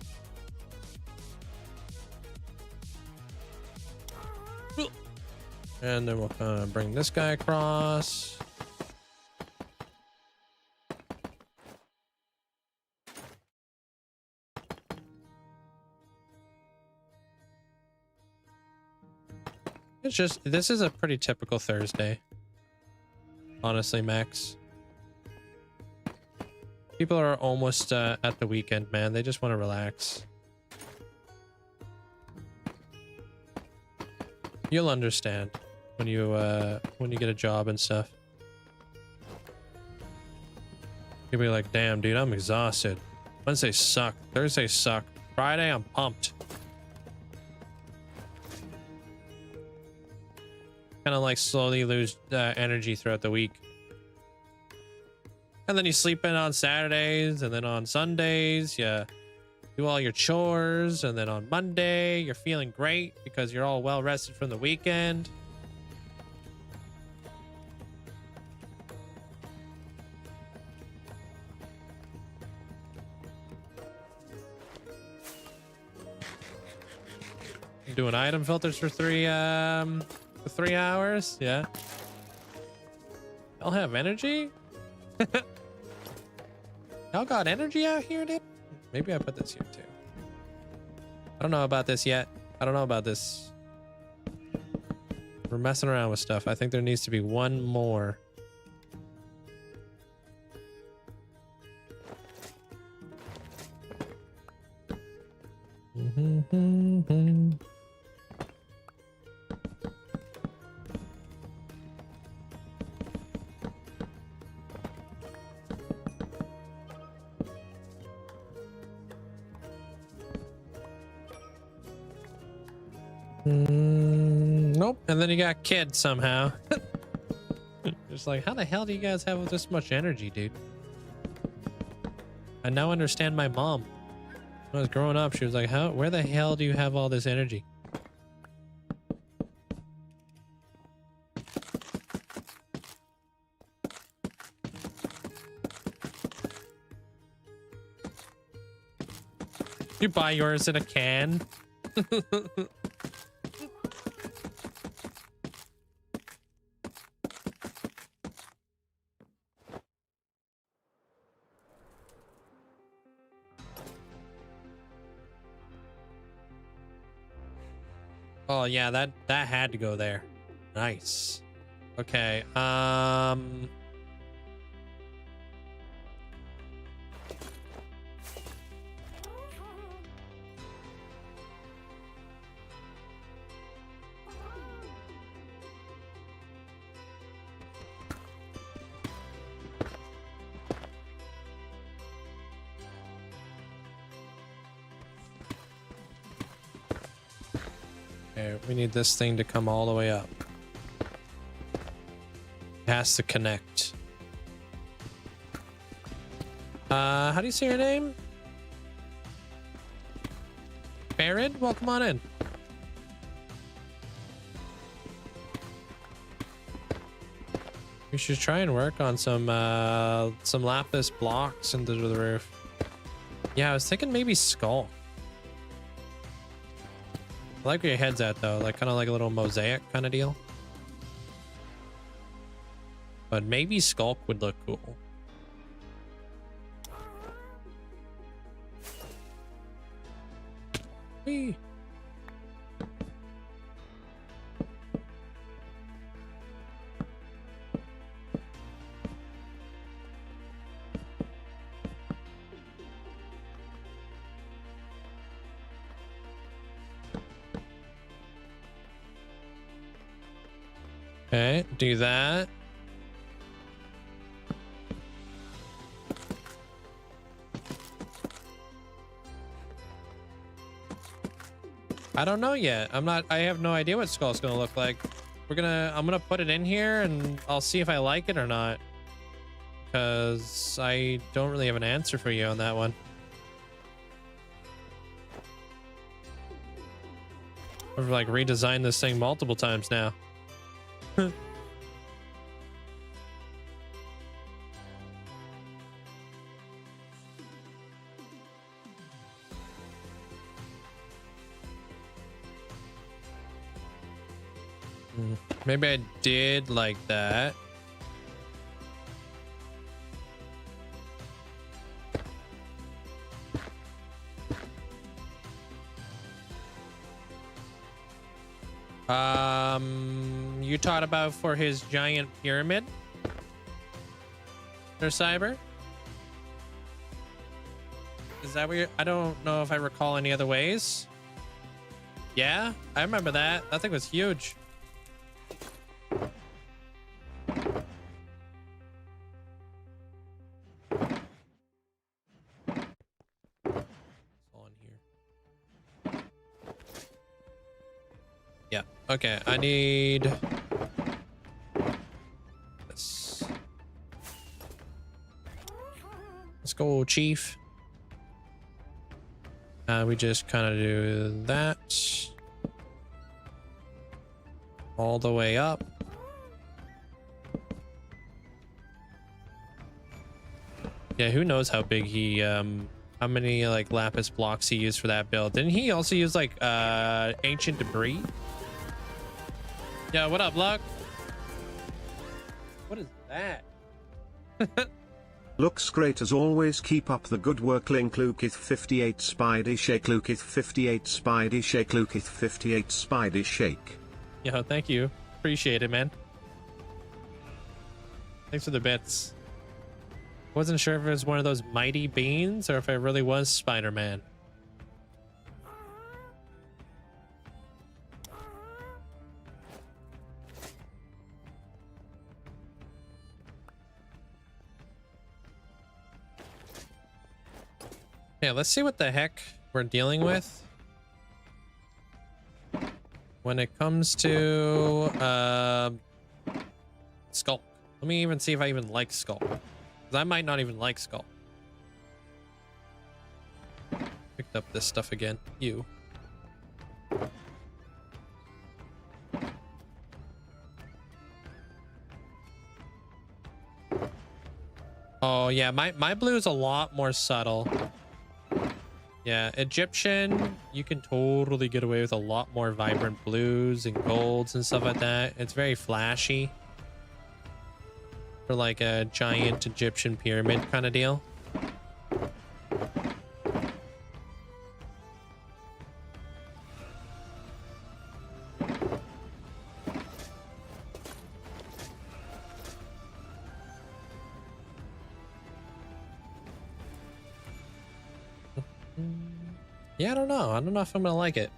And then we'll bring this guy across. It's just, this is a pretty typical Thursday. Honestly, Max. People are almost at the weekend, man. They just want to relax. You'll understand when you get a job and stuff. You'll be like, damn, dude, I'm exhausted. Wednesday sucked. Thursday sucked. Friday, I'm pumped. Kind of like slowly lose energy throughout the week. And then you sleep in on Saturdays, and then on Sundays, you do all your chores, and then on Monday, you're feeling great because you're all well rested from the weekend. Doing item filters for 3 hours. Yeah, y'all have energy. Y'all got energy out here, dude. Maybe I put this here too. I don't know about this yet. I don't know about this. We're messing around with stuff. I think there needs to be one more. Nope. And then you got kids somehow. Just like, how the hell do you guys have this much energy, dude? I now understand my mom. When I was growing up, she was like, where the hell do you have all this energy? You buy yours in a can? Oh yeah, that had to go there. Nice. Okay. Okay, we need this thing to come all the way up. It has to connect. How do you say your name? Farid? Welcome on in. We should try and work on some lapis blocks into the roof. Yeah, I was thinking maybe skull. I like where your head's at though, like kind of like a little mosaic kind of deal. but maybe Skulk would look cool. Whee. Okay, do that. I don't know yet. I have no idea what Skull's gonna look like. I'm gonna put it in here and I'll see if I like it or not. Because I don't really have an answer for you on that one. I've like redesigned this thing multiple times now. Maybe I did like that. You taught about for his giant pyramid? Or Cyber? Is that what you're... I don't know if I recall any other ways. Yeah, I remember that. That thing was huge. Yeah, okay, I need this. Let's go, Chief. We just kind of do that all the way up. Yeah, who knows how big he how many like lapis blocks he used for that build. Didn't he also use like ancient debris? Yeah, what up, Luck? What is that? Looks great as always. Keep up the good work. Linkzzey 58 Spidey Shake. Linkzzey 58 Spidey Shake. Linkzzey 58 Spidey Shake. Yo, thank you. Appreciate it, man. Thanks for the bits. Wasn't sure if it was one of those mighty beans or if it really was Spider-Man. Yeah, let's see what the heck we're dealing with when it comes to Skulk. Let me even see if I even like Skulk, because I might not even like Skulk. Picked up this stuff again. You. Oh yeah, my blue is a lot more subtle. Yeah, Egyptian, you can totally get away with a lot more vibrant blues and golds and stuff like that. It's very flashy for like a giant Egyptian pyramid kind of deal. Yeah, I don't know. I don't know if I'm gonna like it.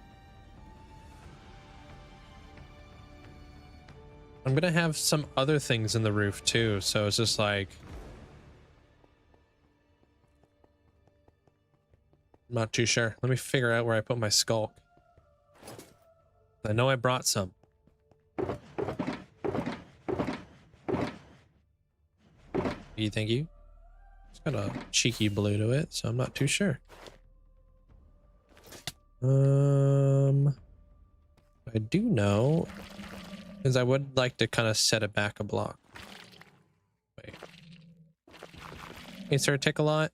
I'm gonna have some other things in the roof too, so it's just like I'm not too sure. Let me figure out where I put my Skulk. I know I brought some. You thank you. It's got a cheeky blue to it, so I'm not too sure. I do know is I would like to kind of set it back a block. Wait. Hey, sir, take a lot.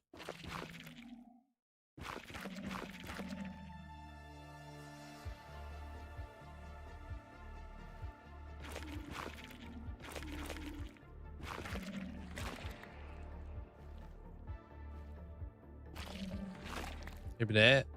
Maybe that.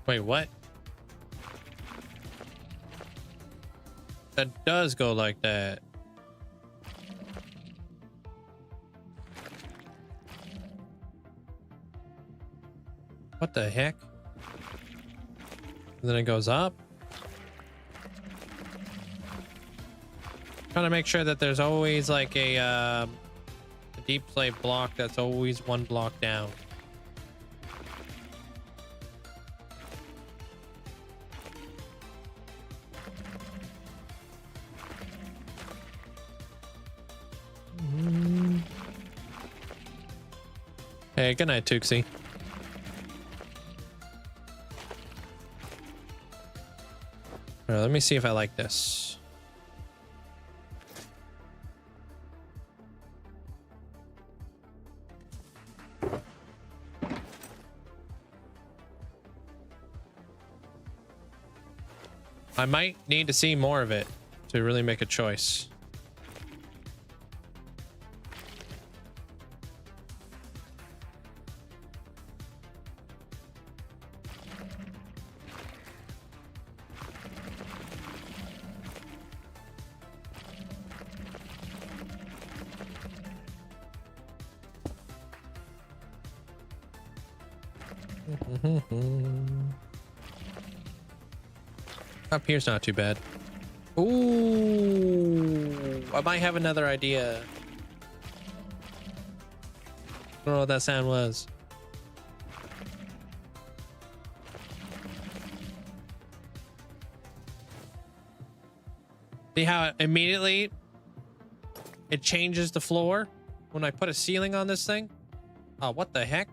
Wait, what? That does go like that. What the heck? And then it goes up. Trying to make sure that there's always like a deep play block that's always one block down. Hey, good night, Tuxie. Alright, let me see if I like this. I might need to see more of it to really make a choice. Up here's not too bad. Ooh, I might have another idea. I don't know what that sound was. See how immediately it changes the floor when I put a ceiling on this thing? Oh, what the heck?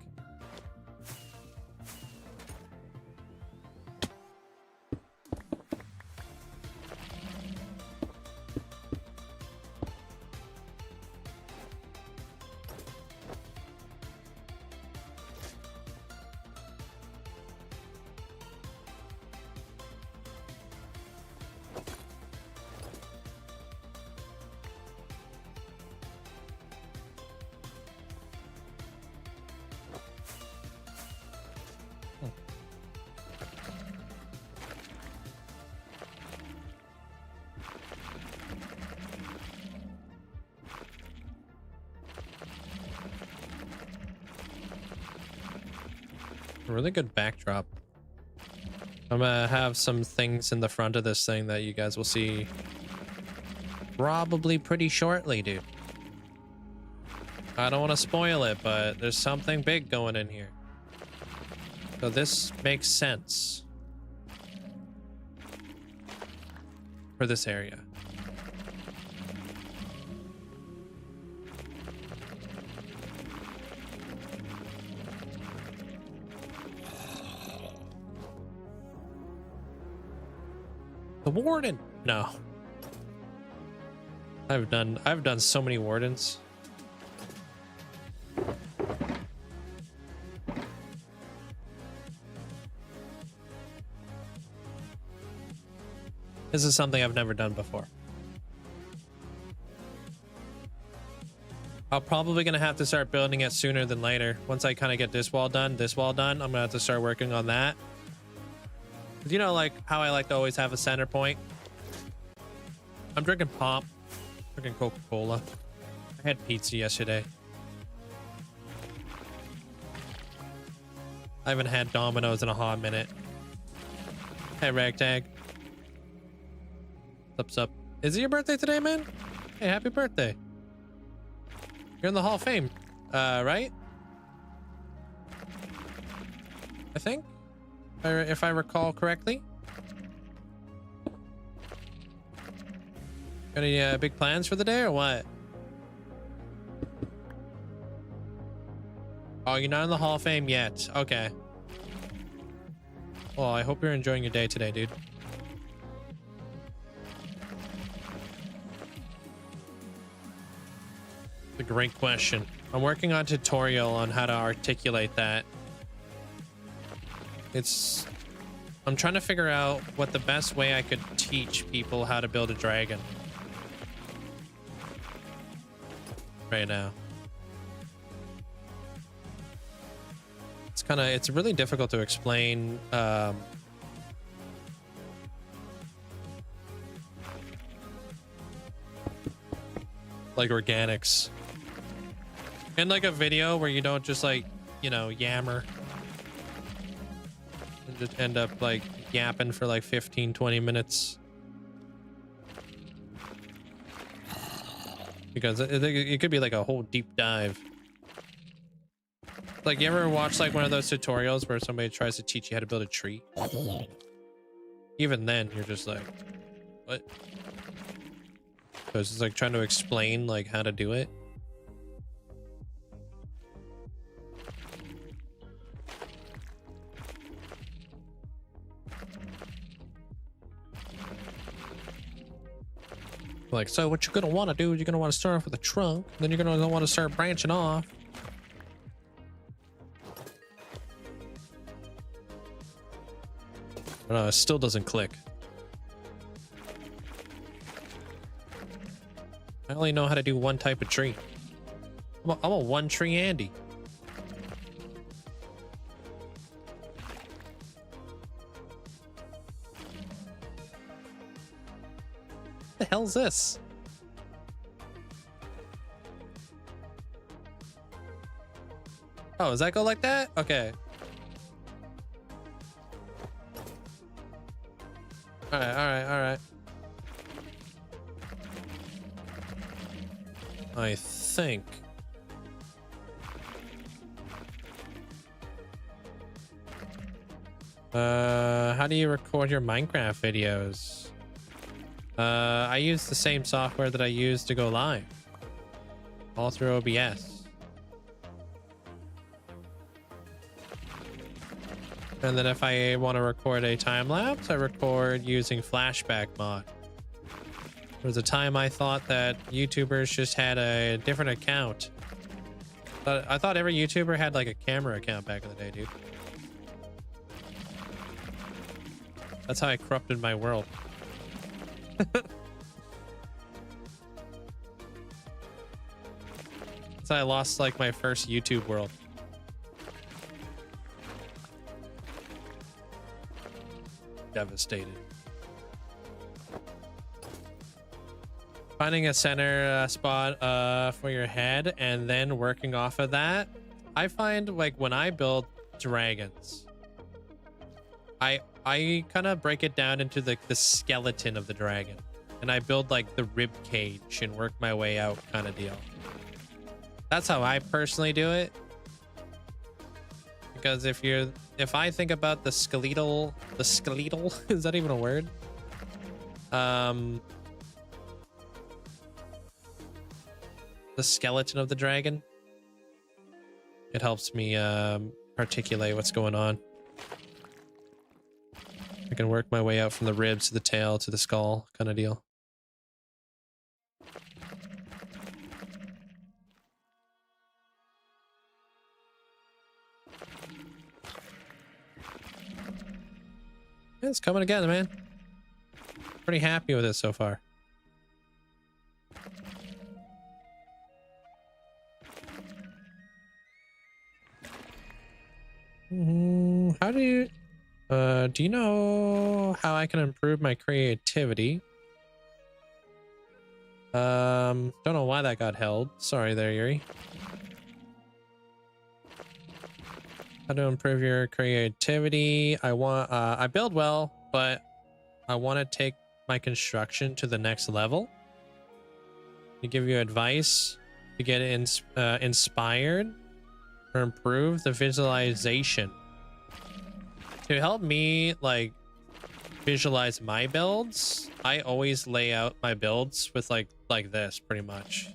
Really good backdrop. I'm gonna have some things in the front of this thing that you guys will see probably pretty shortly, dude. I don't want to spoil it, but there's something big going in here. So this makes sense for this area. The warden. No. I've done so many wardens. This is something I've never done before. I'm probably gonna have to start building it sooner than later. Once I kind of get this wall done, I'm gonna have to start working on that. You know, like how I like to always have a center point. I'm drinking pop, drinking Coca-Cola. I had pizza yesterday. I haven't had Domino's in a hot minute. Hey, Ragtag. What's up? Is it your birthday today, man? Hey, happy birthday. You're in the Hall of Fame, right? I think. If I recall correctly. Got any big plans for the day or what? Oh, you're not in the Hall of Fame yet. Okay. Well, I hope you're enjoying your day today, dude. It's a great question. I'm working on a tutorial on how to articulate that. I'm trying to figure out what the best way I could teach people how to build a dragon right now. It's really difficult to explain like organics in like a video where you don't just like, you know, yammer and just end up like yapping for like 15-20 minutes, because it could be like a whole deep dive. Like, you ever watch like one of those tutorials where somebody tries to teach you how to build a tree? Even then you're just like, what? So it's just like trying to explain like how to do it. Like, so what you're gonna want to do is you're gonna want to start off with a trunk, then you're gonna want to start branching off. It still doesn't click. I only know how to do one type of tree. I'm a one tree Andy. What the hell's this? Oh, does that go like that? Okay. All right. I think. How do you record your Minecraft videos? I use the same software that I use to go live. All through OBS. And then if I want to record a time lapse, I record using flashback mod. There was a time I thought that YouTubers just had a different account. But I thought every YouTuber had like a camera account back in the day, dude. That's how I corrupted my world. That's how I lost like my first YouTube world. Devastated. Finding a center spot for your head and then working off of that. I find like when I build dragons, I kind of break it down into the skeleton of the dragon, and I build like the rib cage and work my way out kind of deal. That's how I personally do it. Because if I think about the skeletal, is that even a word? The skeleton of the dragon, it helps me articulate what's going on. I can work my way out from the ribs to the tail to the skull kind of deal. It's coming together, man. Pretty happy with it so far. How do you know how I can improve my creativity? Don't know why that got held. Sorry there, Yuri. How to improve your creativity? I build well, but I want to take my construction to the next level. To give you advice to get inspired or improve the visualization. To help me like visualize my builds, I always lay out my builds with like this pretty much.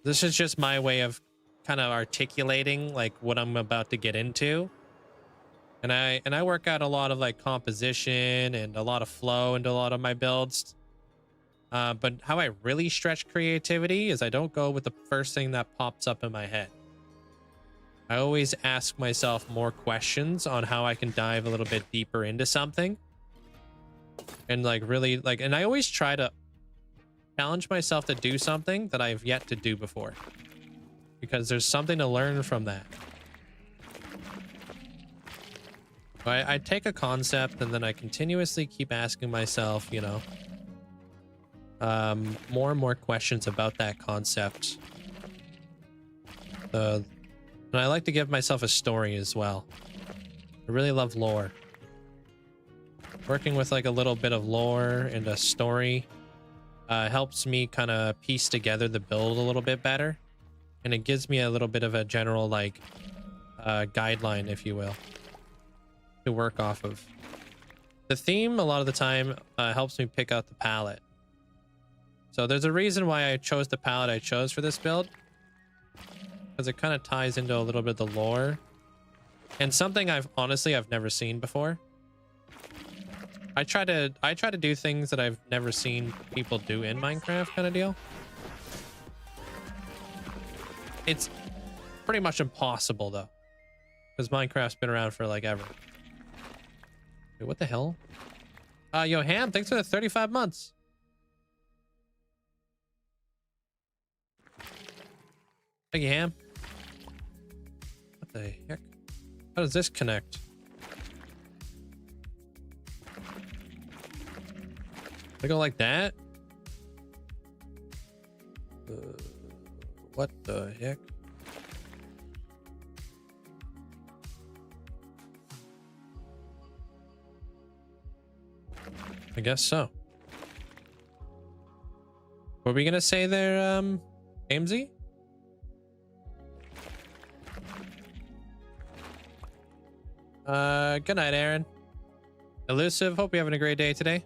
This is just my way of kind of articulating like what I'm about to get into. And I work out a lot of like composition and a lot of flow into a lot of my builds. But how I really stretch creativity is I don't go with the first thing that pops up in my head. I always ask myself more questions on how I can dive a little bit deeper into something. And like really like, and I always try to challenge myself to do something that I've yet to do before. Because there's something to learn from that. I take a concept and then I continuously keep asking myself, you know, more and more questions about that concept. And I like to give myself a story as well. I really love lore. Working with like a little bit of lore and a story helps me kind of piece together the build a little bit better. And it gives me a little bit of a general like guideline, if you will, to work off of. The theme a lot of the time helps me pick out the palette. So there's a reason why I chose the palette I chose for this build, because it kind of ties into a little bit of the lore and something I've never seen before. I try to do things that I've never seen people do in Minecraft, kind of deal. It's pretty much impossible though, because Minecraft's been around for like ever. Wait, what the hell? Yo, Ham, thanks for the 35 months. Thank you, Ham. What the heck? How does this connect? They go like that? What the heck? I guess so. What were we gonna say there, Linkzzey? Good night, Aaron. Elusive, hope you're having a great day today.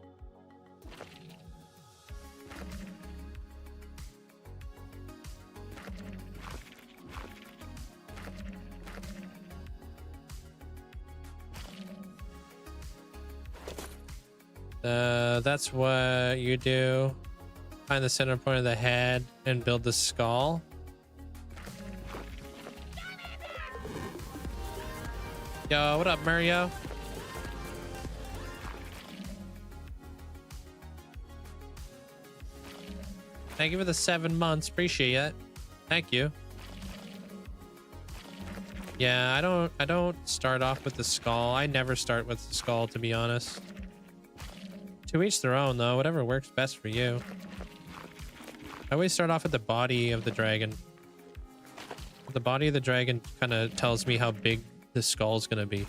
That's what you do. Find the center point of the head and build the skull. Yo, what up, Mario? Thank you for the 7 months. Appreciate it. Thank you. Yeah, I don't start off with the skull. I never start with the skull, to be honest. To each their own, though. Whatever works best for you. I always start off with the body of the dragon. The body of the dragon kind of tells me how big the skull's gonna be.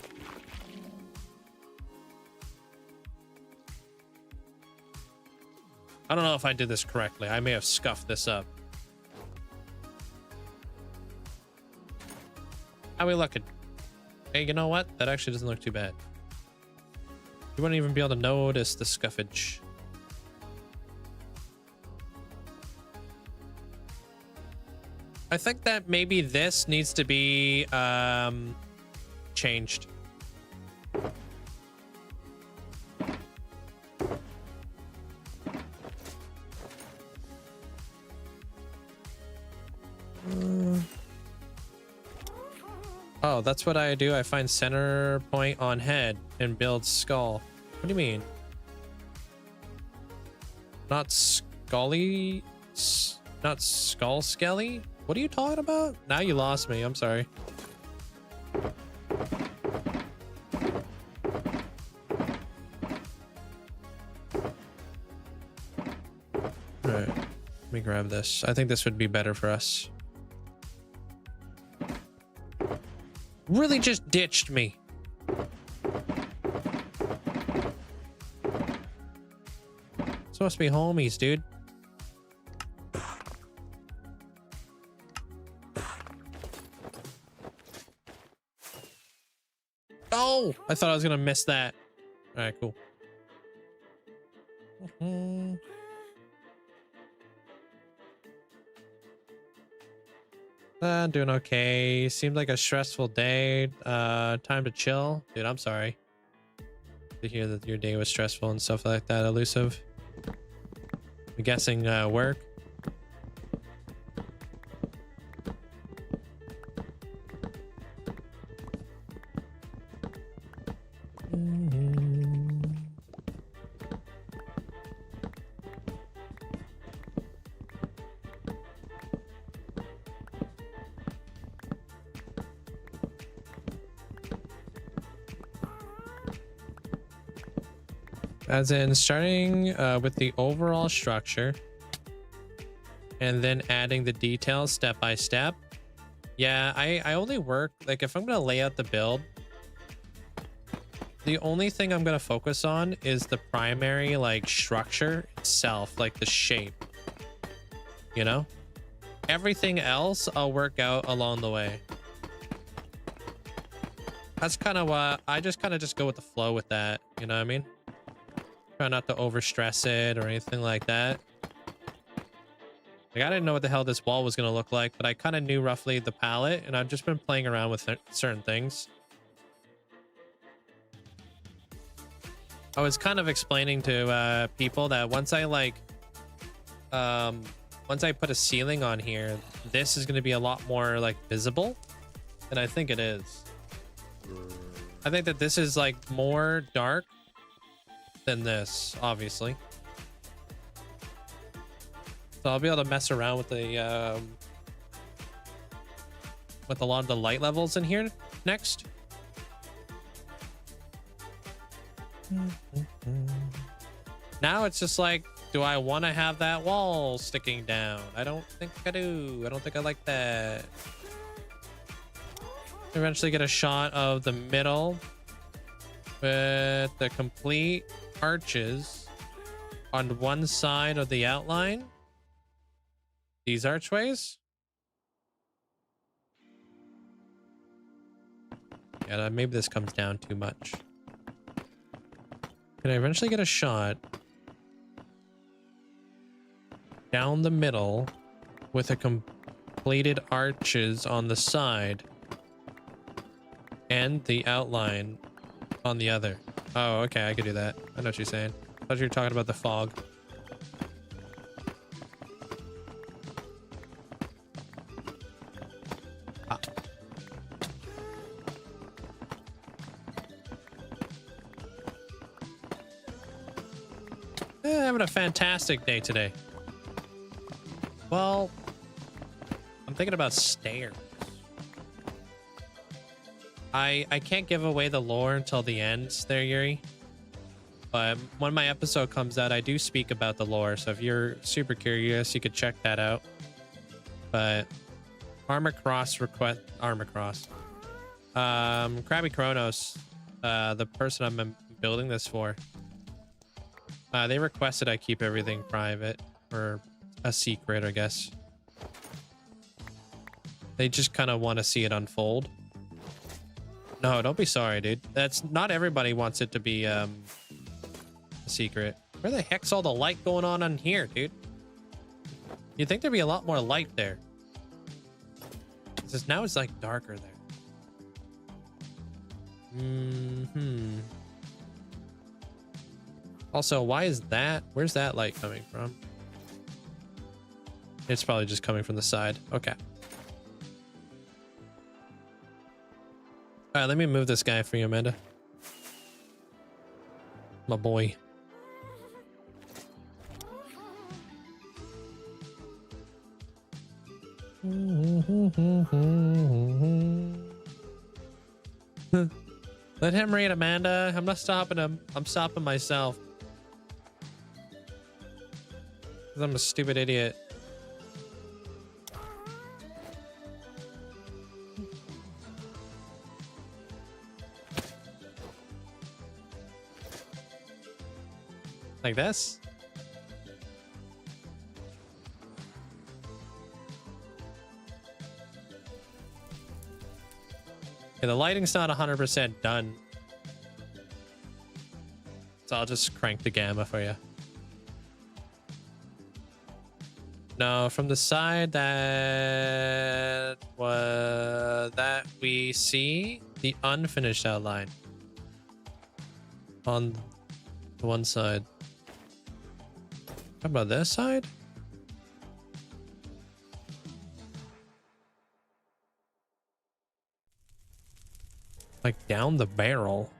I don't know if I did this correctly. I may have scuffed this up. How we looking? Hey, you know what? That actually doesn't look too bad. You wouldn't even be able to notice the scuffage. I think that maybe this needs to be changed. Oh, that's what I do. I find center point on head and build skull. What do you mean? Not scully? Not skull skelly? What are you talking about? Now you lost me. I'm sorry. Alright. Let me grab this. I think this would be better for us. Really just ditched me. Supposed to be homies, dude. Oh, I thought I was gonna miss that. All right, cool. Doing okay. Seemed like a stressful day. Time to chill. Dude, I'm sorry to hear that your day was stressful and stuff like that, Elusive. I'm guessing work. As in starting with the overall structure and then adding the details step by step. Yeah, I only work, like if I'm going to lay out the build, the only thing I'm going to focus on is the primary like structure itself, like the shape, you know? Everything else I'll work out along the way. That's kind of what I just kind of just go with the flow with that. You know what I mean? Try not to overstress it or anything like that. Like I didn't know what the hell this wall was going to look like, but I kind of knew roughly the palette, and I've just been playing around with certain things. I was kind of explaining to people that once I like, once I put a ceiling on here, this is going to be a lot more like visible, and I think it is. I think that this is like more dark than this, obviously. So I'll be able to mess around with the with a lot of the light levels in here next. Now it's just like, do I want to have that wall sticking down? I don't think I do. I don't think I like that. Eventually get a shot of the middle with the complete arches on one side of the outline. These archways. Yeah, maybe this comes down too much. Can I eventually get a shot down the middle with a completed arches on the side and the outline on the other? Oh, okay, I could do that. I know what you're saying. I thought you were talking about the fog. Ah. Having a fantastic day today. Well, I'm thinking about stairs. I can't give away the lore until the end there, Yuri. But when my episode comes out, I do speak about the lore. So if you're super curious, you could check that out. But Krabby Kronos, the person I'm building this for, they requested I keep everything private, or a secret, I guess. They just kind of want to see it unfold. No, don't be sorry, dude. That's not everybody wants it to be a secret. Where the heck's all the light going on here, dude? You'd think there'd be a lot more light there. Because now it's like darker there. Also, why is that? Where's that light coming from? It's probably just coming from the side. Okay. All right, let me move this guy for you, Amanda. My boy. Let him raid, Amanda. I'm not stopping him. I'm stopping myself. 'Cause I'm a stupid idiot. Like this? Okay, the lighting's not 100% done. So I'll just crank the gamma for you. No, from the side that we see the unfinished outline on the one side. How about this side? Like down the barrel.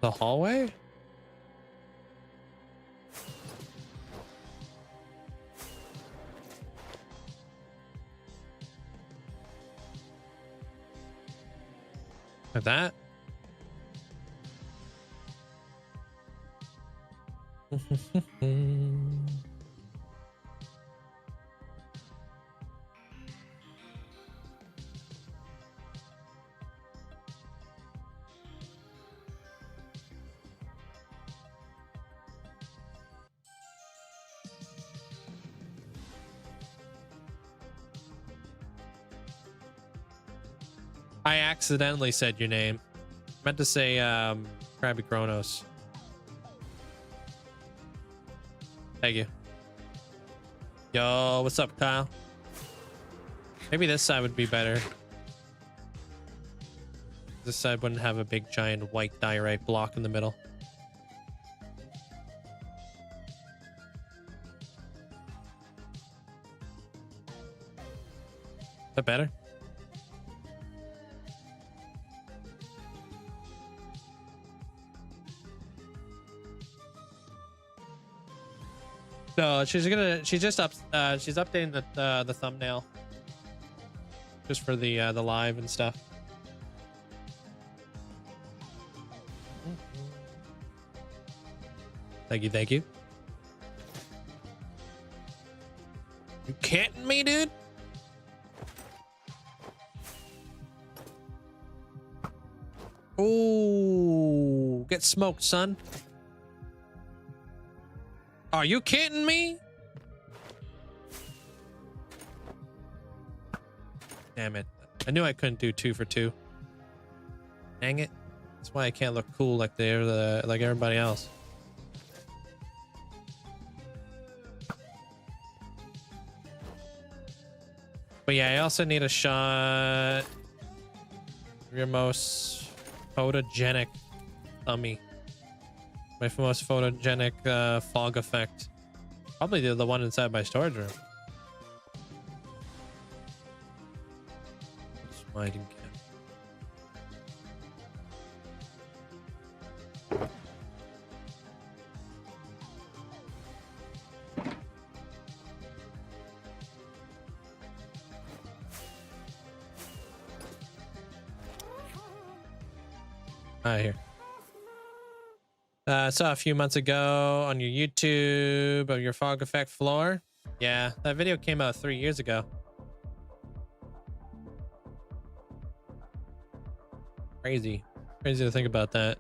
The hallway? Like that? I accidentally said your name. I meant to say Krabby Kronos. Thank you. Yo, what's up, Kyle? Maybe this side would be better. This side wouldn't have a big giant white diorite block in the middle. Is that better? No, she's updating the thumbnail just for the live and stuff. Thank you, thank you. You kidding me, dude? Oh, get smoked, son. Are you kidding me? Damn it. I knew I couldn't do 2 for 2. Dang it. That's why I can't look cool like like everybody else. But yeah, I also need a shot of your most photogenic thummy. My most photogenic fog effect. Probably the one inside my storage room. Smiting cat. Here. I saw a few months ago on your YouTube of your fog effect floor. Yeah, that video came out 3 years ago. Crazy. Crazy to think about that.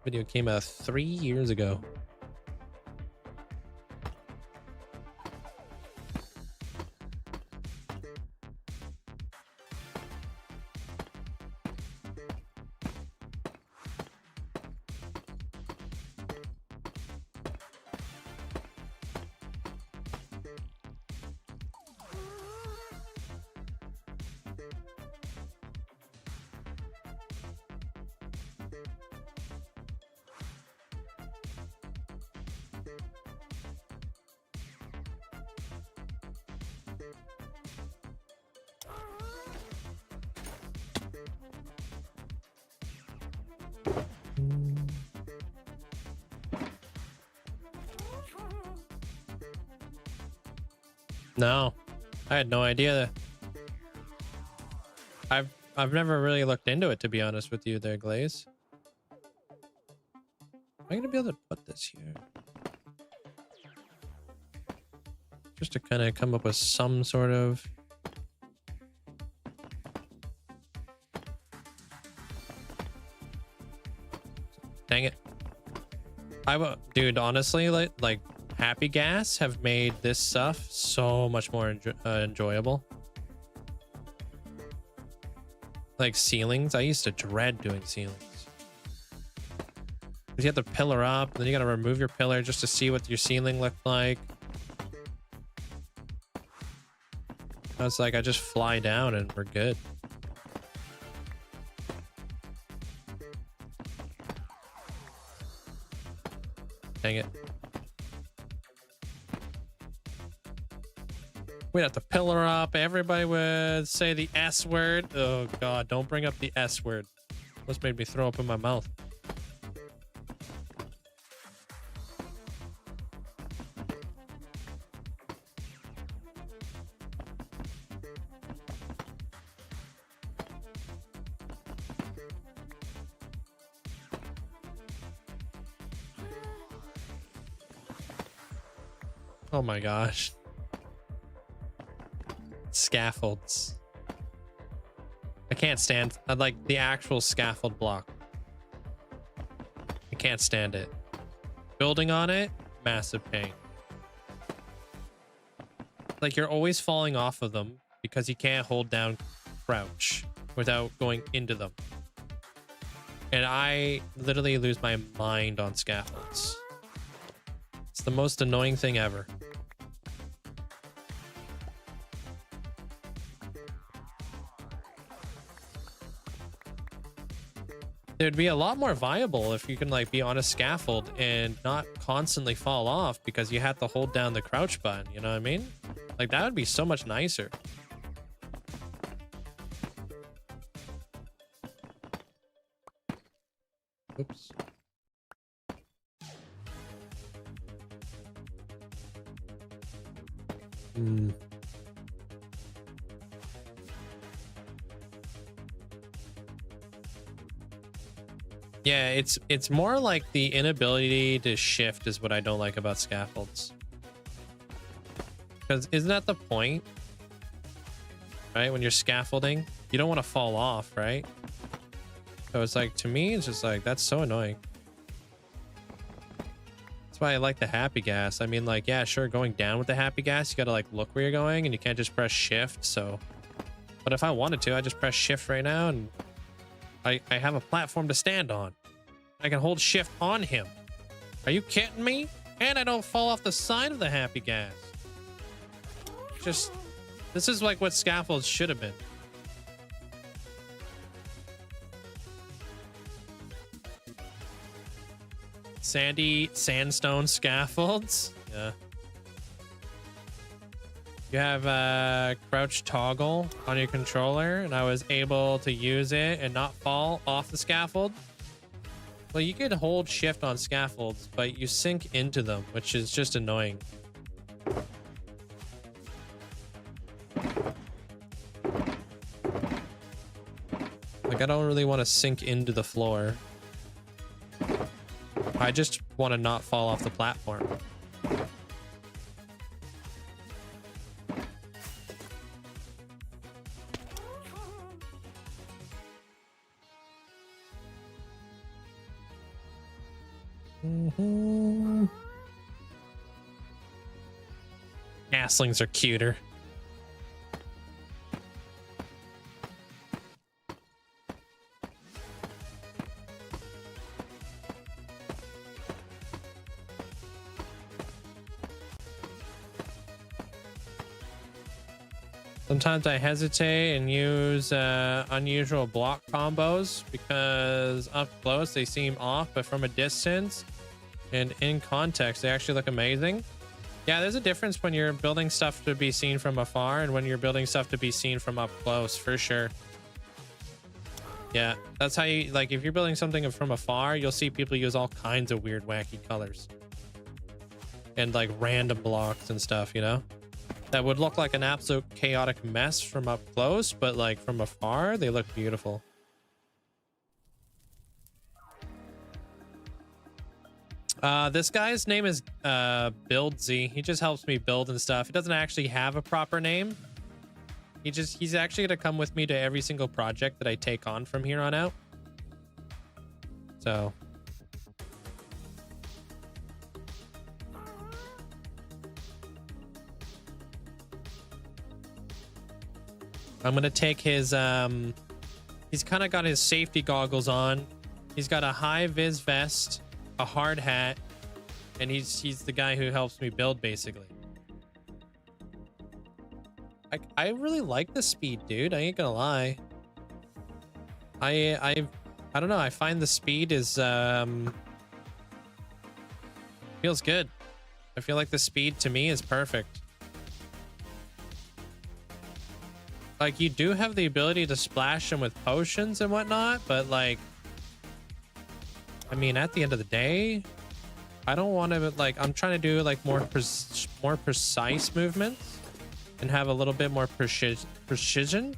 Video came out 3 years ago. No, I had no idea. I've never really looked into it, to be honest with you there, Glaze. Am I gonna be able to put this here? Just to kind of come up with some sort of... Dang it. Dude, honestly, like Happy Gas have made this stuff so much more enjoyable. Like ceilings, I used to dread doing ceilings. You have to pillar up, then you gotta remove your pillar just to see what your ceiling looked like. I was like, I just fly down and we're good. Dang it. We'd have to pillar up. Everybody would say the S word. Oh God, don't bring up the S word. Almost made me throw up in my mouth. Oh my gosh. Scaffolds. I can't stand like the actual scaffold block. I can't stand it. Building on it, massive pain. Like you're always falling off of them because you can't hold down crouch without going into them. And I literally lose my mind on scaffolds. It's the most annoying thing ever. It'd be a lot more viable if you can like be on a scaffold and not constantly fall off because you have to hold down the crouch button, you know what I mean? Like that would be so much nicer. Oops. Yeah, it's more like the inability to shift is what I don't like about scaffolds. Because isn't that the point? Right? When you're scaffolding, you don't want to fall off, right? So it's like, to me, it's just like, that's so annoying. That's why I like the happy gas. I mean, like, yeah, sure, going down with the happy gas, you gotta like look where you're going and you can't just press shift, so. But if I wanted to, I just press shift right now and I have a platform to stand on. I can hold shift on him. Are you kidding me? And I don't fall off the side of the happy gas. Just, this is like what scaffolds should have been. Sandstone scaffolds. Yeah. You have a crouch toggle on your controller, and I was able to use it and not fall off the scaffold. Well, you could hold shift on scaffolds, but you sink into them, which is just annoying. Like, I don't really want to sink into the floor. I just want to not fall off the platform. Aslings are cuter. Sometimes I hesitate and use unusual block combos because up close they seem off, but from a distance and in context they actually look amazing. Yeah, there's a difference when you're building stuff to be seen from afar and when you're building stuff to be seen from up close, for sure. Yeah, that's how you, like, if you're building something from afar, you'll see people use all kinds of weird, wacky colors. And, like, random blocks and stuff, you know? That would look like an absolute chaotic mess from up close, but, like, from afar, they look beautiful. This guy's name is Linkzzey. He just helps me build and stuff. He doesn't actually have a proper name. He's actually gonna come with me to every single project that I take on from here on out. So I'm gonna take his he's kind of got his safety goggles on. He's got a high vis vest, a hard hat, and he's the guy who helps me build basically. I really like the speed, dude. I ain't gonna lie. I don't know. I find the speed is feels good. I feel like the speed to me is perfect. Like, you do have the ability to splash them with potions and whatnot, but like, I mean, at the end of the day, I don't want to, like, I'm trying to do like more precise movements and have a little bit more precision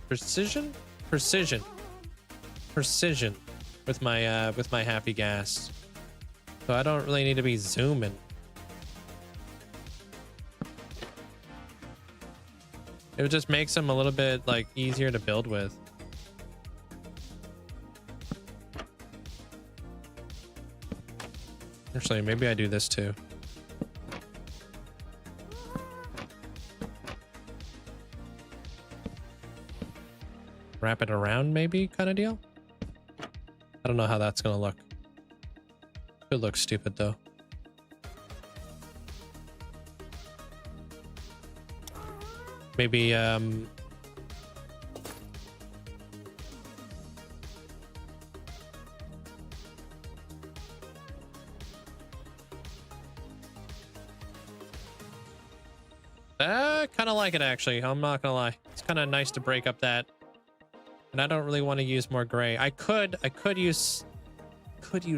with my happy gas. So I don't really need to be zooming. It just makes them a little bit like easier to build with. Actually, maybe I do this too. Wrap it around maybe kind of deal. I don't know how that's gonna look. It looks stupid though. Maybe kind of like it actually. I'm not gonna lie. It's kind of nice to break up that. And I don't really want to use more gray. I could use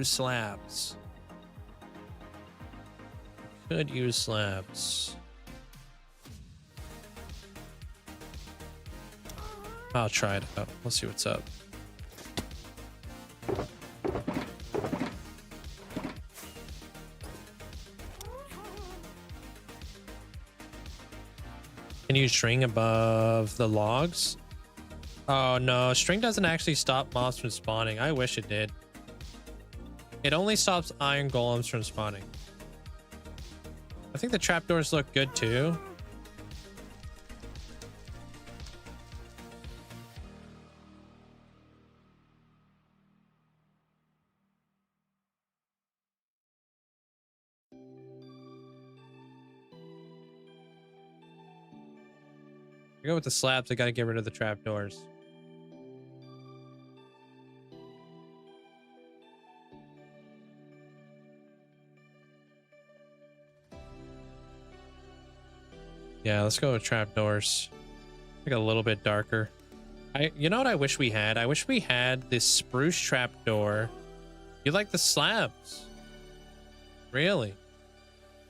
slabs. Could use slabs. I'll try it out. Let's see what's up. Can you string above the logs? Oh no, string doesn't actually stop mobs from spawning. I wish it did. It only stops iron golems from spawning. I think the trapdoors look good too. I go with the slabs. I gotta get rid of the trapdoors. Yeah, let's go with trapdoors. Like a little bit darker. You know what I wish we had? I wish we had this spruce trapdoor. You like the slabs? Really?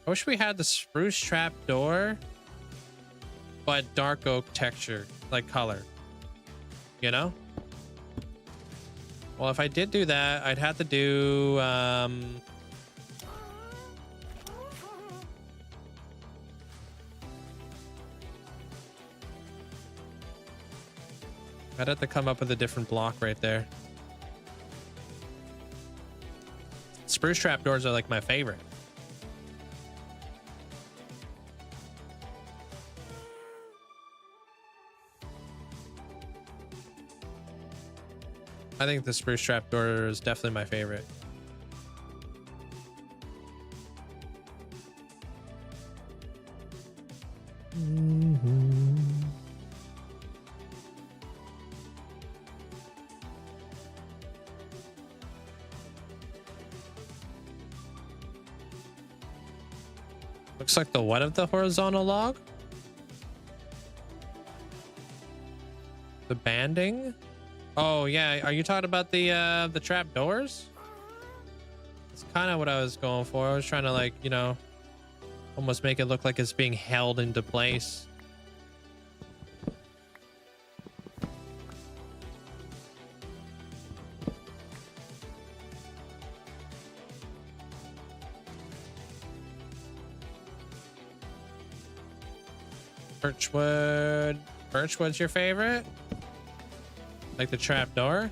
I wish we had the spruce trapdoor, but dark oak texture, like color. You know? Well, if I did do that, I'd have to do I'd have to come up with a different block right there. Spruce trapdoors are like my favorite. I think the spruce trapdoor is definitely my favorite. Looks like the what of the horizontal log? The banding? Oh yeah, are you talking about the trap doors? That's kind of what I was going for. I was trying to, like, you know, almost make it look like it's being held into place. Birchwood. Birchwood's your favorite? Like the trap door?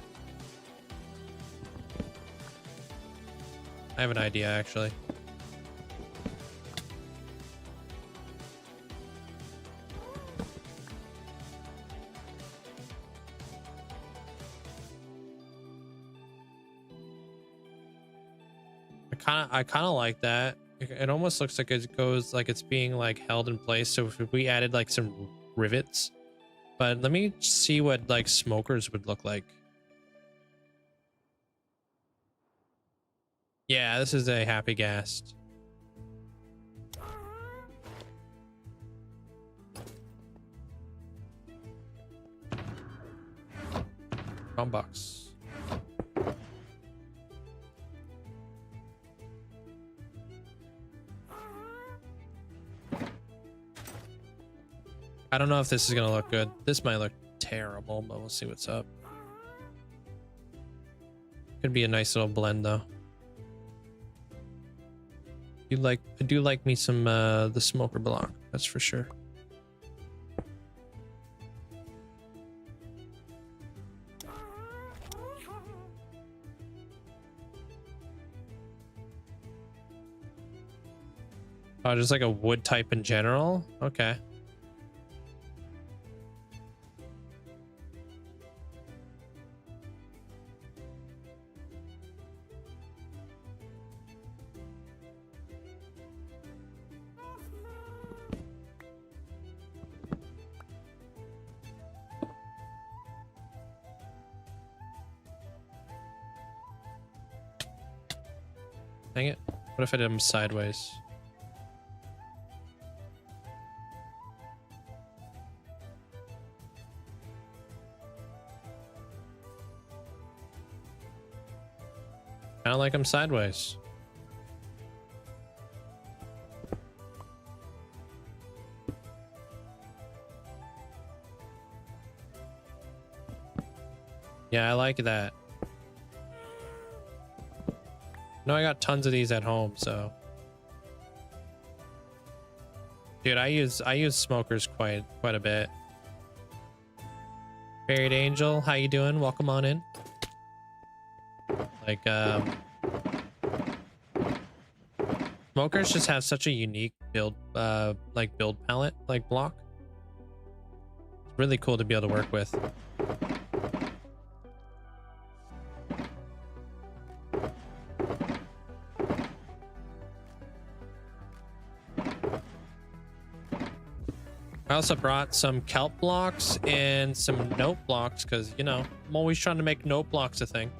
I have an idea, actually. I kind of like that. It almost looks like it goes like it's being like held in place. So if we added like some rivets, but let me see what like smokers would look like. Yeah, this is a happy gas. Wrong box. I don't know if this is gonna look good. This might look terrible, but we'll see what's up. Could be a nice little blend though. I do like me some the smoker block, that's for sure. Oh, just like a wood type in general? Okay. Dang it. What if I did them sideways? Kind of like them sideways. Yeah, I like that. No, I got tons of these at home, so. Dude, I use smokers quite a bit. Buried Angel, how you doing? Welcome on in. Like smokers just have such a unique build build palette, like block. It's really cool to be able to work with. I also brought some kelp blocks and some note blocks because, you know, I'm always trying to make note blocks a thing.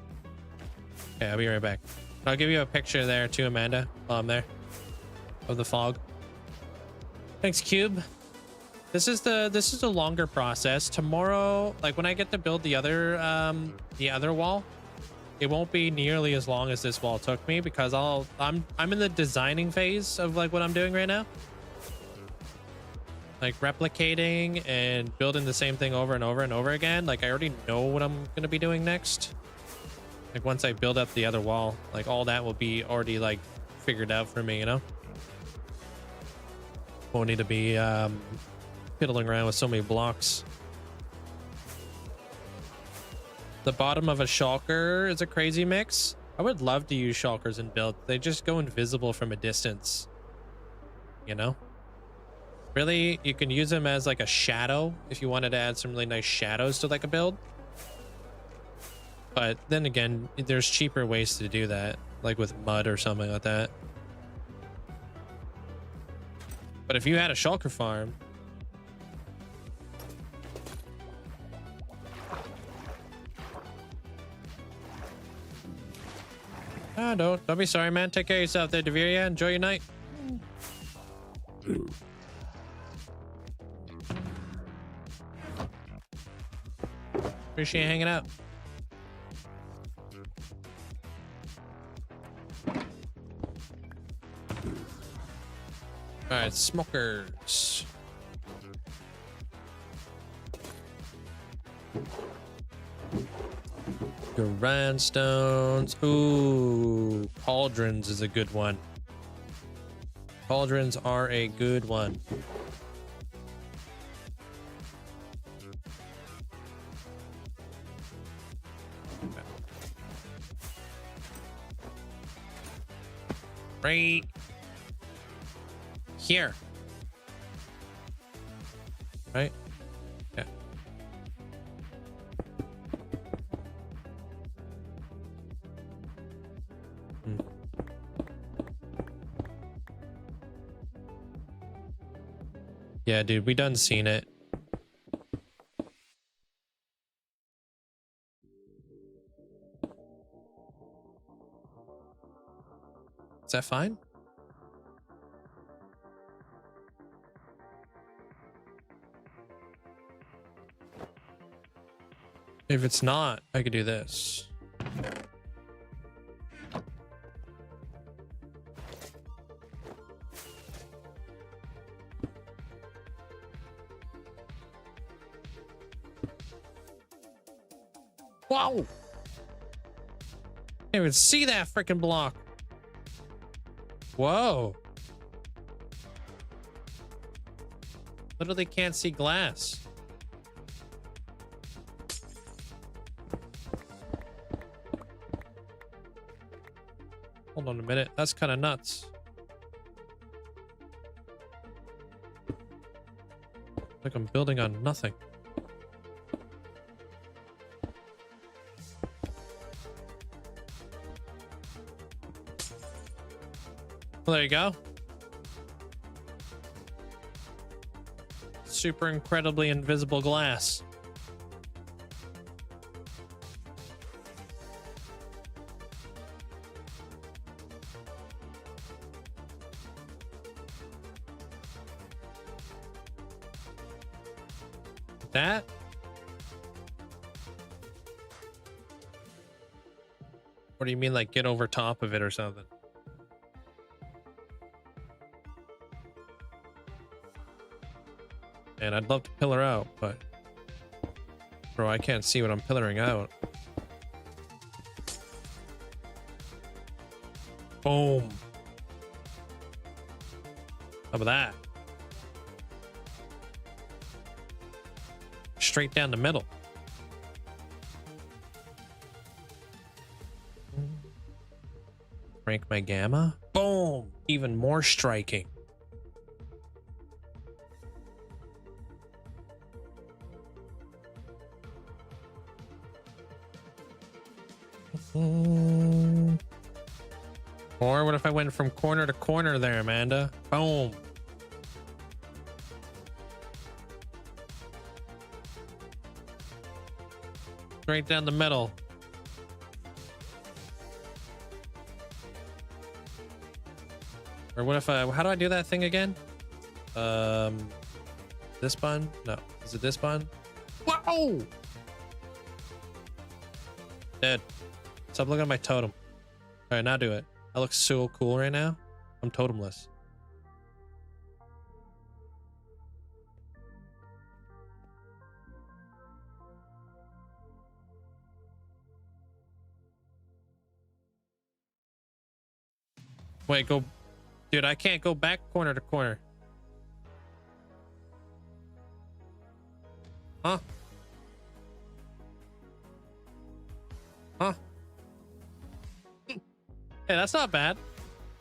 Okay, I'll be right back. I'll give you a picture there too, Amanda, while I'm there, of the fog. Thanks, Cube. This is the longer process. Tomorrow, like when I get to build the other wall, it won't be nearly as long as this wall took me because I'm in the designing phase of like what I'm doing right now. Like replicating and building the same thing over and over and over again. Like I already know what I'm gonna be doing next. Like once I build up the other wall, like all that will be already like figured out for me, you know? Won't need to be fiddling around with so many blocks. The bottom of a shulker is a crazy mix. I would love to use shulkers in build. They just go invisible from a distance, you know? Really, you can use them as like a shadow if you wanted to add some really nice shadows to like a build. But then again, there's cheaper ways to do that, like with mud or something like that. But if you had a shulker farm, don't be sorry, man. Take care of yourself there, Deviria. Enjoy your night. Appreciate hanging out. All right, smokers. Grindstones. Ooh, cauldrons is a good one. Cauldrons are a good one. Right here. Right? Yeah. Yeah, dude, we done seen it. Is that fine? If it's not, I could do this. Whoa! Can't even see that freaking block. Whoa. Literally can't see glass. Hold on a minute. That's kind of nuts. Like I'm building on nothing. Well, there you go. Super incredibly invisible glass. That? What do you mean, like get over top of it or something? And I'd love to pillar out, but bro, I can't see what I'm pillaring out. Boom. How about that? Straight down the middle. Rank my gamma. Boom. Even more striking. Or what if I went from corner to corner there, Amanda? Boom. Right down the middle. Or what if I, how do I do that thing again? This button? No. Is it this button? Whoa! Dead. Stop looking at my totem. All right, now do it. I look so cool right now. I'm totemless. Wait, go. Dude, I can't go back corner to corner. Huh? Huh? Hey, that's not bad.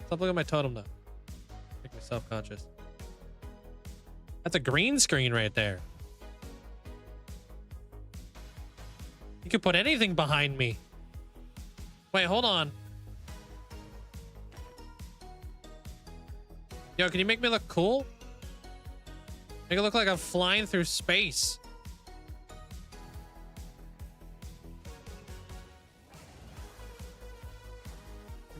Stop looking at my totem though. Make me self-conscious. That's a green screen right there. You could put anything behind me. Wait, hold on. Yo, can you make me look cool? Make it look like I'm flying through space.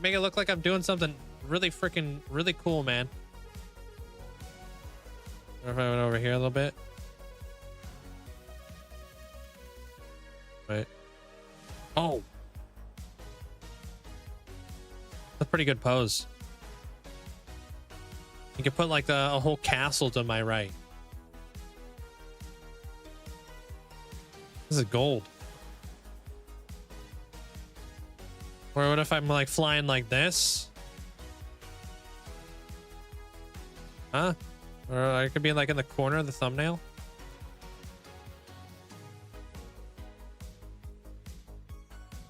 Make it look like I'm doing something really freaking really cool, man. What if I went over here a little bit? Wait. Oh. That's a pretty good pose. You could put like a whole castle to my right. This is gold. Or what if I'm like flying like this? Huh? Or I could be like in the corner of the thumbnail.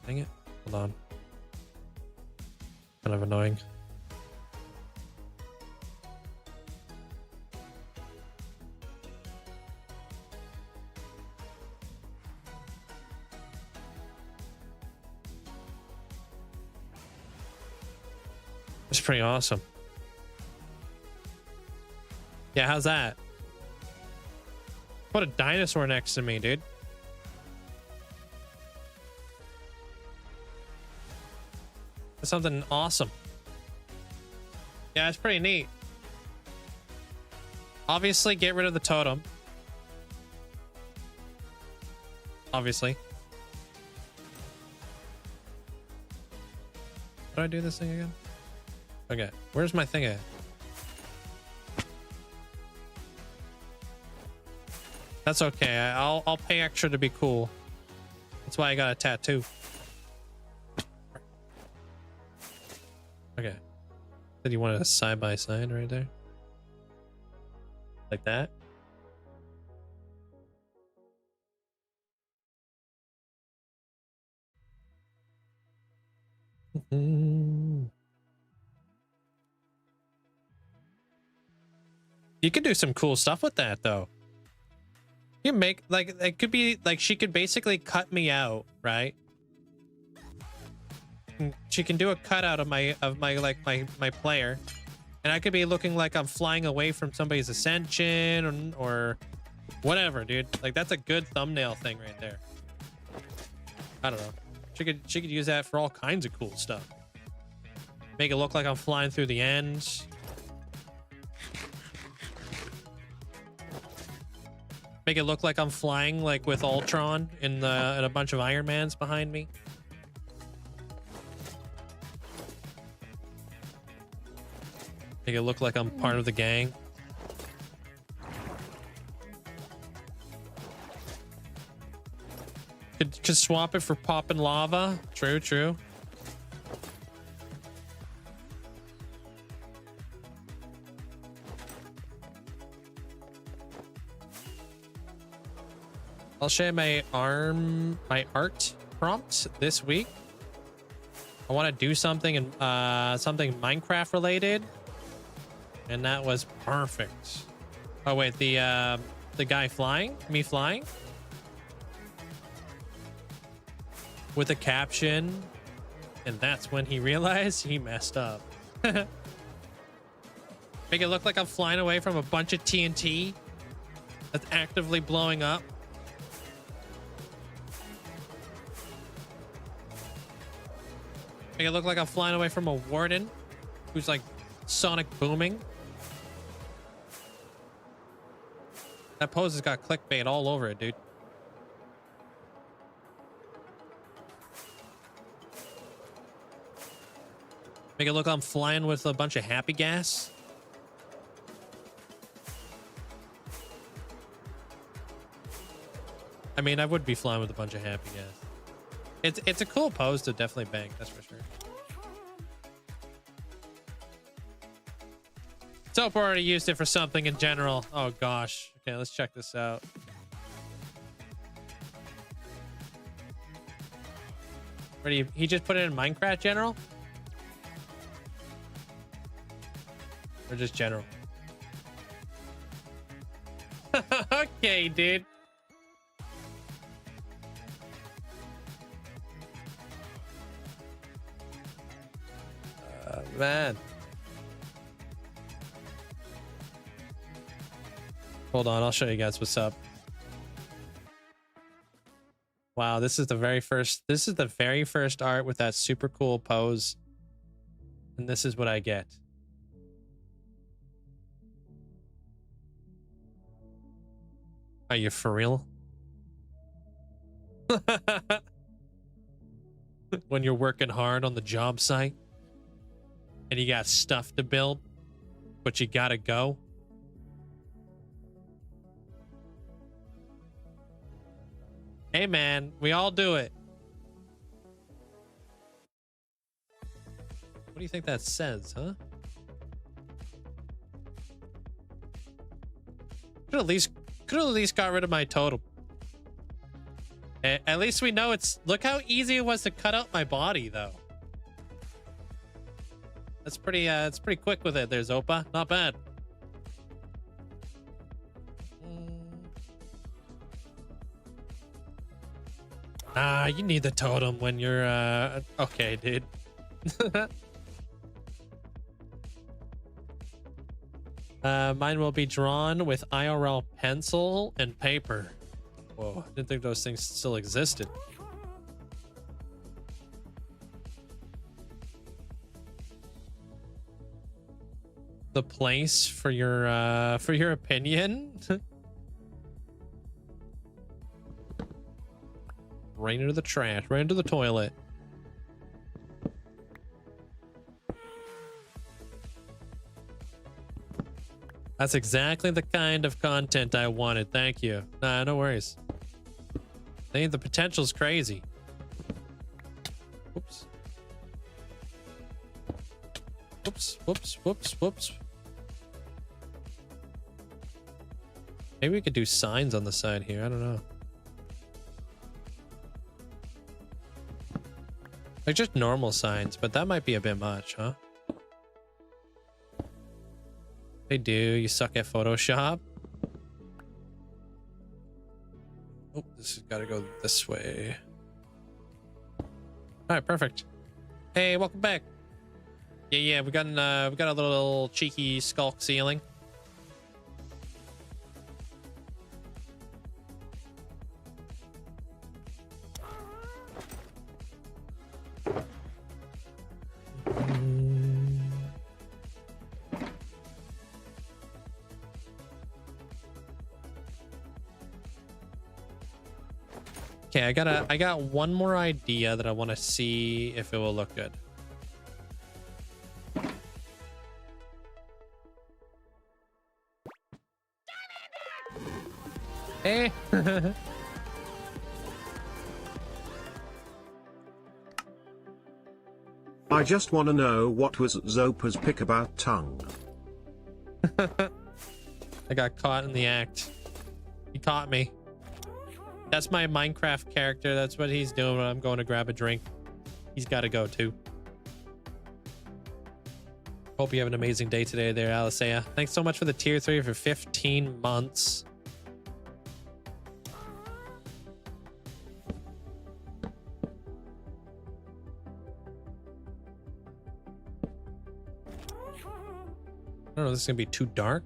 Dang it. Hold on. Kind of annoying. It's pretty awesome. Yeah, how's that? Put a dinosaur next to me, dude. That's something awesome. Yeah, it's pretty neat. Obviously, get rid of the totem. Obviously. How do I do this thing again? Okay, where's my thing at? That's okay. I'll pay extra to be cool. That's why I got a tattoo. Okay. Said you wanted a side by side right there. Like that. You could do some cool stuff with that though. You can make like it could be like she could basically cut me out, right? And she can do a cutout of my my player, and I could be looking like I'm flying away from somebody's ascension or whatever, dude. Like that's a good thumbnail thing right there. I don't know. She could use that for all kinds of cool stuff. Make it look like I'm flying through the ends. Make it look like I'm flying like with Ultron and a bunch of Iron Mans behind me. Make it look like I'm part of the gang. Could swap it for popping lava. True, true. I'll share my art prompt this week. I want to do something in something Minecraft related, and that was perfect. Oh wait, the guy flying, me flying, with a caption, and that's when he realized he messed up. Make it look like I'm flying away from a bunch of TNT that's actively blowing up. Make it look like I'm flying away from a warden who's like sonic booming. That pose has got clickbait all over it, dude. Make it look like I'm flying with a bunch of happy gas. I mean, I would be flying with a bunch of happy gas. It's a cool pose to definitely bank, that's for sure. Soap already used it for something in general. Oh gosh. Okay, let's check this out. Where do he just put it in Minecraft general? Or just general? Okay, dude. Man. Hold on, I'll show you guys what's up. Wow, this is the very first art with that super cool pose. And this is what I get. Are you for real? When you're working hard on the job site and you got stuff to build, but you gotta go. Hey man, we all do it. What do you think that says, huh? Could at least got rid of my totem. At least we know it's. Look how easy it was to cut out my body, though. That's pretty. It's pretty quick with it. There's Opa. Not bad. Ah, you need the totem when you're. Okay, dude. Mine will be drawn with IRL pencil and paper. Whoa, I didn't think those things still existed. The place for your opinion? Right into the trash, right into the toilet. That's exactly the kind of content I wanted. Thank you. Nah, no worries. I think the potential's crazy. Whoops. Whoops, whoops, whoops, whoops. Maybe we could do signs on the side here. I don't know. Like just normal signs, but that might be a bit much, huh? They do. You suck at Photoshop. Oh, this has got to go this way. All right, perfect. Hey, welcome back. Yeah, we got a little cheeky skulk ceiling. Okay, I got one more idea that I want to see if it will look good. Hey. I just want to know what was Zopa's pick about tongue. I got caught in the act. He caught me. That's my Minecraft character. That's what he's doing when I'm going to grab a drink. He's got to go too. Hope you have an amazing day today there, Alisea. Thanks so much for the tier 3 for 15 months. I don't know, this is gonna be too dark.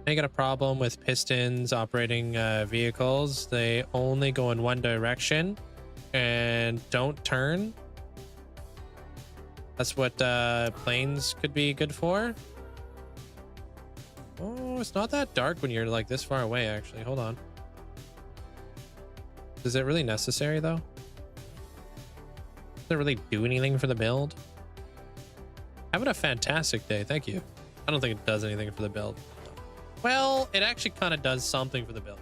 I got a problem with pistons operating vehicles. They only go in one direction and don't turn. That's what planes could be good for. Oh, it's not that dark when you're like this far away, actually. Hold on. Is it really necessary though? Does it really do anything for the build? Having a fantastic day, thank you. I don't think it does anything for the build. Well, it actually kind of does something for the build.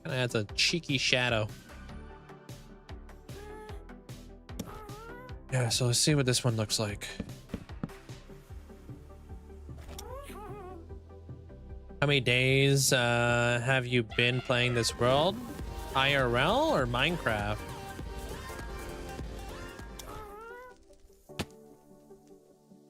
Kind of adds a cheeky shadow. Yeah, so let's see what this one looks like. How many days have you been playing this world? IRL or Minecraft?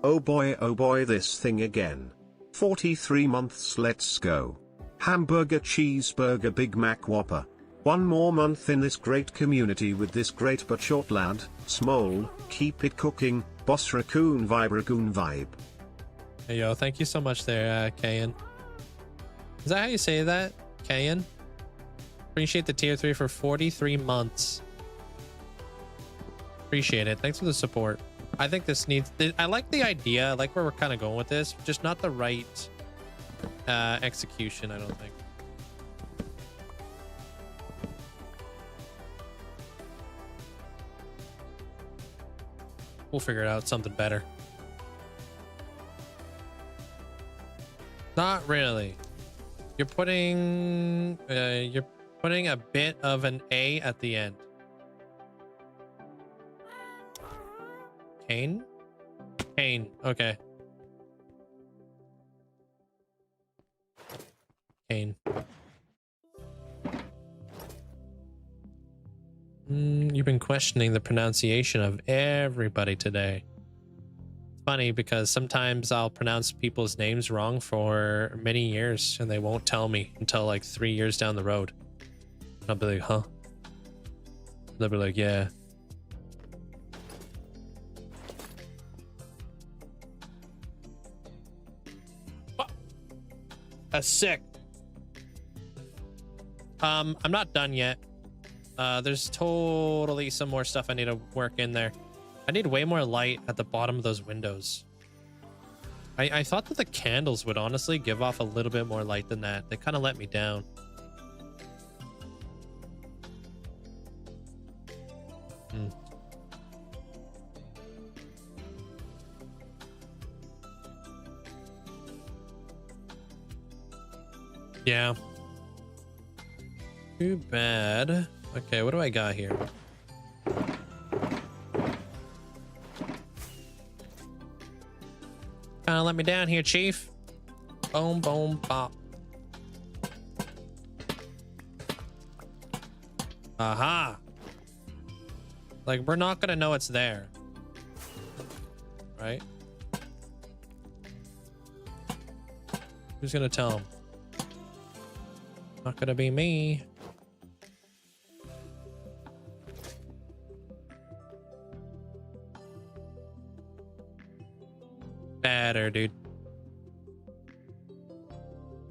Oh boy, this thing again. 43 months, let's go. Hamburger, cheeseburger, Big Mac, Whopper. One more month in this great community with this great but short lad, Smole. Keep it cooking, Boss Raccoon vibe. Hey yo, thank you so much there, Kayan. Is that how you say that? Kayan? Appreciate the tier 3 for 43 months. Appreciate it. Thanks for the support. I think this needs... I like the idea. I like where we're kind of going with this. Just not the right execution, I don't think. We'll figure out something better. Not really. You're putting a bit of an A at the end. Kane? Kane, okay. Kane. You've been questioning the pronunciation of everybody today. Funny because sometimes I'll pronounce people's names wrong for many years and they won't tell me until like 3 years down the road. And I'll be like, huh? They'll be like, yeah. That's sick. I'm not done yet. There's totally some more stuff I need to work in there. I need way more light at the bottom of those windows. I thought that the candles would honestly give off a little bit more light than that. They kind of let me down. Yeah. Too bad. Okay, what do I got here? Kinda let me down here, Chief. Boom, boom, pop. Aha. Like, we're not gonna know it's there. Right? Who's gonna tell him? Not gonna be me. Better, dude.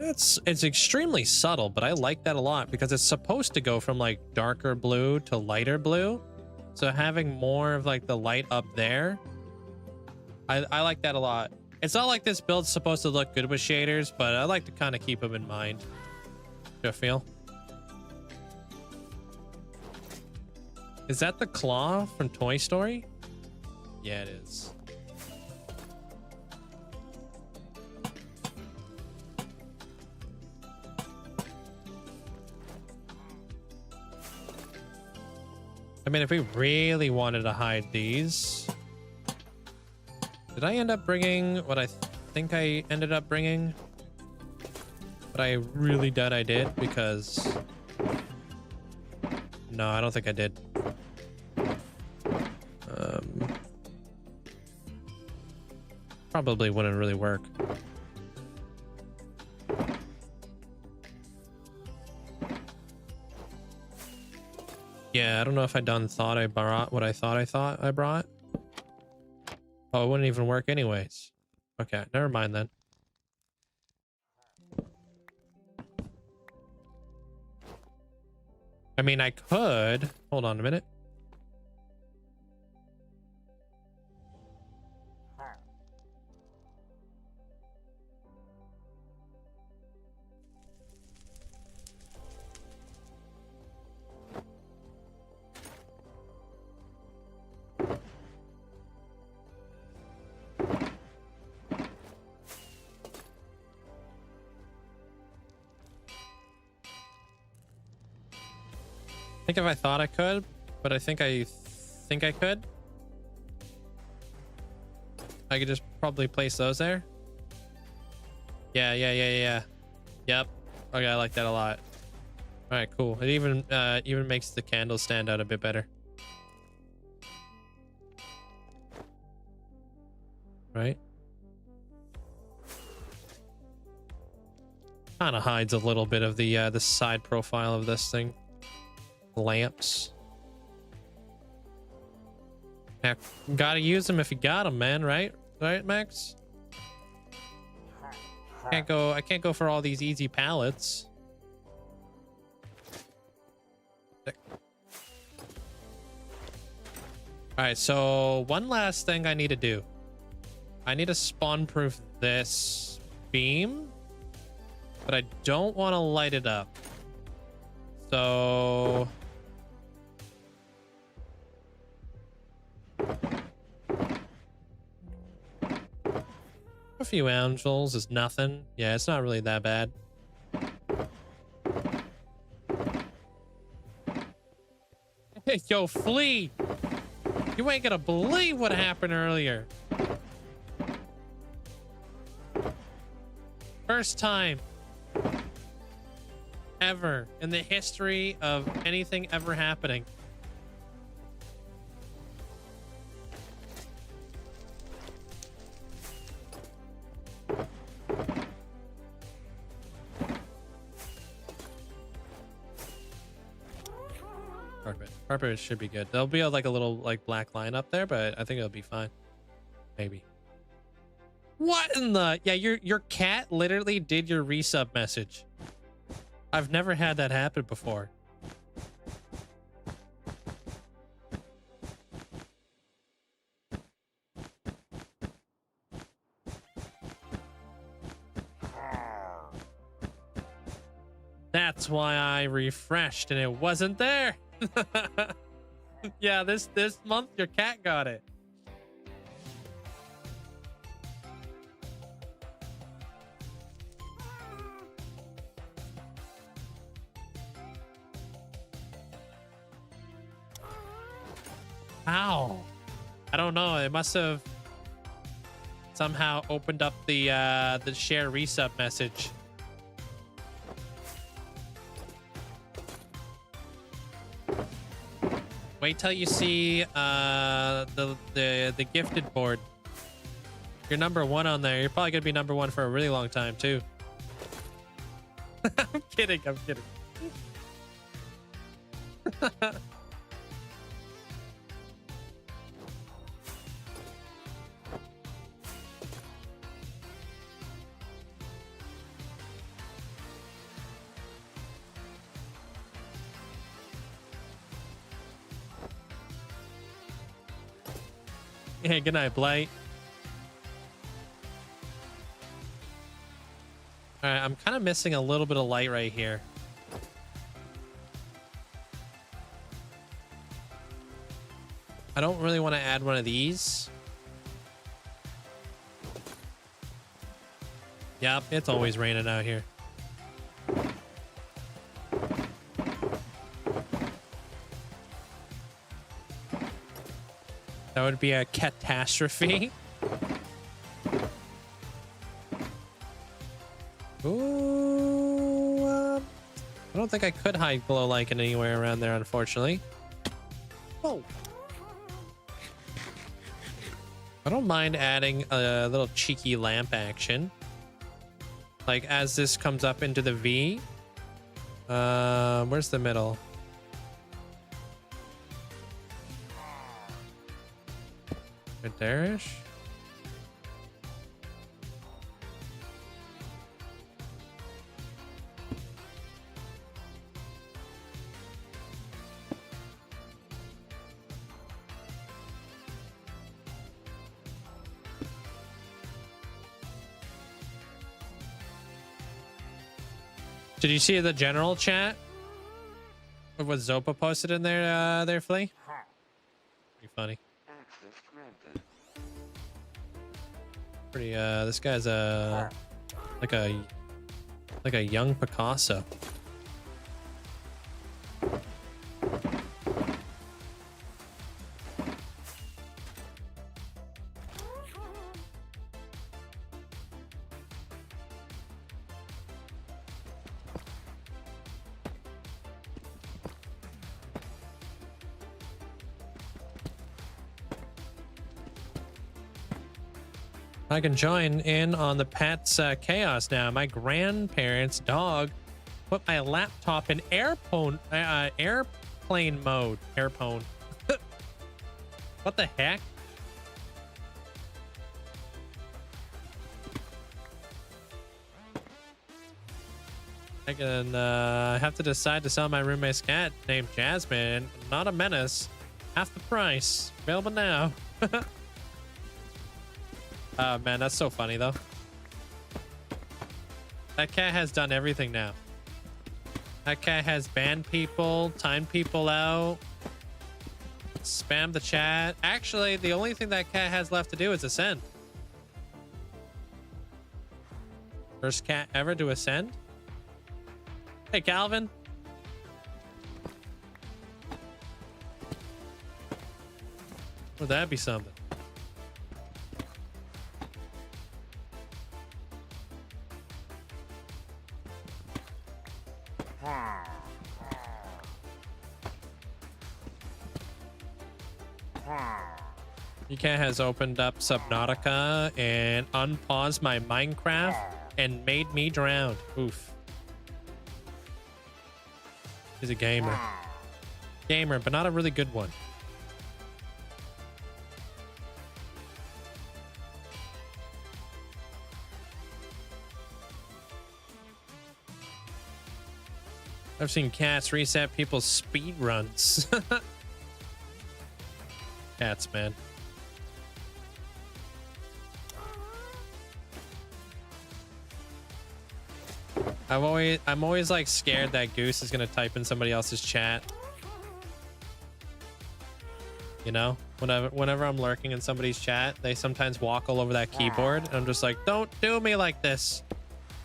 It's extremely subtle, but I like that a lot because it's supposed to go from like darker blue to lighter blue. So having more of like the light up there, I like that a lot. It's not like this build's supposed to look good with shaders, but I like to kind of keep them in mind. I feel. Is that the claw from Toy Story? Yeah, it is. I mean, if we really wanted to hide these, did I end up bringing what I think I ended up bringing? But I really doubt I did because... No, I don't think I did. Probably wouldn't really work. Yeah, I don't know if I thought I brought what I thought I brought. Oh, it wouldn't even work anyways. Okay, never mind then. I mean, I could. Hold on a minute. I think if I thought I could, but I think I could. I could just probably place those there. Yeah. Yep. Okay, I like that a lot. All right, cool. It even makes the candles stand out a bit better. Right? Kind of hides a little bit of the side profile of this thing. Lamps. Yeah, gotta use them if you got them, man. Right, Max? I can't go for all these easy pallets. All right, so one last thing I need to do. I need to spawn proof this beam, but I don't want to light it up. So a few angels is nothing. Yeah, it's not really that bad. Hey, yo, Flea! You ain't gonna believe what happened earlier. First time ever in the history of anything ever happening. Carpet should be good. There'll be like a little like black line up there, but I think it'll be fine. Maybe. What in the? Yeah, your cat literally did your resub message. I've never had that happen before. That's why I refreshed and it wasn't there. Yeah, this month your cat got it. How? I don't know. It must have somehow opened up the share resub message. Wait till you see the gifted board. You're number 1 on there. You're probably gonna be number 1 for a really long time too. I'm kidding. I'm kidding. Hey, good night, Blight. All right, I'm kind of missing a little bit of light right here. I don't really want to add one of these. Yep, it's always raining out here. That would be a catastrophe. Ooh, I don't think I could hide glow lichen anywhere around there, unfortunately. Oh. I don't mind adding a little cheeky lamp action. Like as this comes up into the V. Where's the middle? Right there-ish. Did you see the general chat of what Zopa posted in there, there, Flea? Pretty funny. Pretty, this guy's like a young Picasso. I can join in on the pets chaos now. My grandparents' dog put my laptop in airplane mode. Airplane. What the heck? I can have to decide to sell my roommate's cat named Jasmine. Not a menace. Half the price. Available now. Oh man, that's so funny though. That cat has done everything now. That cat has banned people, timed people out, spammed the chat. Actually, the only thing that cat has left to do is ascend. First cat ever to ascend. Hey, Calvin. Would that be something? Cat has opened up Subnautica and unpaused my Minecraft and made me drown. Oof. He's a gamer. gamer, but not a really good one. I've seen cats reset people's speed runs. Cats, man. I'm always like scared that Goose is gonna type in somebody else's chat. You know, whenever I'm lurking in somebody's chat, they sometimes walk all over that keyboard, and I'm just like, don't do me like this,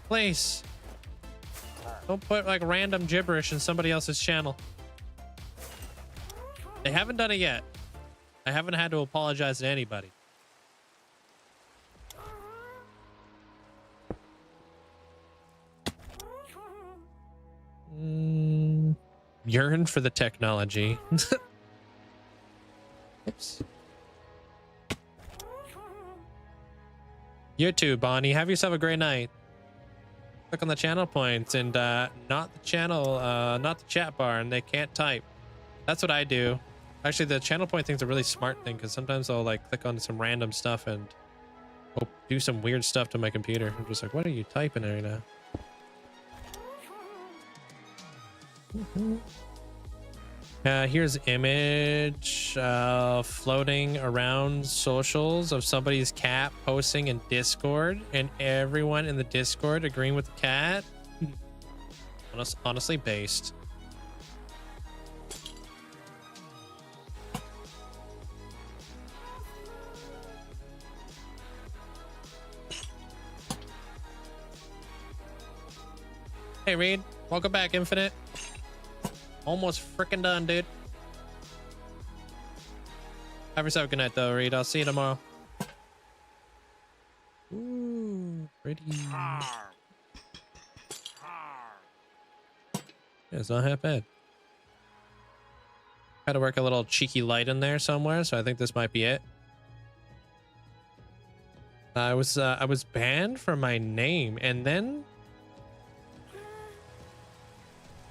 please. Don't put like random gibberish in somebody else's channel. They haven't done it yet. I haven't had to apologize to anybody. Yearn for the technology. Oops. You too, Bonnie. Have yourself a great night. Click on the channel points and not the channel, not the chat bar, and they can't type. That's what I do. Actually, the channel point thing's a really smart thing because sometimes I'll like click on some random stuff and do some weird stuff to my computer. I'm just like, what are you typing right now? Here's image floating around socials of somebody's cat posting in Discord, and everyone in the Discord agreeing with the cat. Honestly based. Hey Reed, welcome back, Infinite. Almost freaking done, dude. Have yourself a good night, though, Reed. I'll see you tomorrow. Ooh, pretty. Yeah, it's not half bad. Got to work a little cheeky light in there somewhere, so I think this might be it. I was banned for my name, and then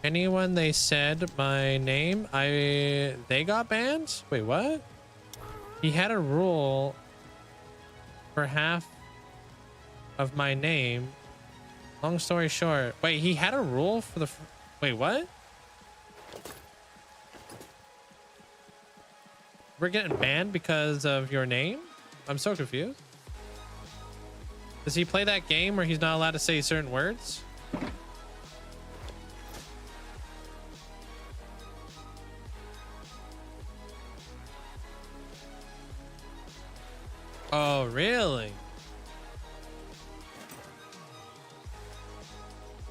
anyone they said my name, they got banned? Wait, what? He had a rule for half of my name. Long story short. Wait, he had a rule for the... Wait, what? We're getting banned because of your name? I'm so confused. Does he play that game where he's not allowed to say certain words? Oh, really?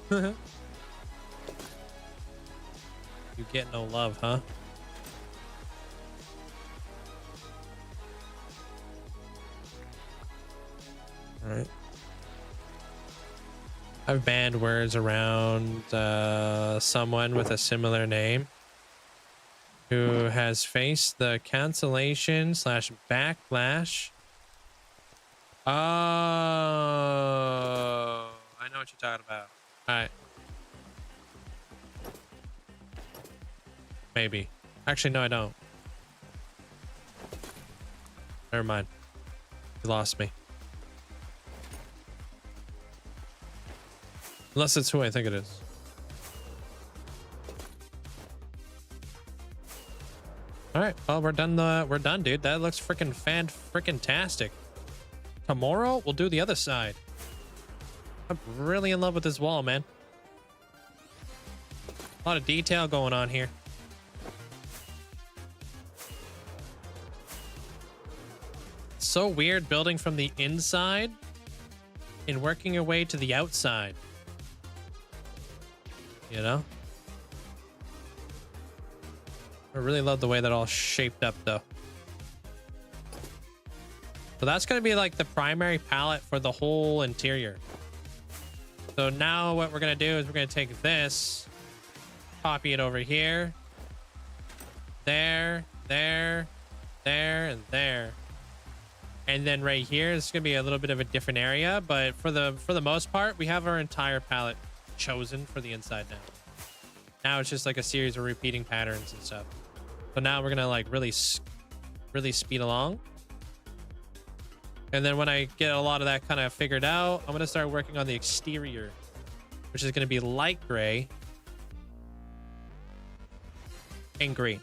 You get no love, huh? All right. I've banned words around someone with a similar name who has faced the cancellation / backlash. Oh, I know what you're talking about. All right. Maybe. Actually, no, I don't. Never mind. You lost me. Unless it's who I think it is. All right. Well, we're done. We're done, dude. That looks freaking tastic. Tomorrow we'll do the other side. I'm really in love with this wall, man. A lot of detail going on here. It's so weird building from the inside and working your way to the outside. You know? I really love the way that all shaped up, though. So that's going to be like the primary palette for the whole interior. So now what we're going to do is we're going to take this, copy it over here, there, and there. And then right here is going to be a little bit of a different area, but for the most part, we have our entire palette chosen for the inside now. Now it's just like a series of repeating patterns and stuff. So now we're gonna like really speed along. And then when I get a lot of that kind of figured out, I'm gonna start working on the exterior, which is gonna be light gray and green.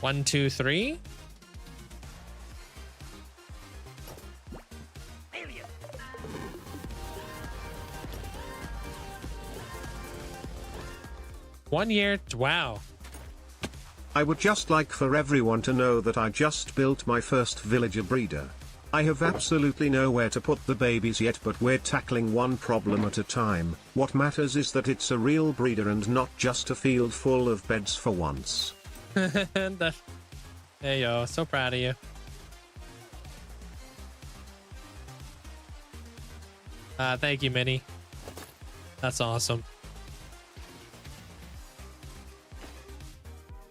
1, 2, 3. One year. Wow. I would just like for everyone to know that I just built my first villager breeder. I have absolutely nowhere to put the babies yet, but we're tackling one problem at a time. What matters is that it's a real breeder and not just a field full of beds for once. Hey yo, so proud of you. Thank you, Minnie. That's awesome.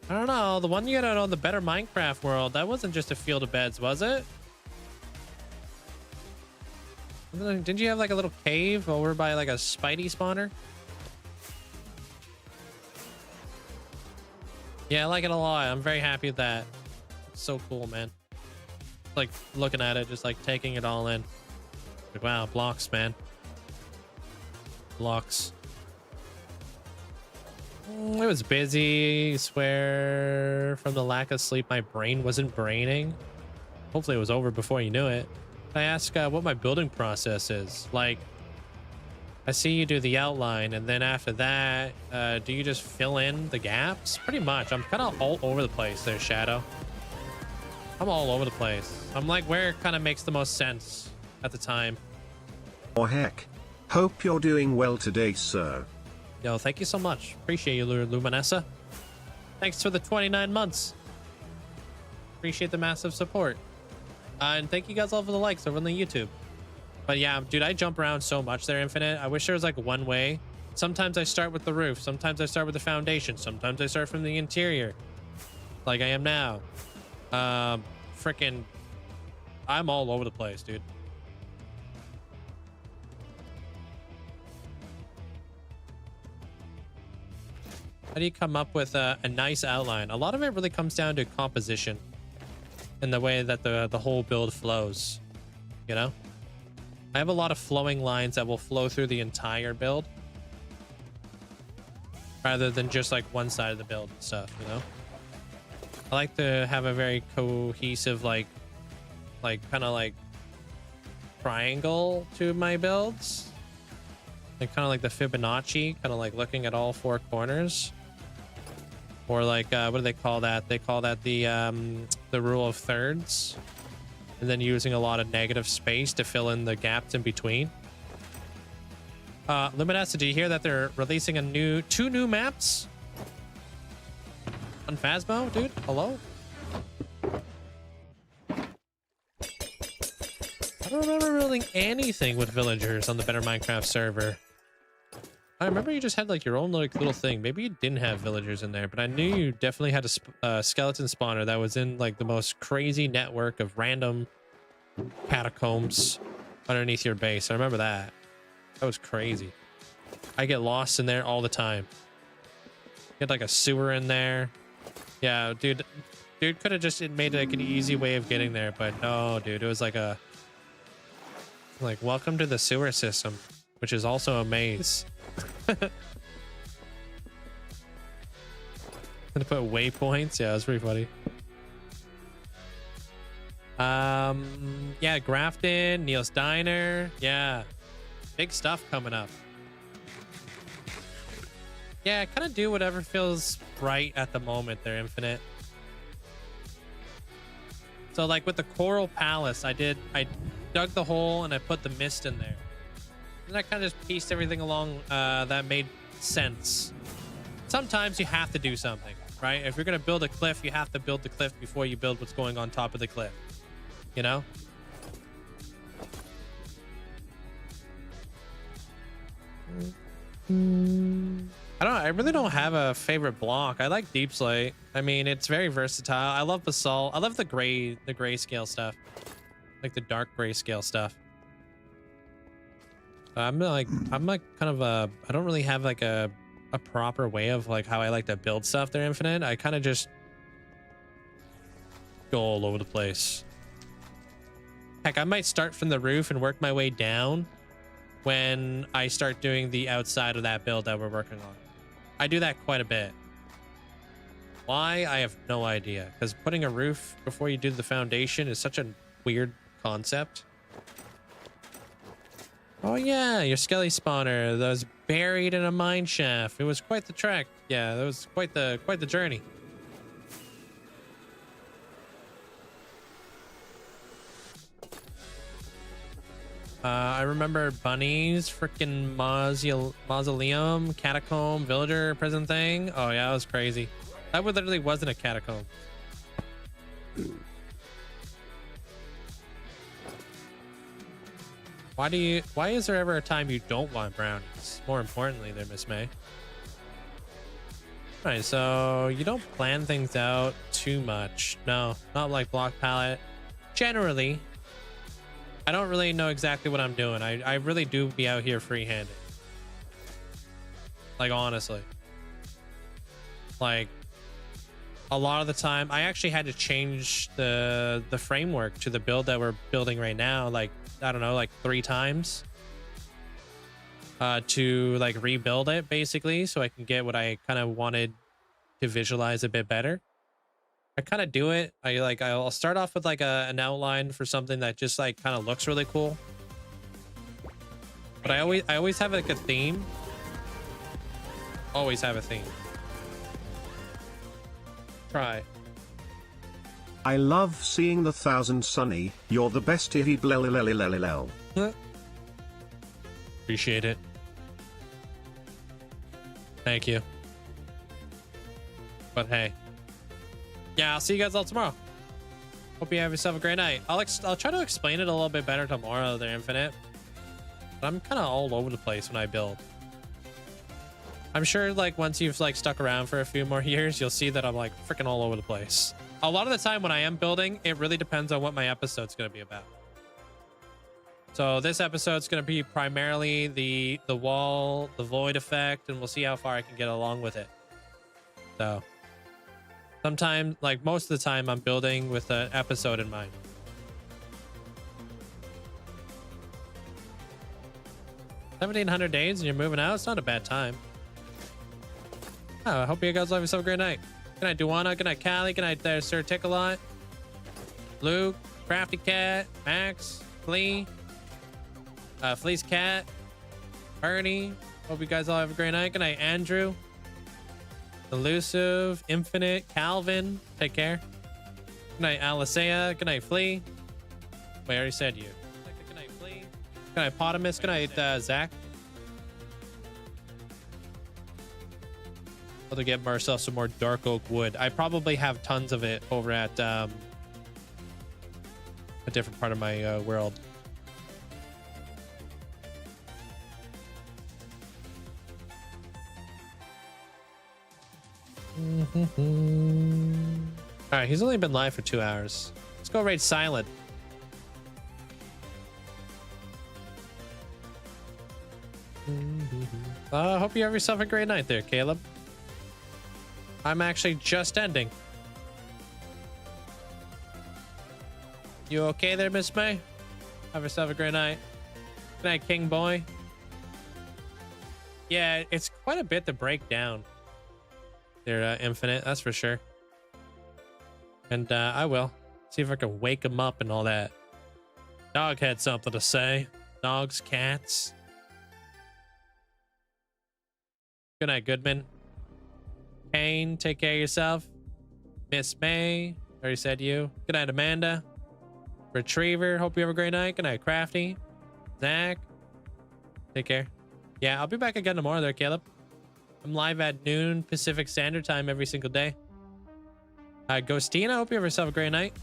I don't know, the one you got on the Better Minecraft world, that wasn't just a field of beds, was it? Didn't you have like a little cave over by like a Spidey spawner? Yeah, I like it a lot. I'm very happy with that. It's so cool, man. Like looking at it, just like taking it all in. Like, wow, blocks, man. Blocks. It was busy. I swear from the lack of sleep, my brain wasn't braining. Hopefully it was over before you knew it. I ask what my building process is. Like, I see you do the outline, and then after that, do you just fill in the gaps? Pretty much. I'm kind of all over the place there, Shadow. I'm all over the place. I'm like where it kind of makes the most sense at the time. Oh heck. Hope you're doing well today, sir. Yo, thank you so much. Appreciate you, Luminessa. Thanks for the 29 months. Appreciate the massive support. And thank you guys all for the likes over on the YouTube. But yeah, dude, I jump around so much there, Infinite. I wish there was like one way. Sometimes I start with the roof. Sometimes I start with the foundation. Sometimes I start from the interior. Like I am now. Freaking, I'm all over the place, dude. How do you come up with a nice outline? A lot of it really comes down to composition and the way that the whole build flows, you know? I have a lot of flowing lines that will flow through the entire build rather than just like one side of the build and stuff, you know? I like to have a very cohesive, like kind of like triangle to my builds. Like kind of like the Fibonacci, kind of like looking at all four corners. Or like, what do they call that? They call that the rule of thirds. And then using a lot of negative space to fill in the gaps in between. Luminessa, do you hear that they're releasing two new maps? On Phasmo, dude? Hello? I don't remember building anything with villagers on the Better Minecraft server. I remember you just had like your own like little thing. Maybe you didn't have villagers in there, but I knew you definitely had a skeleton spawner that was in like the most crazy network of random catacombs underneath your base. I remember that. That was crazy. I get lost in there all the time. Get like a sewer in there. Yeah, dude could have just made like an easy way of getting there, but no, dude, it was like welcome to the sewer system, which is also a maze. Gonna put waypoints. Yeah, that's pretty funny. Yeah, Grafton, Neil's Diner. Yeah, big stuff coming up. Yeah, kind of do whatever feels right at the moment there, Infinite. So like with the Coral Palace, I dug the hole and I put the mist in there. And I kind of just pieced everything along that made sense. Sometimes you have to do something, right? If you're going to build a cliff, you have to build the cliff before you build what's going on top of the cliff. You know? I don't know. I really don't have a favorite block. I like Deep Slate. I mean, it's very versatile. I love basalt. I love the grayscale stuff. Like the dark grayscale stuff. I'm like kind of I don't really have like a a proper way of like how I like to build stuff there, Infinite. I kind of just go all over the place. Heck, I might start from the roof and work my way down when I start doing the outside of that build that we're working on. I do that quite a bit. Why? I have no idea. Because putting a roof before you do the foundation is such a weird concept. Oh yeah, your skelly spawner that was buried in a mine shaft. It was quite the trek. Yeah, that was quite the journey. I remember Bunny's freaking mausoleum, catacomb, villager prison thing. Oh yeah, that was crazy. That literally wasn't a catacomb. Why is there ever a time you don't want brownies? More importantly there, Miss May. All right, so you don't plan things out too much. No, not like block palette. Generally, I don't really know exactly what I'm doing. I really do be out here free-handed. Like, honestly. Like, a lot of the time, I actually had to change the framework to the build that we're building right now. Like, I don't know, like 3 times. To, like, rebuild it, basically, so I can get what I kind of wanted to visualize a bit better. I kind of do it. I'll start off with like an outline for something that just like kind of looks really cool. But I always have like a theme. Always have a theme. Try. I love seeing the 1000 Sunny. You're the best. Blelelelelelel. Appreciate it. Thank you. But hey. Yeah, I'll see you guys all tomorrow. Hope you have yourself a great night. I'll try to explain it a little bit better tomorrow there, Infinite. But I'm kind of all over the place when I build. I'm sure like once you've like stuck around for a few more years, you'll see that I'm like freaking all over the place. A lot of the time when I am building, it really depends on what my episode's going to be about. So this episode's going to be primarily the wall, the void effect, and we'll see how far I can get along with it. So sometimes, like most of the time, I'm building with an episode in mind. $1,700 days and you're moving out? It's not a bad time. Oh, I hope you guys have yourself a great night. Good night, Duana. Good night, Callie. Good night there, Sir Tickalot. Luke, Crafty Cat, Max, Flea, Flea's Cat, Bernie. Hope you guys all have a great night. Good night, Andrew. Elusive, Infinite, Calvin. Take care. Good night, Alicea. Good night, Flea. Wait, I already said you. Good night, Flea. Good night, Potamus. Good night, Zach. To get myself some more dark oak wood. I probably have tons of it over at a different part of my world. All right, he's only been live for 2 hours. Let's go raid Silent. Hope you have yourself a great night there, Caleb. I'm actually just ending. You okay there, Miss May? Have yourself a great night. Good night, King Boy. Yeah, it's quite a bit to break down. They're Infinite, that's for sure. And I will. See if I can wake him up and all that. Dog had something to say. Dogs, cats. Good night, Goodman. Kane, take care of yourself. Miss May, already said you. Good night, Amanda. Retriever, hope you have a great night. Good night, Crafty. Zach, take care. Yeah, I'll be back again tomorrow there, Caleb. I'm live at noon Pacific Standard Time every single day. Ghostina, hope you have yourself a great night.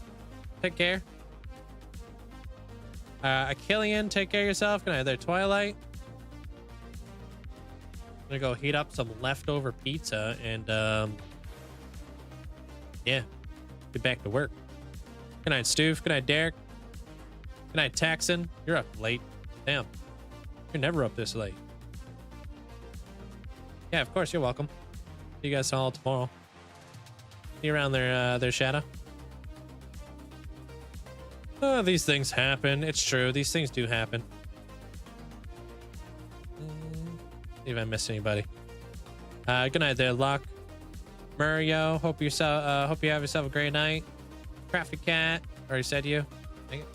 Take care. Achillian, take care of yourself. Good night there, Twilight. I'm gonna go heat up some leftover pizza and yeah, get back to work. Good night, Stoof. Good night, Derek. Good night, Taxon. You're up late. Damn, you're never up this late. Yeah, of course, you're welcome. See you guys all tomorrow. See you around their shadow. Oh, these things happen. It's true. These things do happen. See if I missed anybody. Good night there, Luck. Mario, hope you have yourself a great night. Crafty Cat, already said you. Dang it.